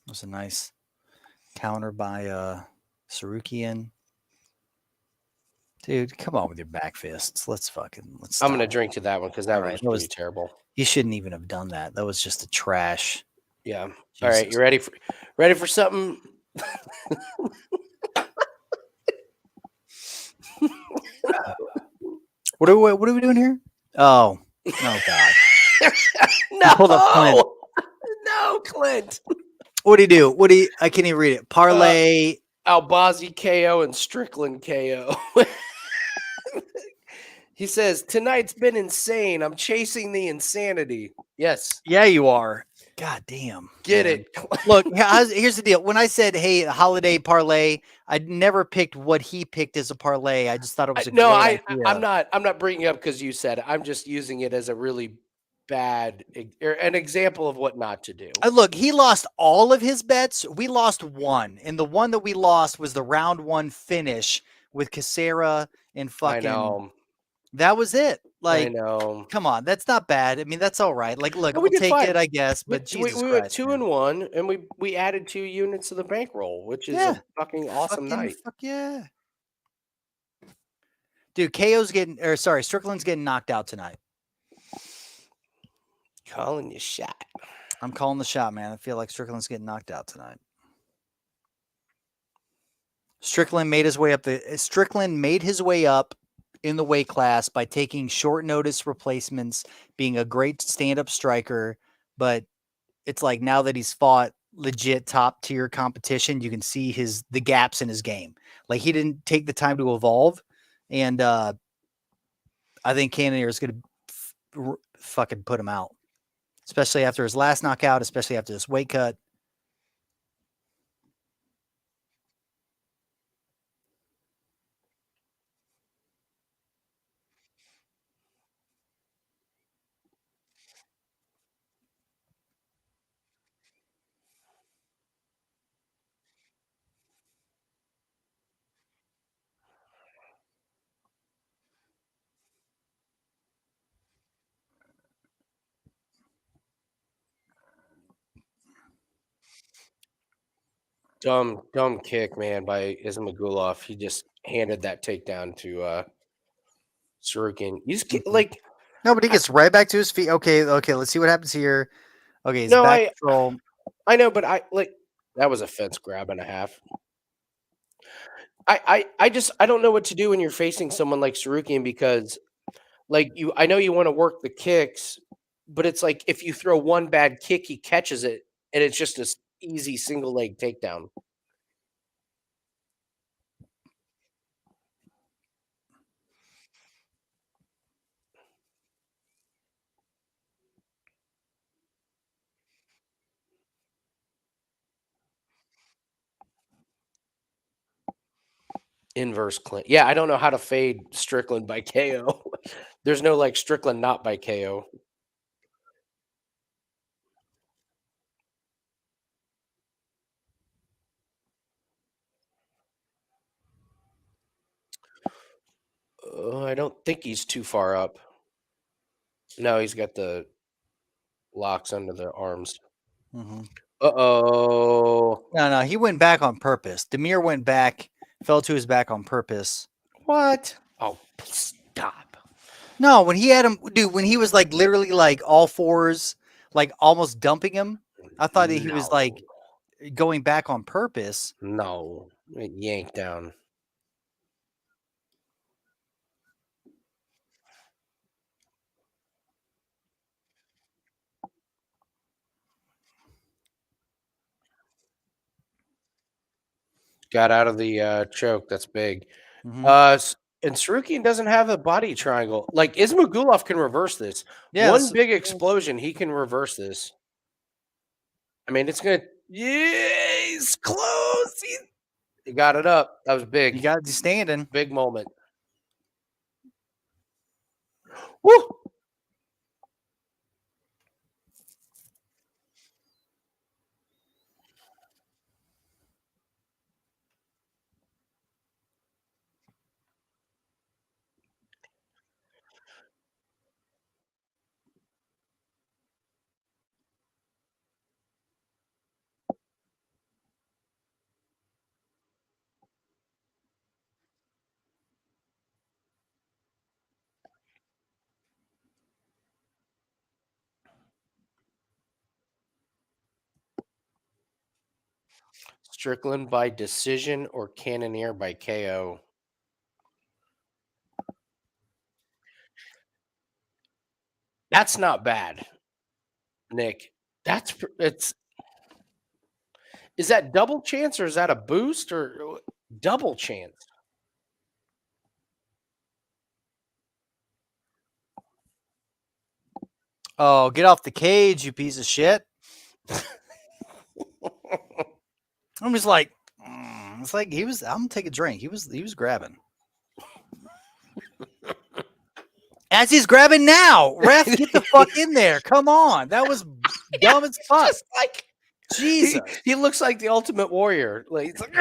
That's a nice counter by Tsarukyan. Dude, come on with your back fists. Let's I'm stop. gonna drink to that one because that All one right, was that was- pretty terrible. You shouldn't even have done that. That was just a trash. Yeah. All right, Jesus. you ready for something? What are we doing here? Oh God. No, pulled up Clint. no, Clint. What do you do? I can't even read it. Parlay. Albazi KO and Strickland KO. He says, tonight's been insane. I'm chasing the insanity. Yes. Yeah, you are. God damn. Get man. it. Look, here's the deal. When I said, hey, holiday parlay, I never picked what he picked as a parlay. I just thought it was a great idea. I'm not bringing it up because you said it. I'm just using it as a really bad an example of what not to do. Look, he lost all of his bets. We lost one. And the one that we lost was the round one finish with Caceres and fucking. I know. That was it. I Like, know. come on. That's not bad. I mean, that's all right. Like, look, No, we'll we did take fine. it, I guess. But we Jesus went Christ, 2-1, and we added 2 units to the bankroll, which is a fucking awesome night. Fuck yeah. Dude, Strickland's getting knocked out tonight. Calling you shot. I'm calling the shot, man. I feel like Strickland's getting knocked out tonight. Strickland made his way up in the weight class by taking short notice replacements, being a great stand-up striker, but it's like now that he's fought legit top tier competition, you can see the gaps in his game. Like he didn't take the time to evolve. And I think Cannonier is going to fucking put him out, especially after his last knockout, especially after this weight cut. Dumb kick, man, by Ismagulov. He just handed that takedown to Tsarukyan. You just like No, but he gets right back to his feet. Okay, let's see what happens here. Okay, he's No, back control. I know, but that was a fence grab and a half. I don't know what to do when you're facing someone like Tsarukyan because I know you want to work the kicks, but it's like if you throw one bad kick, he catches it, and it's just an easy single leg takedown. Inverse clean. Yeah, I don't know how to fade Strickland by KO. There's no like Strickland not by KO. I don't think he's too far up. No, he's got the locks under the arms. Mm-hmm. Uh-oh. No, he went back on purpose. Damir went back, fell to his back on purpose. What? Oh, stop. No, when he had him, dude, when he was like literally like all fours, like almost dumping him, I thought that he was like going back on purpose. No, yanked down. Got out of the choke. That's big. Mm-hmm. And Tsarukyan doesn't have a body triangle. Like Ismagulov can reverse this. Yeah, One big explosion, he can reverse this. I mean, it's gonna. Yeah, he's close. He got it up. That was big. You got it standing. Big moment. Woo! Strickland by decision or Cannonier by KO. That's not bad, Nick. Is that double chance or is that a boost or double chance? Oh, get off the cage, you piece of shit. I'm just like, it's like I'm gonna take a drink. He was grabbing. As he's grabbing now. Ref, get the fuck in there. Come on. That was dumb as fuck. Just like Jesus. he looks like the Ultimate Warrior. Like, he's like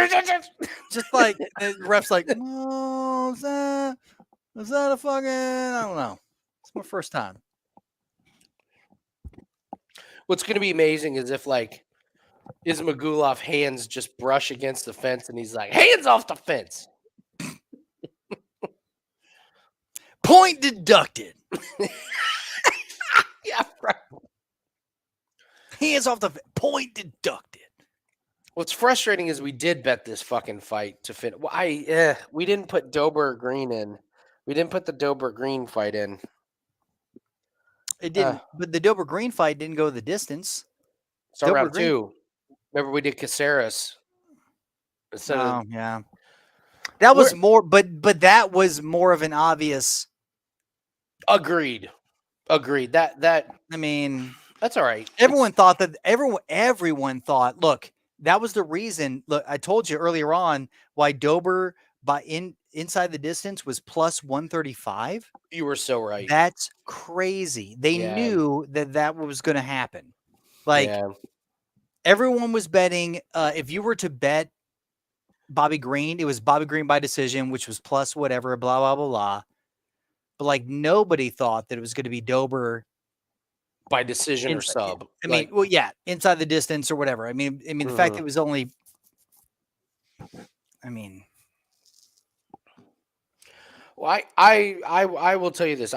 Just like the ref's like, oh, is that a fucking, I don't know. It's my first time. What's going to be amazing is if like Ismagulov hands just brush against the fence and he's like, hands off the fence. Point deducted. Yeah, right. Hands off the point deducted. What's frustrating is we did bet this fucking fight to fit. Well, we didn't put Dober Green in. We didn't put the Dober Green fight in. It didn't, but the Dober Green fight didn't go the distance. So round two. Remember we did Caceres. Yeah. That was We're- more, but that was more of an obvious. Agreed. That I mean, that's all right. everyone thought that everyone thought. Look, that was the reason. Look, I told you earlier on why Dober inside the distance was plus 135. You were so right. That's crazy. They Yeah. knew that was going to happen. Like Yeah. everyone was betting. If you were to bet Bobby Green, it was Bobby Green by decision, which was plus whatever, blah, blah, blah, blah. But like nobody thought that it was going to be Dober By decision or inside, sub. I mean, well, yeah, inside the distance or whatever. I mean, the fact it was only, I mean, well, I will tell you this.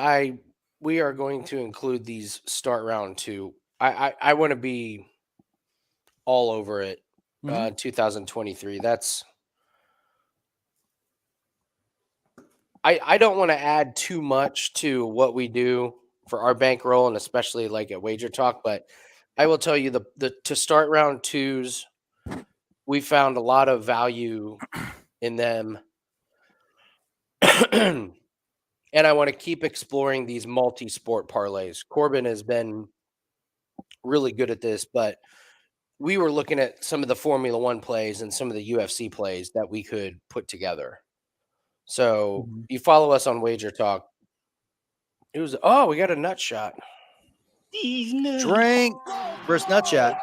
We are going to include these start round 2. I want to be all over it. 2023. That's I don't want to add too much to what we do for our bankroll and especially like at Wager Talk, but I will tell you the to start round 2s, we found a lot of value in them. And I want to keep exploring these multi-sport parlays. Corbin has been really good at this, but we were looking at some of the Formula One plays and some of the UFC plays that we could put together. So you follow us on Wager Talk. It was we got a nut shot. drink versus nut shot.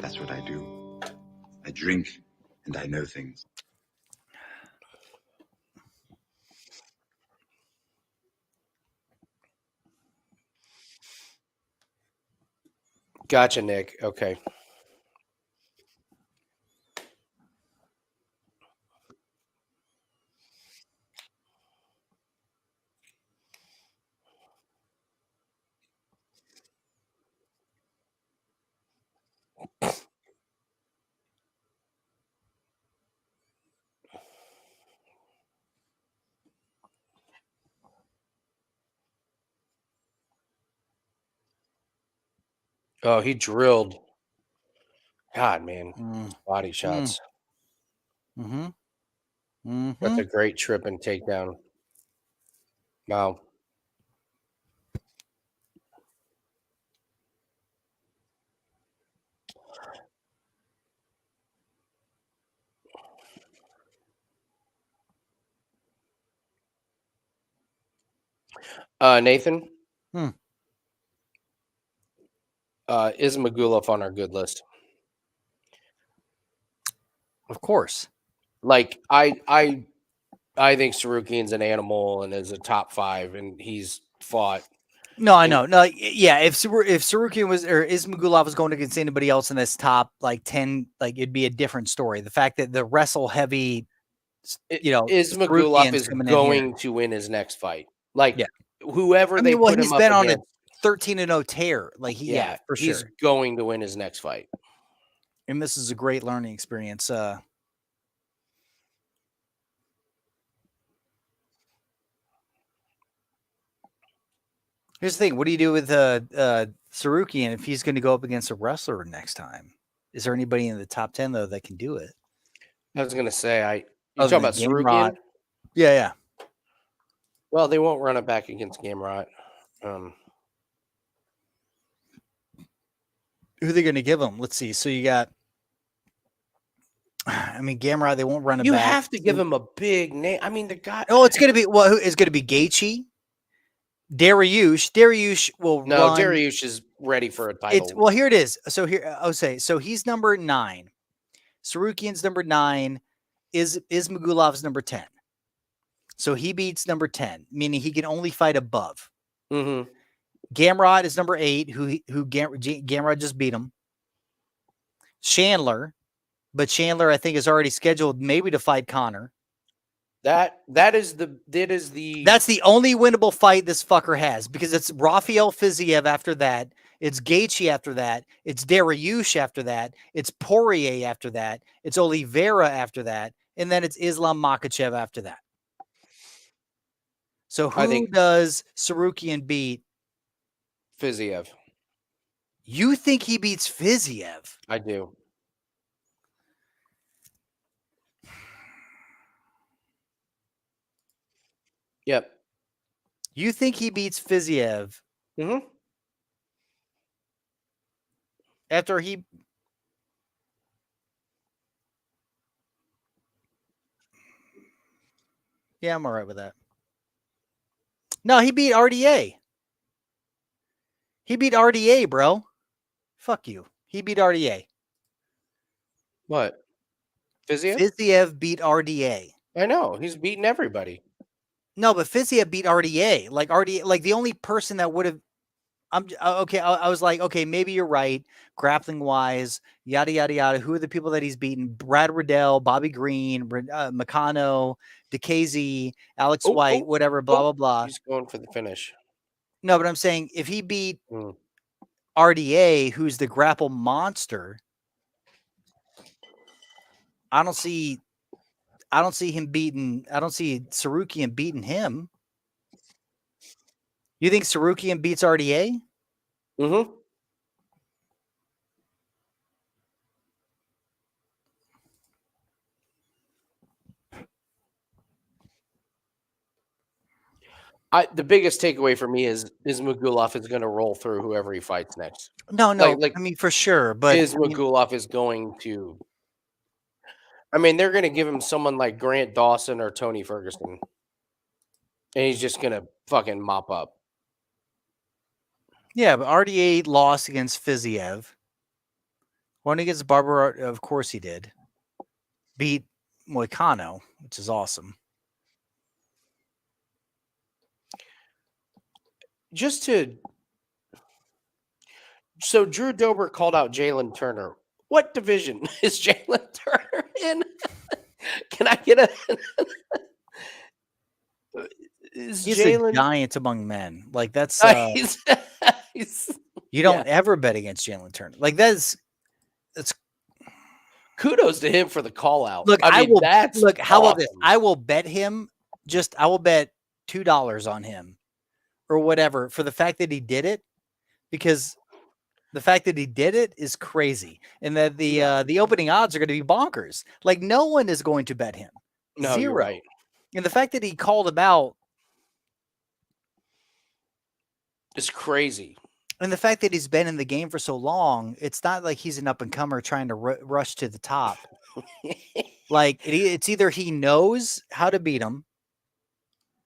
That's what I do. I drink and I know things. Gotcha, Nick. Okay. Oh, he drilled. God, man. Body shots. That's a great trip and takedown. Wow. Nathan? Ismagulov on our good list. Of course. Like I think Tsarukyan's an animal and is a top 5, and he's fought. No, I know. No, yeah. If Tsarukyan was or Ismagulov was going against anybody else in this top like 10, like it'd be a different story. The fact that the wrestle heavy, Ismagulov is coming in going to win his next fight. Like whoever here. they put he's him been up on a against, 13-0 tear. Like for he's sure. going to win his next fight. And this is a great learning experience. Here's the thing. What do you do with Tsarukyan if he's going to go up against a wrestler next time? Is there anybody in the top 10 though that can do it? I was gonna say you Other talking about than Tsarukyan? Yeah. Well, they won't run it back against Gamrot. Who are they going to give him? Let's see. So you got, I mean, Gamrot, they won't run it You back. have to give him a big name. I mean, the guy. Oh, it's going to be, who is going to be Gaethje? Dariush will run. No, Dariush is ready for a title. Here it is. So here, I'll say, so he's number 9. Tsarukyan's number 9. Ismagulov's number 10. So he beats number 10, meaning he can only fight above. Gamrot is number 8, who Gamrot just beat him. Chandler, but Chandler I think is already scheduled maybe to fight Connor. That's the only winnable fight this fucker has, because it's Rafael Fiziev after that, it's Gaethje after that, it's Dariush after that, it's Poirier after that, it's Oliveira after that, and then it's Islam Makhachev after that. So who does Tsarukyan beat? Fiziev. You think he beats Fiziev? I do. Yep. You think he beats Fiziev Mm-hmm. after he? Yeah, I'm all right with that. No, he beat RDA. He beat RDA, bro. Fuck you. He beat RDA. What? Fiziev? Fiziev beat RDA. I know. He's beating everybody. No, but Fiziev beat RDA. Like RDA, like the only person that would have. Okay. I was like, okay, maybe you're right. Grappling wise, yada yada yada. Who are the people that he's beaten? Brad Riddell, Bobby Green, Meccano, DeCasey, Alex White, whatever. Blah blah blah. He's going for the finish. No, but I'm saying if he beat Mm. RDA, who's the grapple monster, I don't see him beating. I don't see Tsarukyan beating him. You think Tsarukyan beats RDA? Mm-hmm. The biggest takeaway for me is Ismagulov is going to roll through whoever he fights next. No. Like, I mean, for sure, but Ismagulov is going to. I mean, they're going to give him someone like Grant Dawson or Tony Ferguson, and he's just going to fucking mop up. yeah, but RDA lost against Fiziev. Won against Barbara, of course he did. Beat Moicano, which is awesome. So Drew Dober called out Jalen Turner. What division is Jalen Turner in? Can I get a? He's a giant among men. Like that's he's you don't ever bet against Jalen Turner. Like that's kudos to him for the call out. Look, I mean, that's look. How about this? awesome. I will bet him. I will bet $2 on him, or whatever, for the fact that he did it, because the fact that he did it is crazy, and that the opening odds are going to be bonkers. Like no one is going to bet him. No, 0. you're right. And the fact that he called him out, it's crazy. and the fact that he's been in the game for so long, it's not like he's an up and comer trying to rush to the top. Like it's either he knows how to beat him,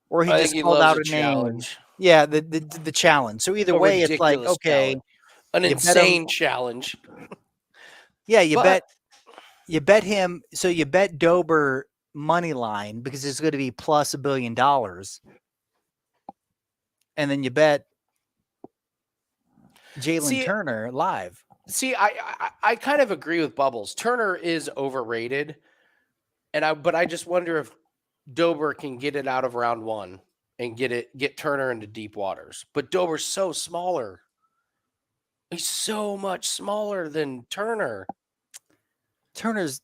or he just called out a name. Yeah, the challenge. So either way, it's like okay, an insane challenge. Yeah, you bet him. So you bet Dober money line because it's going to be plus $1 billion, and then you bet Jalen Turner live. See, I kind of agree with Bubbles. Turner is overrated, but I just wonder if Dober can get it out of round one and get Turner into deep waters. But Dober's so smaller. He's so much smaller than Turner. Turner's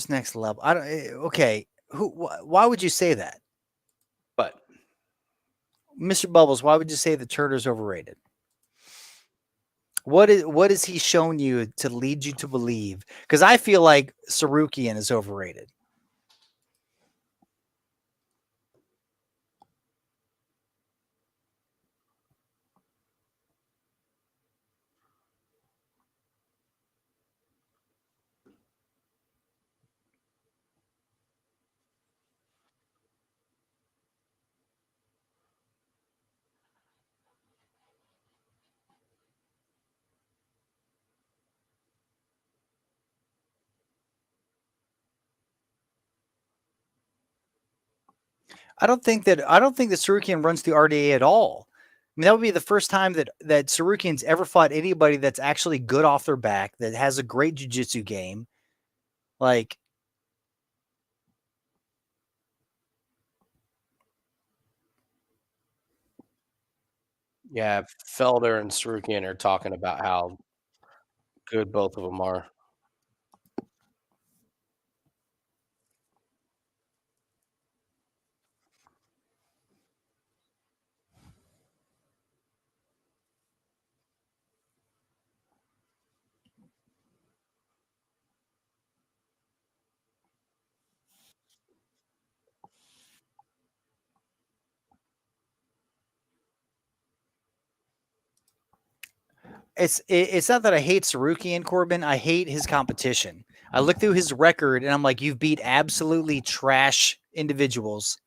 next level. I don't. Okay, why would you say that? But Mr. Bubbles, why would you say that Turner's overrated? What has he shown you to lead you to believe? Because I feel like Tsarukyan is overrated. I don't think that Tsarukyan runs through RDA at all. I mean, that would be the first time that Tsarukyan's ever fought anybody that's actually good off their back, that has a great jiu-jitsu game. Like, yeah, Felder and Tsarukyan are talking about how good both of them are. It's not that I hate Tsarukyan, Corbin. I hate his competition. I look through his record and I'm like, you've beat absolutely trash individuals.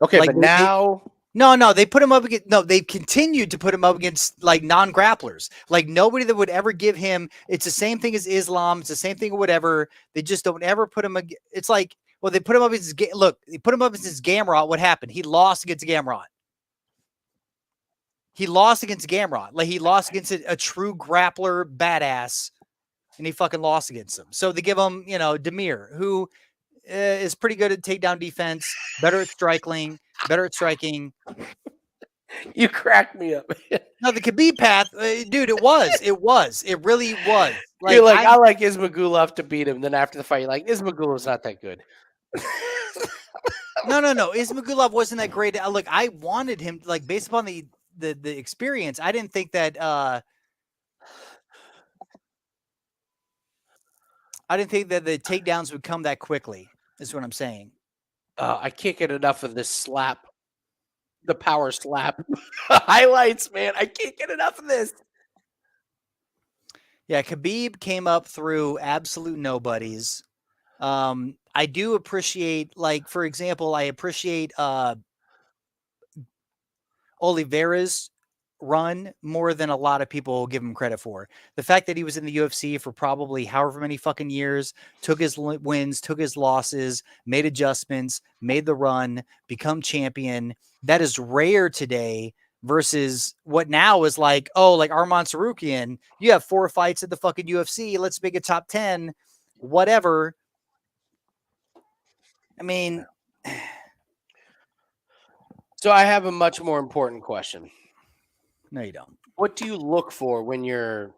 Okay, Like, but now No, they put him up against. No, they've continued to put him up against like non-grapplers. Like nobody that would ever give him. It's the same thing as Islam. It's the same thing or whatever. They just don't ever put him. It's like, well, they put him up against. Look, they put him up against Gamrot. What happened? He lost against Gamrot. He lost against Gamrot. Like he lost against a true grappler badass, and he fucking lost against him. So they give him, Damir, who is pretty good at takedown defense, better at striking. you cracked me up. No, the Khabib path, dude, it really was. Like, You're like, I like Ismagulov to beat him. Then after the fight, you're like, Ismagulov's not that good. no. Ismagulov wasn't that great. Look, I wanted him, like, based upon the experience. I didn't think that. I didn't think that the takedowns would come that quickly. Is what I'm saying. I can't get enough of this slap, the power slap highlights, man. I can't get enough of this. Yeah, Khabib came up through absolute nobodies. I do appreciate, like, for example, I appreciate Oliveira's run more than a lot of people give him credit for. The fact that he was in the UFC for probably however many fucking years, took his wins, took his losses, made adjustments, made the run, become champion. That is rare today versus what now is like, oh, like Arman Tsarukyan, you have 4 fights at the fucking UFC. Let's make a top 10, whatever. I mean, so I have a much more important question. No, you don't. What do you look for when you're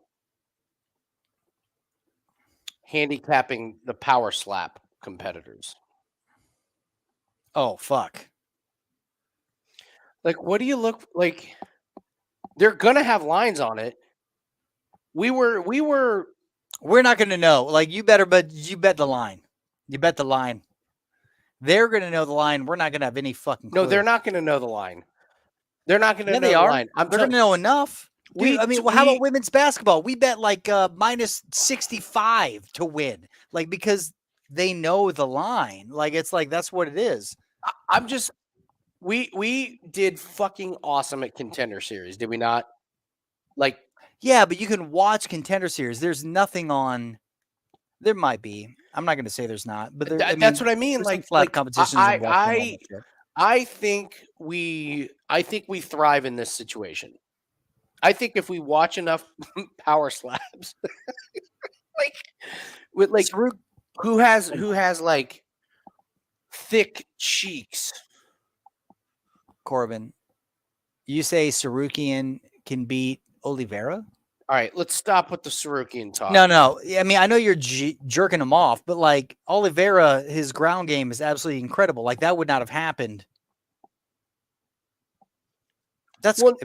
handicapping the power slap competitors? Oh, fuck. Like, what do you look like? They're gonna have lines on it. We're not gonna know. Like, you bet the line. You bet the line. They're gonna know the line. We're not gonna have any fucking clue. No, they're not gonna know the line. They're not going to know they the are. line. They're going to know enough. Dude, how about women's basketball? We bet like minus 65 to win, like, because they know the line. Like, it's like, that's what it is. We did fucking awesome at Contender Series, did we not? Like, yeah, but you can watch Contender Series. There's nothing on. There might be. I'm not going to say there's not, but that's what I mean. Like, flat competitions. I think we thrive in this situation. I think if we watch enough power slabs, who has like thick cheeks. Corbin, you say Tsarukyan can beat Oliveira? All right, let's stop with the Tsarukyan talk. No. I mean, I know you're jerking him off, but like Oliveira, his ground game is absolutely incredible. Like, that would not have happened. Well,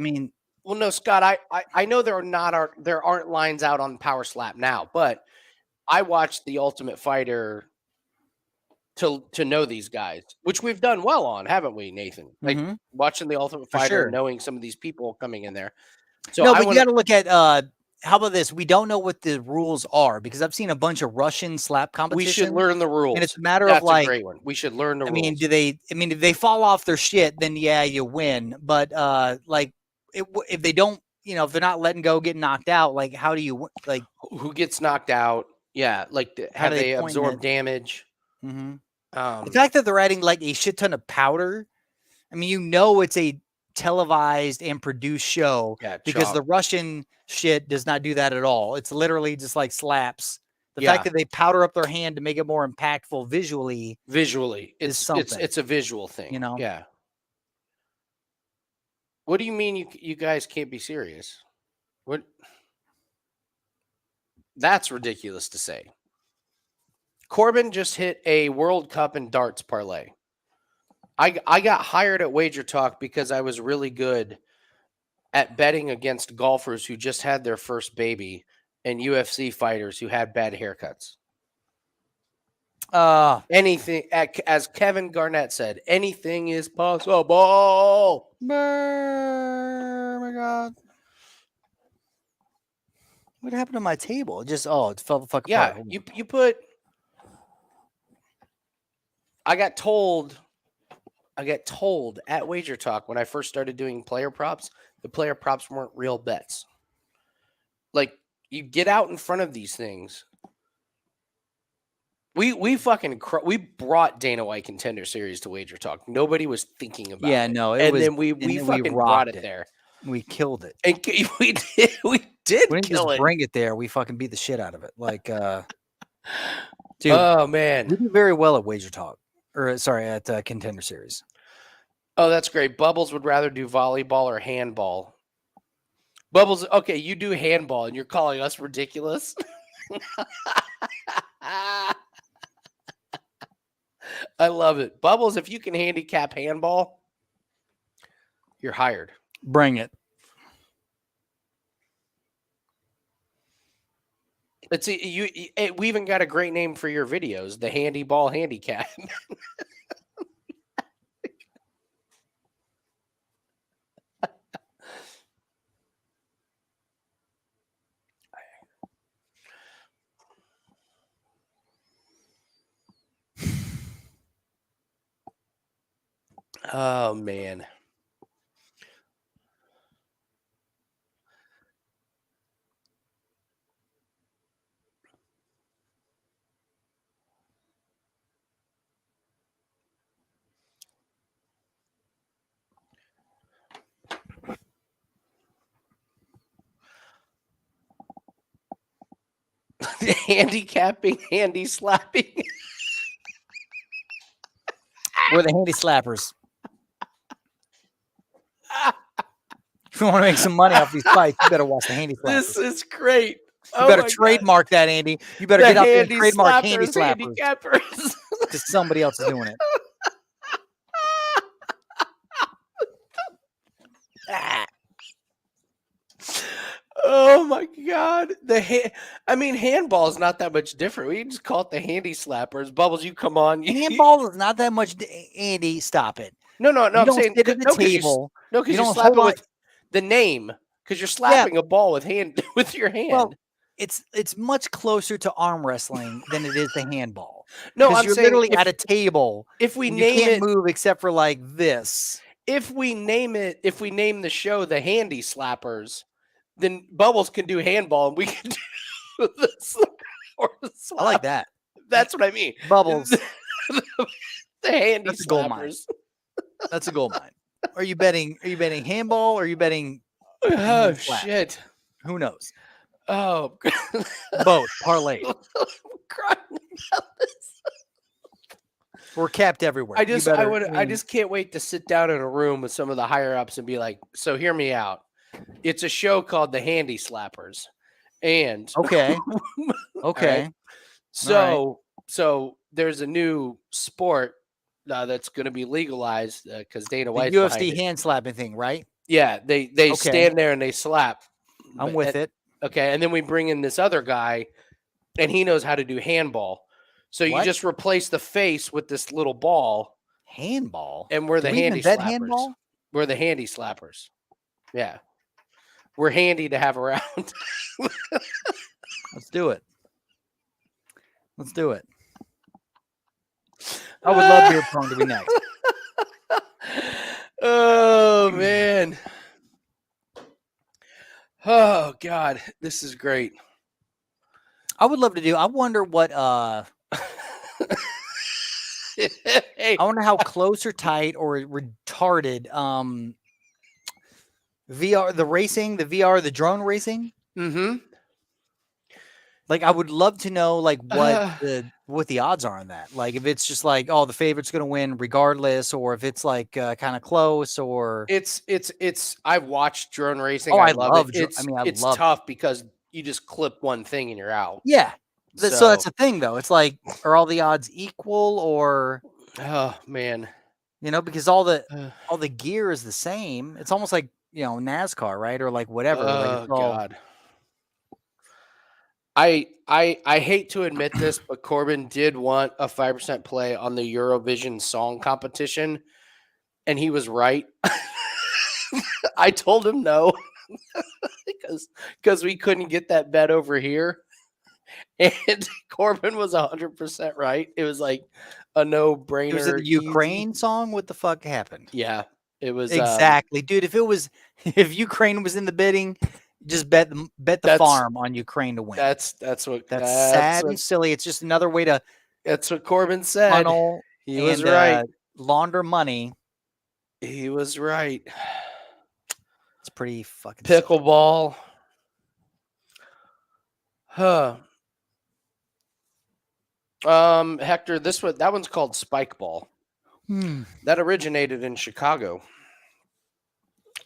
no, Scott. I know there aren't lines out on power slap now, but I watched The Ultimate Fighter to know these guys, which we've done well on, haven't we, Nathan? Like, watching The Ultimate Fighter, knowing some of these people coming in there. So no, but you got to look at. How about this? We don't know what the rules are because I've seen a bunch of Russian slap competition. We should learn the rules, and it's a matter of like. A great one. We should learn the rules. If they fall off their shit, then yeah, you win. But if they don't, if they're not letting go, getting knocked out, like, how do you like? Who gets knocked out? Yeah, like, have they absorbed damage? Mm-hmm. The fact that they're adding like a shit ton of powder, I mean, it's a televised and produced show because the Russian shit does not do that at all. It's literally just like slaps. The fact that they powder up their hand to make it more impactful visually it's something. It's a visual thing, Yeah. What do you mean you guys can't be serious? What? That's ridiculous to say. Corbin just hit a World Cup in darts parlay. I got hired at Wager Talk because I was really good at betting against golfers who just had their first baby and UFC fighters who had bad haircuts. Anything, as Kevin Garnett said, anything is possible. Oh my God. What happened to my table? It just it fell the fuck Yeah, apart. you put. I got told at Wager Talk when I first started doing player props, the player props weren't real bets. Like, you get out in front of these things. We fucking we brought Dana White Contender Series to Wager Talk. Nobody was thinking about it. Yeah, no, it and was, then we fucking brought it there. We killed it. And we did We didn't kill just it. bring it there. We fucking beat the shit out of it. Like, dude, Oh we man. do very well at Wager Talk, or sorry, at Contender Series. Oh, that's great. Bubbles would rather do volleyball or handball. Bubbles, okay, you do handball and you're calling us ridiculous. I love it. Bubbles, if you can handicap handball, you're hired. Bring it. Let's see, we even got a great name for your videos, the Handy Ball Handicap. Oh man. Handicapping, handy slapping. We're the handy slappers. If you want to make some money off these fights, you better watch the handy slappers. This is great. You better trademark that, Andy. You better get out there and trademark handy slappers. Because somebody else is doing it. Oh my God. Handball is not that much different. We just call it the handy slappers. Bubbles, you come on. Handball is not that much. Andy, stop it. No, You I'm don't saying sit at the table. because You you don't slap it hold with the name. Because you're slapping a ball with your hand. Well, it's much closer to arm wrestling than it is to handball. No, Because I'm you're saying literally at a table. if we and name you can't it, move except for like this. if we name the show the Handy Slappers, then Bubbles can do handball and we can do the slap or the slap. I like that. That's what I mean. Bubbles. The Handy That's a gold mine. Slappers. That's a gold mine. Are you betting handball or are you betting Oh flat? shit. Who knows? Oh, Both. Parlay. I'm crying about this. We're capped everywhere. I just can't wait to sit down in a room with some of the higher ups and be like, so hear me out. It's a show called the Handy Slappers. And Okay. Okay. right? So there's a new sport that's going to be legalized because Dana The White's UFC behind it. hand slapping thing, right? Yeah, they stand there and they slap. I'm with it. Okay, and then we bring in this other guy, and he knows how to do handball. So you What? just replace the face with this little ball, Handball. and we're the Do we handy even bet slappers. handball? We're the handy slappers. Yeah, we're handy to have around. Let's do it. Let's do it. I would love beer pong to be next. Oh man. Oh God, this is great. I would love to do. I wonder what. Hey, I wonder how close or tight or retarded. VR, the racing, the VR, the drone racing. mm-hmm. Like, I would love to know, like, what the odds are on that. Like, if it's just like, oh, the favorite's going to win regardless, or if it's like kind of close, or It's. I've watched drone racing. Oh, I I love love it. It's love it. tough because you just clip one thing and you're out. yeah. So So- that's the thing, though. It's like, are all the odds equal, or Oh man. because all the gear is the same. It's almost like NASCAR, right, or like whatever. Like, Oh it's all, God. I hate to admit this, but Corbin did want a 5% play on the Eurovision song competition, and he was right. I told him no. because we couldn't get that bet over here, and Corbin was 100% right. It was like a no-brainer. It was in the easy. Ukraine song. What the fuck happened? Yeah, it was Exactly, dude. If Ukraine was in the bidding, just bet the That's- farm on Ukraine to win. That's Sad what, and silly. It's just another way to that's what Corbin said. funnel He was and right. launder money. He was right. It's pretty fucking silly. Pickleball. Huh. Hector, that one's called spike ball. That originated in Chicago.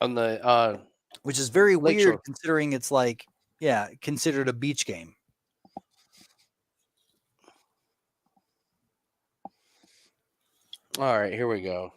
On the Which is very Lake weird Shore. considering it's like, considered a beach game. all right, here we go.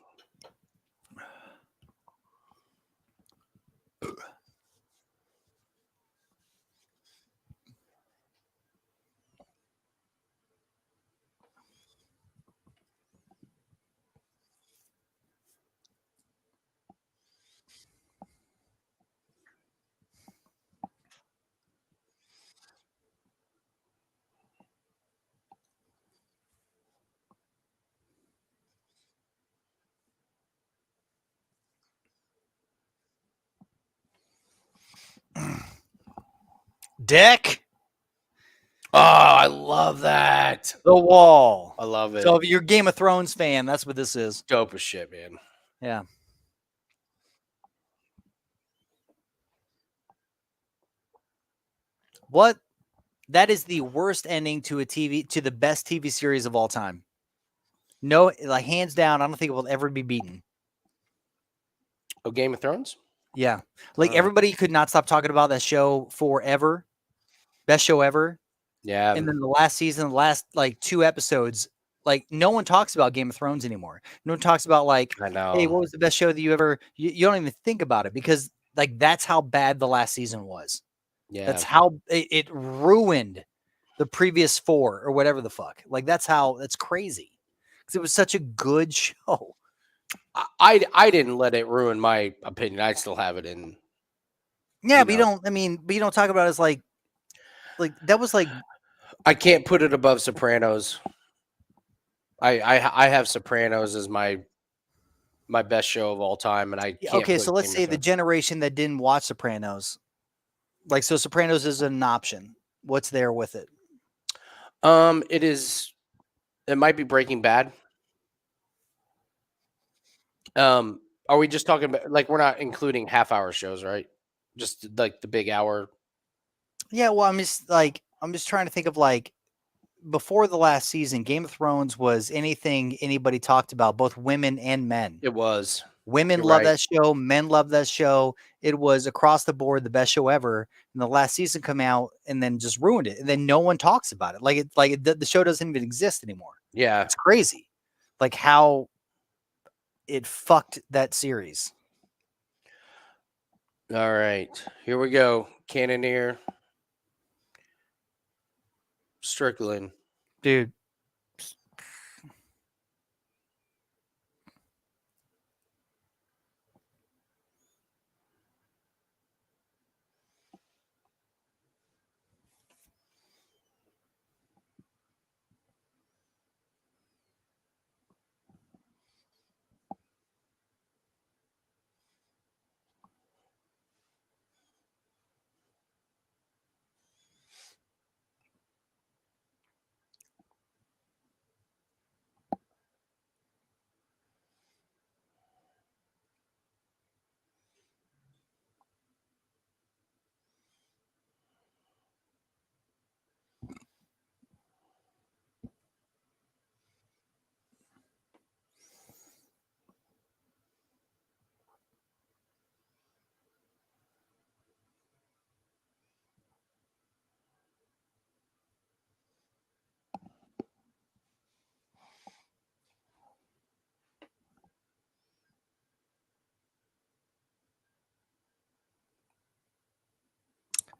Deck Oh, I love that. the wall. I love it. So if you're a Game of Thrones fan, that's what this is. Dope as shit, man. Yeah. What? That is the worst ending to the best TV series of all time. No, like hands down, I don't think it will ever be beaten. Oh, Game of Thrones? Yeah. Like everybody could not stop talking about that show forever. Best show ever. Yeah. And then the last season, the last like 2 episodes, like no one talks about Game of Thrones anymore. No one talks about like, I know. hey, what was the best show that you ever, you don't even think about it because like that's how bad the last season was. Yeah. That's how it ruined the previous 4 or whatever the fuck. Like that's crazy. Because it was such a good show. I didn't let it ruin my opinion. I still have it in. Yeah, You but know. you don't talk about it as like that was like, I can't put it above Sopranos. I have Sopranos as my best show of all time, and I can't okay, put so let's Game of say the Thrones. generation that didn't watch Sopranos, like, so Sopranos is an option. What's there with it? It might be Breaking Bad. Are we just talking about, like, we're not including half-hour shows, right? Just like the big hour. Yeah, well, I'm just trying to think of like before the last season, Game of Thrones was anything anybody talked about, both women and men. It was. Women You're love right. that show, men love that show. It was across the board the best show ever. And the last season come out and then just ruined it. And then no one talks about it. The show doesn't even exist anymore. Yeah. It's crazy. Like how it fucked that series. All right. Here we go. Cannonier. Strickland. Dude.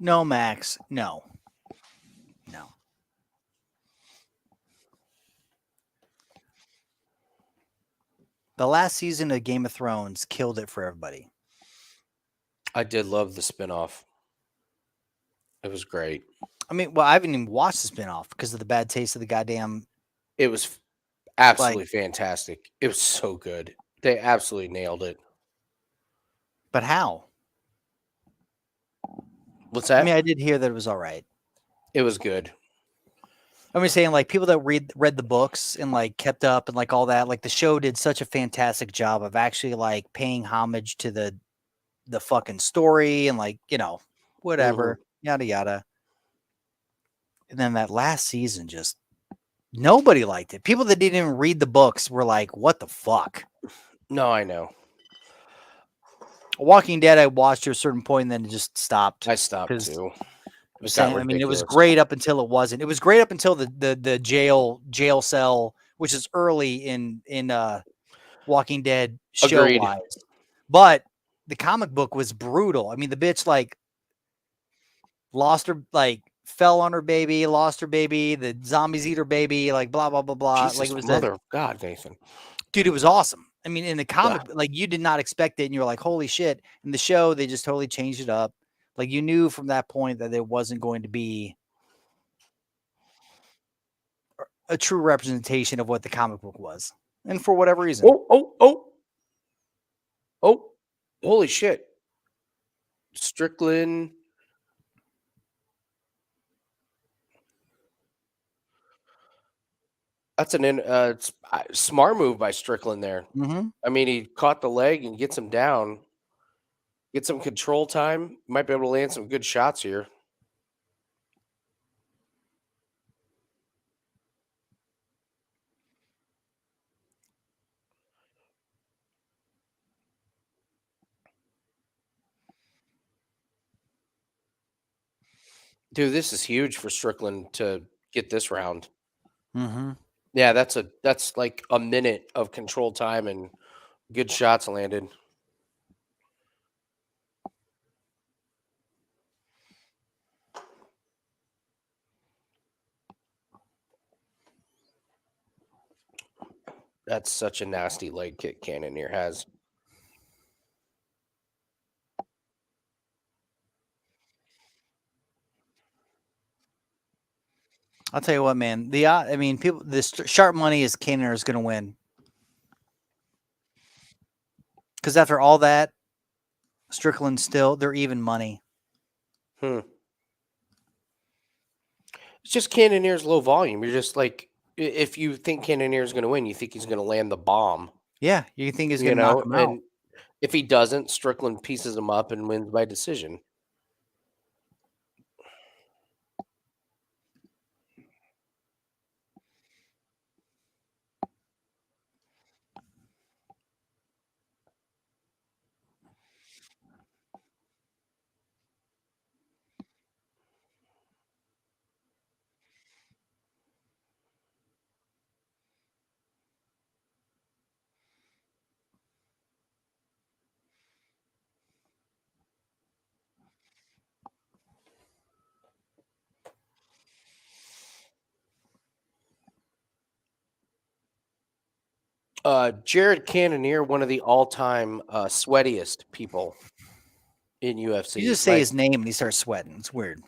No, Max. No. The last season of Game of Thrones killed it for everybody. I did love the spinoff. It was great. I mean, well, I haven't even watched the spinoff because of the bad taste of the goddamn. It was absolutely fantastic. It was so good. They absolutely nailed it. But how? What's that? I mean, I did hear that it was all right. It was good. I'm just saying, like, people that read the books and like kept up and like all that, like the show did such a fantastic job of actually like paying homage to the fucking story and like, you know, whatever, yada yada. And then that last season, just nobody liked it. People that didn't even read the books were like, "What the fuck?" No, I know. Walking Dead, I watched to a certain point, and then it just stopped. I stopped 'Cause too. It got Saying, I mean, it was ridiculous. great up until it wasn't. It was great up until the jail cell, which is early in Walking Dead show Agreed. wise. But the comic book was brutal. I mean, the bitch like lost her, like fell on her baby, lost her baby. The zombies eat her baby, like blah blah blah blah. Jesus, like it was mother of God, Nathan. dude, it was awesome. I mean, in the comic, like you did not expect it, and you're like, holy shit. In the show, they just totally changed it up. Like you knew from that point that it wasn't going to be a true representation of what the comic book was. And for whatever reason. Oh, holy shit. Strickland. That's an smart move by Strickland there. Mm-hmm. I mean, he caught the leg and gets him down. Get some control time. Might be able to land some good shots here. Dude, this is huge for Strickland to get this round. Mm-hmm. Yeah, that's like a minute of control time and good shots landed. That's such a nasty leg kick Cannonier has. I'll tell you what, man. I mean, people. This sharp money is Cannonier is going to win because after all that, Strickland still they're even money. It's just Cannonier's low volume. You're just like, if you think Cannonier is going to win, you think he's going to land the bomb. Yeah, you think he's going to knock him out? And if he doesn't, Strickland pieces him up and wins by decision. Jared Cannonier, one of the all-time sweatiest people in UFC. You just say his name and he starts sweating. It's weird.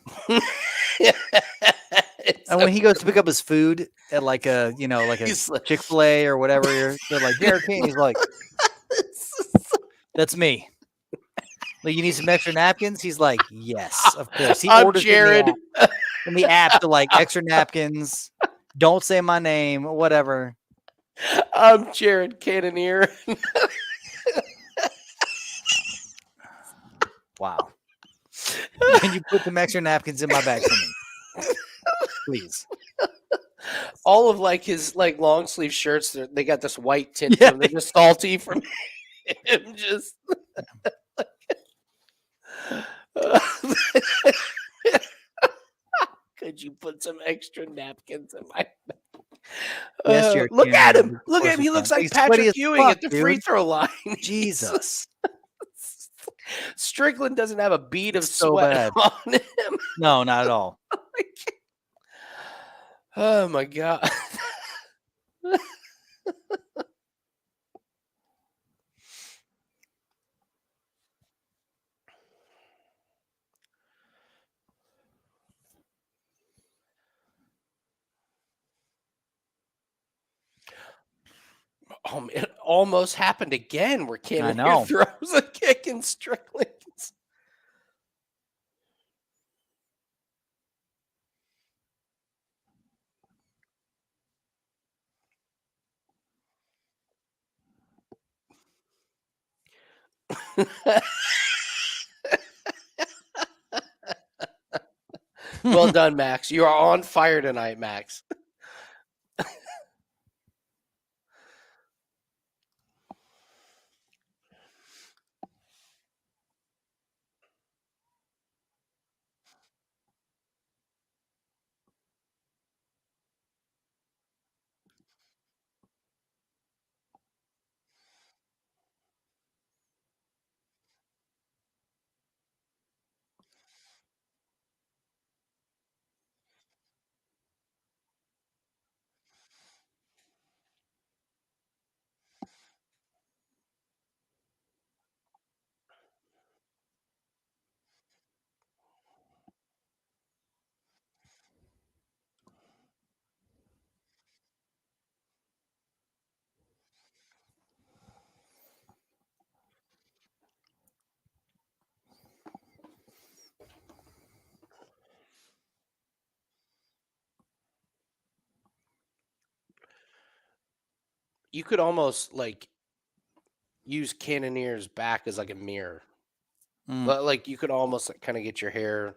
And when he goes to pick up his food at like a Chick-fil-A or whatever, they're like, Jared King. He's like, that's me. Like, you need some extra napkins? He's like, yes, of course. He I'm orders Jared. in the app to like extra napkins. Don't say my name, whatever. I'm Jared Cannonier. Wow. Can you put some extra napkins in my bag for me? Please. All of like his like long sleeve shirts, they got this white tint to them. They're just salty from him. Just could you put some extra napkins in my bag? Yes, look at him. Look at him. He looks like He's sweaty Patrick as Ewing fuck, at the free dude. throw line. Jesus. Strickland doesn't have a bead of So sweat bad. on him. No, not at all. Oh my God. it almost happened again where Cannonier know. throws a kick in Strickland. Well done, Max. You are on fire tonight, Max. You could almost like use Cannonier's back as like a mirror. Like you could almost kind of get your hair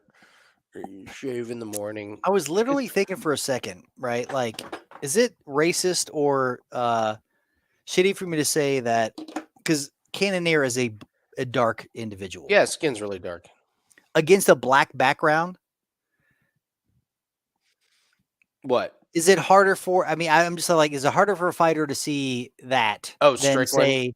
shave in the morning. I was literally thinking for a second, right? Like, is it racist or shitty for me to say that because Cannonier is a dark individual? Yeah, skin's really dark. Against a black background, What? is it harder for? I mean, I'm just like, is it harder for a fighter to see that? Oh, than Strickland? say,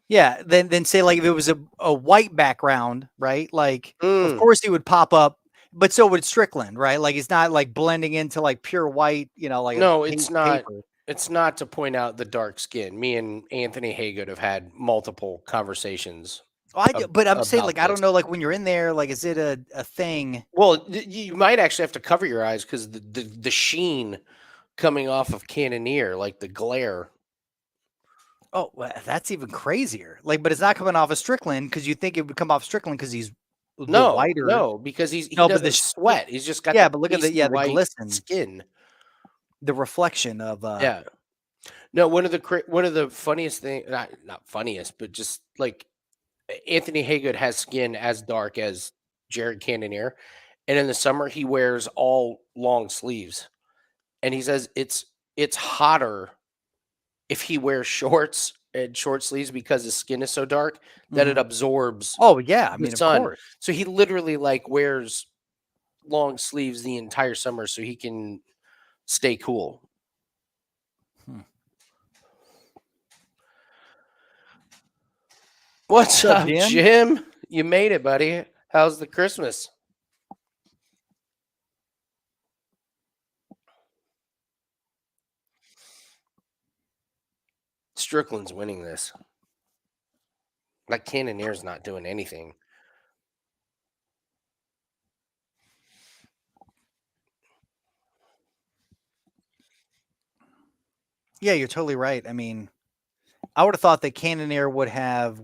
yeah, then say like if it was a white background, right? Like, of course he would pop up, but so would Strickland, right? Like it's not like blending into like pure white, like No, it's not. It's not to point out the dark skin. Me and Anthony Haygood have had multiple conversations. But I'm saying, about like, I don't this. know, like when you're in there, like, is it a thing? Well, you might actually have to cover your eyes because the sheen coming off of Cannonier, like the glare. Oh, well, that's even crazier. Like, but it's not coming off of Strickland because you think it would come off Strickland because he's whiter. No, because he No, but doesn't sweat. He's just got but look at the white glisten, skin. the reflection of Yeah. No, one of the funniest thing, not funniest, but just like Anthony Haygood has skin as dark as Jared Cannonier, and in the summer he wears all long sleeves, and he says it's hotter if he wears shorts and short sleeves because his skin is so dark that it absorbs Oh yeah, I the mean, of sun. course. So he literally like wears long sleeves the entire summer so he can stay cool. What's up, Jim? You made it, buddy. How's the Christmas? Strickland's winning this. Like Cannonier's not doing anything. Yeah, you're totally right. I mean, I would have thought that Cannonier would have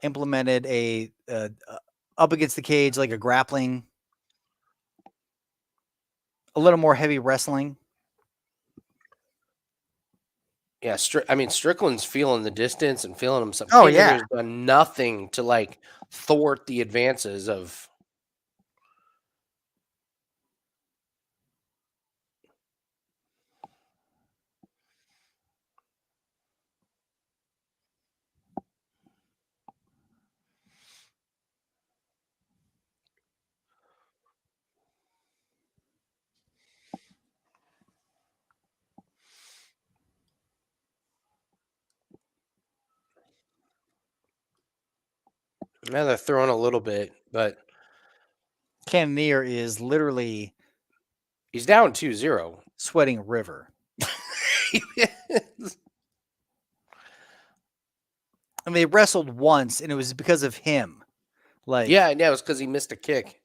implemented a up against the cage, like a grappling, a little more heavy wrestling. Yeah, Strickland's feeling the distance and feeling himself. Oh, Cannonier's done nothing to like thwart the advances of. Now they're throwing a little bit, but Cannonier is literally he's down 2-0. sweating a river. I mean, they wrestled once, and it was because of him. Like, yeah, it was because he missed a kick.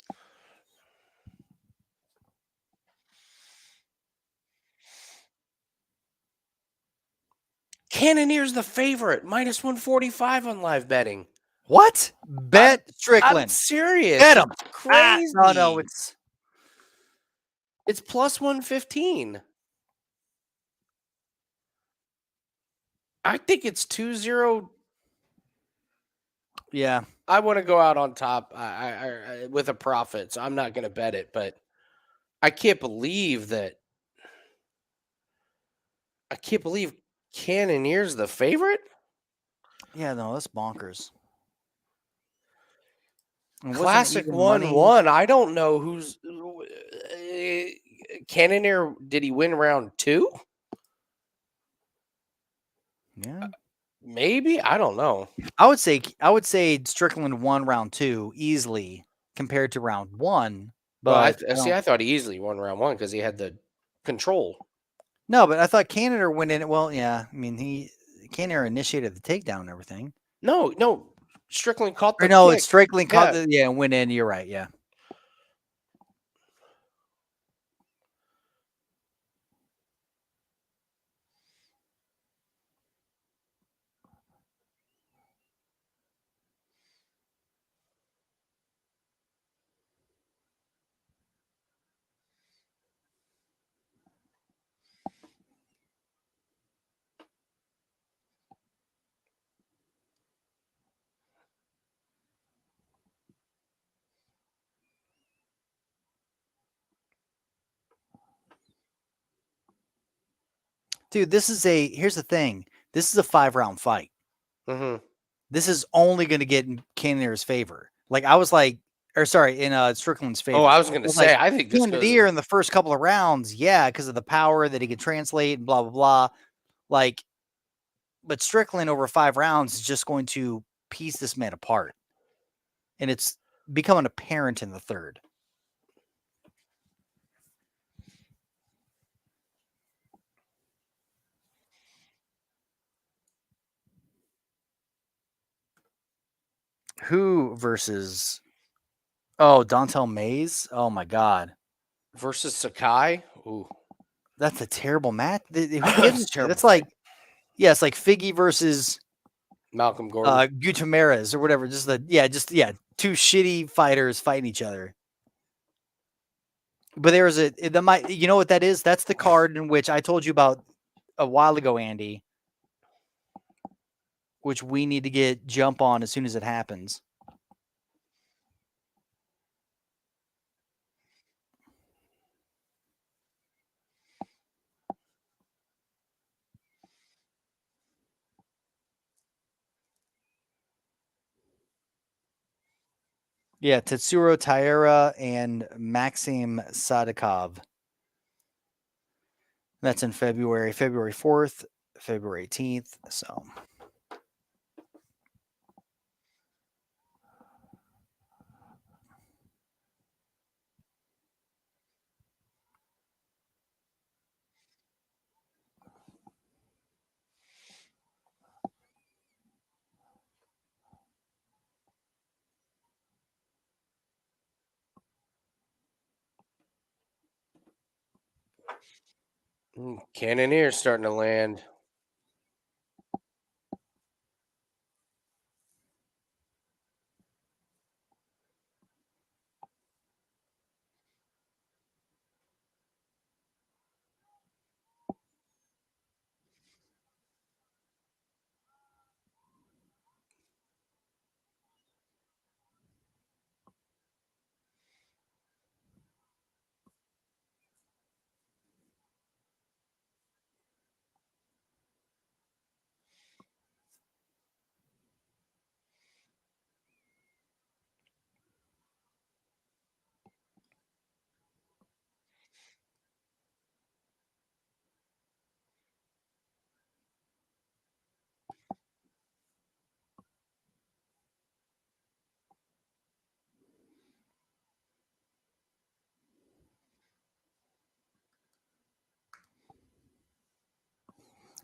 Cannonier's the favorite, minus 145 on live betting. What? Bet I'm Strickland. serious. Get him. It's crazy. No, it's plus 115. I think it's 2-0. Yeah. I want to go out on top I with a profit, so I'm not going to bet it, but I can't believe Cannonier's the favorite. Yeah, no, that's bonkers. And wasn't it Classic even 1-1. I don't know who's Cannonier. Did he win round 2? Yeah. Maybe. I don't know. I would say Strickland won round 2 easily compared to round 1. But I thought he easily won round 1 because he had the control. No, but I thought Canada went in. Well, yeah. I mean, Canada initiated the takedown and everything. No. Strickland caught the No, kick. it's Strickland caught Yeah. and went in. You're right. Yeah. Dude, here's the thing. This is a 5-round fight. Mm-hmm. This is only going to get in Cannonier's favor. In Strickland's favor. Oh, I was going to say, I think this goes Cannonier in the first couple of rounds, yeah, because of the power that he can translate and blah, blah, blah. But Strickland over 5 rounds is just going to piece this man apart. And it's becoming apparent in the third. Who versus... Oh, Dontel Mays? Oh, my God. versus Sakai. Ooh. That's a terrible match. Who gives a shit? Terrible That's like... Yeah, it's like Figgy versus... Malcolm Gordon. Gutierrez or whatever. Two shitty fighters fighting each other. But you know what that is? That's the card in which I told you about a while ago, Andy, which we need to jump on as soon as it happens. Yeah, Tetsuro Taira and Maxim Sadikov. That's in February 4th, February 18th. So Cannonier starting to land.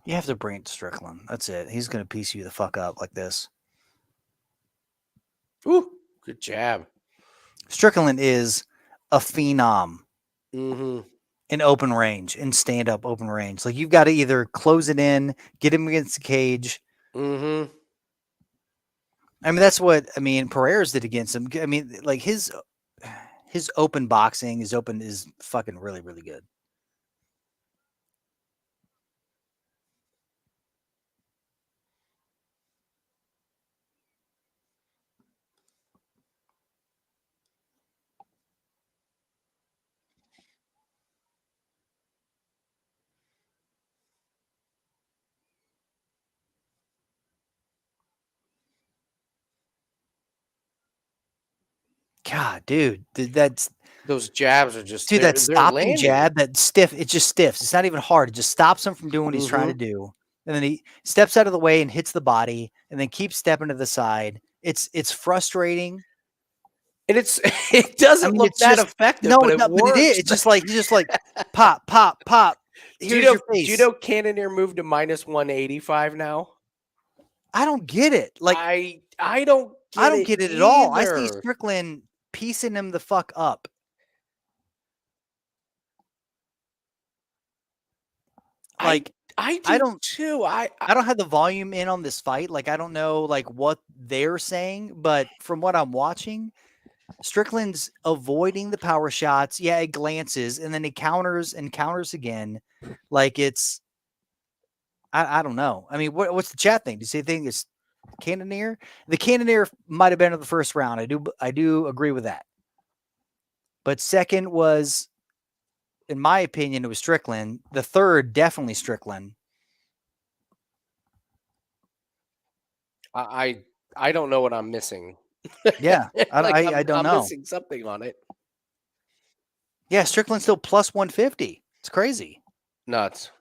you have to bring it to Strickland. That's it. He's going to piece you the fuck up like this. Ooh, good jab. Strickland is a phenom. Mm-hmm. in open range, in stand up open range. Like you've got to either close it in, get him against the cage. Mm-hmm. I mean, that's what Pereira's did against him. I mean, like his open boxing, his open is fucking really, really good. God, dude, Those jabs are just that they're stopping landing. jab, that stiff, it just stiffs. It's not even hard. It just stops him from doing what he's trying to do. And then he steps out of the way and hits the body and then keeps stepping to the side. It's frustrating. And it doesn't look that effective, but it works. But it is. It's just like pop, pop, pop. Here's your face. Do you know Cannonier moved to minus 185 now? I don't get it. Like I don't get it at all. I see Strickland piecing him the fuck up. Like I don't too. I don't have the volume in on this fight. Like I don't know like what they're saying, but from what I'm watching, Strickland's avoiding the power shots. Yeah, it glances and then he counters and counters again. Like it's I don't know. I mean, what's the chat thing? Do you think it's Cannonier? The Cannonier might have been in the first round. I do agree with that. But second was, in my opinion, it was Strickland. The third, definitely Strickland. I don't know what I'm missing. Yeah, I don't know. I'm missing something on it. Yeah, Strickland's still plus 150. It's crazy. Nuts.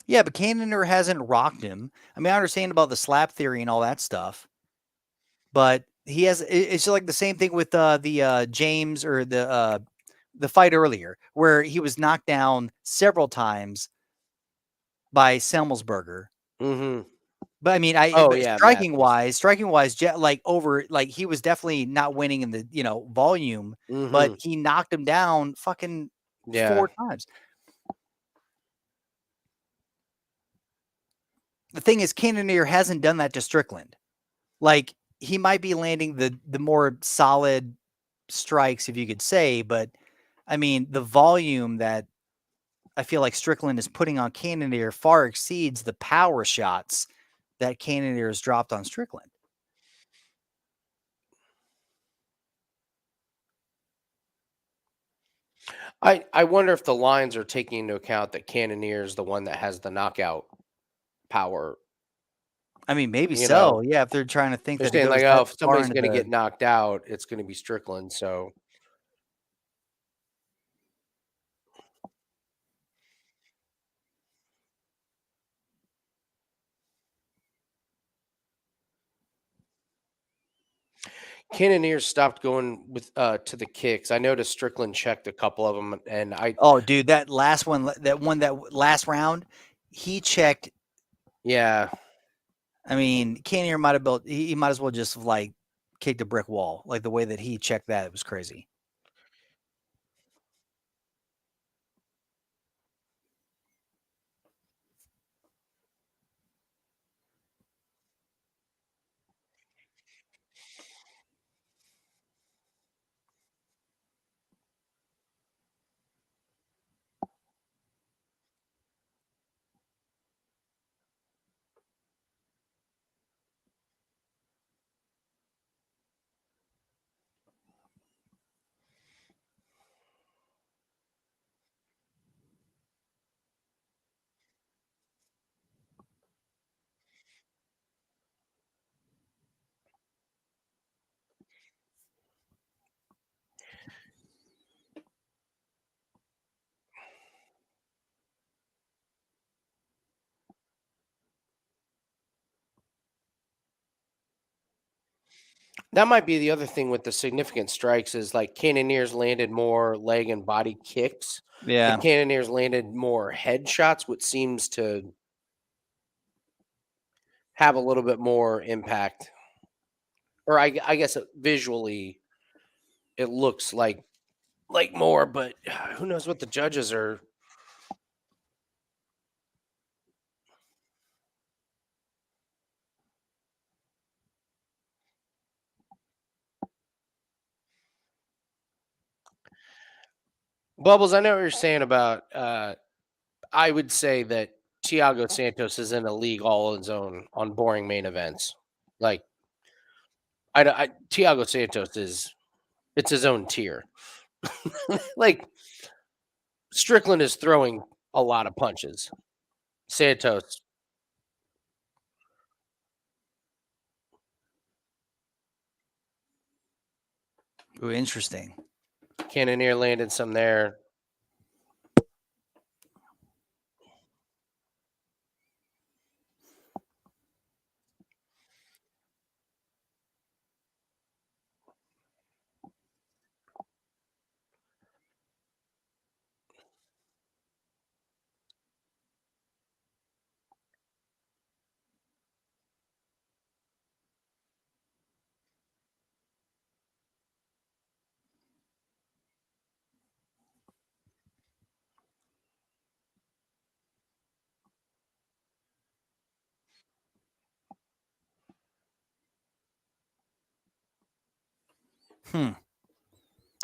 Yeah, but Cannonier hasn't rocked him. I mean, I understand about the slap theory and all that stuff, but he has. It's like the same thing with the James or the fight earlier, where he was knocked down several times by Semelsberger. Mm-hmm. But I mean, striking wise, like over, like he was definitely not winning in the volume, but he knocked him down fucking 4 times. The thing is, Cannonier hasn't done that to Strickland. Like he might be landing the more solid strikes, if you could say, but I mean, the volume that I feel like Strickland is putting on Cannonier far exceeds the power shots that Cannonier has dropped on Strickland. I wonder if the lines are taking into account that Cannonier is the one that has the knockout power. I mean, maybe so. Yeah, if they're trying to think they're that saying like, oh, if somebody's going to get knocked out, it's going to be Strickland. So. Cannonier stopped going with to the kicks. I noticed Strickland checked a couple of them, and Oh, dude, that last one, that last round, he checked. Yeah. I mean, Cannonier might have built. He might as well just like kicked a brick wall. Like the way that he checked that, it was crazy. That might be the other thing with the significant strikes is like Cannonier's landed more leg and body kicks. Yeah. But Cannonier's landed more head shots, which seems to have a little bit more impact. Or I guess visually it looks like more, but who knows what the judges are. Bubbles, I know what you're saying about. I would say that Thiago Santos is in a league all on his own on boring main events. Like, Thiago Santos it's his own tier. Like, Strickland is throwing a lot of punches. Santos, Ooh, interesting. Cannonier landed some there.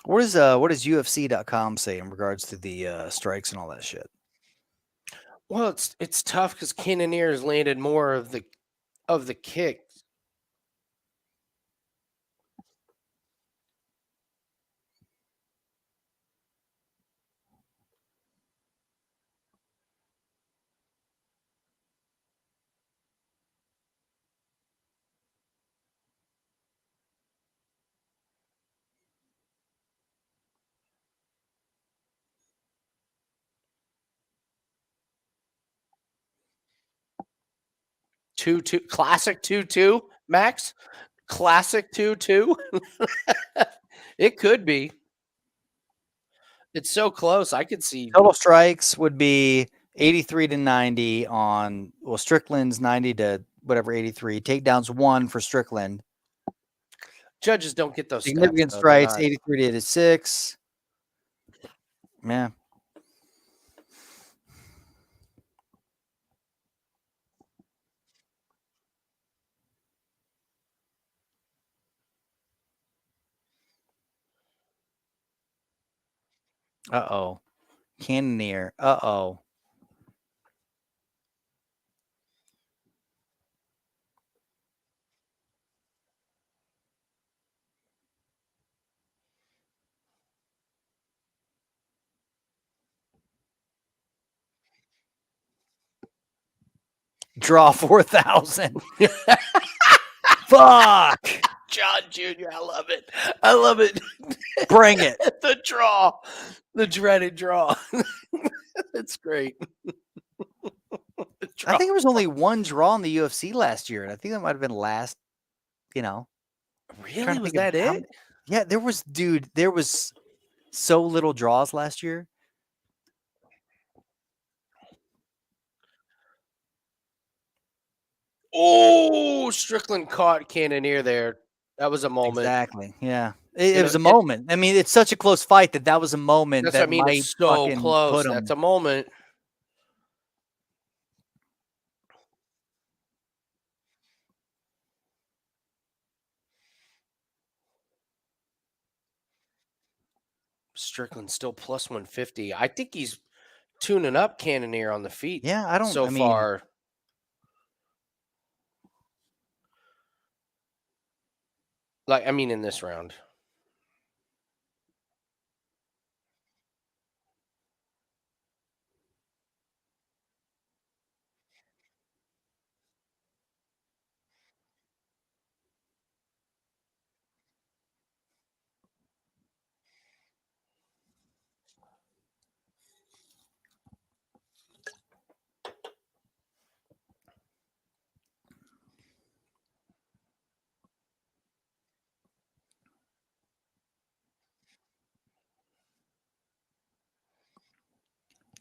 What does UFC.com say in regards to the strikes and all that shit? Well, it's tough because Cannonier has landed more of the kicks. Two classic 2-2 Max, classic 2-2. It could be. It's so close. I could see Total strikes would be 83 to 90 on Strickland's 90 to whatever 83. Takedowns 1 for Strickland. judges don't get those Significant stats, though. strikes 83 to 86. Yeah. Uh-oh. Cannonier. Uh-oh. Draw 4,000. Fuck. John Jr., I love it. I love it. Bring it. The draw. The dreaded draw. That's great. I think there was only one draw in the UFC last year, and I think that might have been last, trying Really? to Was think of that how- it? Yeah, there was so little draws last year. Oh, Strickland caught Cannonier there. That was a moment. Exactly. Yeah. It You was know, a moment. I mean, it's such a close fight that was a moment That's that what I mean. might It's so fucking close. put him. That's a moment. Strickland still plus 150. I think he's tuning up Cannonier on the feet. Yeah, I mean, far. In this round.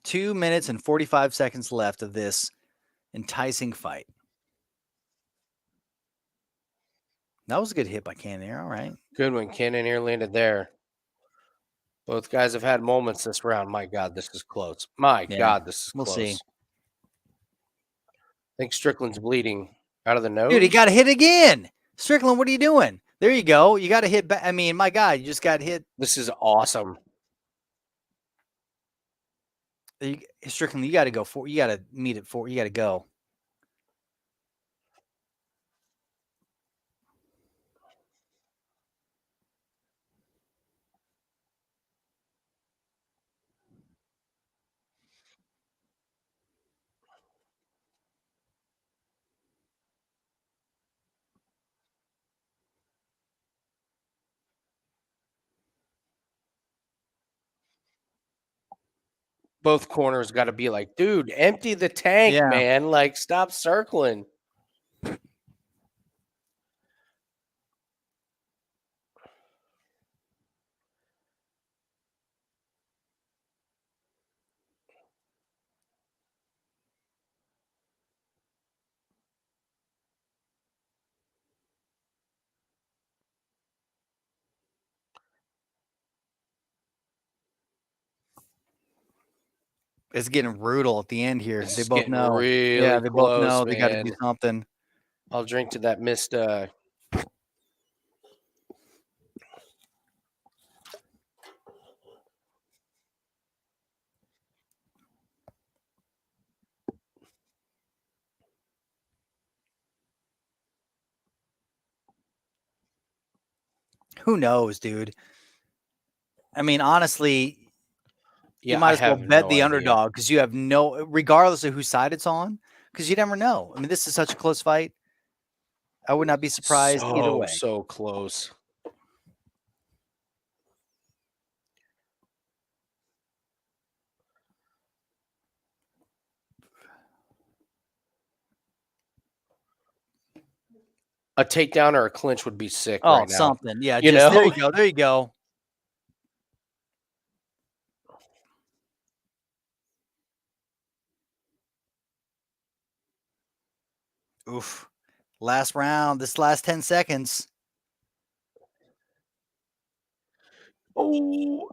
2 minutes and 45 seconds left of this enticing fight. That was a good hit by Cannonier. All right. Good one. Cannonier landed there. Both guys have had moments this round. My God, this is close. My Yeah, God, this is we'll close. see. I think Strickland's bleeding out of the nose. Dude, he got hit again. Strickland, what are you doing? There you go. You got to hit back. I mean, my God, you just got hit. This is awesome. Strickland, you got to go for. You got to meet it for. You got to go. Both corners got to be like, dude, empty the tank, Yeah. man. Like, stop circling. It's getting brutal at the end here. This They is both getting know. really Yeah, they both close, know they got to do man. something. I'll drink to that missed. Who knows, dude? I mean, honestly, Yeah, you might I as well have bet no the idea. underdog because you have no, regardless of whose side it's on, because you never know. I mean, this is such a close fight. I would not be surprised either way. So close. A takedown or a clinch would be sick Oh, right now. something. Yeah, You just there know? you go. There you go. Oof. Last round, this last 10 seconds. Oh,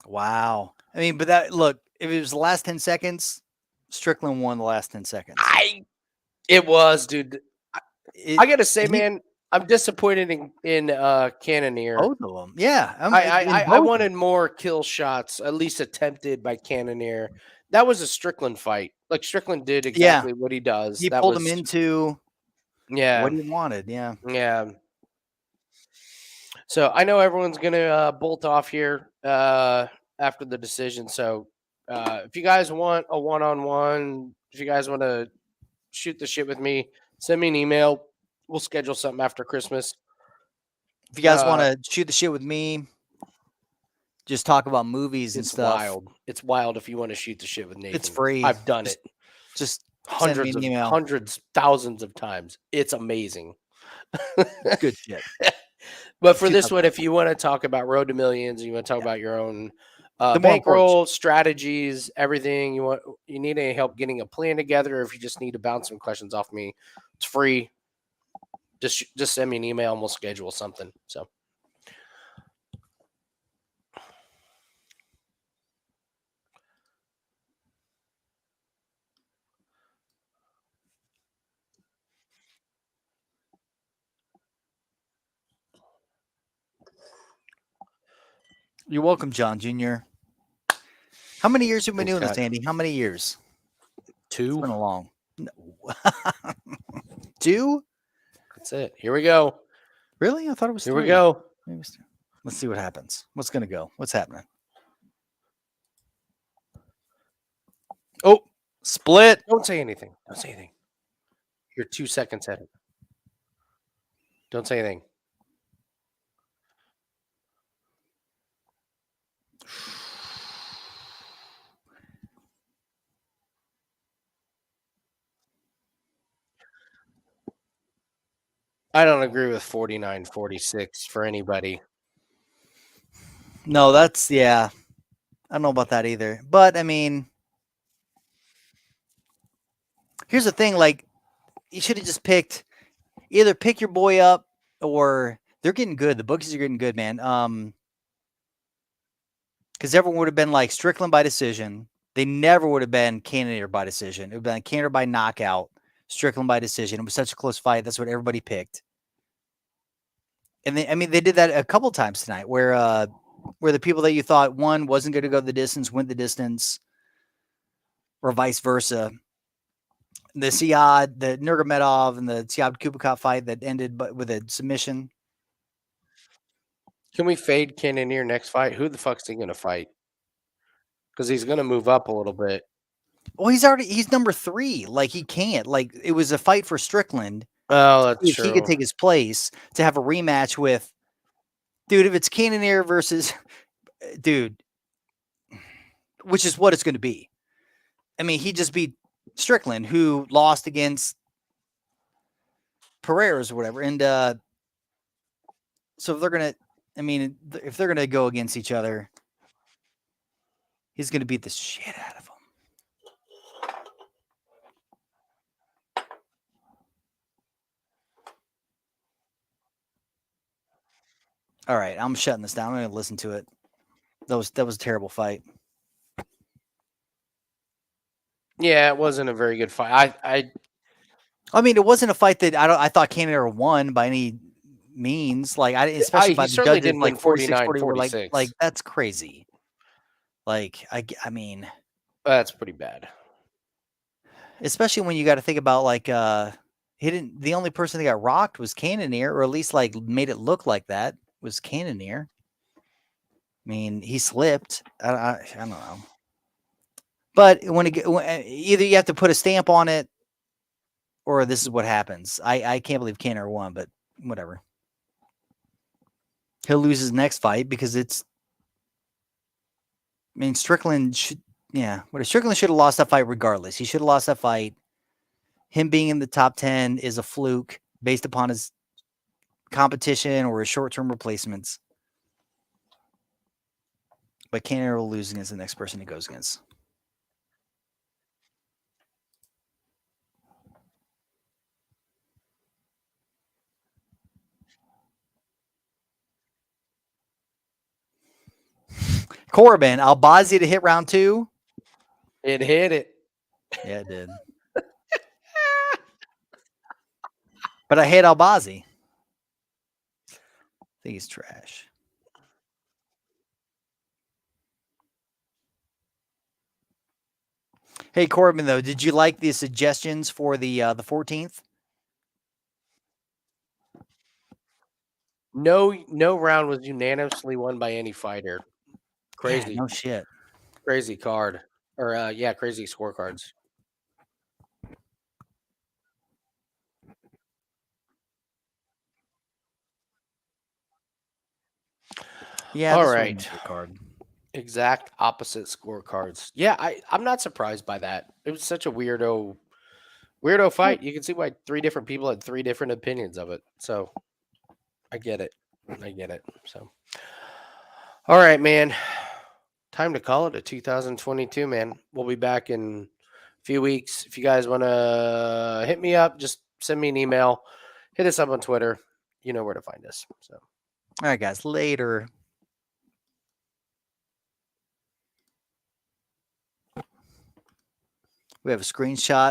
Wow. I mean, but that, look, if it was the last 10 seconds, Strickland won the last 10 seconds. it was, dude. I gotta say, he- man, I'm disappointed in Cannonier. Both of them. Yeah. I wanted more kill shots, at least attempted by Cannonier. That was a Strickland fight. Like Strickland did exactly what he does. He that pulled was, him into yeah, what he wanted. Yeah. yeah. So I know everyone's gonna bolt off here after the decision. So if you guys want a one-on-one, if you guys want to shoot the shit with me, send me an email. We'll schedule something after Christmas. If you guys want to shoot the shit with me, just talk about movies and It's stuff. wild. It's wild if you want to shoot the shit with Nathan. It's free. I've done it Just send me an email. hundreds, thousands of times. It's amazing. Good shit. But for this one, if you want to talk about Road to Millions, you want to talk about your own more bankroll strategies, everything you need any help getting a plan together, or if you just need to bounce some questions off me, it's free. Just send me an email and we'll schedule something. So. You're welcome, John Jr. How many years have we been doing this, Andy? How many years? 2. It's been a long. No. 2? That's it. Here we go. Really? I thought it was 3. Here we go. Let's see what happens. What's going to go? What's happening? Oh, split. Don't say anything. Don't say anything. You're 2 seconds ahead. Don't say anything. I don't agree with 49-46 for anybody. No, that's I don't know about that either. But I mean, here's the thing: like, you should have just either pick your boy up or they're getting good. The bookies are getting good, man. Because everyone would have been like Strickland by decision. They never would have been Cannonier by decision. It would have been Cannonier by knockout, Strickland by decision. It was such a close fight. That's what everybody picked. And they did that a couple times tonight, where the people that you thought one wasn't going to go the distance went the distance, or vice versa. The Siad, the Nurmagomedov, and the Siad Kubikov fight that ended with a submission. Can we fade Cannonier next fight? Who the fuck's he gonna fight? Because he's gonna move up a little bit. Well, he's number 3. Like, he can't. Like, it was a fight for Strickland. Oh, that's If true. he could take his place to have a rematch with, dude, if it's Cannonier versus, dude, which is what it's going to be. I mean, he just beat Strickland, who lost against Pereira's or whatever. And so if they're going to, if they're going to go against each other, he's going to beat the shit out of him. All right, I'm shutting this down. I'm going to listen to it. That was a terrible fight. Yeah, it wasn't a very good fight. I mean, it wasn't a fight that I thought Cannonier won by any means. Like, especially by he the certainly judges, didn't like win 46, 49, 40, like 46. that's crazy. Like, I mean, That's pretty bad. especially when you got to think about like the only person that got rocked was Cannonier, or at least like made it look like that was Cannonier. I mean, he slipped. I don't know. But either you have to put a stamp on it, or this is what happens. I can't believe Cannonier won, but whatever. He'll lose his next fight because Strickland should. Yeah, Strickland should have lost that fight regardless. He should have lost that fight. Him being in the top 10 is a fluke based upon his competition or his short-term replacements. But Cannonier will lose against the next person he goes against. Corbin, Albazi to hit round 2. It hit it. Yeah, it did. But I hate Albazi. I think he's trash. Hey, Corbin, though, did you like the suggestions for the 14th? No round was unanimously won by any fighter. Crazy. Yeah, no shit. Crazy card. Or crazy scorecards. Yeah, all this right. wasn't a good card. Exact opposite scorecards. Yeah, I'm not surprised by that. It was such a weirdo fight. You can see why 3 different people had 3 different opinions of it. So I get it. So all right, man. Time to call it a 2022, man. We'll be back in a few weeks. If you guys want to hit me up, just send me an email. Hit us up on Twitter. You know where to find us. So All right, guys. Later. We have a screenshot